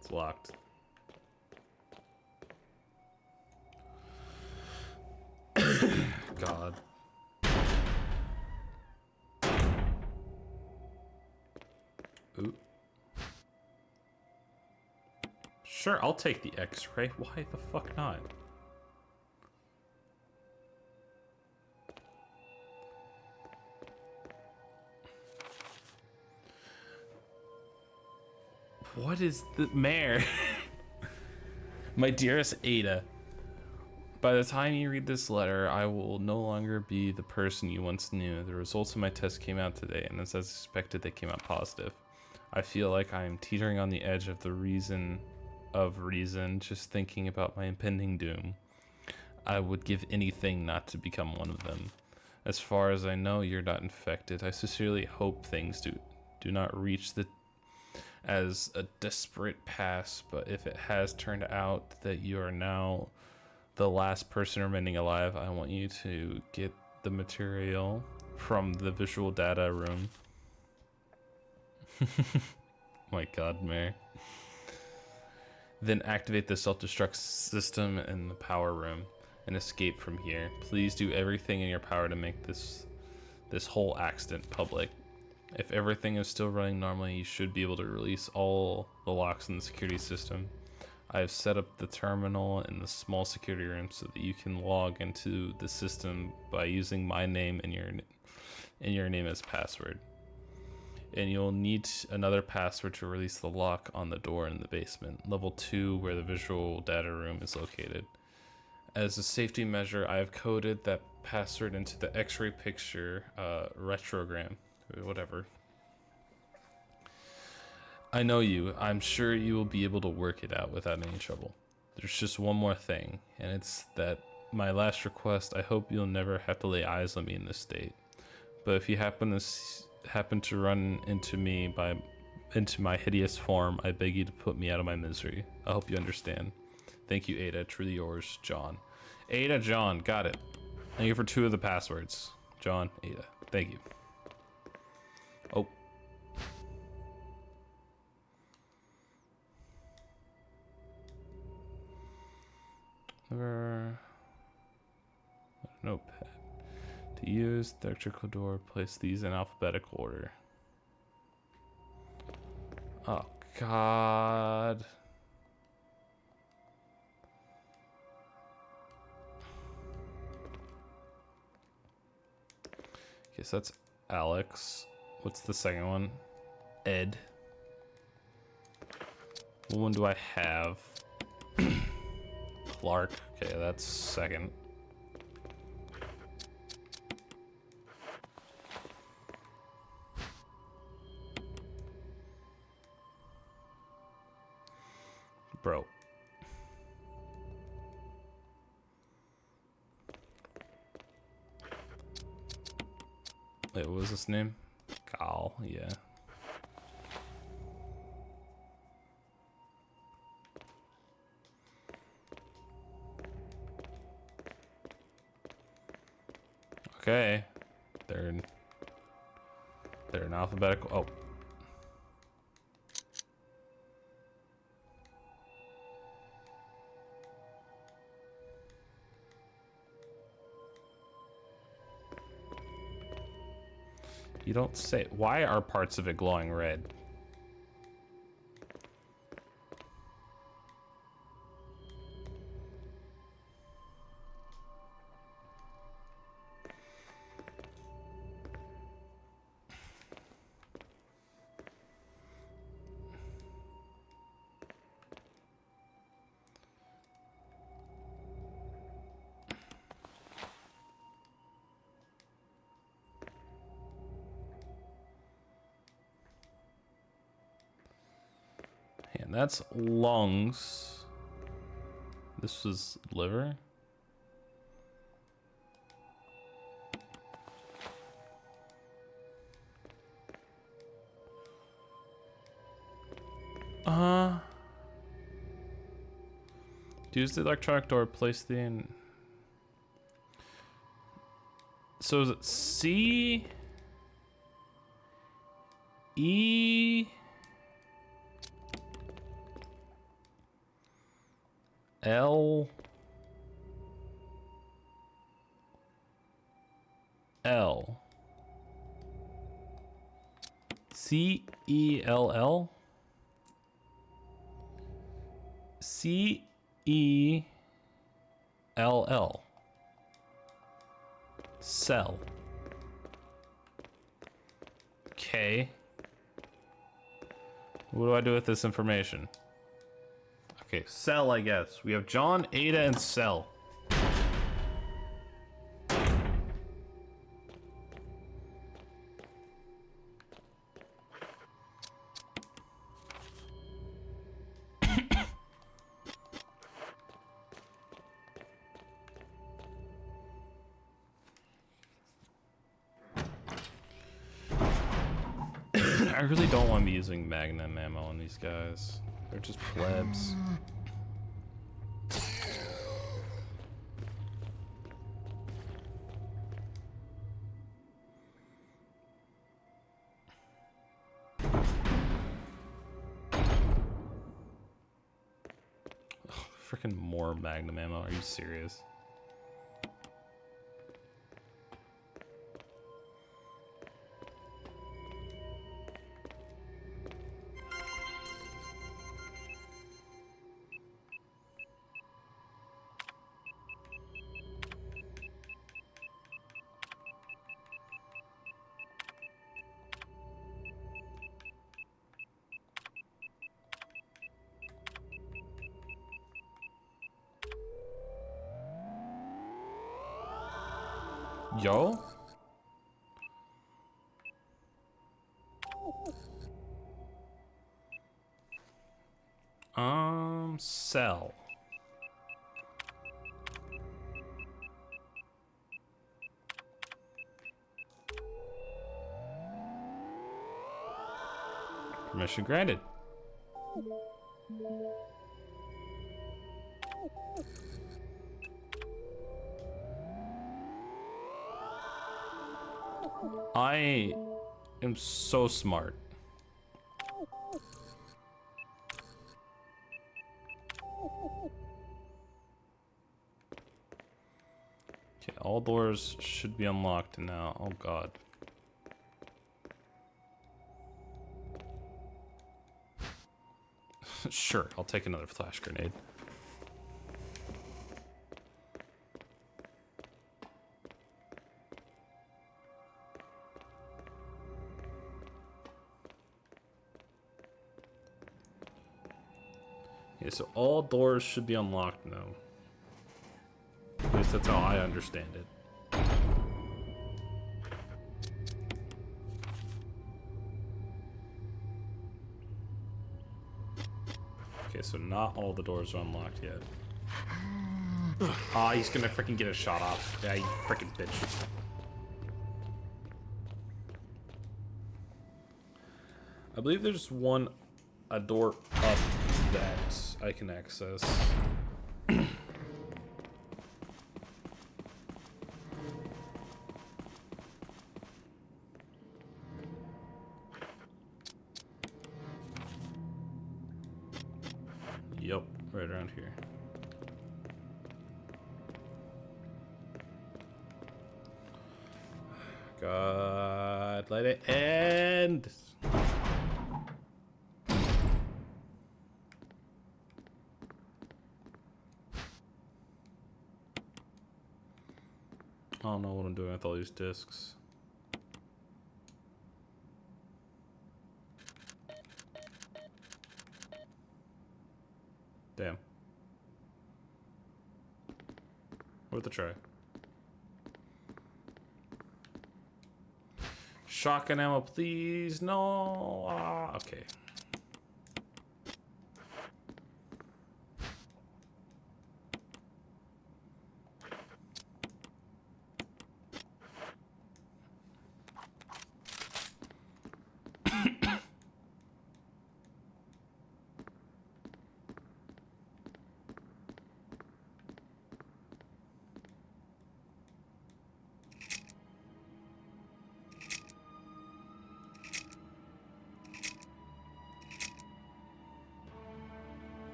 Speaker 1: It's locked. Sure, I'll take the X-ray. Why the fuck not? What is the mayor? My dearest Ada, by the time you read this letter, I will no longer be the person you once knew. The results of my test came out today, and as I suspected, they came out positive. I feel like I am teetering on the edge of the reason just thinking about my impending doom. I would give anything not to become one of them. As far as I know, you're not infected. I sincerely hope things do not reach as a desperate pass, but if it has turned out that you are now the last person remaining alive, I want you to get the material from the visual data room. My god, Mary. Then activate the self-destruct system in the power room and escape from here. Please do everything in your power to make this whole accident public. If everything is still running normally, you should be able to release all the locks in the security system. I have set up the terminal in the small security room so that you can log into the system by using my name and your name as password. And you'll need another password to release the lock on the door in the basement, level 2, where the visual data room is located. As a safety measure, I have coded that password into the X-ray picture retrogram, whatever. I know you. I'm sure you will be able to work it out without any trouble. There's just one more thing, and it's that my last request, I hope you'll never have to lay eyes on me in this state. But if you happen to run into my hideous form, I beg you to put me out of my misery. I hope you understand. Thank you, Ada. Truly yours, John. Ada, John. Got it. Thank you for 2 of the passwords. John, Ada. Thank you. Oh. Notepad. To use the electrical door, place these in alphabetical order. Oh, God. Okay, so that's Alex. What's the second one? Ed. What one do I have? Clark. Okay, that's second. Bro. Wait, what was his name? Gal, yeah. Okay. They're in alphabetical. Oh. You don't say. Why are parts of it glowing red? And that's lungs. This was liver. Use the electronic door, place the in. So is it C E L L C E L L? C-E-L-L. Cell. Okay. What do I do with this information? Okay, Cell, I guess. We have John, Ada, and Cell. I really don't want to be using Magnum ammo on these guys. They're just plebs. Freaking more Magnum ammo. Are you serious? Yo? Sell. Permission granted. I am so smart. Okay, all doors should be unlocked now. Oh god. Sure, I'll take another flash grenade. Okay, so all doors should be unlocked now. At least that's how I understand it. Okay, so not all the doors are unlocked yet. Ah, he's gonna freaking get a shot off. Yeah, you freaking bitch. I believe there's a door up that I can access. Yep, right around here. God, let it end. I don't know what I'm doing with all these discs. Damn. Worth a try. Shotgun ammo, please. No. Ah, okay.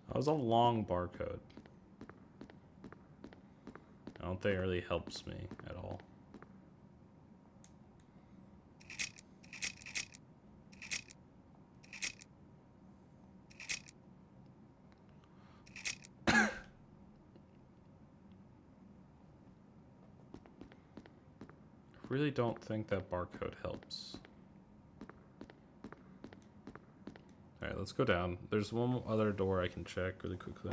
Speaker 1: That was a long barcode. don't think it really helps me at all. Really don't think that barcode helps. Alright, let's go down. There's one other door I can check really quickly.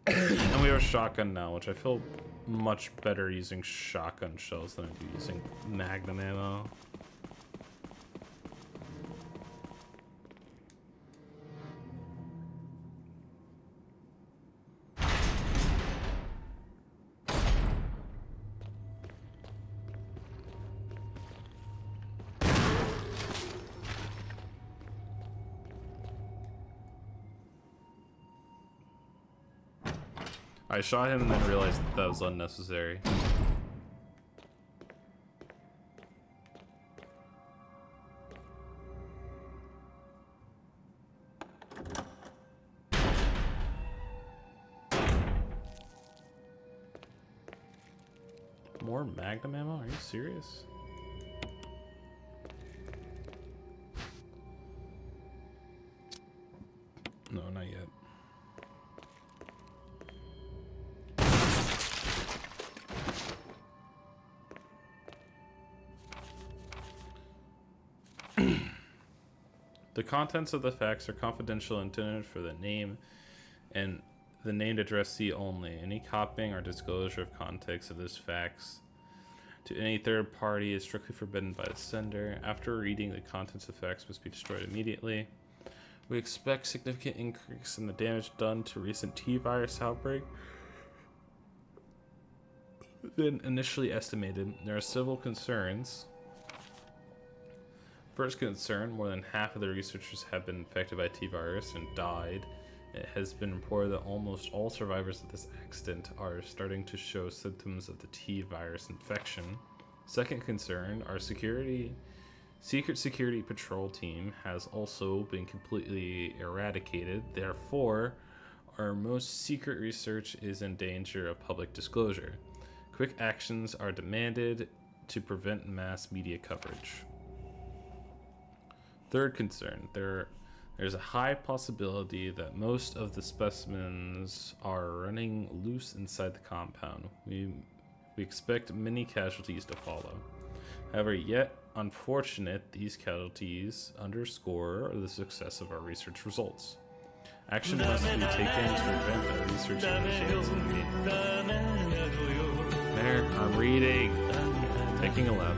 Speaker 1: And we have a shotgun now, which I feel much better using shotgun shells than I do using magnum ammo. I shot him and then realized that was unnecessary. More magnum ammo? Are you serious? No, not yet. The contents of the fax are confidential and intended for the name and the named addressee only. Any copying or disclosure of context of this fax to any third party is strictly forbidden by the sender. After reading, the contents of the fax must be destroyed immediately. We expect significant increase in the damage done to recent T-virus outbreak than initially estimated. There are several concerns. First concern, more than half of the researchers have been infected by T-virus and died. It has been reported that almost all survivors of this accident are starting to show symptoms of the T-virus infection. Second concern, our secret security patrol team has also been completely eradicated. Therefore, our most secret research is in danger of public disclosure. Quick actions are demanded to prevent mass media coverage. Third concern, there's a high possibility that most of the specimens are running loose inside the compound. We expect many casualties to follow. However, yet unfortunate, these casualties underscore the success of our research results. Action must be taken to prevent our research initiatives in the There, I'm reading. Taking a lap.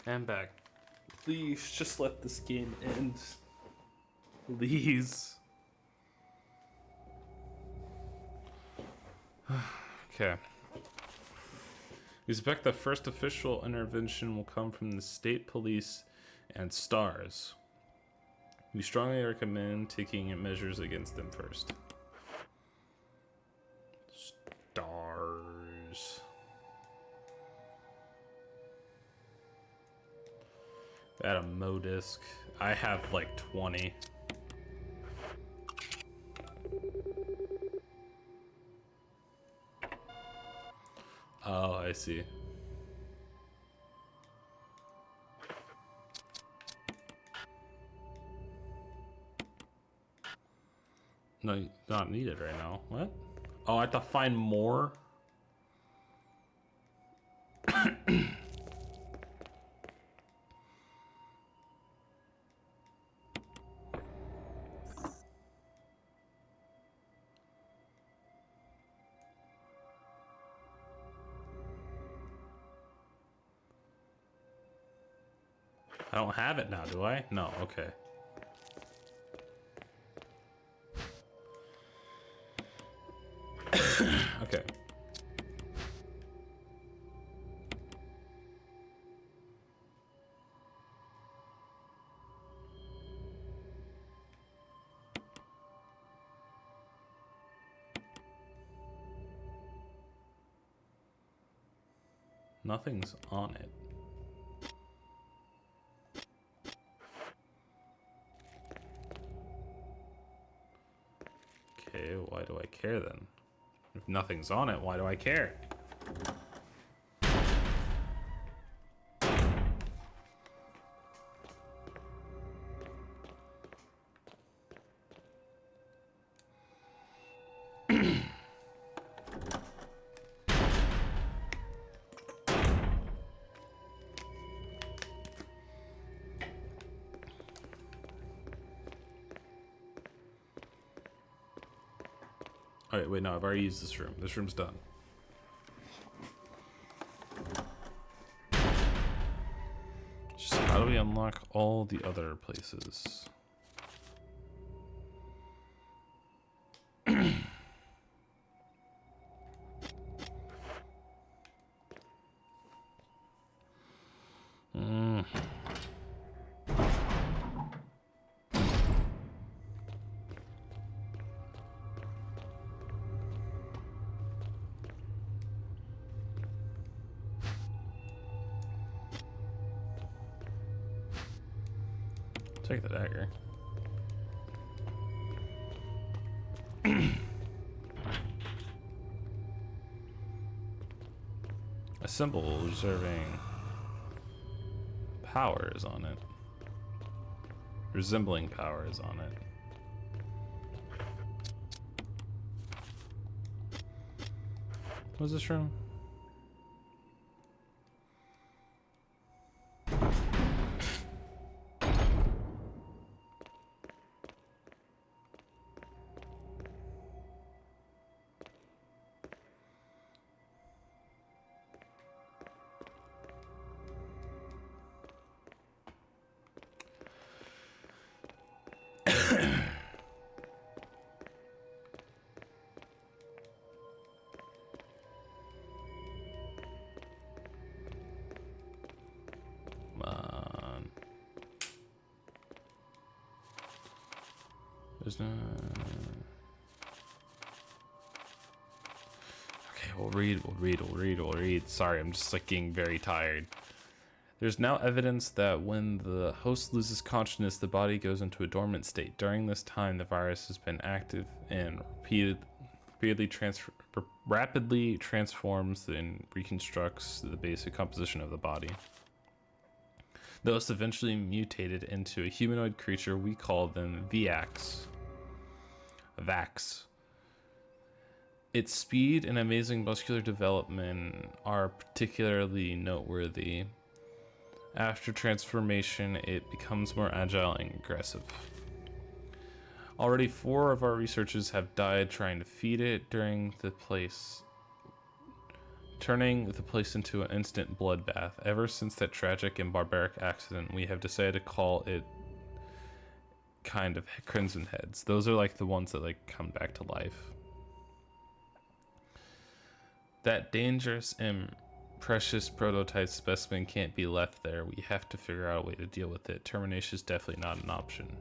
Speaker 1: I'm back. Please just let this game end. Please. Okay. We expect the first official intervention will come from the state police and STARS. We strongly recommend taking measures against them first. STARS. At a Modisc. I have like 20. Oh, I see. No, not needed right now. What? Oh, I have to find more? I don't have it now, do I? No, okay. Okay. Nothing's on it. Okay, why do I care then? If nothing's on it, why do I care? Alright, wait, no, I've already used this room. This room's done. Just how do we unlock all the other places? Take the dagger. A symbol reserving power is on it. Resembling power is on it. What's this room? There's no... Okay, we'll read. Sorry, I'm just like getting very tired. There's now evidence that when the host loses consciousness, the body goes into a dormant state. During this time, the virus has been active and rapidly transforms and reconstructs the basic composition of the body. The host eventually mutated into a humanoid creature. We call them Vax. Its speed and amazing muscular development are particularly noteworthy. After transformation, it becomes more agile and aggressive. Already 4 of our researchers have died trying to feed it turning the place into an instant bloodbath. Ever since that tragic and barbaric accident, we have decided to call it kind of Crimson Heads. Those are like the ones that like come back to life. That dangerous and precious prototype specimen can't be left there. We have to figure out a way to deal with it. Termination is definitely not an option.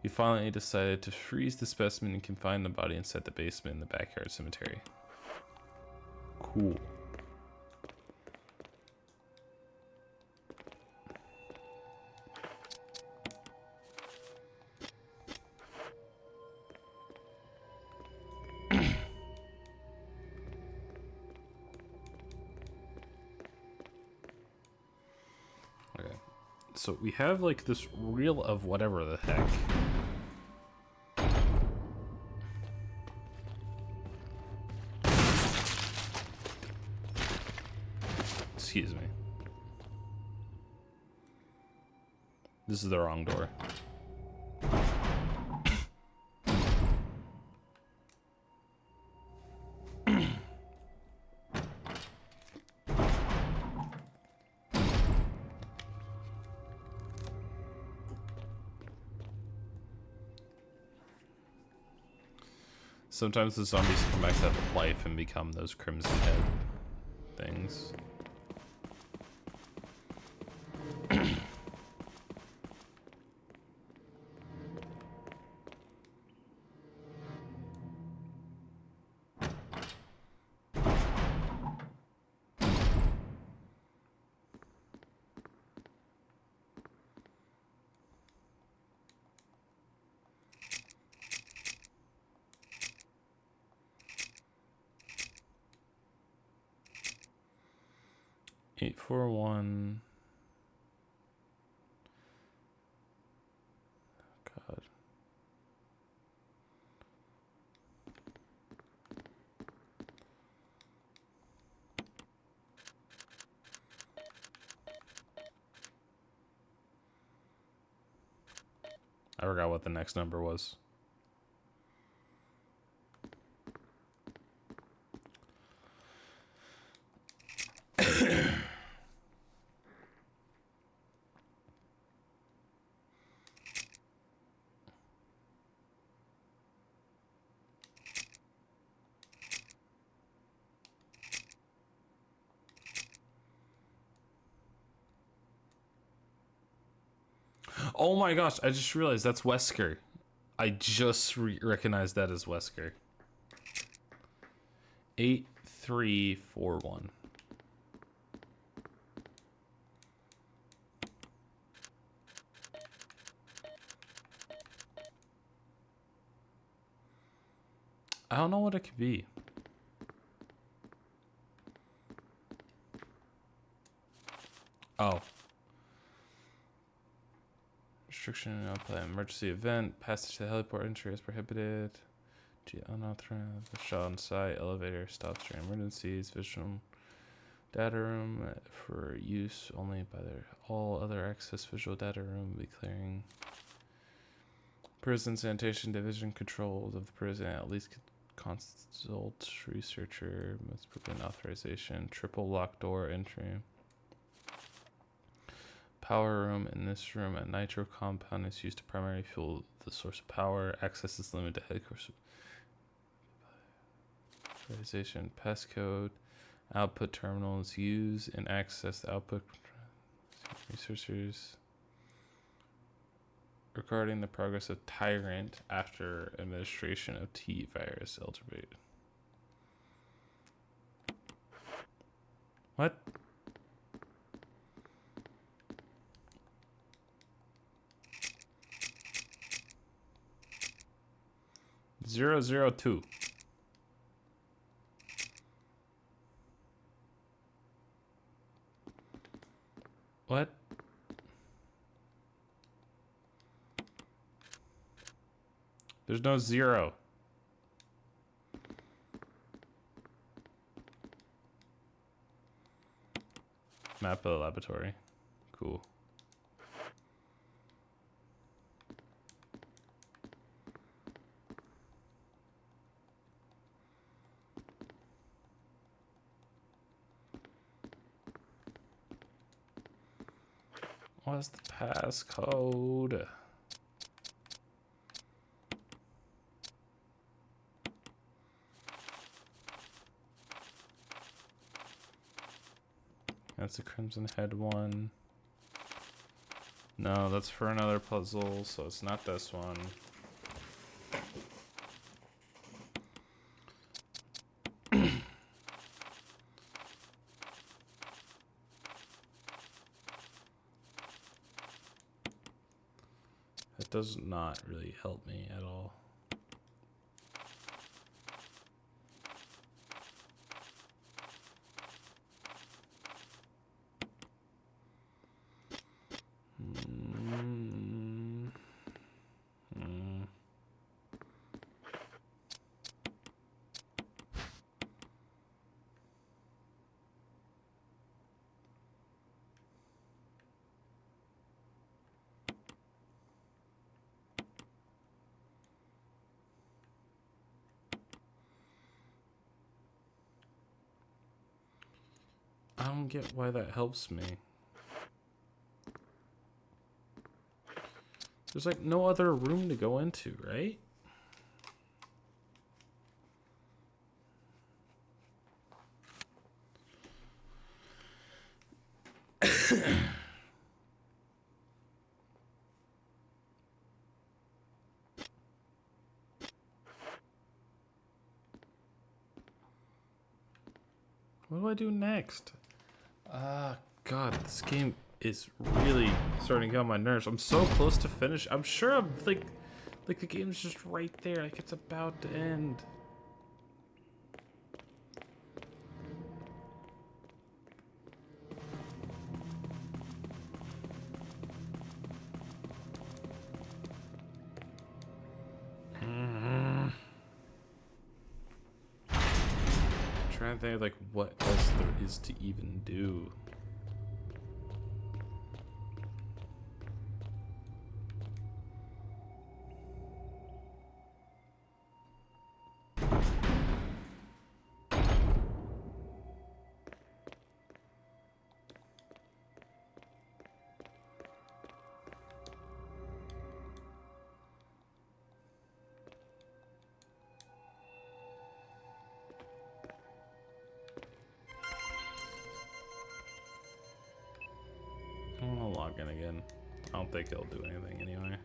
Speaker 1: We finally decided to freeze the specimen and confine the body inside the basement in the backyard cemetery. Cool. Okay. So we have like this reel of whatever the heck. Excuse me. This is the wrong door. Sometimes the zombies come back to life and become those Crimson Head things. Eight, 4, 1. God. I forgot what the next number was. Oh my gosh, I just realized that's Wesker. I just recognized that as Wesker. 8, 3, 4, 1. I don't know what it could be. Oh. Restriction outplay. Emergency event. Passage to the heliport entry is prohibited. Unauthorized. Shot on site. Elevator stops during emergencies. Visual data room for use only by their all other access. Visual data room will be clearing. Prison sanitation division controls of the prison. At least consult researcher. Must prevent authorization. Triple lock door entry. Power room. In this room, a nitro compound is used to primarily fuel the source of power. Access is limited to headquarters. Authorization. Passcode. Output terminals. Use and access the output. Researchers. Regarding the progress of Tyrant after administration of T-virus Elderberry. What? Zero, 2. What? There's no 0. Map of the laboratory. Cool. What's the passcode? That's a Crimson Head one. No, that's for another puzzle, so it's not this one. That does not really help me at all. I don't get why that helps me. There's like no other room to go into, right? What do I do next? God, this game is really starting to get on my nerves. I'm so close to finish. I'm sure I'm like the game's just right there. Like it's about to end. Trying to think like what else there is to even do. I'm gonna log in again. I don't think it'll do anything anyway.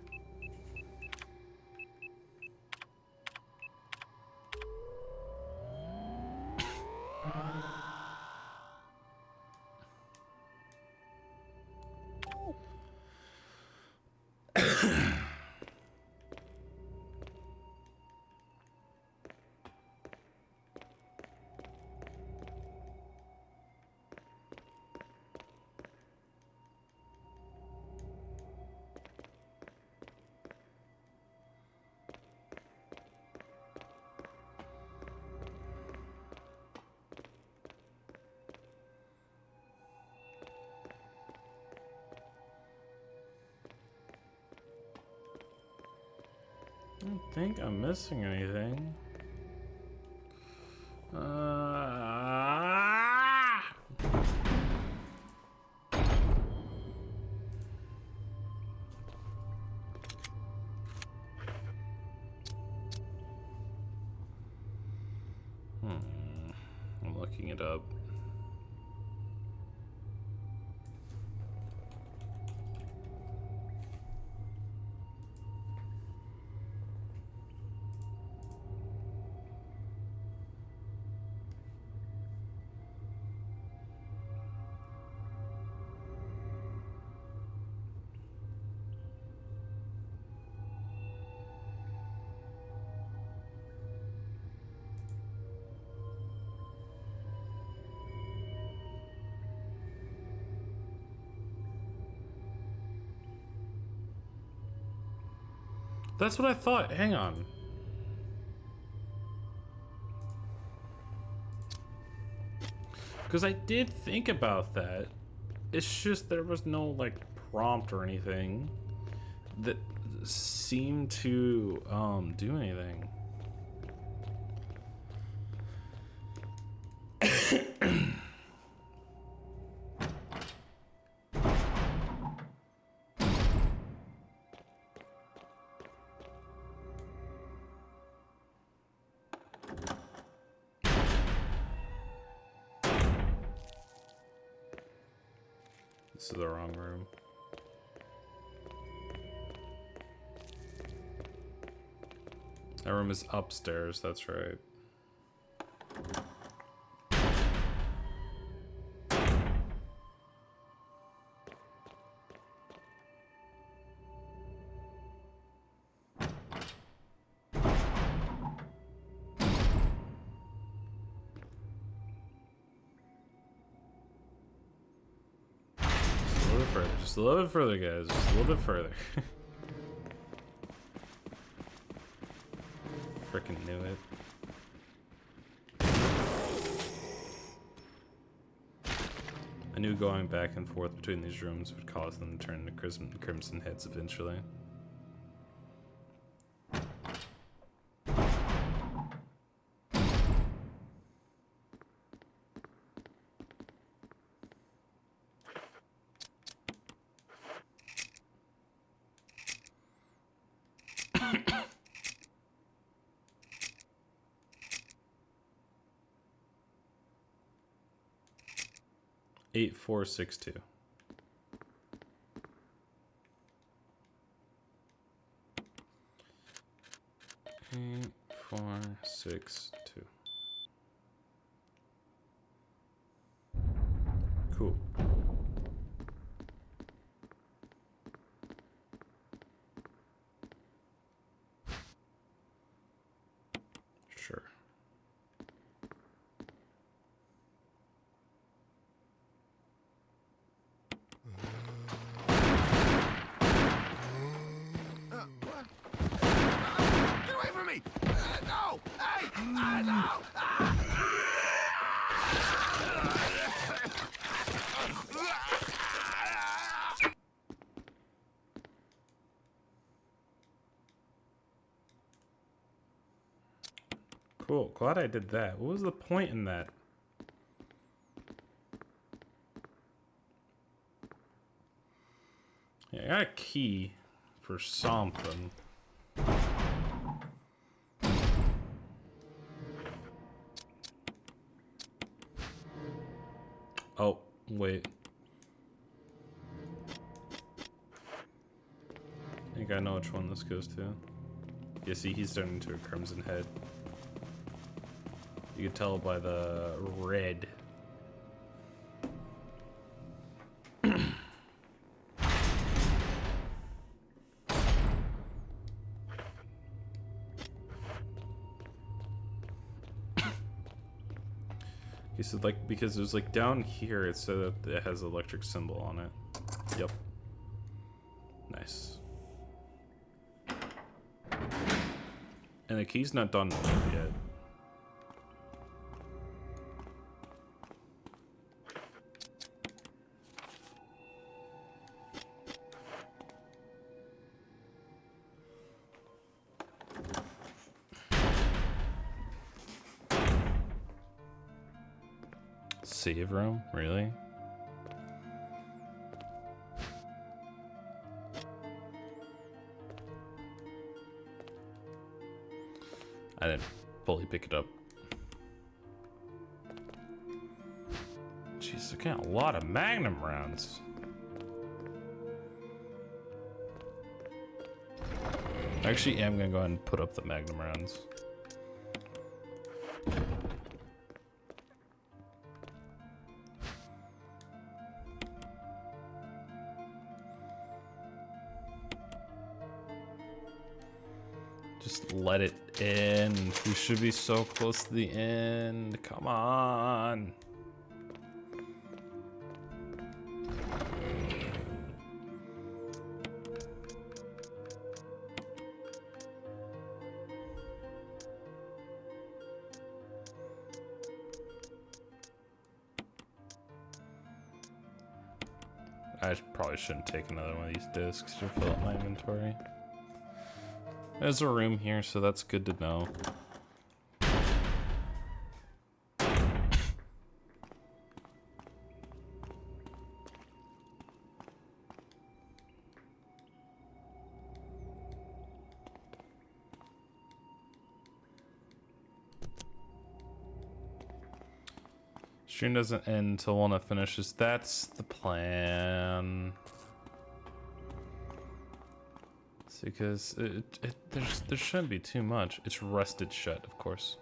Speaker 1: I don't think I'm missing anything. I'm looking it up. That's what I thought. Hang on. Because I did think about that. It's just there was no, like, prompt or anything that seemed to do anything. This is the wrong room. That room is upstairs, that's right. Just a little bit further, guys. Just a little bit further. Freaking knew it. I knew going back and forth between these rooms would cause them to turn into crimson heads eventually. 8462. 8462. Cool. Sure.
Speaker 8: Get away from me! No! Hey! No!
Speaker 1: Cool. Glad I did that. What was the point in that? Yeah, I got a key for something. Oh, wait. I think I know which one this goes to. You see, he's turning into a crimson head. You can tell by the red. Okay, so like, because it was like down here, it said that it has an electric symbol on it. Yep. Nice. And the key's not done with yet. Save room? Really? I didn't fully pick it up. Jeez, they're getting a lot of Magnum rounds. I actually am gonna go ahead and put up the Magnum rounds. Just let it in. We should be so close to the end. Come on. I probably shouldn't take another one of these discs to fill up my inventory. There's a room here, so that's good to know. Stream doesn't end until Walnut finishes. That's the plan. Because there shouldn't be too much. It's rusted shut, of course.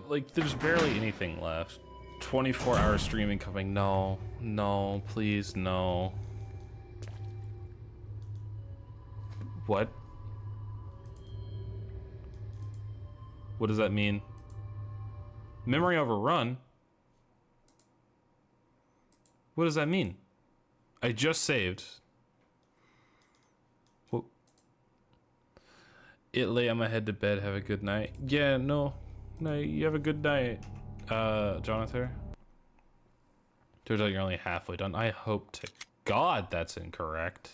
Speaker 1: Like there's barely anything left. 24-hour streaming coming. No, no, please, no. What? What does that mean? Memory overrun? What does that mean? I just saved. Whoa. It lay on my head to bed. Have a good night. Yeah, no. No, you have a good night, Jonathan. Turns out you're only halfway done. I hope to God that's incorrect.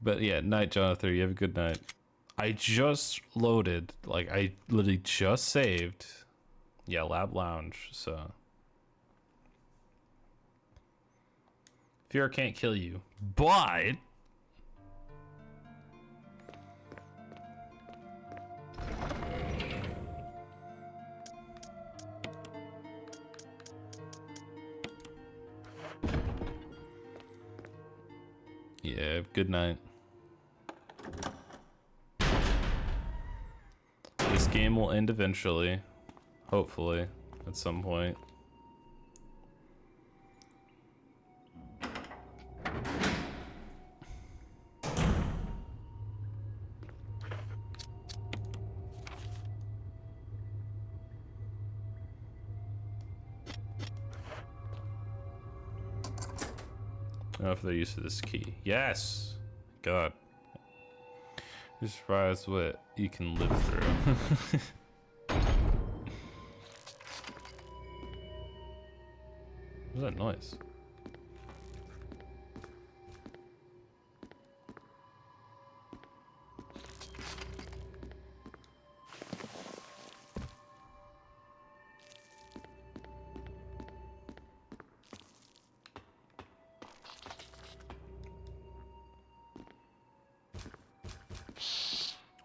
Speaker 1: But yeah, night, Jonathan. You have a good night. I just loaded. Like, I literally just saved. Yeah, Lab Lounge, so Fear can't kill you, but yeah, good night. This game will end eventually, hopefully, at some point. I don't know if they're used to this key. Yes! God. You're surprised what you can live through. What's that noise?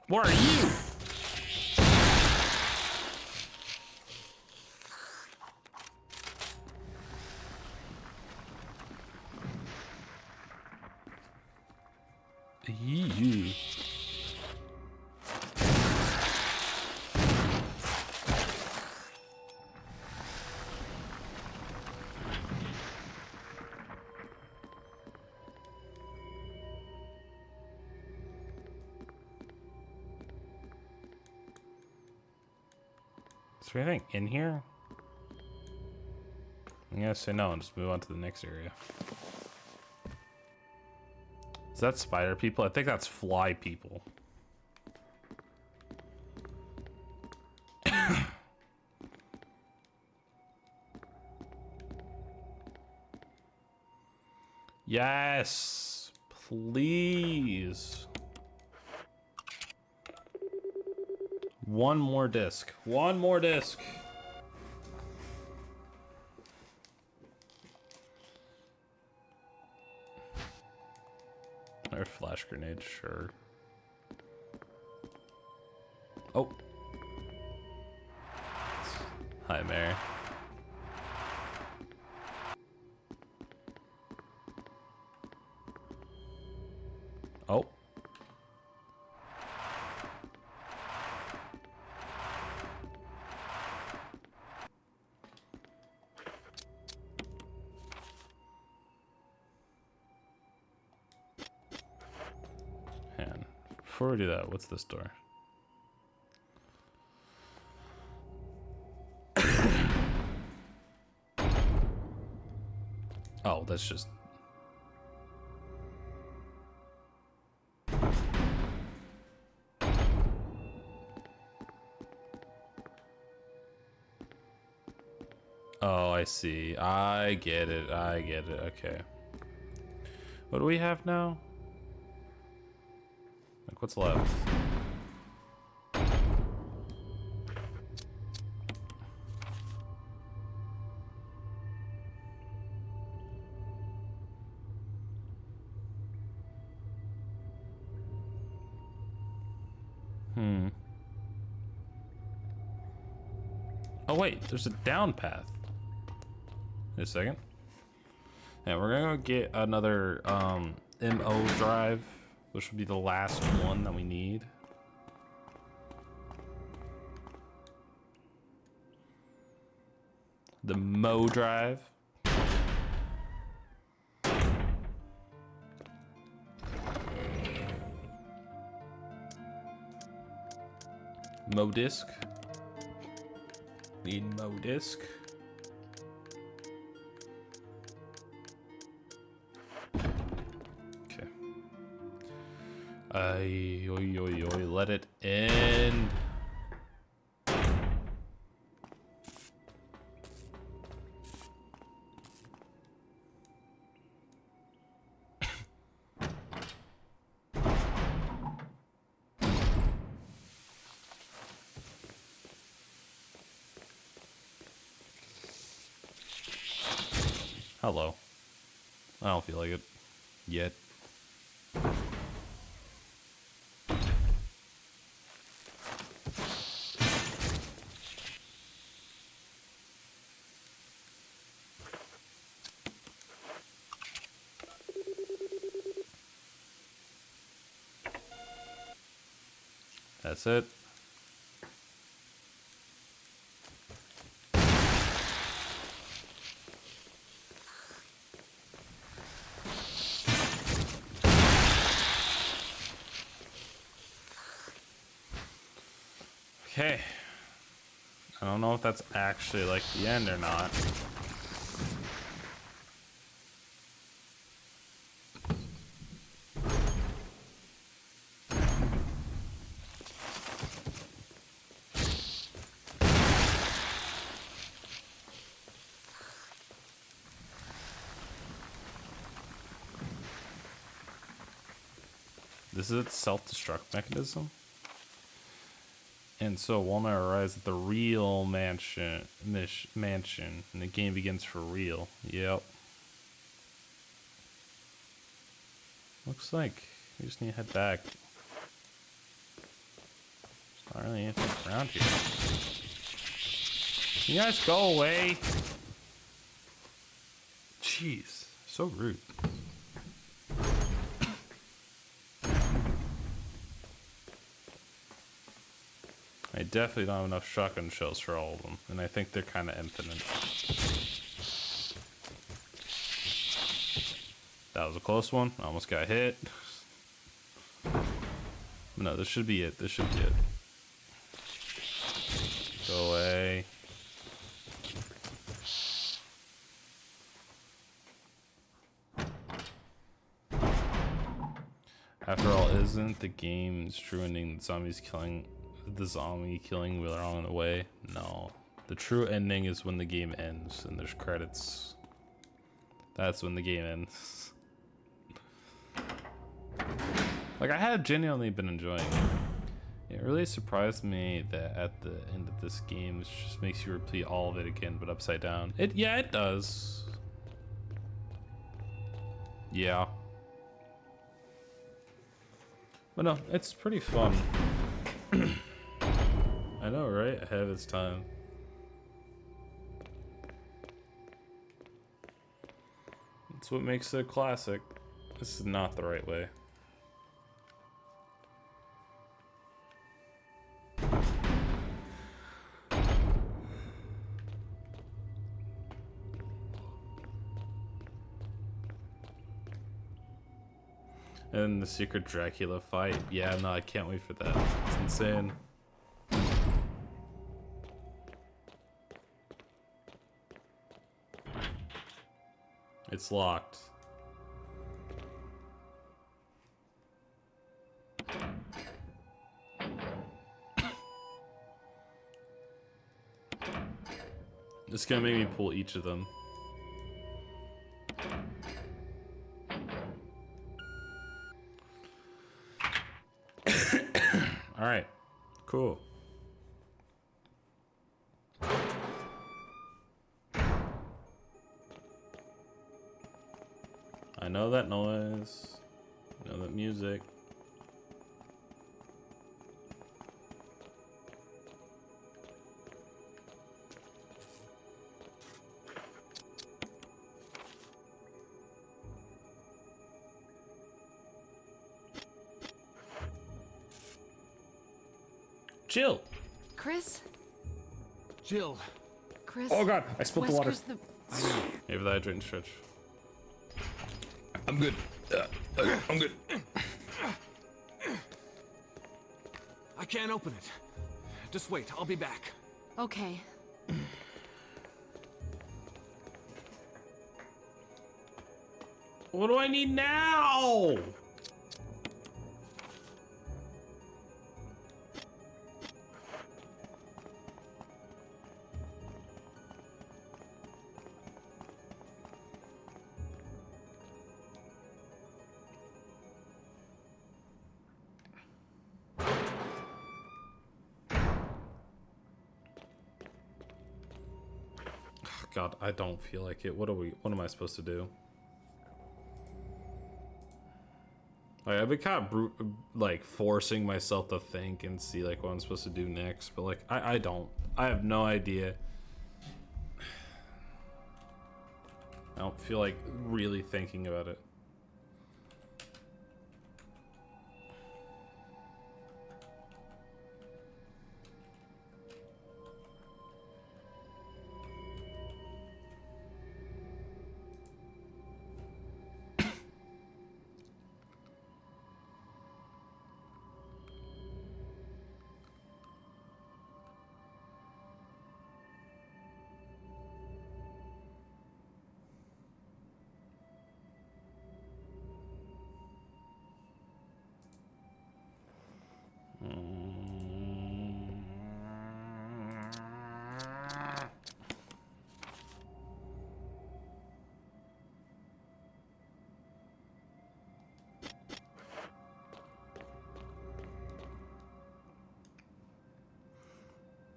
Speaker 1: What are you? You. Is there anything in here? I'm gonna say no and just move on to the next area. Is that spider people? I think that's fly people. Yes, please. One more disc. One more disc. Or flash grenade, sure. Oh. Hi, Mary. Oh. Man, before we do that, what's this door? Oh, that's just... Oh, I see. I get it. I get it. Okay. What do we have now? Like, what's left? Oh wait, there's a down path. Wait a second. Yeah, we're gonna get another MO drive, which would be the last one that we need. The Mo drive. Mo disc. Need Mo disc. Okay. Oi, oi, oi, let it end. Hello. I don't feel like it yet. That's it. Okay. I don't know if that's actually like the end or not. This is its self-destruct mechanism. And so Walmart arrives at the real mansion, and the game begins for real. Yep. Looks like we just need to head back. There's not really anything around here. Can you guys go away? Jeez, so rude. I definitely don't have enough shotgun shells for all of them, and I think they're kind of infinite. That was a close one. I almost got hit. No, this should be it. This should be it. Go away. After all, isn't the game's true ending the zombie killing while they're on the way? No. The true ending is when the game ends and there's credits. That's when the game ends. Like, I have genuinely been enjoying it. It really surprised me that at the end of this game, it just makes you repeat all of it again, but upside down. Yeah, it does. Yeah. But no, it's pretty fun. I know, right? Ahead of its time. That's what makes it a classic. This is not the right way. And the secret Dracula fight. Yeah, no, I can't wait for that. It's insane. It's locked. It's gonna make me pull each of them. All right, cool. I know that noise. I know that music. Jill.
Speaker 9: Chris?
Speaker 4: Jill.
Speaker 9: Chris?
Speaker 7: Oh god, I spilled the water.
Speaker 9: Wesker's
Speaker 1: Maybe the hydrant stretch.
Speaker 7: I'm good. Okay, I'm good.
Speaker 4: I can't open it. Just wait, I'll be back.
Speaker 9: Okay.
Speaker 1: What do I need now? God, I don't feel like it. What am I supposed to do? Like, I've been kind of like forcing myself to think and see like what I'm supposed to do next, but like I don't. I have no idea. I don't feel like really thinking about it.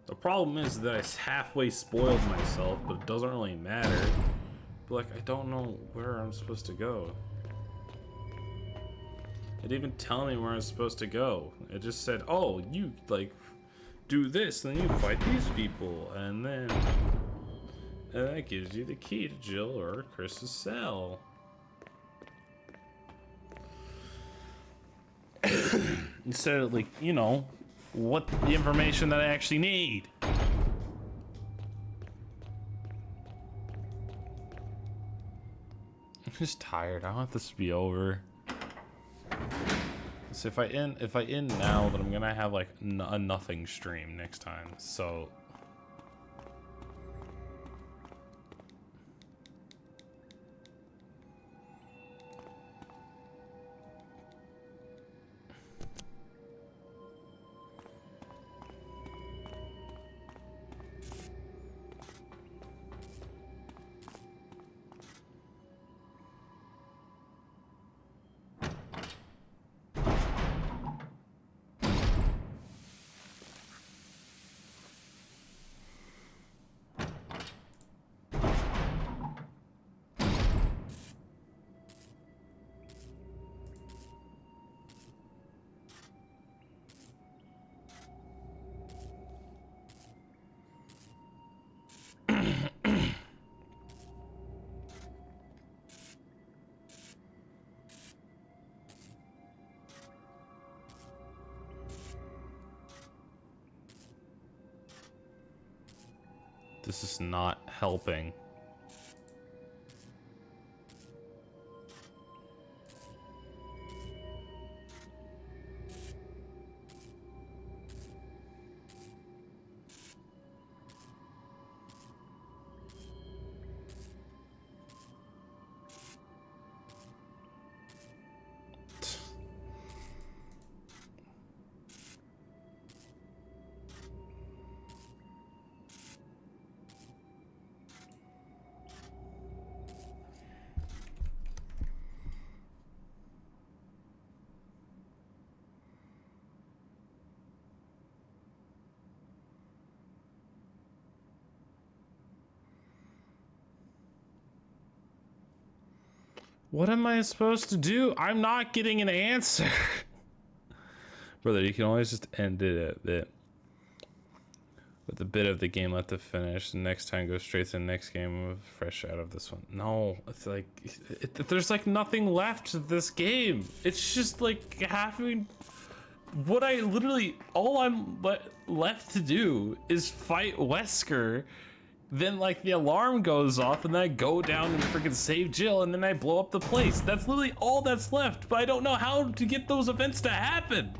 Speaker 1: The problem is that I halfway spoiled myself, but it doesn't really matter. But like, I don't know where I'm supposed to go. It didn't even tell me where I'm supposed to go. It just said, oh, you like do this, and then you fight these people, and that gives you the key to Jill or Chris's cell. Instead of like, you know, what the information that I actually need. I'm just tired. I want this to be over. So if I end now, then I'm gonna have like a nothing stream next time. So this is not helping. What am I supposed to do? I'm not getting an answer. Brother, you can always just end it at that. With a bit of the game left to finish. The next time go straight to the next game fresh out of this one. No, it's like there's like nothing left to this game. It's just like having what I literally all I'm left to do is fight Wesker. Then like the alarm goes off and then I go down and freaking save Jill and then I blow up the place. That's literally all that's left, but I don't know how to get those events to happen.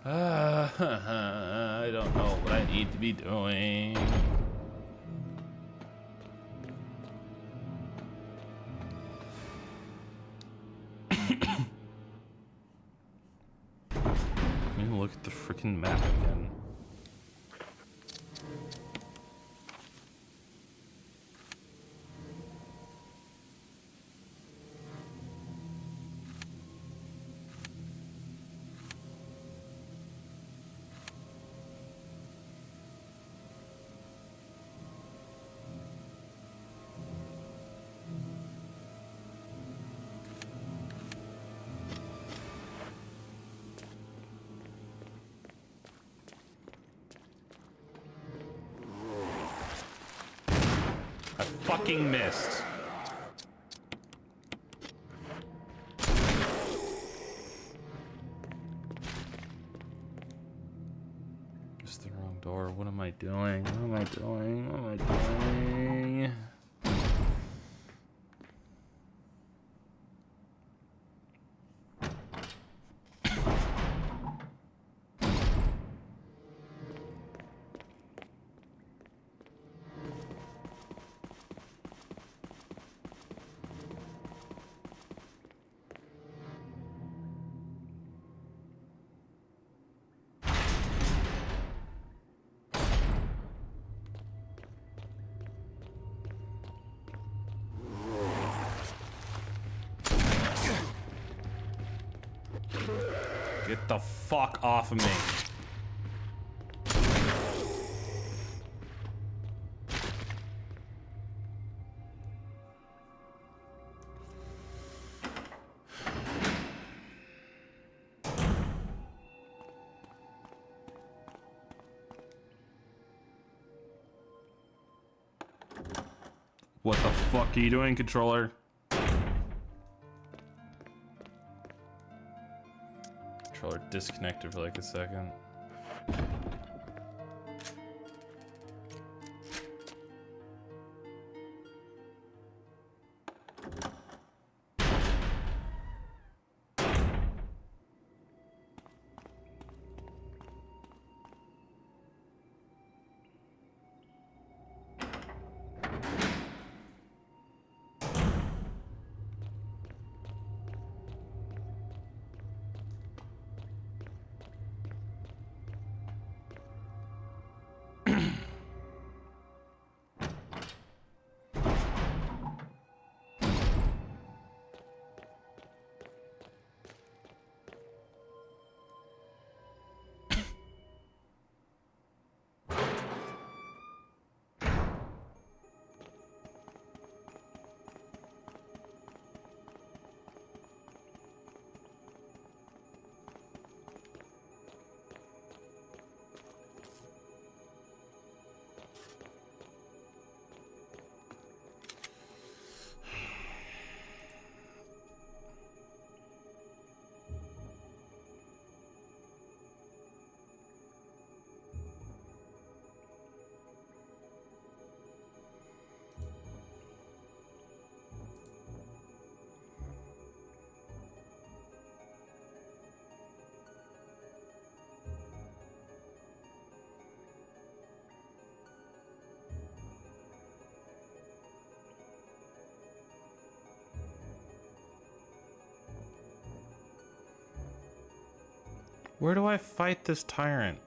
Speaker 1: I don't know what I need to be doing. look at the freaking map again. I fucking missed. It's the wrong door. What am I doing? What am I doing? What am I doing? Get the fuck off of me. What the fuck are you doing, controller? Controller disconnected for like a second. Where do I fight this tyrant?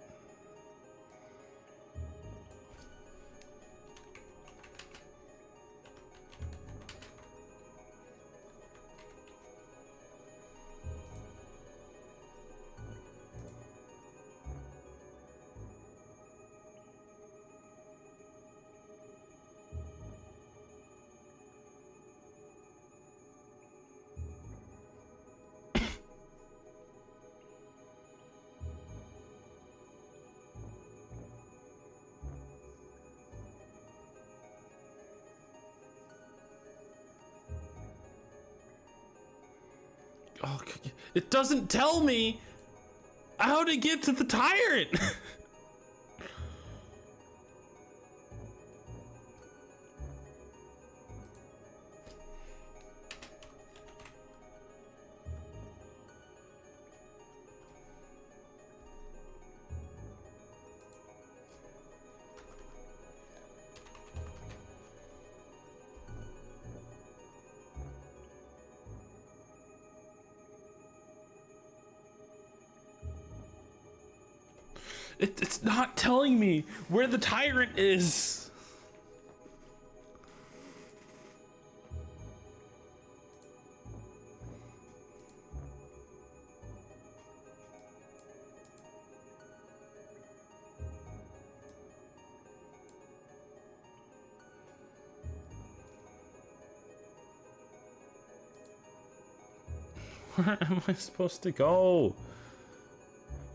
Speaker 1: Oh, it doesn't tell me how to get to the tyrant. It's not telling me where the tyrant is. Where am I supposed to go?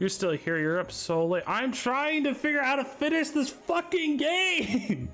Speaker 1: You're still here, you're up so late. I'm trying to figure out how to finish this fucking game!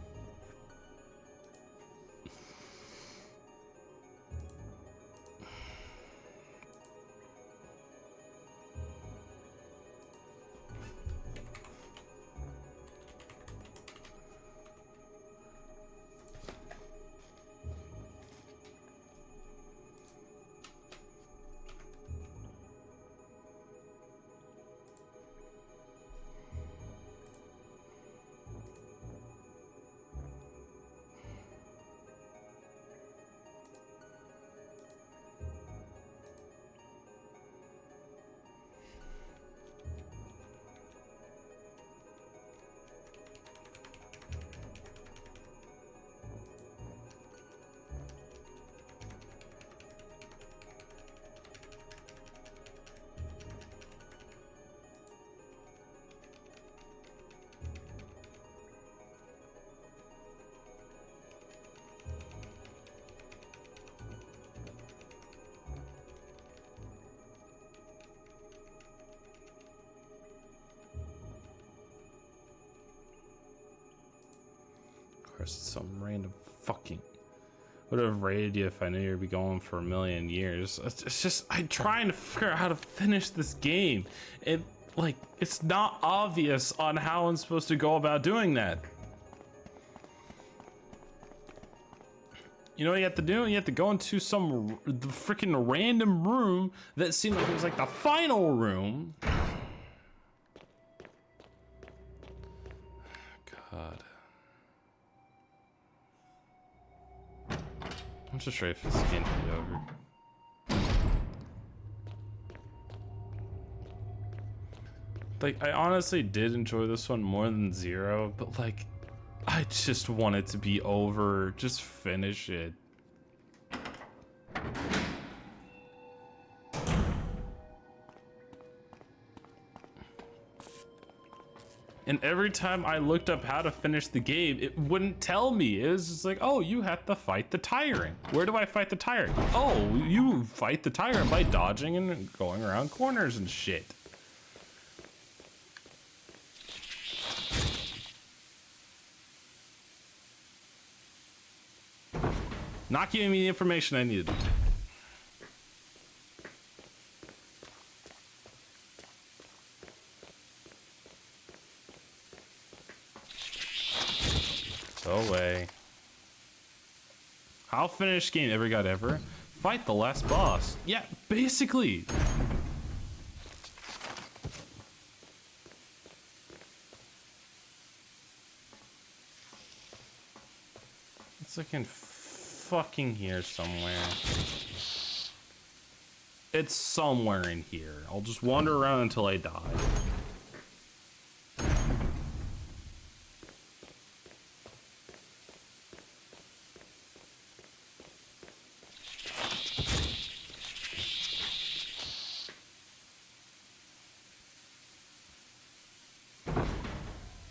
Speaker 1: Some random fucking would have raided you if I knew you'd be going for a million years. It's just I'm trying to figure out how to finish this game. It's not obvious on how I'm supposed to go about doing that. You know what you have to do? You have to go into the freaking random room that seemed like it was like the final room. God. I'm just sure if this can't be over. Like, I honestly did enjoy this one more than Zero, but like, I just want it to be over. Just finish it. And every time I looked up how to finish the game, it wouldn't tell me. It was just like, oh, you have to fight the tyrant. Where do I fight the tyrant? Oh, you fight the tyrant by dodging and going around corners and shit. Not giving me the information I needed. Go away. How finished game ever got ever? Fight the last boss. Yeah, basically. It's like in fucking here somewhere. It's somewhere in here. I'll just wander around until I die.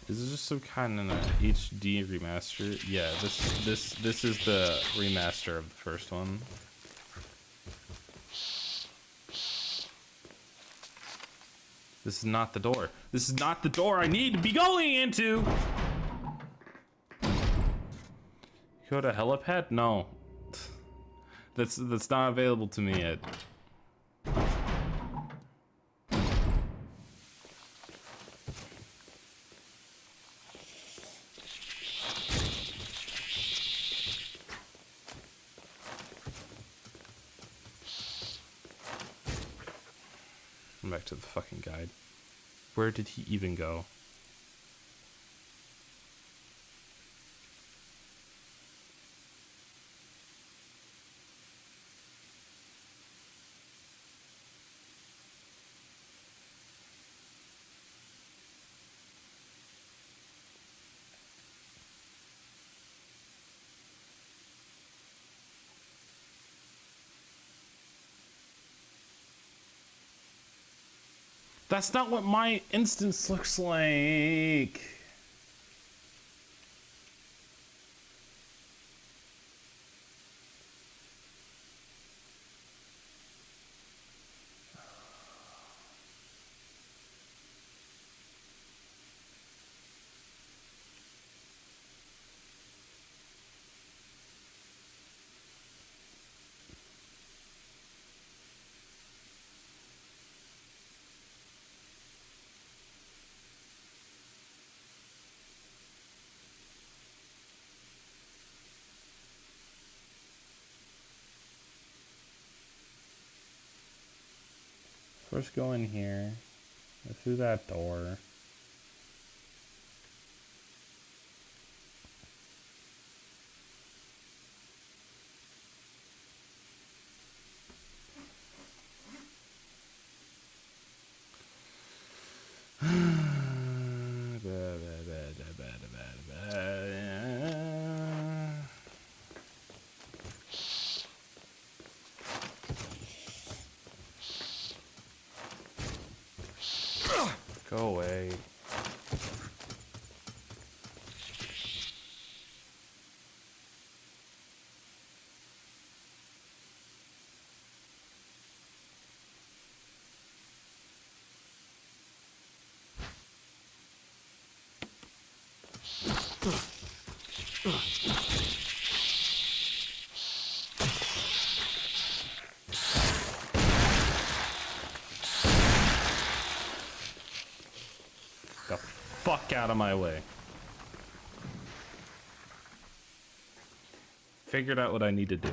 Speaker 1: Is this just some kind of HD remaster? Yeah, this is the remaster of the first one. This is not the door. This is not the door I need to be going into. Go to helipad? No. That's not available to me yet. Back to the fucking guide. Where did he even go? That's not what my instance looks like. First go in here, go through that door. Go away. The fuck out of my way. Figured out what I need to do.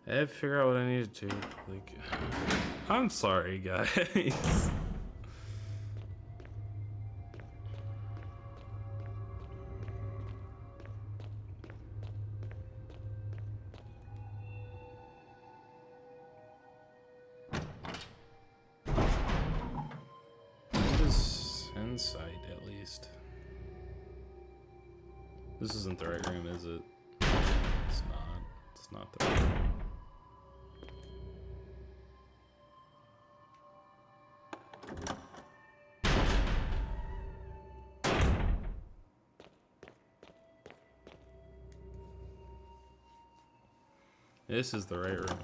Speaker 1: I had to figure out what I needed to. Like, I'm sorry, guys. Inside, at least. This isn't the right room, is it? It's not. It's not the right room. This is the right room.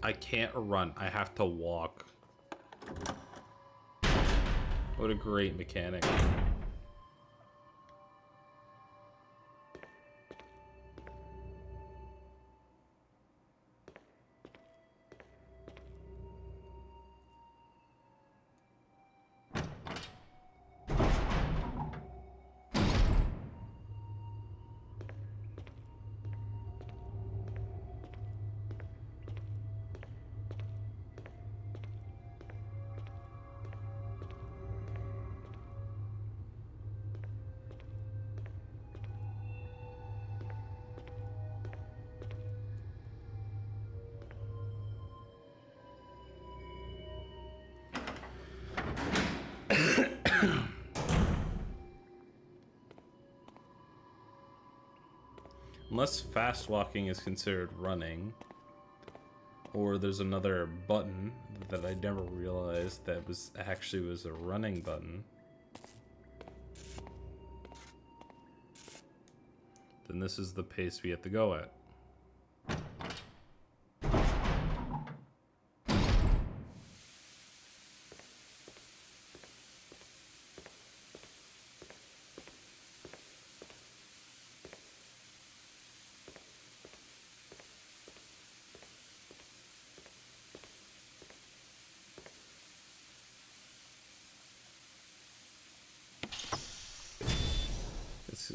Speaker 1: I can't run. I have to walk. What a great mechanic. Unless fast walking is considered running, or there's another button that I never realized that was actually was a running button, then this is the pace we have to go at.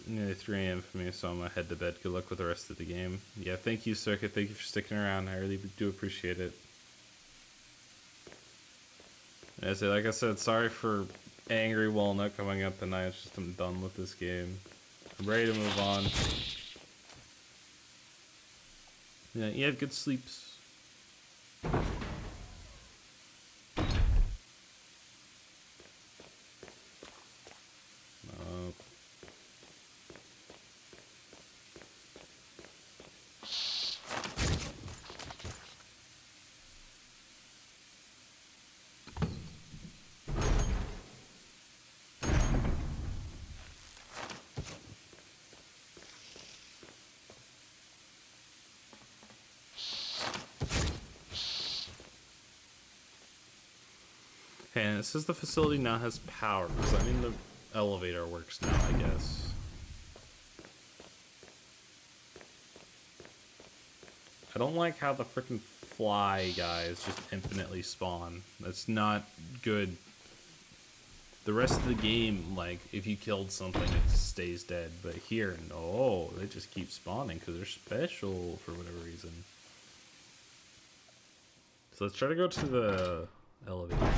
Speaker 1: nearly 3 a.m. for me, so I'm gonna head to bed. Good luck with the rest of the game. Yeah, thank you, Circuit. Thank you for sticking around. I really do appreciate it. Like I said, sorry for Angry Walnut coming up tonight. It's just I'm done with this game. I'm ready to move on. Yeah, you had good sleeps. And it says the facility now has power. Does that mean the elevator works now, I guess? I don't like how the frickin' fly guys just infinitely spawn. That's not good. The rest of the game, like, if you killed something, it just stays dead. But here, no, they just keep spawning because they're special for whatever reason. So let's try to go to the elevator.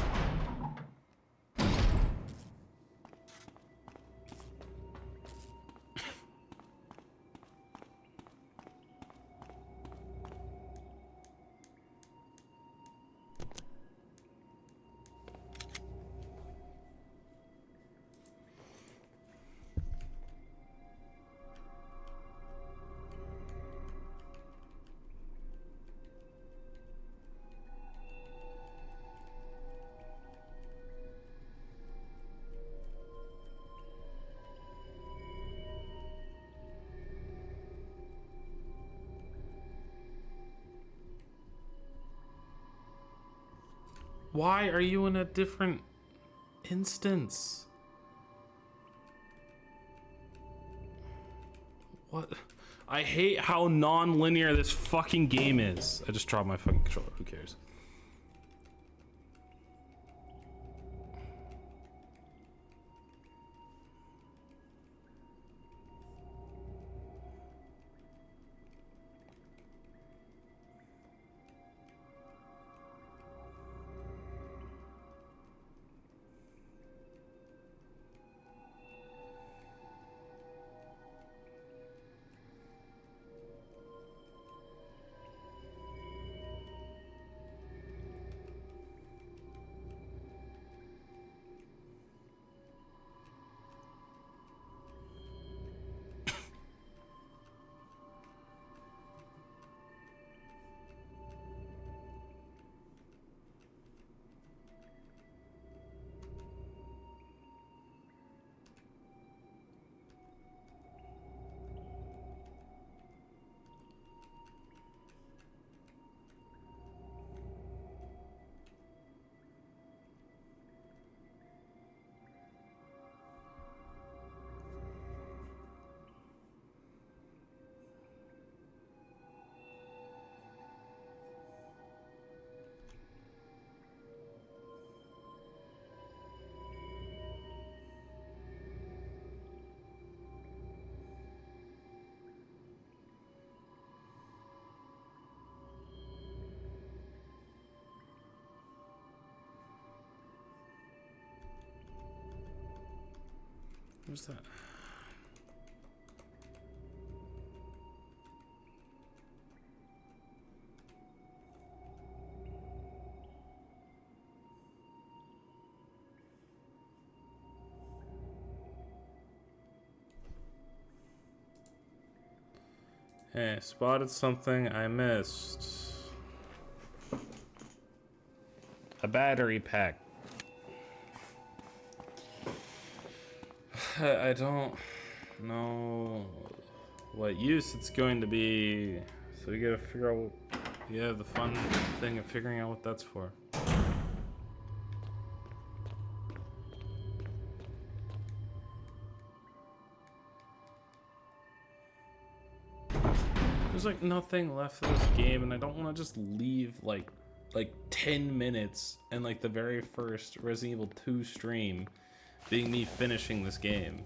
Speaker 1: Why are you in a different instance? What? I hate how non-linear this fucking game is. I just dropped my fucking controller. Who cares? What's that? Hey, spotted something I missed. A battery pack. I don't know what use it's going to be, so we gotta figure out, yeah, the fun thing of figuring out what that's for. There's like nothing left of this game, and I don't want to just leave like 10 minutes and like the very first Resident Evil 2 stream being me finishing this game.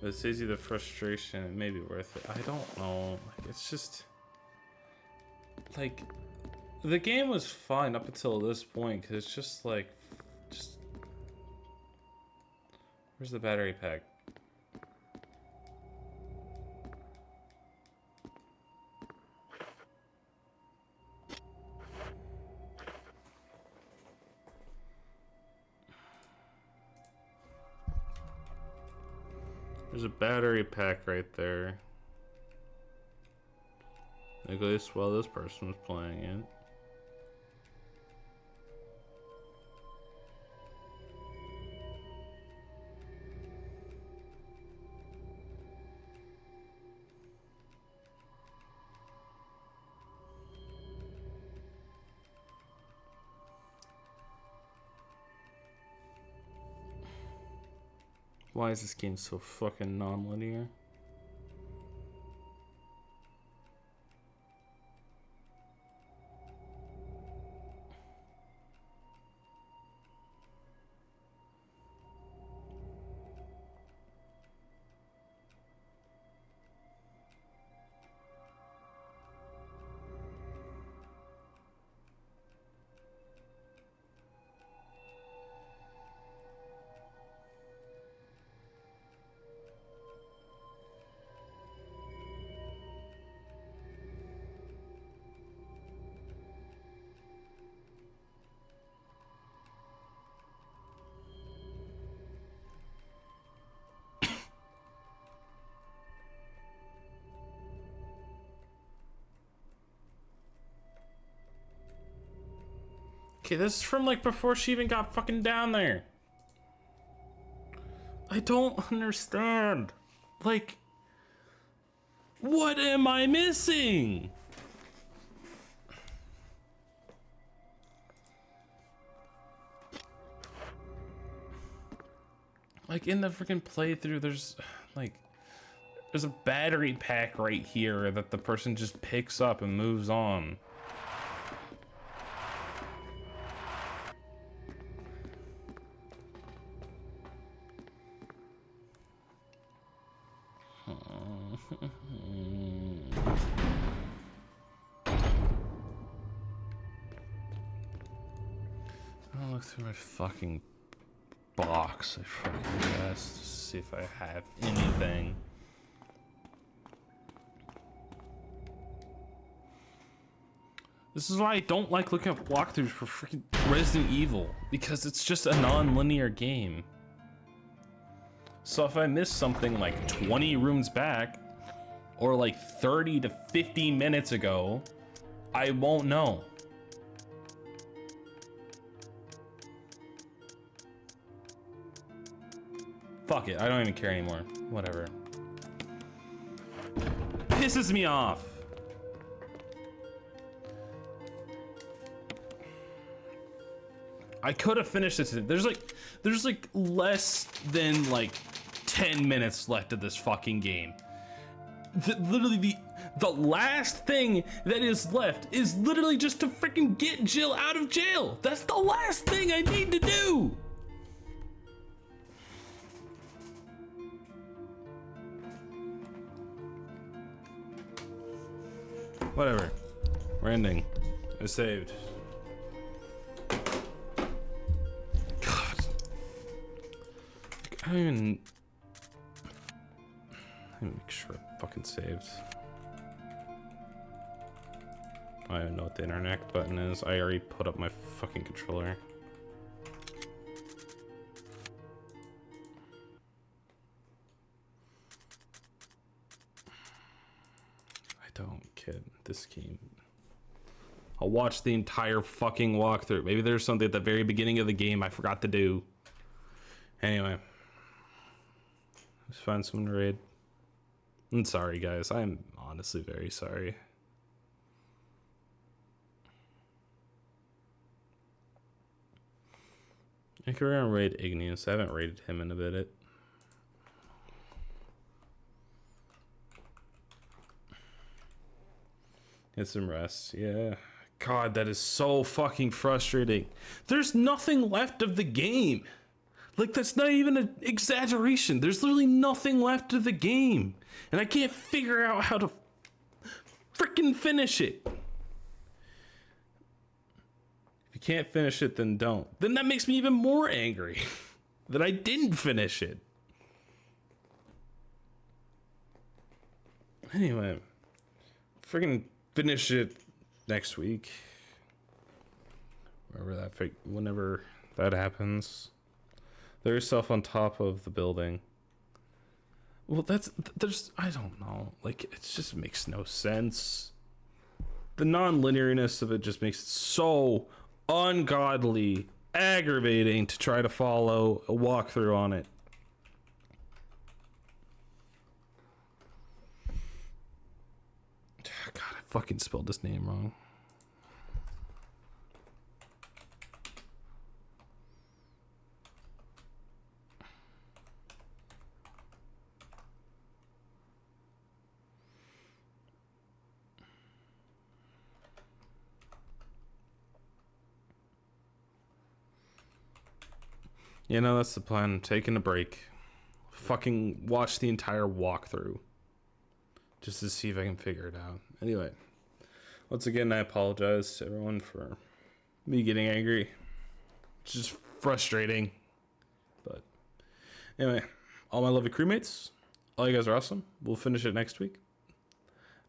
Speaker 1: But it saves you the frustration. It may be worth it. I don't know. Like, it's just like the game was fine up until this point because it's just like where's the battery pack? There's a battery pack right there. At least while this person was playing it. Why is this game so fucking non-linear? Okay, this is from like before she even got fucking down there. I don't understand. Like, what am I missing? Like in the freaking playthrough, there's a battery pack right here that the person just picks up and moves on. I'll look through my fucking box, I fucking guess, to see if I have anything. This is why I don't like looking at walkthroughs for freaking Resident Evil, because it's just a non-linear game. So if I miss something like 20 rooms back, or like 30 to 50 minutes ago, I won't know. Fuck it, I don't even care anymore. Whatever. Pisses me off. I could have finished it. There's like less than like 10 minutes left of this fucking game. Literally the last thing that is left is literally just to freaking get Jill out of jail. That's the last thing I need to do. Whatever. We're ending. I saved. God. I don't even... Let me make sure I fucking saved. I don't even know what the internet button is. I already put up my fucking controller. I don't kid. This game. I'll watch the entire fucking walkthrough. Maybe there's something at the very beginning of the game I forgot to do. Anyway. Let's find someone to raid. I'm sorry, guys. I'm honestly very sorry. I think we're gonna raid Igneous. I haven't raided him in a bit. Get some rest. Yeah. God, that is so fucking frustrating. There's nothing left of the game. Like, that's not even an exaggeration. There's literally nothing left of the game. And I can't figure out how to freaking finish it. If you can't finish it, then don't. Then that makes me even more angry that I didn't finish it. Anyway, freaking finish it next week. Whenever that happens. Throw yourself on top of the building. Well, I don't know. Like, it just makes no sense. The non-linearness of it just makes it so ungodly, aggravating to try to follow a walkthrough on it. God, I fucking spelled his name wrong. You know, that's the plan. I'm taking a break. Fucking watch the entire walkthrough. Just to see if I can figure it out. Anyway. Once again, I apologize to everyone for me getting angry. It's just frustrating. But anyway, all my lovely crewmates, all you guys are awesome. We'll finish it next week.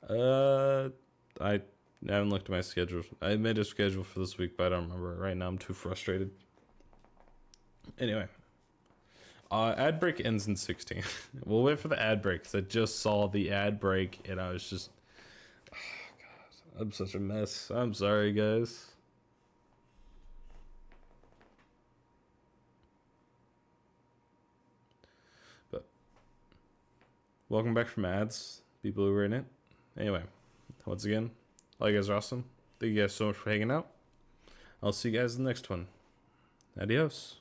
Speaker 1: I haven't looked at my schedule. I made a schedule for this week, but I don't remember it right now. I'm too frustrated. Anyway, ad break ends in 16. We'll wait for the ad break because I just saw the ad break and I was just, oh God, I'm such a mess. I'm sorry, guys. But welcome back from ads, people who were in it. Anyway, once again, all you guys are awesome. Thank you guys so much for hanging out. I'll see you guys in the next one. Adios.